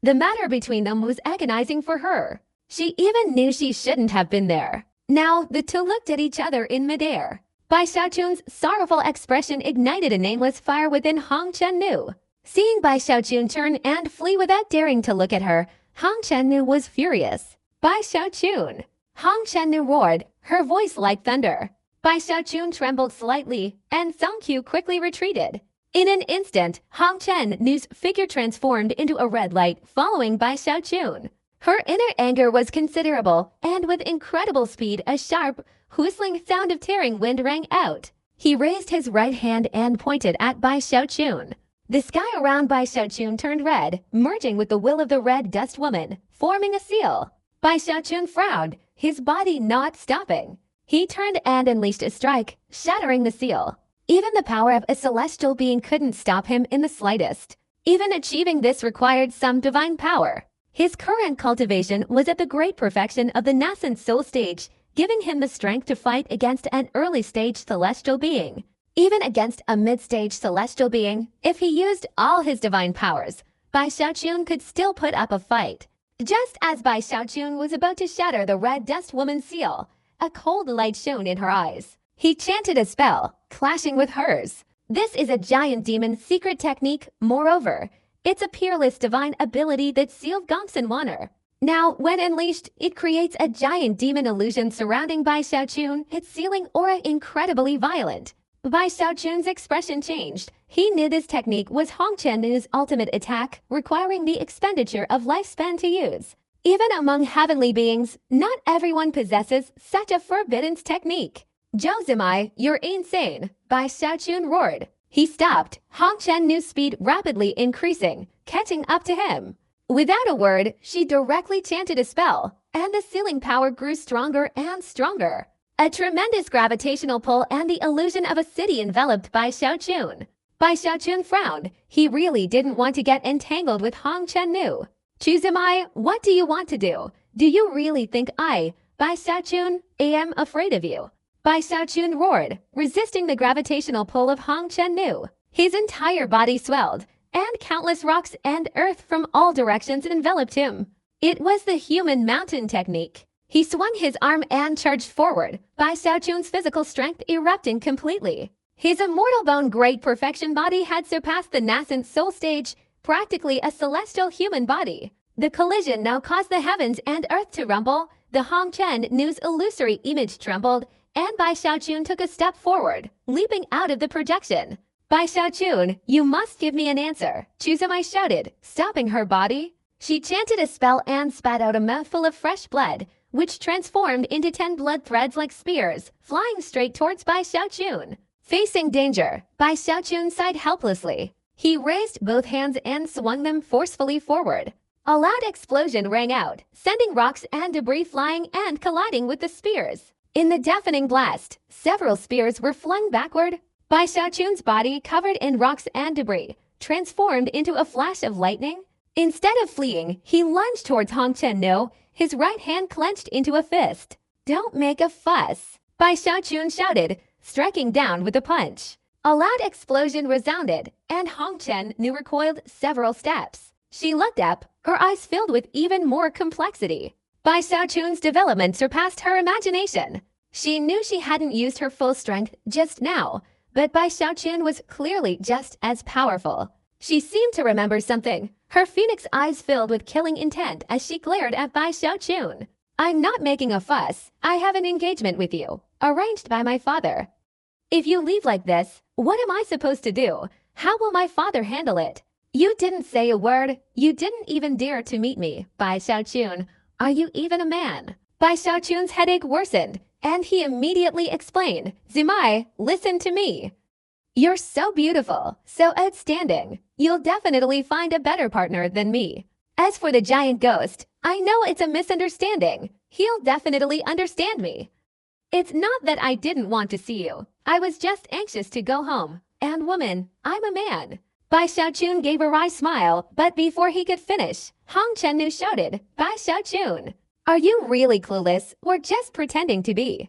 The matter between them was agonizing for her. She even knew she shouldn't have been there. Now, the two looked at each other in midair. Bai Xiaochun's sorrowful expression ignited a nameless fire within Hong Chennu. Seeing Bai Xiaochun turn and flee without daring to look at her, Hong Chennu was furious. Bai Xiaochun! Hong Chennu roared, her voice like thunder. Bai Xiaochun trembled slightly, and Song Qiu quickly retreated. In an instant, Hong Chennu's figure transformed into a red light, following Bai Xiaochun. Her inner anger was considerable, and with incredible speed, a sharp, whistling sound of tearing wind rang out. He raised his right hand and pointed at Bai Xiaochun. The sky around Bai Xiaochun turned red, merging with the will of the red dust woman, forming a seal. Bai Xiaochun frowned, his body not stopping. He turned and unleashed a strike, shattering the seal. Even the power of a celestial being couldn't stop him in the slightest. Even achieving this required some divine power. His current cultivation was at the great perfection of the nascent soul stage, giving him the strength to fight against an early-stage celestial being. Even against a mid-stage celestial being, if he used all his divine powers, Bai Xiaochun could still put up a fight. Just as Bai Xiaochun was about to shatter the red dust woman's seal, a cold light shone in her eyes. He chanted a spell, clashing with hers. This is a giant demon's secret technique. Moreover, it's a peerless divine ability that sealed Gongsun Water. Now, when unleashed, it creates a giant demon illusion surrounding Bai Xiaochun, its sealing aura incredibly violent. Bai Xiaochun's expression changed. He knew this technique was Hong Chennu's ultimate attack, requiring the expenditure of lifespan to use. Even among heavenly beings, not everyone possesses such a forbidden technique. Zhou Zimai, you're insane, Bai Xiaochun roared. He stopped, Hong Chennu's speed rapidly increasing, catching up to him. Without a word, she directly chanted a spell, and the sealing power grew stronger and stronger. A tremendous gravitational pull and the illusion of a city enveloped Bai Xiaochun. Bai Xiaochun frowned. He really didn't want to get entangled with Hong Chennu. Zhou Zimai, what do you want to do? Do you really think I, Bai Xiaochun, am afraid of you? Bai Xiaochun roared, resisting the gravitational pull of Hong Chennu. His entire body swelled, and countless rocks and earth from all directions enveloped him. It was the human mountain technique. He swung his arm and charged forward, Bai Xiaochun's physical strength erupting completely. His immortal bone great perfection body had surpassed the nascent soul stage, practically a celestial human body. The collision now caused the heavens and earth to rumble, the Hong Chennu's illusory image trembled, and Bai Xiaochun took a step forward, leaping out of the projection. Bai Xiaochun, you must give me an answer, Zhou Zimai shouted, stopping her body. She chanted a spell and spat out a mouthful of fresh blood, which transformed into 10 blood threads like spears, flying straight towards Bai Xiaochun. Facing danger, Bai Xiaochun sighed helplessly. He raised both hands and swung them forcefully forward. A loud explosion rang out, sending rocks and debris flying and colliding with the spears. In the deafening blast, several spears were flung backward. Bai Xiaochun's body, covered in rocks and debris, transformed into a flash of lightning. Instead of fleeing, he lunged towards Hong Chennu, his right hand clenched into a fist. Don't make a fuss, Bai Xiaochun shouted, striking down with a punch. A loud explosion resounded, and Hong Chennu recoiled several steps. She looked up, her eyes filled with even more complexity. Bai Xiaochun's development surpassed her imagination. She knew she hadn't used her full strength just now, but Bai Xiaochun was clearly just as powerful. She seemed to remember something. Her phoenix eyes filled with killing intent as she glared at Bai Xiaochun. "I'm not making a fuss. I have an engagement with you, arranged by my father. If you leave like this, what am I supposed to do? How will my father handle it? You didn't say a word. You didn't even dare to meet me, Bai Xiaochun. Are you even a man?" Bai Xiaochun's headache worsened, and he immediately explained, "Zimai, listen to me. You're so beautiful, so outstanding. You'll definitely find a better partner than me. As for the giant ghost, I know it's a misunderstanding. He'll definitely understand me. It's not that I didn't want to see you. I was just anxious to go home. And woman, I'm a man." Bai Xiaochun gave a wry smile, but before he could finish, Hong Chennu shouted, "Bai Xiaochun, are you really clueless or just pretending to be?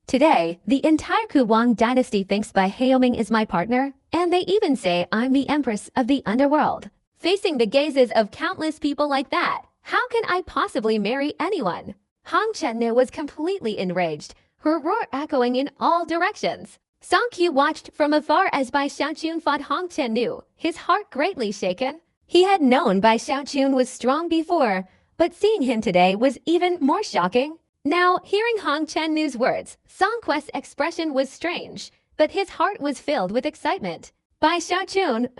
Today, the entire Kuwang dynasty thinks Bai Haoming is my partner, and they even say I'm the empress of the underworld. Facing the gazes of countless people like that, how can I possibly marry anyone?" Hong Chennu was completely enraged, her roar echoing in all directions. Song Qiu watched from afar as Bai Xiaochun fought Hong Chennu, his heart greatly shaken. He had known Bai Xiaochun was strong before, but seeing him today was even more shocking. Now, hearing Hong Chennu's words, Song Quest's expression was strange, but his heart was filled with excitement. Bai Xiaochun,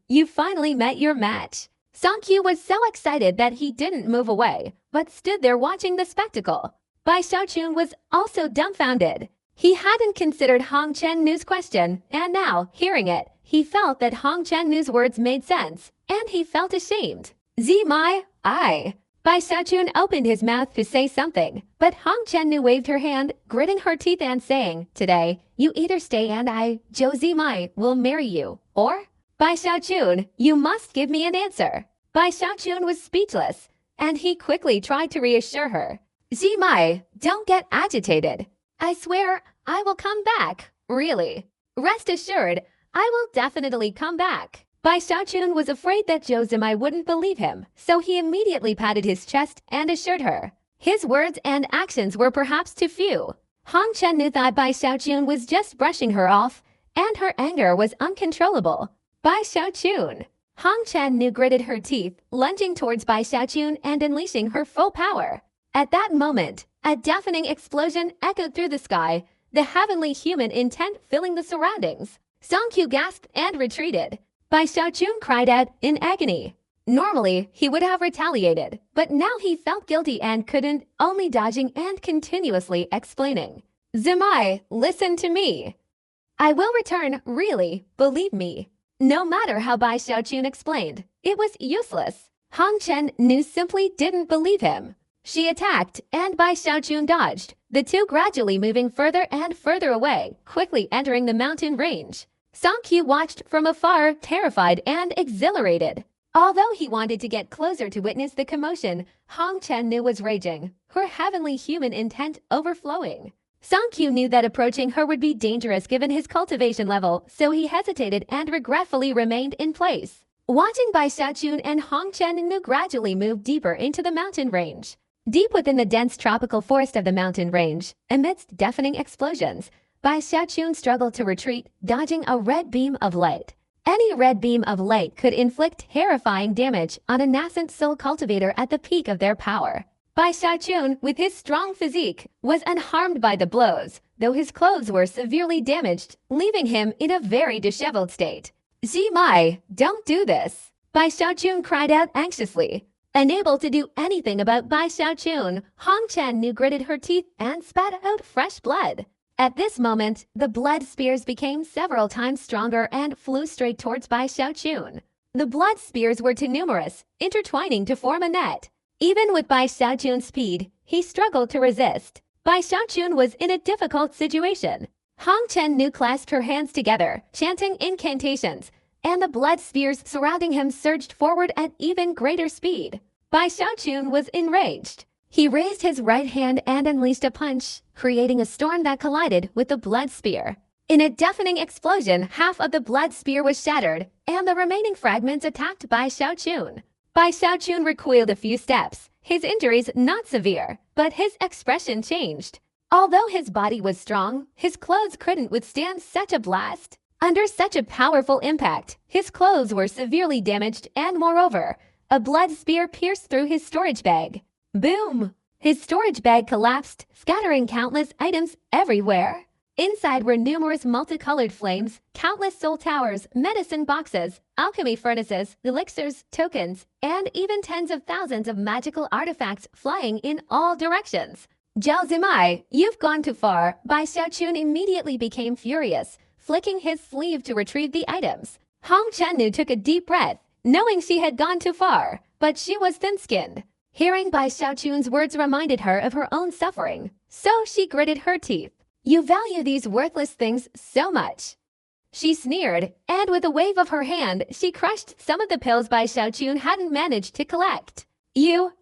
you finally met your match." Song Qiu was so excited that he didn't move away, but stood there watching the spectacle. Bai Xiaochun was also dumbfounded. He hadn't considered Hong Chennu's question, and now, hearing it, he felt that Hong Chennu's words made sense, and he felt ashamed. "Zimai, Bai Xiaochun opened his mouth to say something, but Hong Chennu waved her hand, gritting her teeth and saying, "Today, you either stay and I, Zhou Zimai, will marry you, or Bai Xiaochun, you must give me an answer." Bai Xiaochun was speechless, and he quickly tried to reassure her. "Zimai, don't get agitated. I swear I will come back, really. Rest assured, I will definitely come back." Bai Xiaochun was afraid that Zhou Zimai wouldn't believe him, so he immediately patted his chest and assured her. His words and actions were perhaps too few. Hong Chennu thought Bai Xiaochun was just brushing her off, and her anger was uncontrollable. "Bai Xiaochun." Hong Chennu gritted her teeth, lunging towards Bai Xiaochun and unleashing her full power. At that moment, a deafening explosion echoed through the sky, the heavenly human intent filling the surroundings. Song Qiu gasped and retreated. Bai Xiaochun cried out in agony. Normally, he would have retaliated, but now he felt guilty and couldn't, only dodging and continuously explaining. "Zimai, listen to me. I will return, really, believe me." No matter how Bai Xiaochun explained, it was useless. Hong Chennu simply didn't believe him. She attacked, and Bai Xiaochun dodged, the two gradually moving further and further away, quickly entering the mountain range. Song Qiu watched from afar, terrified and exhilarated. Although he wanted to get closer to witness the commotion, Hong Chennu was raging, her heavenly human intent overflowing. Song Qiu knew that approaching her would be dangerous given his cultivation level, so he hesitated and regretfully remained in place. Watching Bai Xiaochun and Hong Chennu gradually move deeper into the mountain range. Deep within the dense tropical forest of the mountain range, amidst deafening explosions, Bai Xiaochun struggled to retreat, dodging a red beam of light. Any red beam of light could inflict terrifying damage on a nascent soul cultivator at the peak of their power. Bai Xiaochun, with his strong physique, was unharmed by the blows, though his clothes were severely damaged, leaving him in a very disheveled state. "Zimai, don't do this!" Bai Xiaochun cried out anxiously. Unable to do anything about Bai Xiaochun, Hong Chennu gritted her teeth and spat out fresh blood. At this moment, the blood spears became several times stronger and flew straight towards Bai Xiaochun. The blood spears were too numerous, intertwining to form a net. Even with Bai Xiaochun's speed, he struggled to resist. Bai Xiaochun was in a difficult situation. Hong Chennu clasped her hands together, chanting incantations, and the blood spears surrounding him surged forward at even greater speed. Bai Xiaochun was enraged. He raised his right hand and unleashed a punch, creating a storm that collided with the blood spear. In a deafening explosion, half of the blood spear was shattered, and the remaining fragments attacked Bai Xiaochun. Bai Xiaochun recoiled a few steps, his injuries not severe, but his expression changed. Although his body was strong, his clothes couldn't withstand such a blast. Under such a powerful impact, his clothes were severely damaged and moreover, a blood spear pierced through his storage bag. Boom! His storage bag collapsed, scattering countless items everywhere. Inside were numerous multicolored flames, countless soul towers, medicine boxes, alchemy furnaces, elixirs, tokens, and even tens of thousands of magical artifacts flying in all directions. Zhao Zimai, you've gone too far. Bai Xiaochun immediately became furious, flicking his sleeve to retrieve the items. Hong Chennu took a deep breath, knowing she had gone too far, but she was thin-skinned. Hearing Bai Xiaochun's words reminded her of her own suffering, so she gritted her teeth. You value these worthless things so much. She sneered, and with a wave of her hand, she crushed some of the pills Bai Xiaochun hadn't managed to collect. You,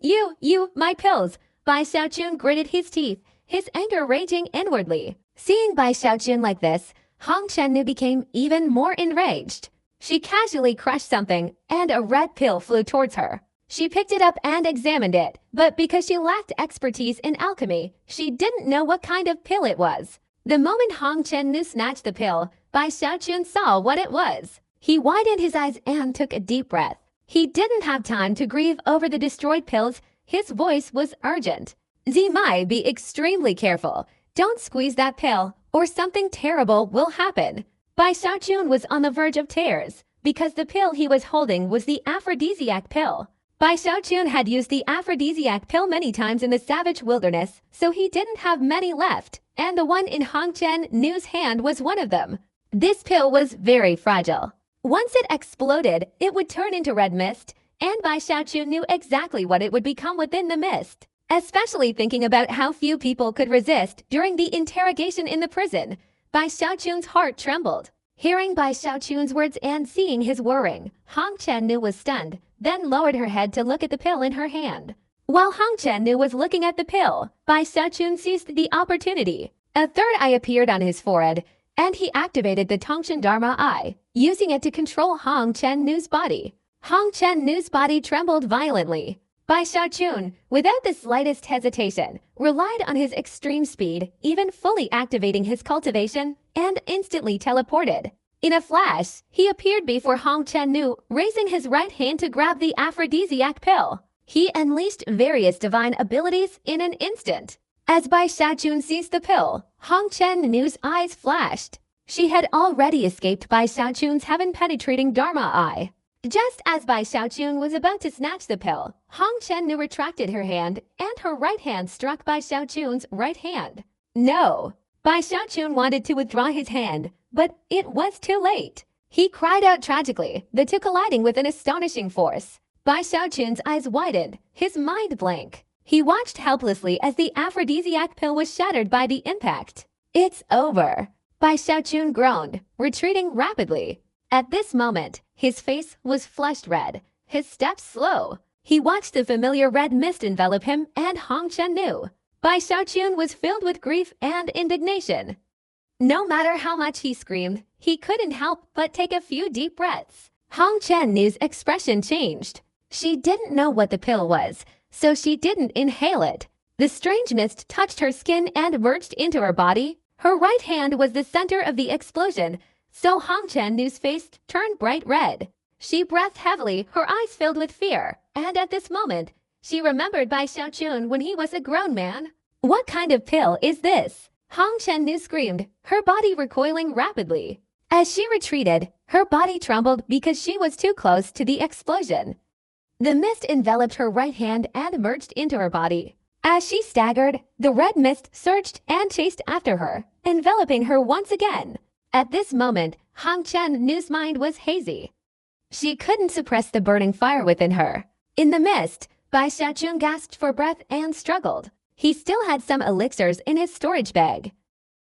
my pills! Bai Xiaochun gritted his teeth, his anger raging inwardly. Seeing Bai Xiaochun like this, Hong Chennu became even more enraged. She casually crushed something, and a red pill flew towards her. She picked it up and examined it, but because she lacked expertise in alchemy, she didn't know what kind of pill it was. The moment Hong Chennu snatched the pill, Bai Xiaochun saw what it was. He widened his eyes and took a deep breath. He didn't have time to grieve over the destroyed pills. His voice was urgent. Zimai, be extremely careful. Don't squeeze that pill, or something terrible will happen. Bai Xiaochun was on the verge of tears, because the pill he was holding was the aphrodisiac pill. Bai Xiaochun had used the aphrodisiac pill many times in the savage wilderness, so he didn't have many left, and the one in Hong Chennu's hand was one of them. This pill was very fragile. Once it exploded, it would turn into red mist, and Bai Xiaochun knew exactly what it would become within the mist. Especially thinking about how few people could resist during the interrogation in the prison, Bai Xiaochun's heart trembled. Hearing Bai Xiaochun's words and seeing his worrying, Hong Chennu was stunned, then lowered her head to look at the pill in her hand. While Hong Chennu was looking at the pill, Bai Xiaochun seized the opportunity. A third eye appeared on his forehead, and he activated the Tongshan Dharma eye, using it to control Hong Chennu's body. Hong Chennu's body trembled violently. Bai Xiaochun, without the slightest hesitation, relied on his extreme speed, even fully activating his cultivation, and instantly teleported. In a flash, he appeared before Hong Chennu, raising his right hand to grab the aphrodisiac pill. He unleashed various divine abilities in an instant. As Bai Xiaochun seized the pill, Hong Chennu's eyes flashed. She had already escaped Bai Xiaochun's heaven-penetrating Dharma eye. Just as Bai Xiaochun was about to snatch the pill, Hong Chennu retracted her hand, and her right hand struck Bai Xiaochun's right hand. No! Bai Xiaochun wanted to withdraw his hand, but it was too late. He cried out tragically, the two colliding with an astonishing force. Bai Xiaochun's eyes widened, his mind blank. He watched helplessly as the aphrodisiac pill was shattered by the impact. It's over. Bai Xiaochun groaned, retreating rapidly. At this moment, his face was flushed red, his steps slow. He watched the familiar red mist envelop him and Hong Chennu. Bai Xiaochun was filled with grief and indignation. No matter how much he screamed, he couldn't help but take a few deep breaths. Hong Chennu's expression changed. She didn't know what the pill was, so she didn't inhale it. The strange mist touched her skin and merged into her body. Her right hand was the center of the explosion, so Hong Chennu's face turned bright red. She breathed heavily, her eyes filled with fear, and at this moment, she remembered Bai Xiaochun when he was a grown man. What kind of pill is this? Hong Chennu screamed, her body recoiling rapidly. As she retreated, her body trembled because she was too close to the explosion. The mist enveloped her right hand and merged into her body. As she staggered, the red mist surged and chased after her, enveloping her once again. At this moment, Hong Chennu's mind was hazy. She couldn't suppress the burning fire within her. In the mist, Bai Xiaochun gasped for breath and struggled. He still had some elixirs in his storage bag.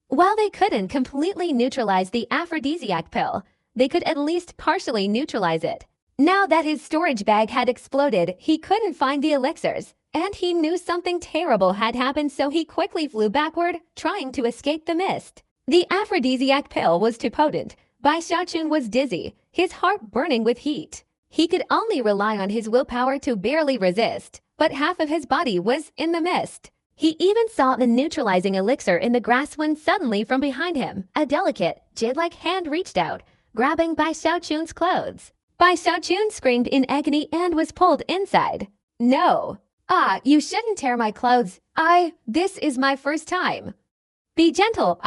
While they couldn't completely neutralize the aphrodisiac pill, they could at least partially neutralize it. Now that his storage bag had exploded, he couldn't find the elixirs, and he knew something terrible had happened, so he quickly flew backward, trying to escape the mist. The aphrodisiac pill was too potent. Bai Xiaochun was dizzy, his heart burning with heat. He could only rely on his willpower to barely resist, but half of his body was in the mist. He even saw the neutralizing elixir in the grass when suddenly from behind him, a delicate, jade-like hand reached out, grabbing Bai Xiaochun's clothes. Bai Xiaochun screamed in agony and was pulled inside. No. Ah, you shouldn't tear my clothes. This is my first time. Be gentle,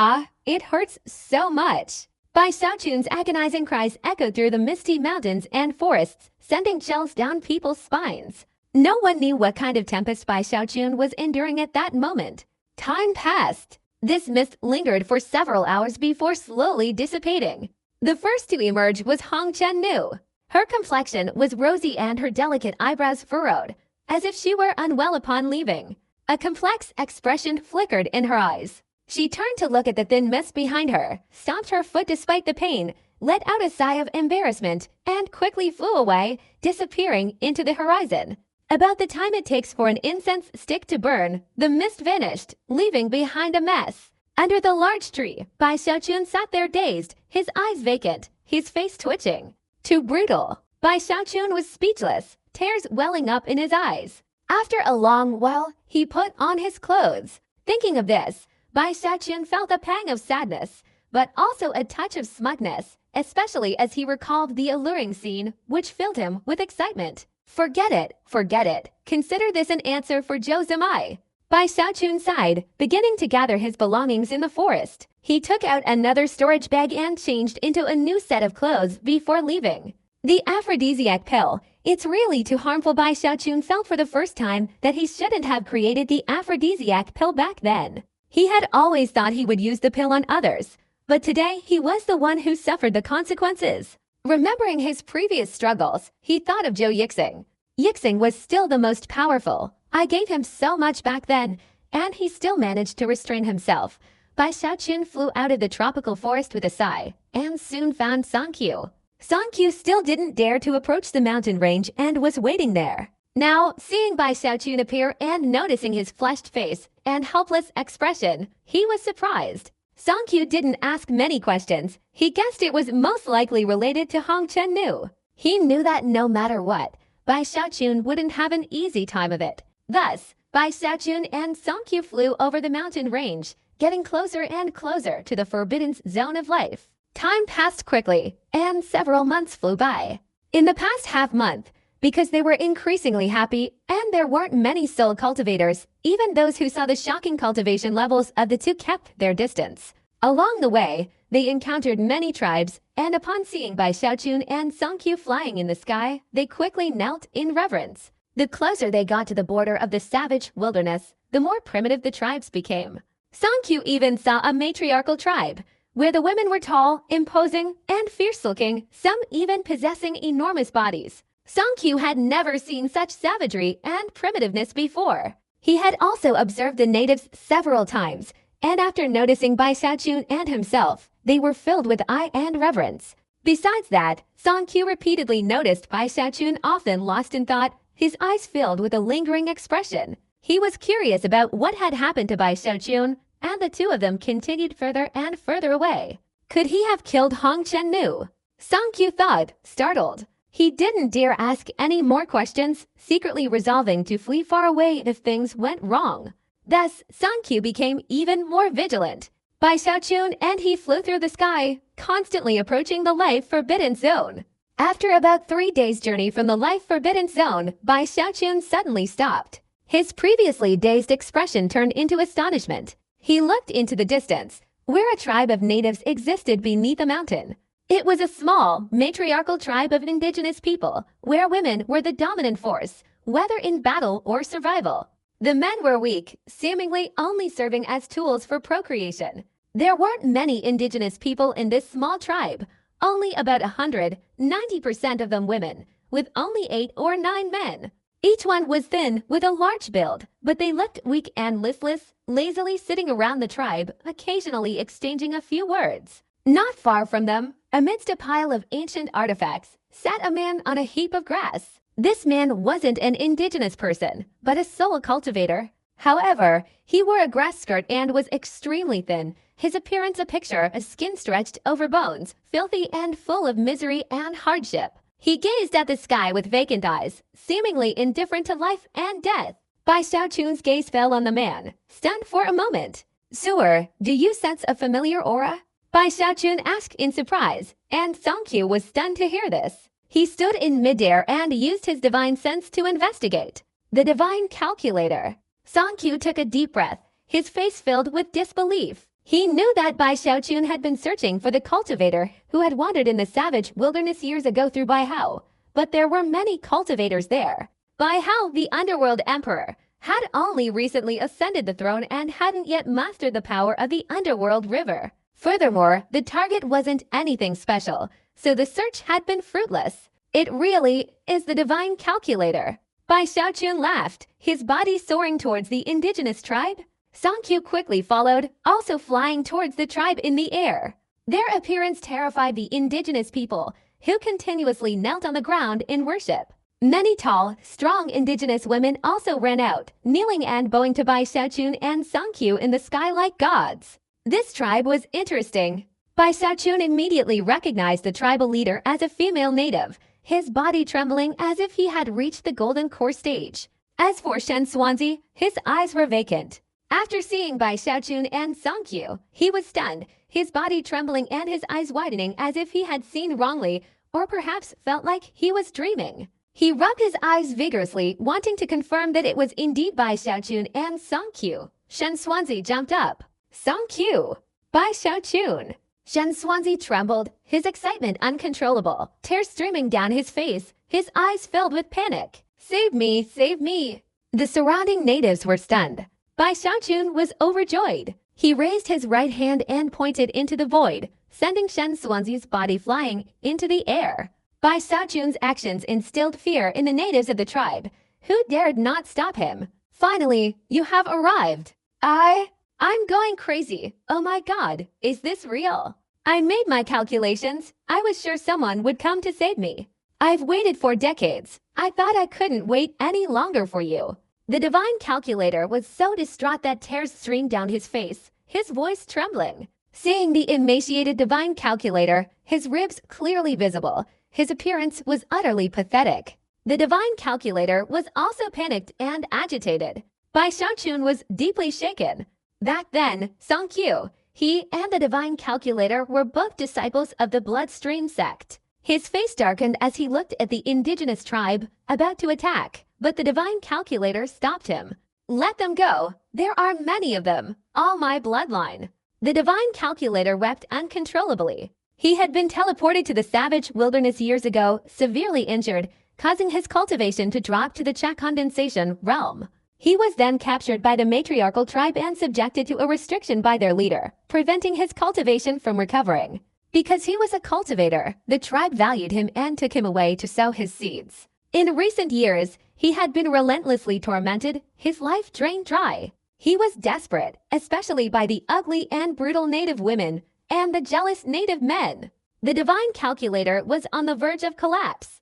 it hurts so much. Bai Xiaochun's agonizing cries echoed through the misty mountains and forests, sending chills down people's spines. No one knew what kind of tempest Bai Xiaochun was enduring at that moment. Time passed. This mist lingered for several hours before slowly dissipating. The first to emerge was Hong Chen-nu. Her complexion was rosy and her delicate eyebrows furrowed, as if she were unwell upon leaving. A complex expression flickered in her eyes. She turned to look at the thin mist behind her, stomped her foot despite the pain, let out a sigh of embarrassment, and quickly flew away, disappearing into the horizon. About the time it takes for an incense stick to burn, the mist vanished, leaving behind a mess. Under the large tree, Bai Xiaochun sat there dazed, his eyes vacant, his face twitching. Too brutal. Bai Xiaochun was speechless, tears welling up in his eyes. After a long while, he put on his clothes. Thinking of this, Bai Xiaochun felt a pang of sadness, but also a touch of smugness, especially as he recalled the alluring scene, which filled him with excitement. Forget it. Consider this an answer for Zhou Zimai. Bai Xiaochun sighed, beginning to gather his belongings in the forest. He took out another storage bag and changed into a new set of clothes before leaving. The aphrodisiac pill. It's really too harmful. Bai Xiaochun felt for the first time that he shouldn't have created the aphrodisiac pill back then. He had always thought he would use the pill on others, but today he was the one who suffered the consequences. Remembering his previous struggles, he thought of Zhou Yixing. Yixing was still the most powerful. I gave him so much back then, and he still managed to restrain himself. Bai Xiaochun flew out of the tropical forest with a sigh, and soon found Songqiu. Songqiu still didn't dare to approach the mountain range and was waiting there. Now, seeing Bai Xiaochun appear and noticing his flushed face and helpless expression, he was surprised. Songqiu didn't ask many questions. He guessed it was most likely related to Hong Chen-nu. He knew that no matter what, Bai Xiaochun wouldn't have an easy time of it. Thus, Bai Xiaochun and Songqiu flew over the mountain range, getting closer and closer to the forbidden zone of life. Time passed quickly, and several months flew by. In the past half-month, because they were increasingly happy and there weren't many soul cultivators, even those who saw the shocking cultivation levels of the two kept their distance. Along the way, they encountered many tribes, and upon seeing Bai Xiaochun and Songqiu flying in the sky, they quickly knelt in reverence. The closer they got to the border of the savage wilderness, the more primitive the tribes became. Songqiu even saw a matriarchal tribe, where the women were tall, imposing, and fierce-looking, some even possessing enormous bodies. Songqiu had never seen such savagery and primitiveness before. He had also observed the natives several times, and after noticing Bai Xiaochun and himself, they were filled with awe and reverence. Besides that, Songqiu repeatedly noticed Bai Xiaochun often lost in thought, his eyes filled with a lingering expression. He was curious about what had happened to Bai Xiaochun, and the two of them continued further and further away. Could he have killed Hong Chen-nu? Songqiu thought, startled. He didn't dare ask any more questions, secretly resolving to flee far away if things went wrong. Thus, Songqiu became even more vigilant. Bai Xiaochun and he flew through the sky, constantly approaching the life forbidden zone. After about 3 days' journey from the life forbidden zone, Bai Xiaochun suddenly stopped. His previously dazed expression turned into astonishment. He looked into the distance, where a tribe of natives existed beneath a mountain. It was a small, matriarchal tribe of indigenous people, where women were the dominant force, whether in battle or survival. The men were weak, seemingly only serving as tools for procreation. There weren't many indigenous people in this small tribe, only about 100, 90% of them women, with only 8 or 9 men. Each one was thin, with a large build, but they looked weak and listless, lazily sitting around the tribe, occasionally exchanging a few words. Not far from them, amidst a pile of ancient artifacts, sat a man on a heap of grass. This man wasn't an indigenous person, but a soul cultivator. However, he wore a grass skirt and was extremely thin, his appearance a picture of skin stretched over bones, filthy and full of misery and hardship. He gazed at the sky with vacant eyes, seemingly indifferent to life and death. Bai Xiaochun's gaze fell on the man, stunned for a moment. "Sir, do you sense a familiar aura?" Bai Xiaochun asked in surprise, and Song Qiu was stunned to hear this. He stood in midair and used his divine sense to investigate. The divine calculator. Song Qiu took a deep breath, his face filled with disbelief. He knew that Bai Xiaochun had been searching for the cultivator who had wandered in the savage wilderness years ago through Bai Hao, but there were many cultivators there. Bai Hao, the underworld emperor, had only recently ascended the throne and hadn't yet mastered the power of the underworld river. Furthermore, the target wasn't anything special, so the search had been fruitless. It really is the divine calculator. Bai Xiaochun laughed, his body soaring towards the indigenous tribe. Song Qiu quickly followed, also flying towards the tribe in the air. Their appearance terrified the indigenous people, who continuously knelt on the ground in worship. Many tall, strong indigenous women also ran out, kneeling and bowing to Bai Xiaochun and Song Qiu in the sky like gods. This tribe was interesting. Bai Xiaochun immediately recognized the tribal leader as a female native, his body trembling as if he had reached the golden core stage. As for Shen Xuanzi, his eyes were vacant. After seeing Bai Xiaochun and Song Qiu, he was stunned, his body trembling and his eyes widening as if he had seen wrongly or perhaps felt like he was dreaming. He rubbed his eyes vigorously, wanting to confirm that it was indeed Bai Xiaochun and Song Qiu. Shen Xuanzi jumped up. "Song Qiu! Bai Xiaochun!" Shen Xuanzi trembled, his excitement uncontrollable, tears streaming down his face, his eyes filled with panic. "Save me! Save me!" The surrounding natives were stunned. Bai Xiaochun was overjoyed. He raised his right hand and pointed into the void, sending Shen Xuanzi's body flying into the air. Bai Xiaochun's actions instilled fear in the natives of the tribe, who dared not stop him. "Finally, you have arrived. I'm going crazy. Oh my god, is this real? I made my calculations. I was sure someone would come to save me. I've waited for decades. I thought I couldn't wait any longer for you." The divine calculator was so distraught that tears streamed down his face, his voice trembling. Seeing the emaciated divine calculator, his ribs clearly visible, his appearance was utterly pathetic. The divine calculator was also panicked and agitated. Bai Xiaochun was deeply shaken. Back then, Song Qiu, he and the divine calculator were both disciples of the bloodstream sect. His face darkened as he looked at the indigenous tribe, about to attack, but the divine calculator stopped him. "Let them go. There are many of them, all my bloodline." The divine calculator wept uncontrollably. He had been teleported to the savage wilderness years ago, severely injured, causing his cultivation to drop to the Cha condensation realm. He was then captured by the matriarchal tribe and subjected to a restriction by their leader, preventing his cultivation from recovering. Because he was a cultivator, the tribe valued him and took him away to sow his seeds. In recent years, he had been relentlessly tormented, his life drained dry. He was desperate, especially by the ugly and brutal native women and the jealous native men. The divine calculator was on the verge of collapse.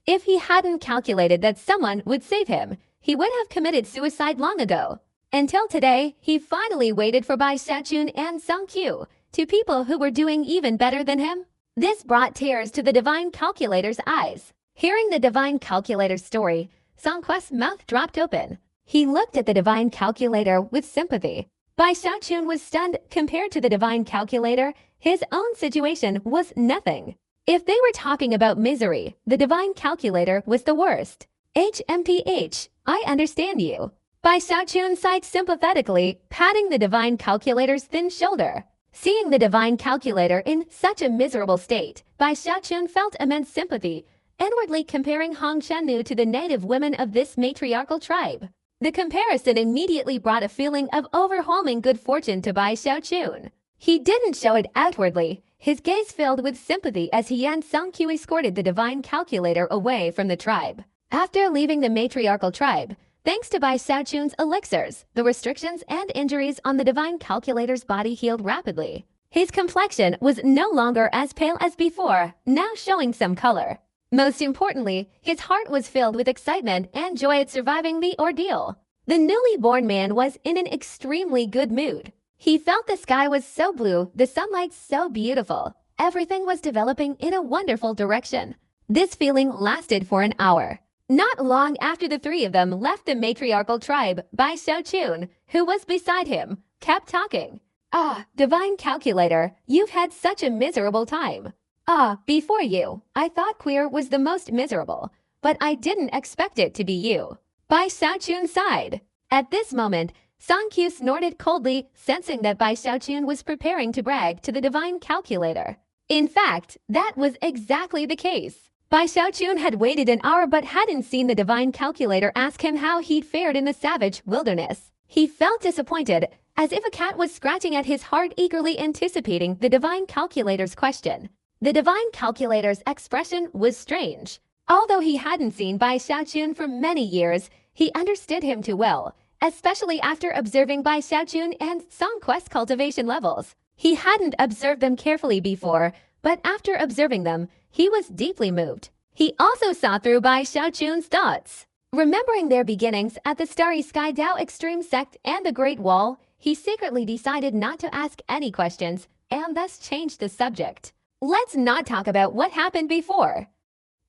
If he hadn't calculated that someone would save him, he would have committed suicide long ago. Until today, he finally waited for Bai Xiaochun and Song Qiu, two people who were doing even better than him. This brought tears to the divine calculator's eyes. Hearing the divine calculator's story, Song Quest's mouth dropped open. He looked at the divine calculator with sympathy. Bai Xiaochun was stunned. Compared to the divine calculator, his own situation was nothing. If they were talking about misery, the divine calculator was the worst. HMPH, I understand you. Bai Xiaochun sighed sympathetically, patting the divine calculator's thin shoulder. Seeing the divine calculator in such a miserable state, Bai Xiaochun felt immense sympathy, inwardly comparing Hong Shennu to the native women of this matriarchal tribe. The comparison immediately brought a feeling of overwhelming good fortune to Bai Xiaochun. He didn't show it outwardly, his gaze filled with sympathy as he and Song Qiu escorted the divine calculator away from the tribe. After leaving the matriarchal tribe, thanks to Bai Xiaochun's elixirs, the restrictions and injuries on the divine calculator's body healed rapidly. His complexion was no longer as pale as before, now showing some color. Most importantly, his heart was filled with excitement and joy at surviving the ordeal. The newly born man was in an extremely good mood. He felt the sky was so blue, the sunlight so beautiful. Everything was developing in a wonderful direction. This feeling lasted for an hour. Not long after the three of them left the matriarchal tribe, Bai Xiaochun, who was beside him, kept talking. "Ah, divine calculator, you've had such a miserable time. Ah, before you, I thought queer was the most miserable, but I didn't expect it to be you." Bai Xiaochun sighed. At this moment, Song Qiu snorted coldly, sensing that Bai Xiaochun was preparing to brag to the divine calculator. In fact, that was exactly the case. Bai Xiaochun had waited an hour but hadn't seen the divine calculator ask him how he'd fared in the savage wilderness. He felt disappointed, as if a cat was scratching at his heart, eagerly anticipating the divine calculator's question. The divine calculator's expression was strange. Although he hadn't seen Bai Xiaochun for many years, he understood him too well, especially after observing Bai Xiaochun and Song Quest's cultivation levels. He hadn't observed them carefully before, but after observing them, he was deeply moved. He also saw through Bai Xiaochun's thoughts. Remembering their beginnings at the Starry Sky Dao Extreme Sect and the Great Wall, he secretly decided not to ask any questions and thus changed the subject. "Let's not talk about what happened before.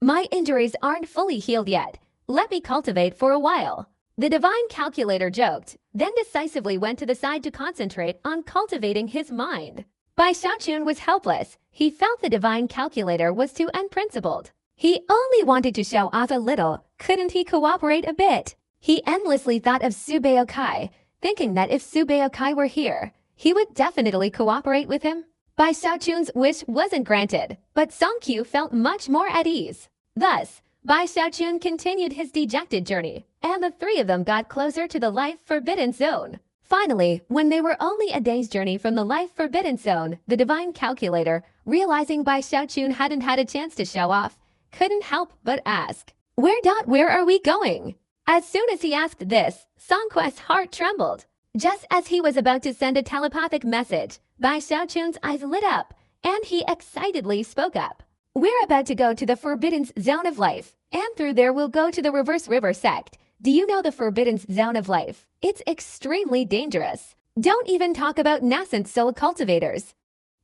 My injuries aren't fully healed yet. Let me cultivate for a while." The divine calculator joked, then decisively went to the side to concentrate on cultivating his mind. Bai Xiaochun was helpless. He felt the divine calculator was too unprincipled. He only wanted to show off a little. Couldn't he cooperate a bit? He endlessly thought of Su Beokai, thinking that if Su Beokai were here, he would definitely cooperate with him. Bai Xiaochun's wish wasn't granted, but Song Qiu felt much more at ease. Thus, Bai Xiaochun continued his dejected journey, and the three of them got closer to the Life Forbidden Zone. Finally, when they were only a day's journey from the Life Forbidden Zone, the divine calculator, realizing Bai Xiaochun hadn't had a chance to show off, couldn't help but ask, Where are we going?" As soon as he asked this, Song Quest's heart trembled. Just as he was about to send a telepathic message, Bai Xiaochun's eyes lit up, and he excitedly spoke up. "We're about to go to the Forbidden Zone of Life, and through there we'll go to the Reverse River Sect. Do you know the Forbidden Zone of Life? It's extremely dangerous. Don't even talk about nascent soul cultivators.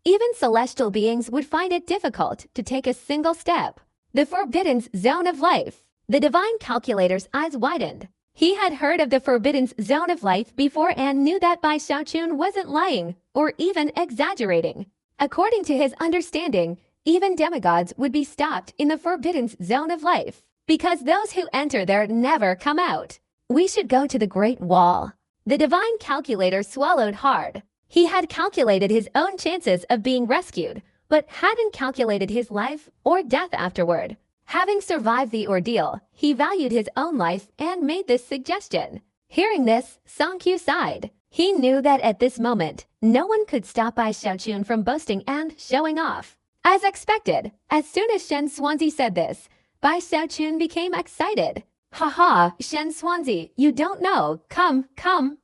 Even celestial beings would find it difficult to take a single step. The Forbidden Zone of Life." The divine calculator's eyes widened. He had heard of the Forbidden Zone of Life before and knew that Bai Xiaochun wasn't lying or even exaggerating. According to his understanding, even demigods would be stopped in the Forbidden Zone of Life, because those who enter there never come out. "We should go to the Great Wall." The divine calculator swallowed hard. He had calculated his own chances of being rescued, but hadn't calculated his life or death afterward. Having survived the ordeal, he valued his own life and made this suggestion. Hearing this, Song Qiu sighed. He knew that at this moment, no one could stop Bai Xiaochun from boasting and showing off. As expected, as soon as Shen Xuanzi said this, Bai Xiaochun became excited. "Haha, Shen Xuanzi, you don't know. Come,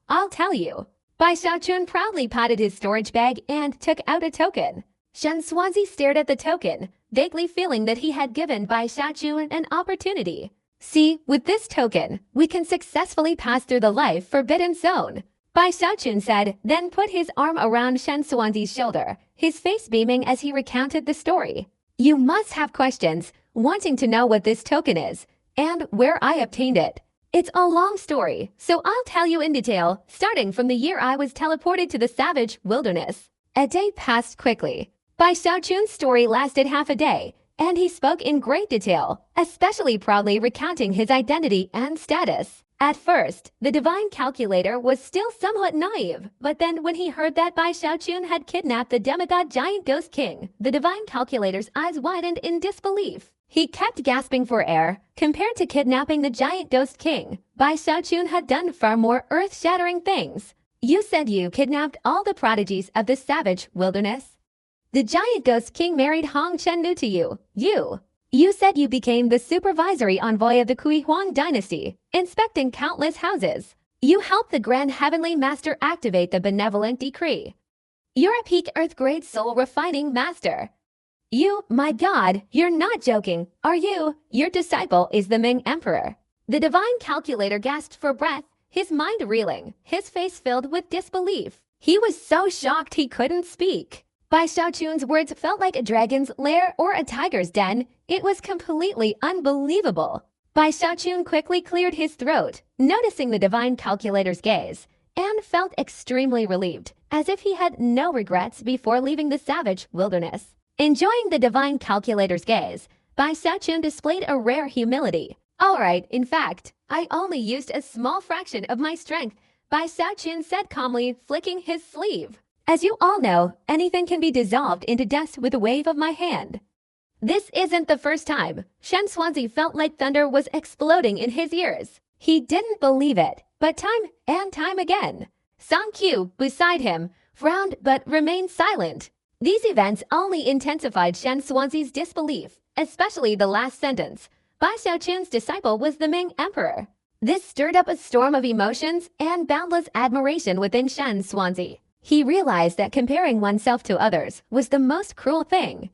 I'll tell you." Bai Xiaochun proudly patted his storage bag and took out a token. Shen Xuanzi stared at the token, vaguely feeling that he had given Bai Xiaochun an opportunity. "See, with this token, we can successfully pass through the Life Forbidden Zone," Bai Xiaochun said, then put his arm around Shen Xuanzi's shoulder, his face beaming as he recounted the story. "You must have questions, wanting to know what this token is, and where I obtained it. It's a long story, so I'll tell you in detail, starting from the year I was teleported to the savage wilderness." A day passed quickly. Bai Xiaochun's story lasted half a day, and he spoke in great detail, especially proudly recounting his identity and status. At first, the divine calculator was still somewhat naive, but then when he heard that Bai Xiaochun had kidnapped the demigod giant ghost king, the divine calculator's eyes widened in disbelief. He kept gasping for air. Compared to kidnapping the giant ghost king, Bai Xiaochun had done far more earth-shattering things. "You said you kidnapped all the prodigies of the savage wilderness? The giant ghost king married Hong Chenlu to you. You said you became the supervisory envoy of the Kui Huang dynasty, inspecting countless houses. You helped the Grand Heavenly Master activate the benevolent decree. You're a peak Earth-grade soul refining master. My God, you're not joking, are you? Your disciple is the Ming Emperor." The divine calculator gasped for breath, his mind reeling, his face filled with disbelief. He was so shocked he couldn't speak. Bai Xiaochun's words felt like a dragon's lair or a tiger's den. It was completely unbelievable. Bai Xiaochun quickly cleared his throat, noticing the divine calculator's gaze, and felt extremely relieved, as if he had no regrets before leaving the savage wilderness. Enjoying the divine calculator's gaze, Bai Xiaochun displayed a rare humility. "Alright, in fact, I only used a small fraction of my strength," Bai Xiaochun said calmly, flicking his sleeve. "As you all know, anything can be dissolved into dust with a wave of my hand." This isn't the first time. Shen Xuanzi felt like thunder was exploding in his ears. He didn't believe it, but time and time again. Song Qiu, beside him, frowned but remained silent. These events only intensified Shen Xuanzi's disbelief, especially the last sentence. Bai Xiaochun's disciple was the Ming Emperor. This stirred up a storm of emotions and boundless admiration within Shen Xuanzi. He realized that comparing oneself to others was the most cruel thing.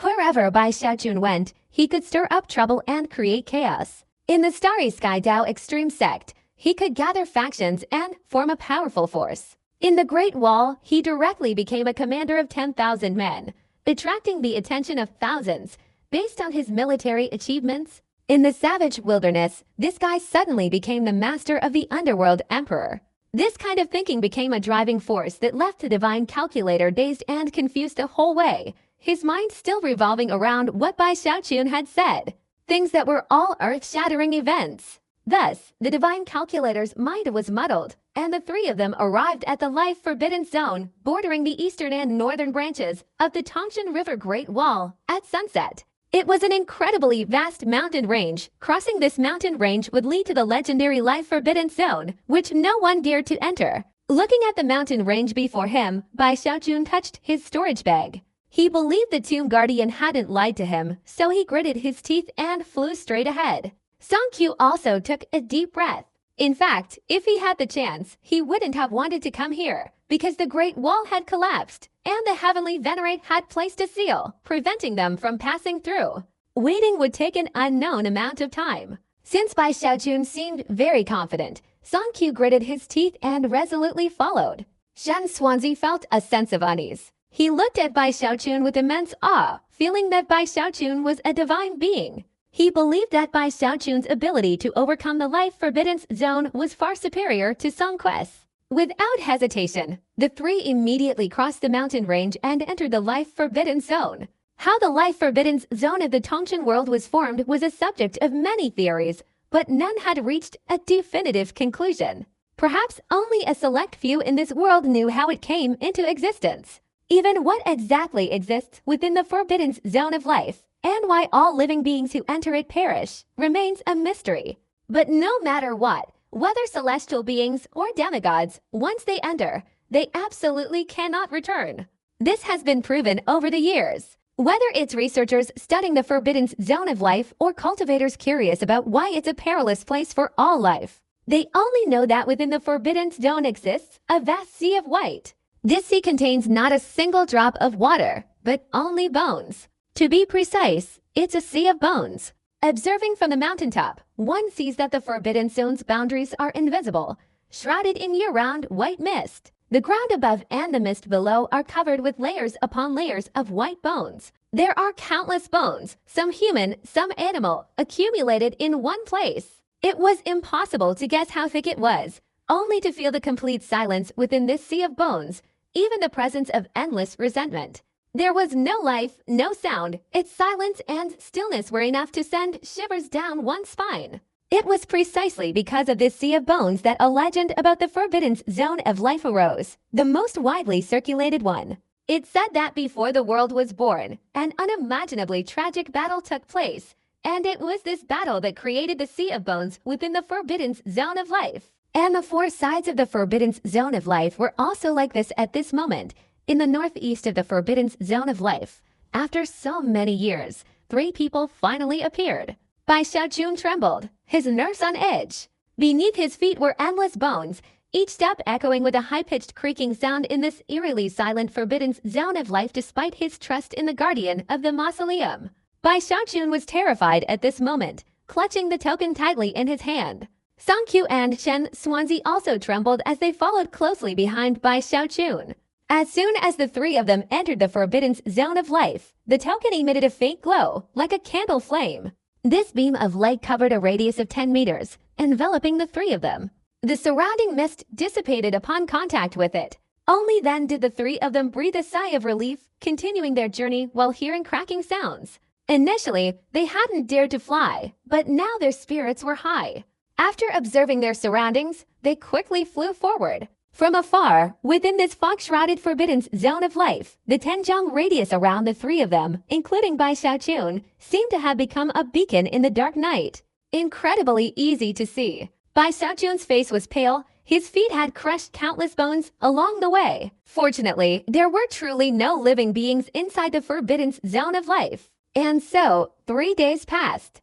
Wherever Bai Xiaochun went, he could stir up trouble and create chaos. In the Starry Sky Dao Extreme Sect, he could gather factions and form a powerful force. In the Great Wall, he directly became a commander of 10,000 men, attracting the attention of thousands based on his military achievements. In the Savage Wilderness, this guy suddenly became the master of the Underworld Emperor. This kind of thinking became a driving force that left the divine calculator dazed and confused the whole way, his mind still revolving around what Bai Xiaochun had said, things that were all earth-shattering events. Thus, the divine calculator's mind was muddled, and the three of them arrived at the life forbidden zone bordering the eastern and northern branches of the Tongshan River Great Wall at sunset. It was an incredibly vast mountain range. Crossing this mountain range would lead to the legendary life forbidden zone, which no one dared to enter. Looking at the mountain range before him, Bai Xiaochun touched his storage bag. He believed the tomb guardian hadn't lied to him, so he gritted his teeth and flew straight ahead. Song Qiu also took a deep breath. In fact, if he had the chance, he wouldn't have wanted to come here, because the Great Wall had collapsed, and the Heavenly Venerate had placed a seal, preventing them from passing through. Waiting would take an unknown amount of time. Since Bai Xiaochun seemed very confident, Song Qiu gritted his teeth and resolutely followed. Shen Xuanzi felt a sense of unease. He looked at Bai Xiaochun with immense awe, feeling that Bai Xiaochun was a divine being. He believed that Bai Xiaochun's ability to overcome the life forbidden zone was far superior to Song Quest's. Without hesitation, the three immediately crossed the mountain range and entered the life forbidden zone. How the life forbidden zone of the Tongshan world was formed was a subject of many theories, but none had reached a definitive conclusion. Perhaps only a select few in this world knew how it came into existence. Even what exactly exists within the forbidden zone of life, and why all living beings who enter it perish, remains a mystery. But no matter what, whether celestial beings or demigods, once they enter, they absolutely cannot return. This has been proven over the years. Whether it's researchers studying the forbidden zone of life or cultivators curious about why it's a perilous place for all life, they only know that within the forbidden zone exists a vast sea of white. This sea contains not a single drop of water, but only bones. To be precise, it's a sea of bones. Observing from the mountaintop, one sees that the forbidden zone's boundaries are invisible, shrouded in year-round white mist. The ground above and the mist below are covered with layers upon layers of white bones. There are countless bones, some human, some animal, accumulated in one place. It was impossible to guess how thick it was, only to feel the complete silence within this sea of bones, even the presence of endless resentment. There was no life, no sound. Its silence and stillness were enough to send shivers down one's spine. It was precisely because of this sea of bones that a legend about the forbidden zone of life arose, the most widely circulated one. It said that before the world was born, an unimaginably tragic battle took place, and it was this battle that created the sea of bones within the forbidden zone of life. And the four sides of the forbidden zone of life were also like this at this moment. In the northeast of the forbidden zone of life, after so many years, three people finally appeared. Bai Xiaochun trembled, his nerves on edge. Beneath his feet were endless bones, each step echoing with a high-pitched creaking sound in this eerily silent forbidden zone of life despite his trust in the guardian of the mausoleum. Bai Xiaochun was terrified at this moment, clutching the token tightly in his hand. Song Qiu and Shen Xuanzi also trembled as they followed closely behind Bai Xiaochun. As soon as the three of them entered the forbidden zone of life, the token emitted a faint glow, like a candle flame. This beam of light covered a radius of 10 meters, enveloping the three of them. The surrounding mist dissipated upon contact with it. Only then did the three of them breathe a sigh of relief, continuing their journey while hearing cracking sounds. Initially, they hadn't dared to fly, but now their spirits were high. After observing their surroundings, they quickly flew forward. From afar, within this fog-shrouded forbidden zone of life, the Tenjong radius around the three of them, including Bai Xiaochun, seemed to have become a beacon in the dark night. Incredibly easy to see. Bai Xiaochun's face was pale, his feet had crushed countless bones along the way. Fortunately, there were truly no living beings inside the forbidden zone of life. And so, 3 days passed.